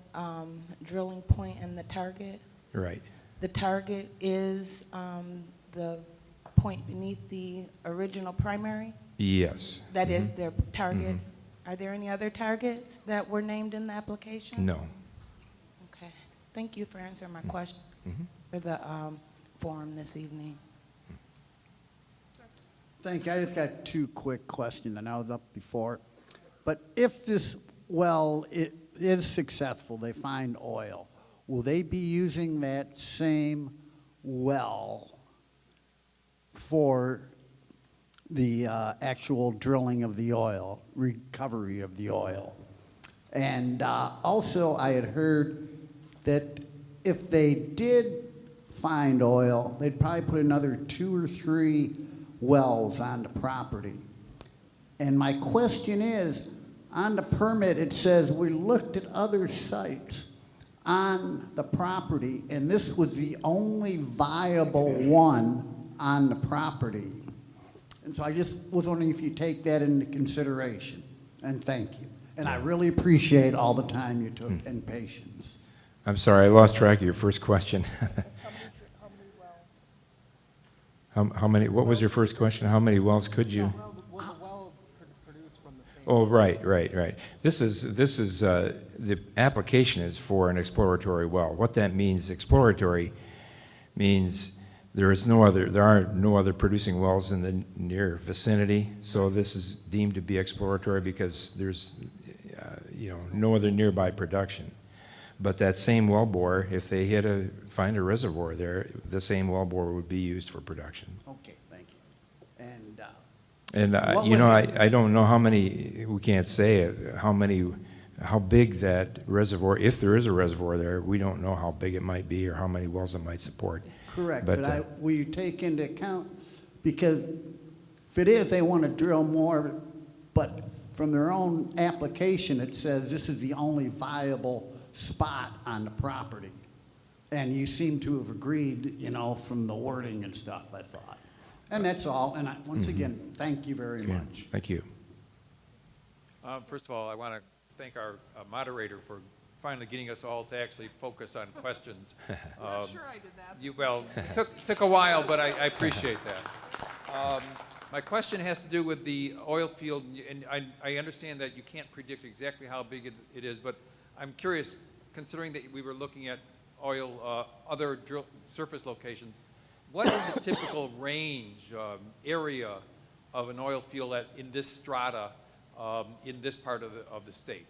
drilling point and the target? Right. The target is the point beneath the original primary? Yes. That is their target? Are there any other targets that were named in the application? No. Okay. Thank you for answering my question for the forum this evening. Thank you. I just got two quick questions, and I was up before. But if this well is successful, they find oil, will they be using that same well for the actual drilling of the oil, recovery of the oil? And also I had heard that if they did find oil, they'd probably put another 2 or 3 wells on the property. And my question is, on the permit it says we looked at other sites on the property and this was the only viable one on the property. And so I just was wondering if you take that into consideration. And thank you. And I really appreciate all the time you took and patience. I'm sorry, I lost track of your first question. How many, what was your first question? How many wells could you? Will the well produce from the same? Oh, right. This is the application is for an exploratory well. What that means, exploratory, means there are no other producing wells in the near vicinity. So this is deemed to be exploratory because there's no other nearby production. But that same wellbore, if they find a reservoir there, the same wellbore would be used for production. Okay, thank you. And I don't know how many, we can't say how big that reservoir, if there is a reservoir there, we don't know how big it might be or how many wells it might support. Correct, but will you take into account, because if it is, they want to drill more, but from their own application, it says this is the only viable spot on the property. And you seem to have agreed, from the wording and stuff, I thought. And that's all, and once again, thank you very much. Thank you. First of all, I want to thank our moderator for finally getting us all to actually focus on questions. I'm sure I did that. It took a while, but I appreciate that. My question has to do with the oil field, and I understand that you can't predict exactly how big it is, but I'm curious, considering that we were looking at oil, other surface locations, what is the typical range, area of an oil field in this strata in this part of the state?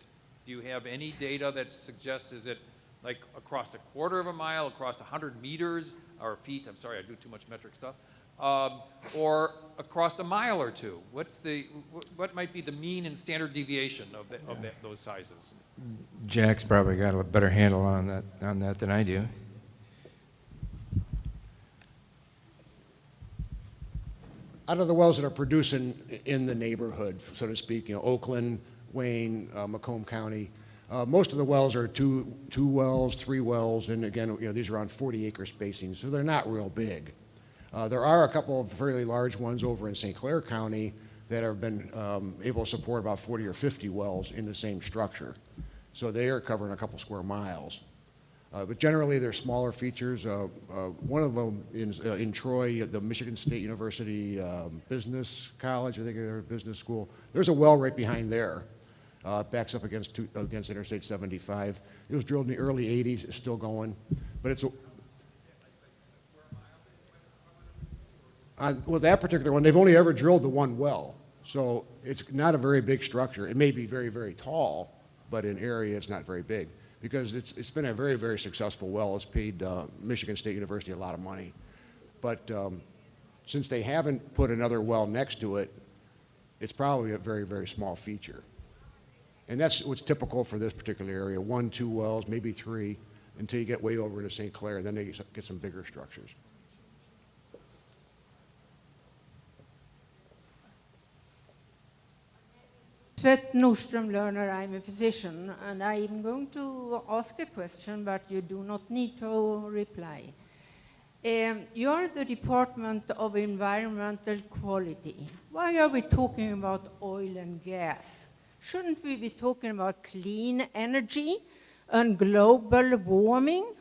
Do you have any data that suggests, is it like across a quarter of a mile, across 100 meters, or feet, I'm sorry, I do too much metric stuff, or across a mile or two? What might be the mean and standard deviation of those sizes? Jack's probably got a better handle on that than I do. Out of the wells that are producing in the neighborhood, so to speak, Oakland, Wayne, Macomb County, most of the wells are two wells, 3 wells, and again, these are on 40-acre spacing, so they're not real big. There are a couple of fairly large ones over in St. Clair County that have been able to support about 40 or 50 wells in the same structure. So they are covering a couple square miles. But generally, they're smaller features. One of them in Troy, the Michigan State University Business College, I think, or business school. There's a well right behind there. Backs up against Interstate 75. It was drilled in the early 80s. It's still going. But it's well, that particular one, they've only ever drilled the one well. So it's not a very big structure. It may be very, very tall, but in area, it's not very big. Because it's been a very, very successful well. It's paid Michigan State University a lot of money. But since they haven't put another well next to it, it's probably a very, very small feature. And that's what's typical for this particular area, 1, 2 wells, maybe 3, until you get way over into St. Clair, then they get some bigger structures. Svet Nordström Lerner, I'm a physician, and I'm going to ask a question, but you do not need to reply. You are the Department of Environmental Quality. Why are we talking about oil and gas? Shouldn't we be talking about clean energy and global warming?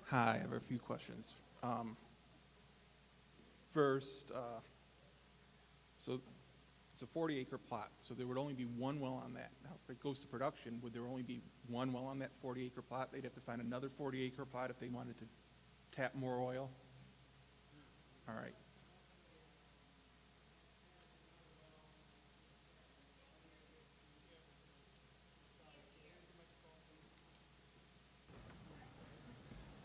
Hi, I have a few questions. First, so it's a 40-acre plot, so there would only be one well on that. Now, if it goes to production, would there only be one well on that 40-acre plot? They'd have to find another 40-acre plot if they wanted to tap more oil? All right.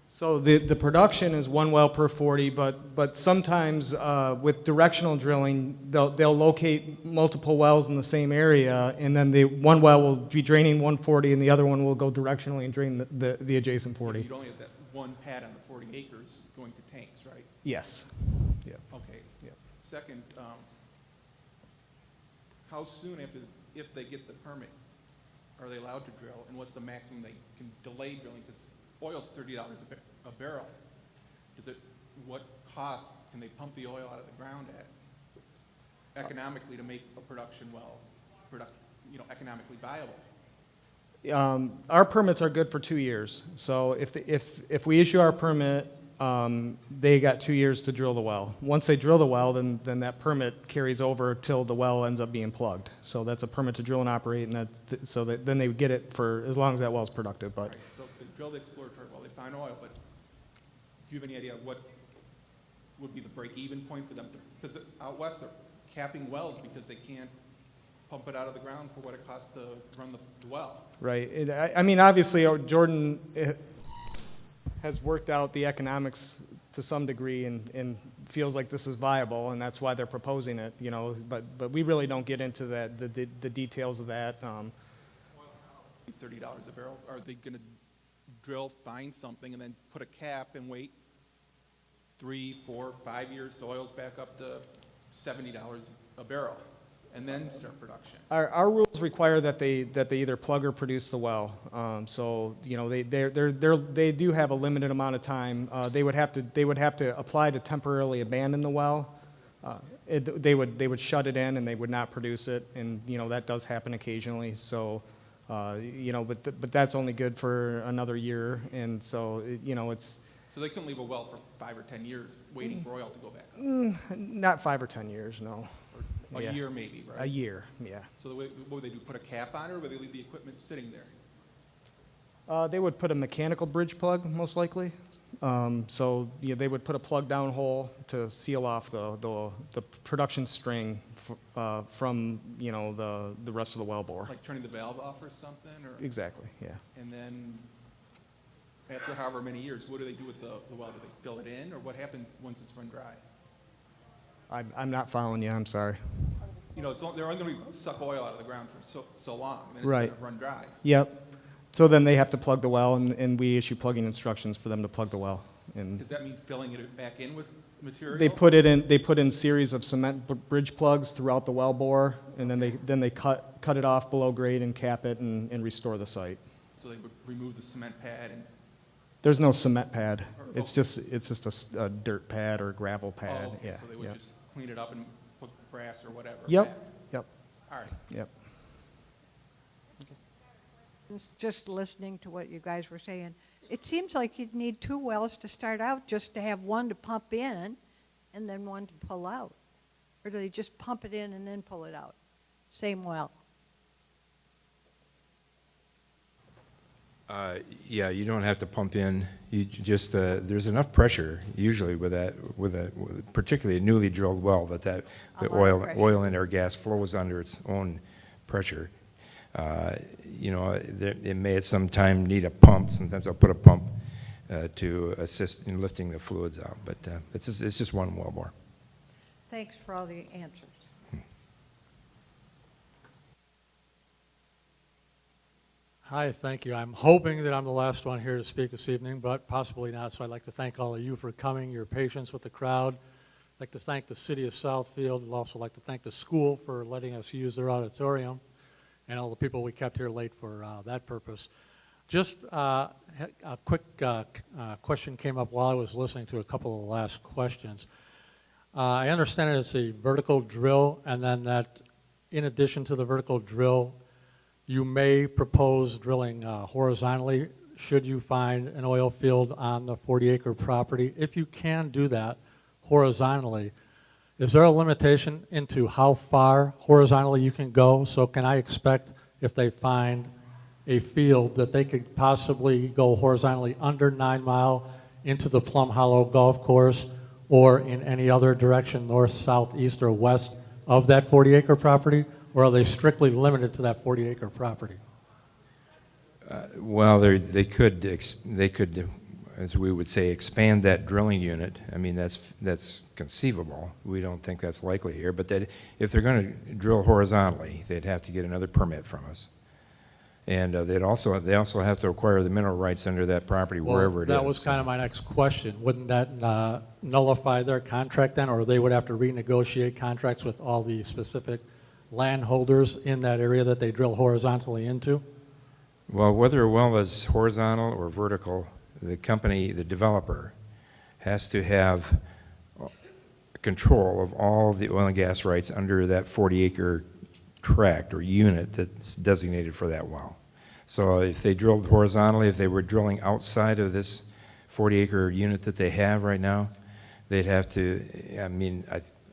So the production is 1 well per 40, but sometimes with directional drilling, they'll locate multiple wells in the same area, and then the one well will be draining 140, and the other one will go directionally and drain the adjacent 40. You'd only have that one pad on the 40 acres going to tanks, right? Yes. Yeah. Okay. Yeah. Second, how soon after, if they get the permit, are they allowed to drill, and what's the maximum they can delay drilling? Because oil's $30 a barrel. What cost can they pump the oil out of the ground at economically to make a production well, economically viable? Our permits are good for 2 years. So if we issue our permit, they got 2 years to drill the well. Once they drill the well, then that permit carries over till the well ends up being plugged. So that's a permit to drill and operate, and then they would get it for as long as that well's productive. But Right. So if they drill the exploratory well, they find oil, but do you have any idea what would be the break-even point for them? Because out west, they're capping wells because they can't pump it out of the ground for what it costs to run the well. right, I mean, obviously, Jordan has worked out the economics to some degree and feels like this is viable, and that's why they're proposing it. But we really don't get into the details of that. $30 a barrel. Are they going to drill, find something, and then put a cap and wait 3, 4, 5 years till oil's back up to $70 a barrel, and then start production? Our rules require that they either plug or produce the well. So they do have a limited amount of time. They would have to apply to temporarily abandon the well. They would shut it in and they would not produce it, and that does happen occasionally. So. But that's only good for another year, and so it's. So they couldn't leave a well for 5 or 10 years waiting for oil to go back up? Not 5 or 10 years, no. Or a year maybe, right? A year, yeah. So what would they do, put a cap on it, or would they leave the equipment sitting there? They would put a mechanical bridge plug, most likely. So yeah, they would put a plug down hole to seal off the production string from, you know, the rest of the well bore. Like turning the valve off or something, or? Exactly, yeah. And then, after however many years, what do they do with the well? Do they fill it in, or what happens once it's run dry? I'm not following you, I'm sorry. You know, they're only going to suck oil out of the ground for so long, then it's Right. going to run dry. Yep. So then they have to plug the well, and we issue plugging instructions for them to plug the well. And Does that mean filling it back in with material? they put in series of cement bridge plugs throughout the well bore, and then they cut it off below grade and cap it and restore the site. So they would remove the cement pad and. There's no cement pad. It's just a dirt pad or gravel pad. Oh, okay. Yeah. So they would just clean it up and put grass or whatever. Yep. back. Yep. All right. Yep. Just listening to what you guys were saying, it seems like you'd need 2 wells to start out just to have one to pump in and then one to pull out. Or do they just pump it in and then pull it out? Same well. Yeah, you don't have to pump in. You just there's enough pressure usually with particularly a newly drilled well that the oil in or gas flows under its own pressure. You know, it may at some time need a pump. Sometimes I'll put a pump to assist in lifting the fluids out, but it's just one well bore. Thanks for all the answers. Hi, thank you. I'm hoping that I'm the last one here to speak this evening, but possibly not. So I'd like to thank all of you for coming, your patience with the crowd. I'd like to thank the city of Southfield. I'd also like to thank the school for letting us use their auditorium and all the people we kept here late for that purpose. Just a quick question came up while I was listening to a couple of the last questions. I understand it's a vertical drill, and then that in addition to the vertical drill, you may propose drilling horizontally should you find an oil field on the 40-acre property. If you can do that horizontally, is there a limitation into how far horizontally you can go? So can I expect if they find a field that they could possibly go horizontally under 9 Mile into the Plum Hollow Golf Course or in any other direction, north, south, east, or west of that 40-acre property? Or are they strictly limited to that 40-acre property? Well, they could, as we would say, expand that drilling unit. I mean, that's conceivable. We don't think that's likely here, but that if they're going to drill horizontally, they'd have to get another permit from us. And they also have to acquire the mineral rights under that property wherever it is. That was kind of my next question. Wouldn't that nullify their contract then, or they would have to renegotiate contracts with all the specific landholders in that area that they drill horizontally into? Well, whether a well is horizontal or vertical, the company, the developer, has to have control of all the oil and gas rights under that 40-acre tract or unit that's designated for that well. So if they drilled horizontally, if they were drilling outside of this 40-acre unit that they have right now, they'd have to, I mean,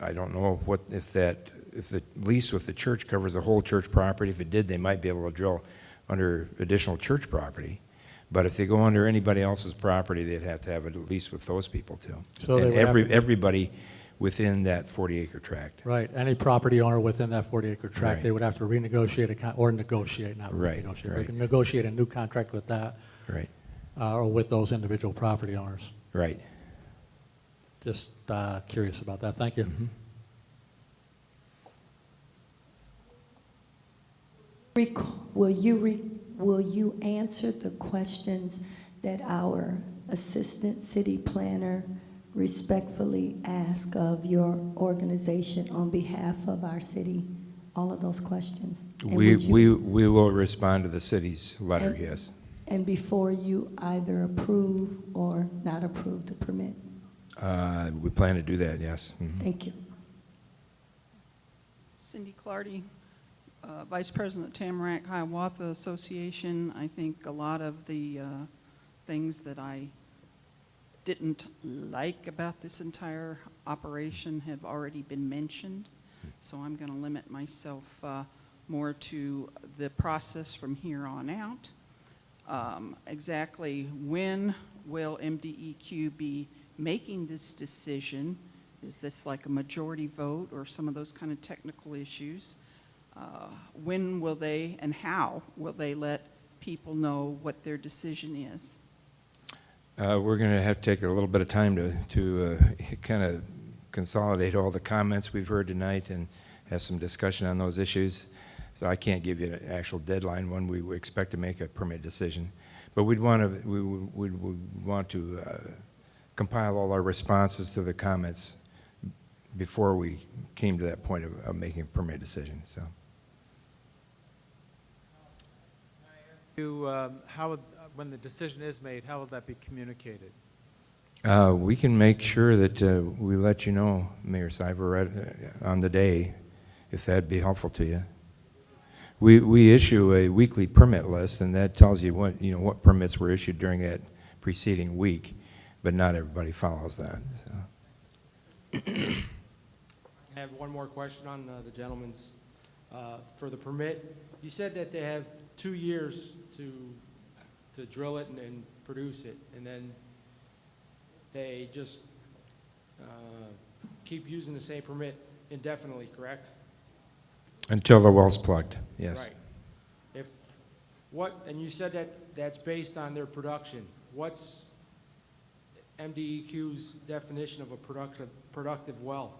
I don't know if the lease with the church covers the whole church property. If it did, they might be able to drill under additional church property. But if they go under anybody else's property, they'd have to have a lease with those people too. So and they would have to- everybody within that 40-acre tract. Right. Any property owner within that 40-acre tract, Right. they would have to renegotiate or negotiate, not Right, renegotiate. right. They can negotiate a new contract with that. Right. Or with those individual property owners. Right. Just curious about that. Thank you. Mm-hmm. Will you answer the questions that our assistant city planner respectfully asked of your organization on behalf of our city? All of those questions? And We will respond to the city's letter, yes. And before you either approve or not approve the permit? We plan to do that, yes. Mhm. Thank you. Cindy Clardy, Vice President of Tamarack Hiawatha Association. I think a lot of the things that I didn't like about this entire operation have already been mentioned. So I'm going to limit myself more to the process from here on out. exactly when will MDEQ be making this decision? Is this like a majority vote or some of those kind of technical issues? When will they and how will they let people know what their decision is? We're going to have to take a little bit of time to kind of consolidate all the comments we've heard tonight and have some discussion on those issues. So I can't give you an actual deadline when we would expect to make a permit decision. But we'd want to compile all our responses to the comments before we came to that point of making a permit decision. So. When the decision is made, how will that be communicated? We can make sure that we let you know, Mayor Seibert, on the day, if that'd be helpful to you. We issue a weekly permit list, and that tells you what permits were issued during that preceding week, but not everybody follows that. So. I have one more question on the gentleman's for the permit. You said that they have 2 years to drill it and produce it, and then they just keep using the same permit indefinitely, correct? Until the well's plugged, yes. Right. And you said that that's based on their production. What's MDEQ's definition of a productive well?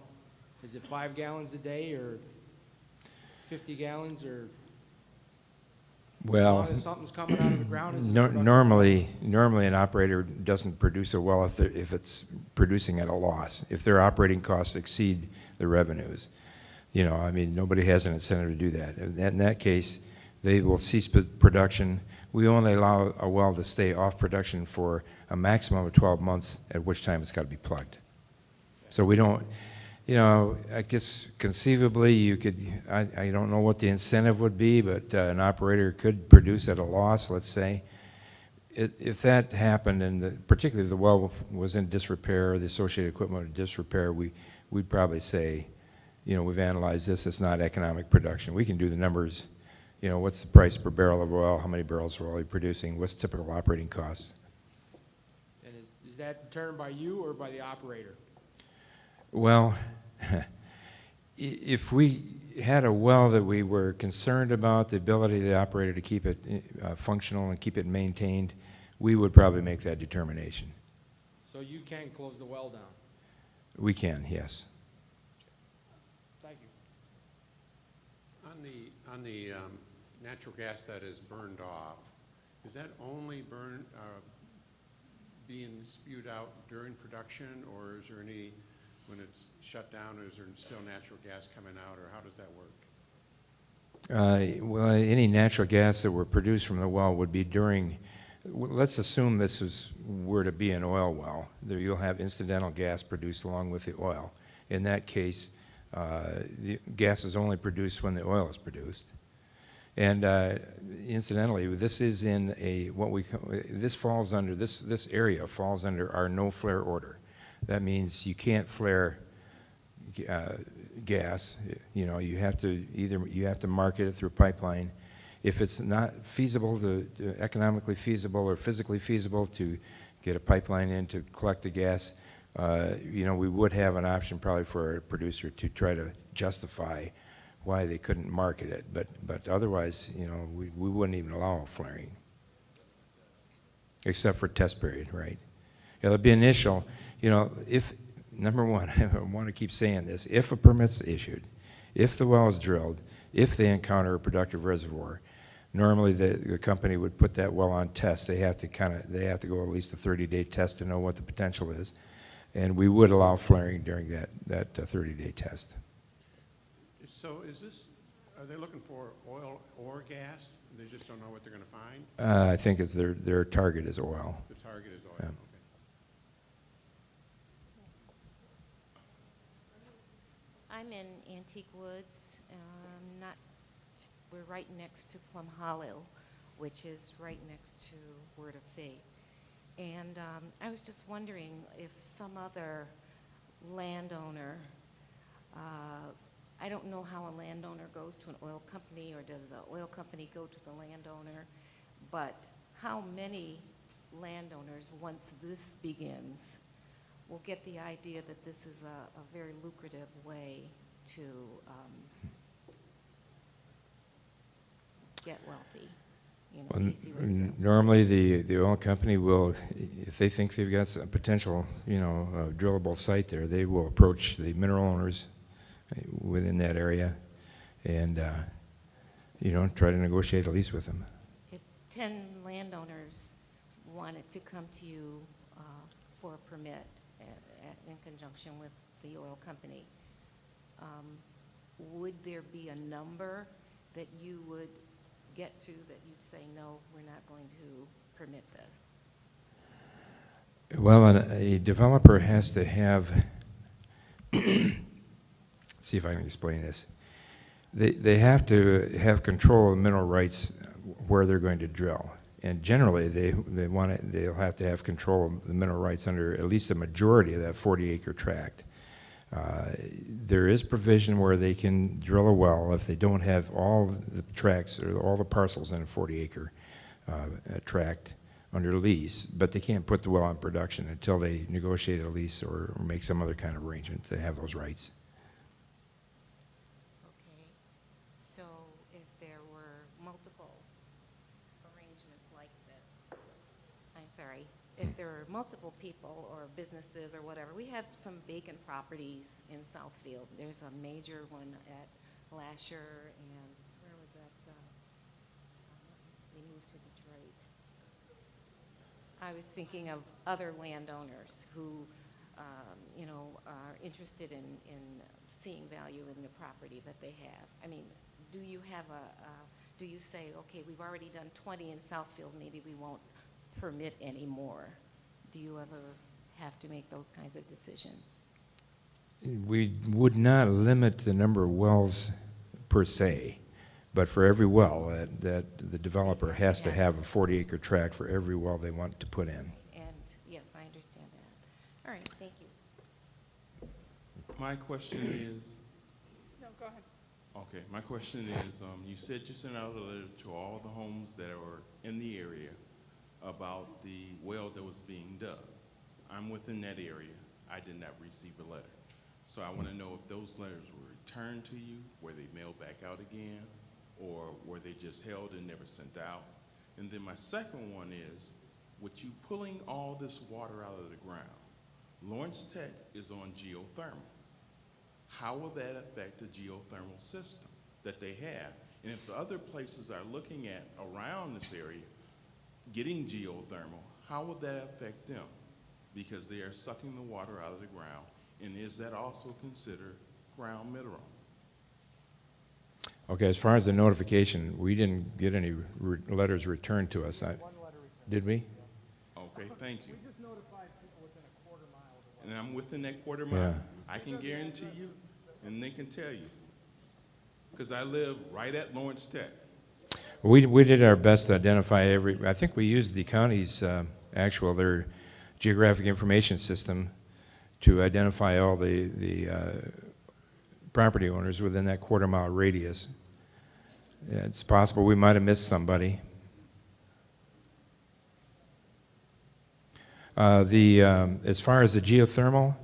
Is it 5 gallons a day or 50 gallons or? Well, as long as something's coming out of the ground, is it normally an operator doesn't produce a well if it's producing at a loss. If their operating costs exceed the revenues, I mean, nobody has an incentive to do that. In that case, they will cease production. We only allow a well to stay off production for a maximum of 12 months, at which time it's got to be plugged. So we don't. I guess conceivably you could, I don't know what the incentive would be, but an operator could produce at a loss, let's say. If that happened, and particularly if the well was in disrepair, the associated equipment in disrepair, we'd probably say, we've analyzed this, it's not economic production. We can do the numbers, what's the price per barrel of oil, how many barrels of oil are you producing, what's typical operating costs. And is that determined by you or by the operator? Well, if we had a well that we were concerned about the ability of the operator to keep it functional and keep it maintained, we would probably make that determination. So you can close the well down? We can, yes. Thank you. On the natural gas that is burned off, is that only being spewed out during production, or is there any, when it's shut down, is there still natural gas coming out, or how does that work? Well, any natural gas that were produced from the well would be during, let's assume this were to be an oil well. There you'll have incidental gas produced along with the oil. In that case, the gas is only produced when the oil is produced. And incidentally, this is in this falls under, this area falls under our no flare order. That means you can't flare gas. You have to market it through a pipeline. If it's not feasible economically feasible or physically feasible to get a pipeline in to collect the gas, we would have an option probably for a producer to try to justify why they couldn't market it. But otherwise, we wouldn't even allow flaring, except for test period, right? It'll be initial. If, number one, I want to keep saying this, if a permit's issued, if the well is drilled, if they encounter a productive reservoir, normally the company would put that well on test. They have to go at least a 30-day test to know what the potential is. And we would allow flaring during that 30-day test. So are they looking for oil or gas? They just don't know what they're going to find? I think their target is oil. The target is oil, Yeah. okay. I'm in Antique Woods. We're right next to Plum Hollow, which is right next to Word of Faith. And I was just wondering if some other landowner, I don't know how a landowner goes to an oil company, or does the oil company go to the landowner, but how many landowners, once this begins, will get the idea that this is a very lucrative way to get wealthy, you know, Well, easy way to go. normally, the oil company will, if they think they've got some potential, drillable site there, they will approach the mineral owners within that area and, try to negotiate a lease with them. If 10 landowners wanted to come to you for a permit in conjunction with the oil company, would there be a number that you would get to that you'd say, no, we're not going to permit this? Well, a developer has to have, see if I can explain this. They have to have control of mineral rights where they're going to drill. And generally, they'll have to have control of the mineral rights under at least a majority of that 40-acre tract. There is provision where they can drill a well if they don't have all the tracts or all the parcels in a 40-acre tract under lease, but they can't put the well on production until they negotiate a lease or make some other kind of arrangement to have those rights. Okay, so if there were multiple arrangements like this, I'm sorry, if there were multiple people or businesses or whatever, we have some vacant properties in Southfield. There's a major one at Lasher, and where was that? We moved to Detroit. I was thinking of other landowners who, are interested in seeing value in the property that they have. I mean, do you have do you say, okay, we've already done 20 in Southfield, maybe we won't permit any more? Do you ever have to make those kinds of decisions? We would not limit the number of wells per se, but for every well, that the developer has to have a 40-acre tract for every well they want to put in. And yes, I understand that. All right, thank you. My question is. No, go ahead. Okay, my question is, you said you sent out a letter to all the homes that are in the area about the well that was being dug. I'm within that area. I did not receive a letter. So I want to know if those letters were returned to you, were they mailed back out again, or were they just held and never sent out? And then my second one is, with you pulling all this water out of the ground, Lawrence Tech is on geothermal. How will that affect the geothermal system that they have? And if the other places are looking at around this area getting geothermal, how would that affect them? Because they are sucking the water out of the ground. And is that also considered ground mineral? Okay, as far as the notification, we didn't get any letters returned to us. Did we? Okay, thank you. We just notified people within a quarter mile of the well. And I'm within that quarter mile. Yeah. I can guarantee you, and they can tell you, because I live right at Lawrence Tech. We did our best to identify I think we used the county's their geographic information system to identify all the property owners within that quarter-mile radius. It's possible we might have missed somebody. As far as the geothermal,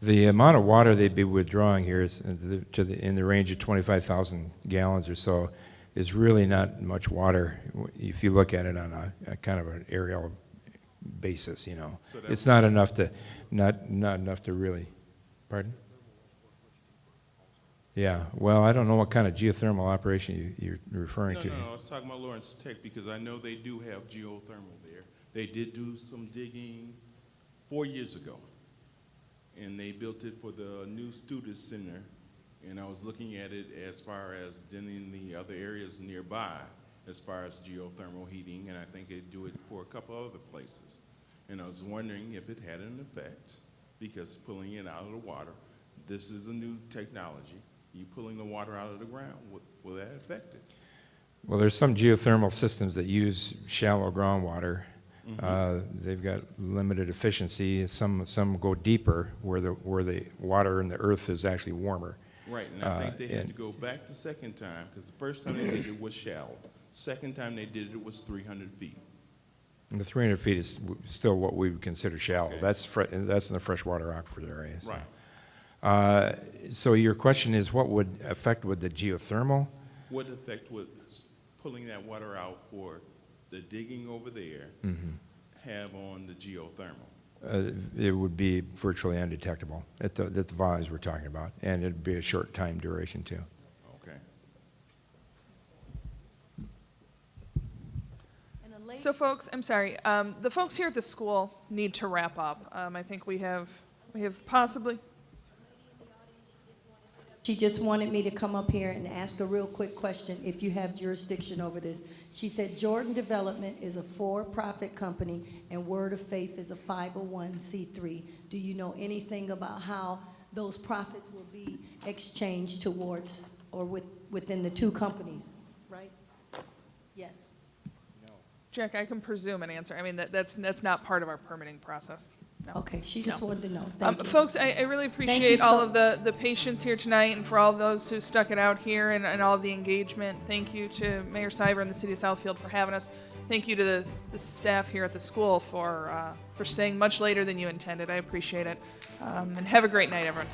the amount of water they'd be withdrawing here is in the range of 25,000 gallons or so. Is really not much water if you look at it on a kind of an aerial basis. So it's not enough to not enough to really. Pardon? Yeah. Well, I don't know what kind of geothermal operation you're referring to. No, I was talking about Lawrence Tech because I know they do have geothermal there. They did do some digging 4 years ago, and they built it for the new student center. And I was looking at it as far as in the other areas nearby, as far as geothermal heating, and I think they do it for a couple other places. And I was wondering if it had an effect, because pulling it out of the water, this is a new technology. You pulling the water out of the ground, will that affect it? Well, there's some geothermal systems that use shallow groundwater. They've got limited efficiency. Some go deeper, where the water in the earth is actually warmer. Right, and I think they had to go back the second time, because the first time they did it was shallow. Second time they did it was 300 feet. And the 300 feet is still what we would consider shallow. Okay. That's in the freshwater aquifer area. So. Right. So your question is, what effect would the geothermal? What effect would pulling that water out for the digging over there have on the geothermal? It would be virtually undetectable at the volumes we're talking about, and it'd be a short time duration too. Okay. So folks, I'm sorry, the folks here at the school need to wrap up. I think we have possibly. She just wanted me to come up here and ask a real quick question, if you have jurisdiction over this. She said Jordan Development is a for-profit company and Word of Faith is a 501c3. Do you know anything about how those profits will be exchanged towards or within the two companies, right? Yes. Jack, I can presume an answer. I mean, that's not part of our permitting process. No. Okay, she just No. wanted to know. Thank you. Folks, I really appreciate all of the patience here tonight and for all those who stuck it out here and all of the engagement. Thank you to Mayor Cyber and the City of Southfield for having us. Thank you to the staff here at the school for staying much later than you intended. I appreciate it. And have a great night, everyone.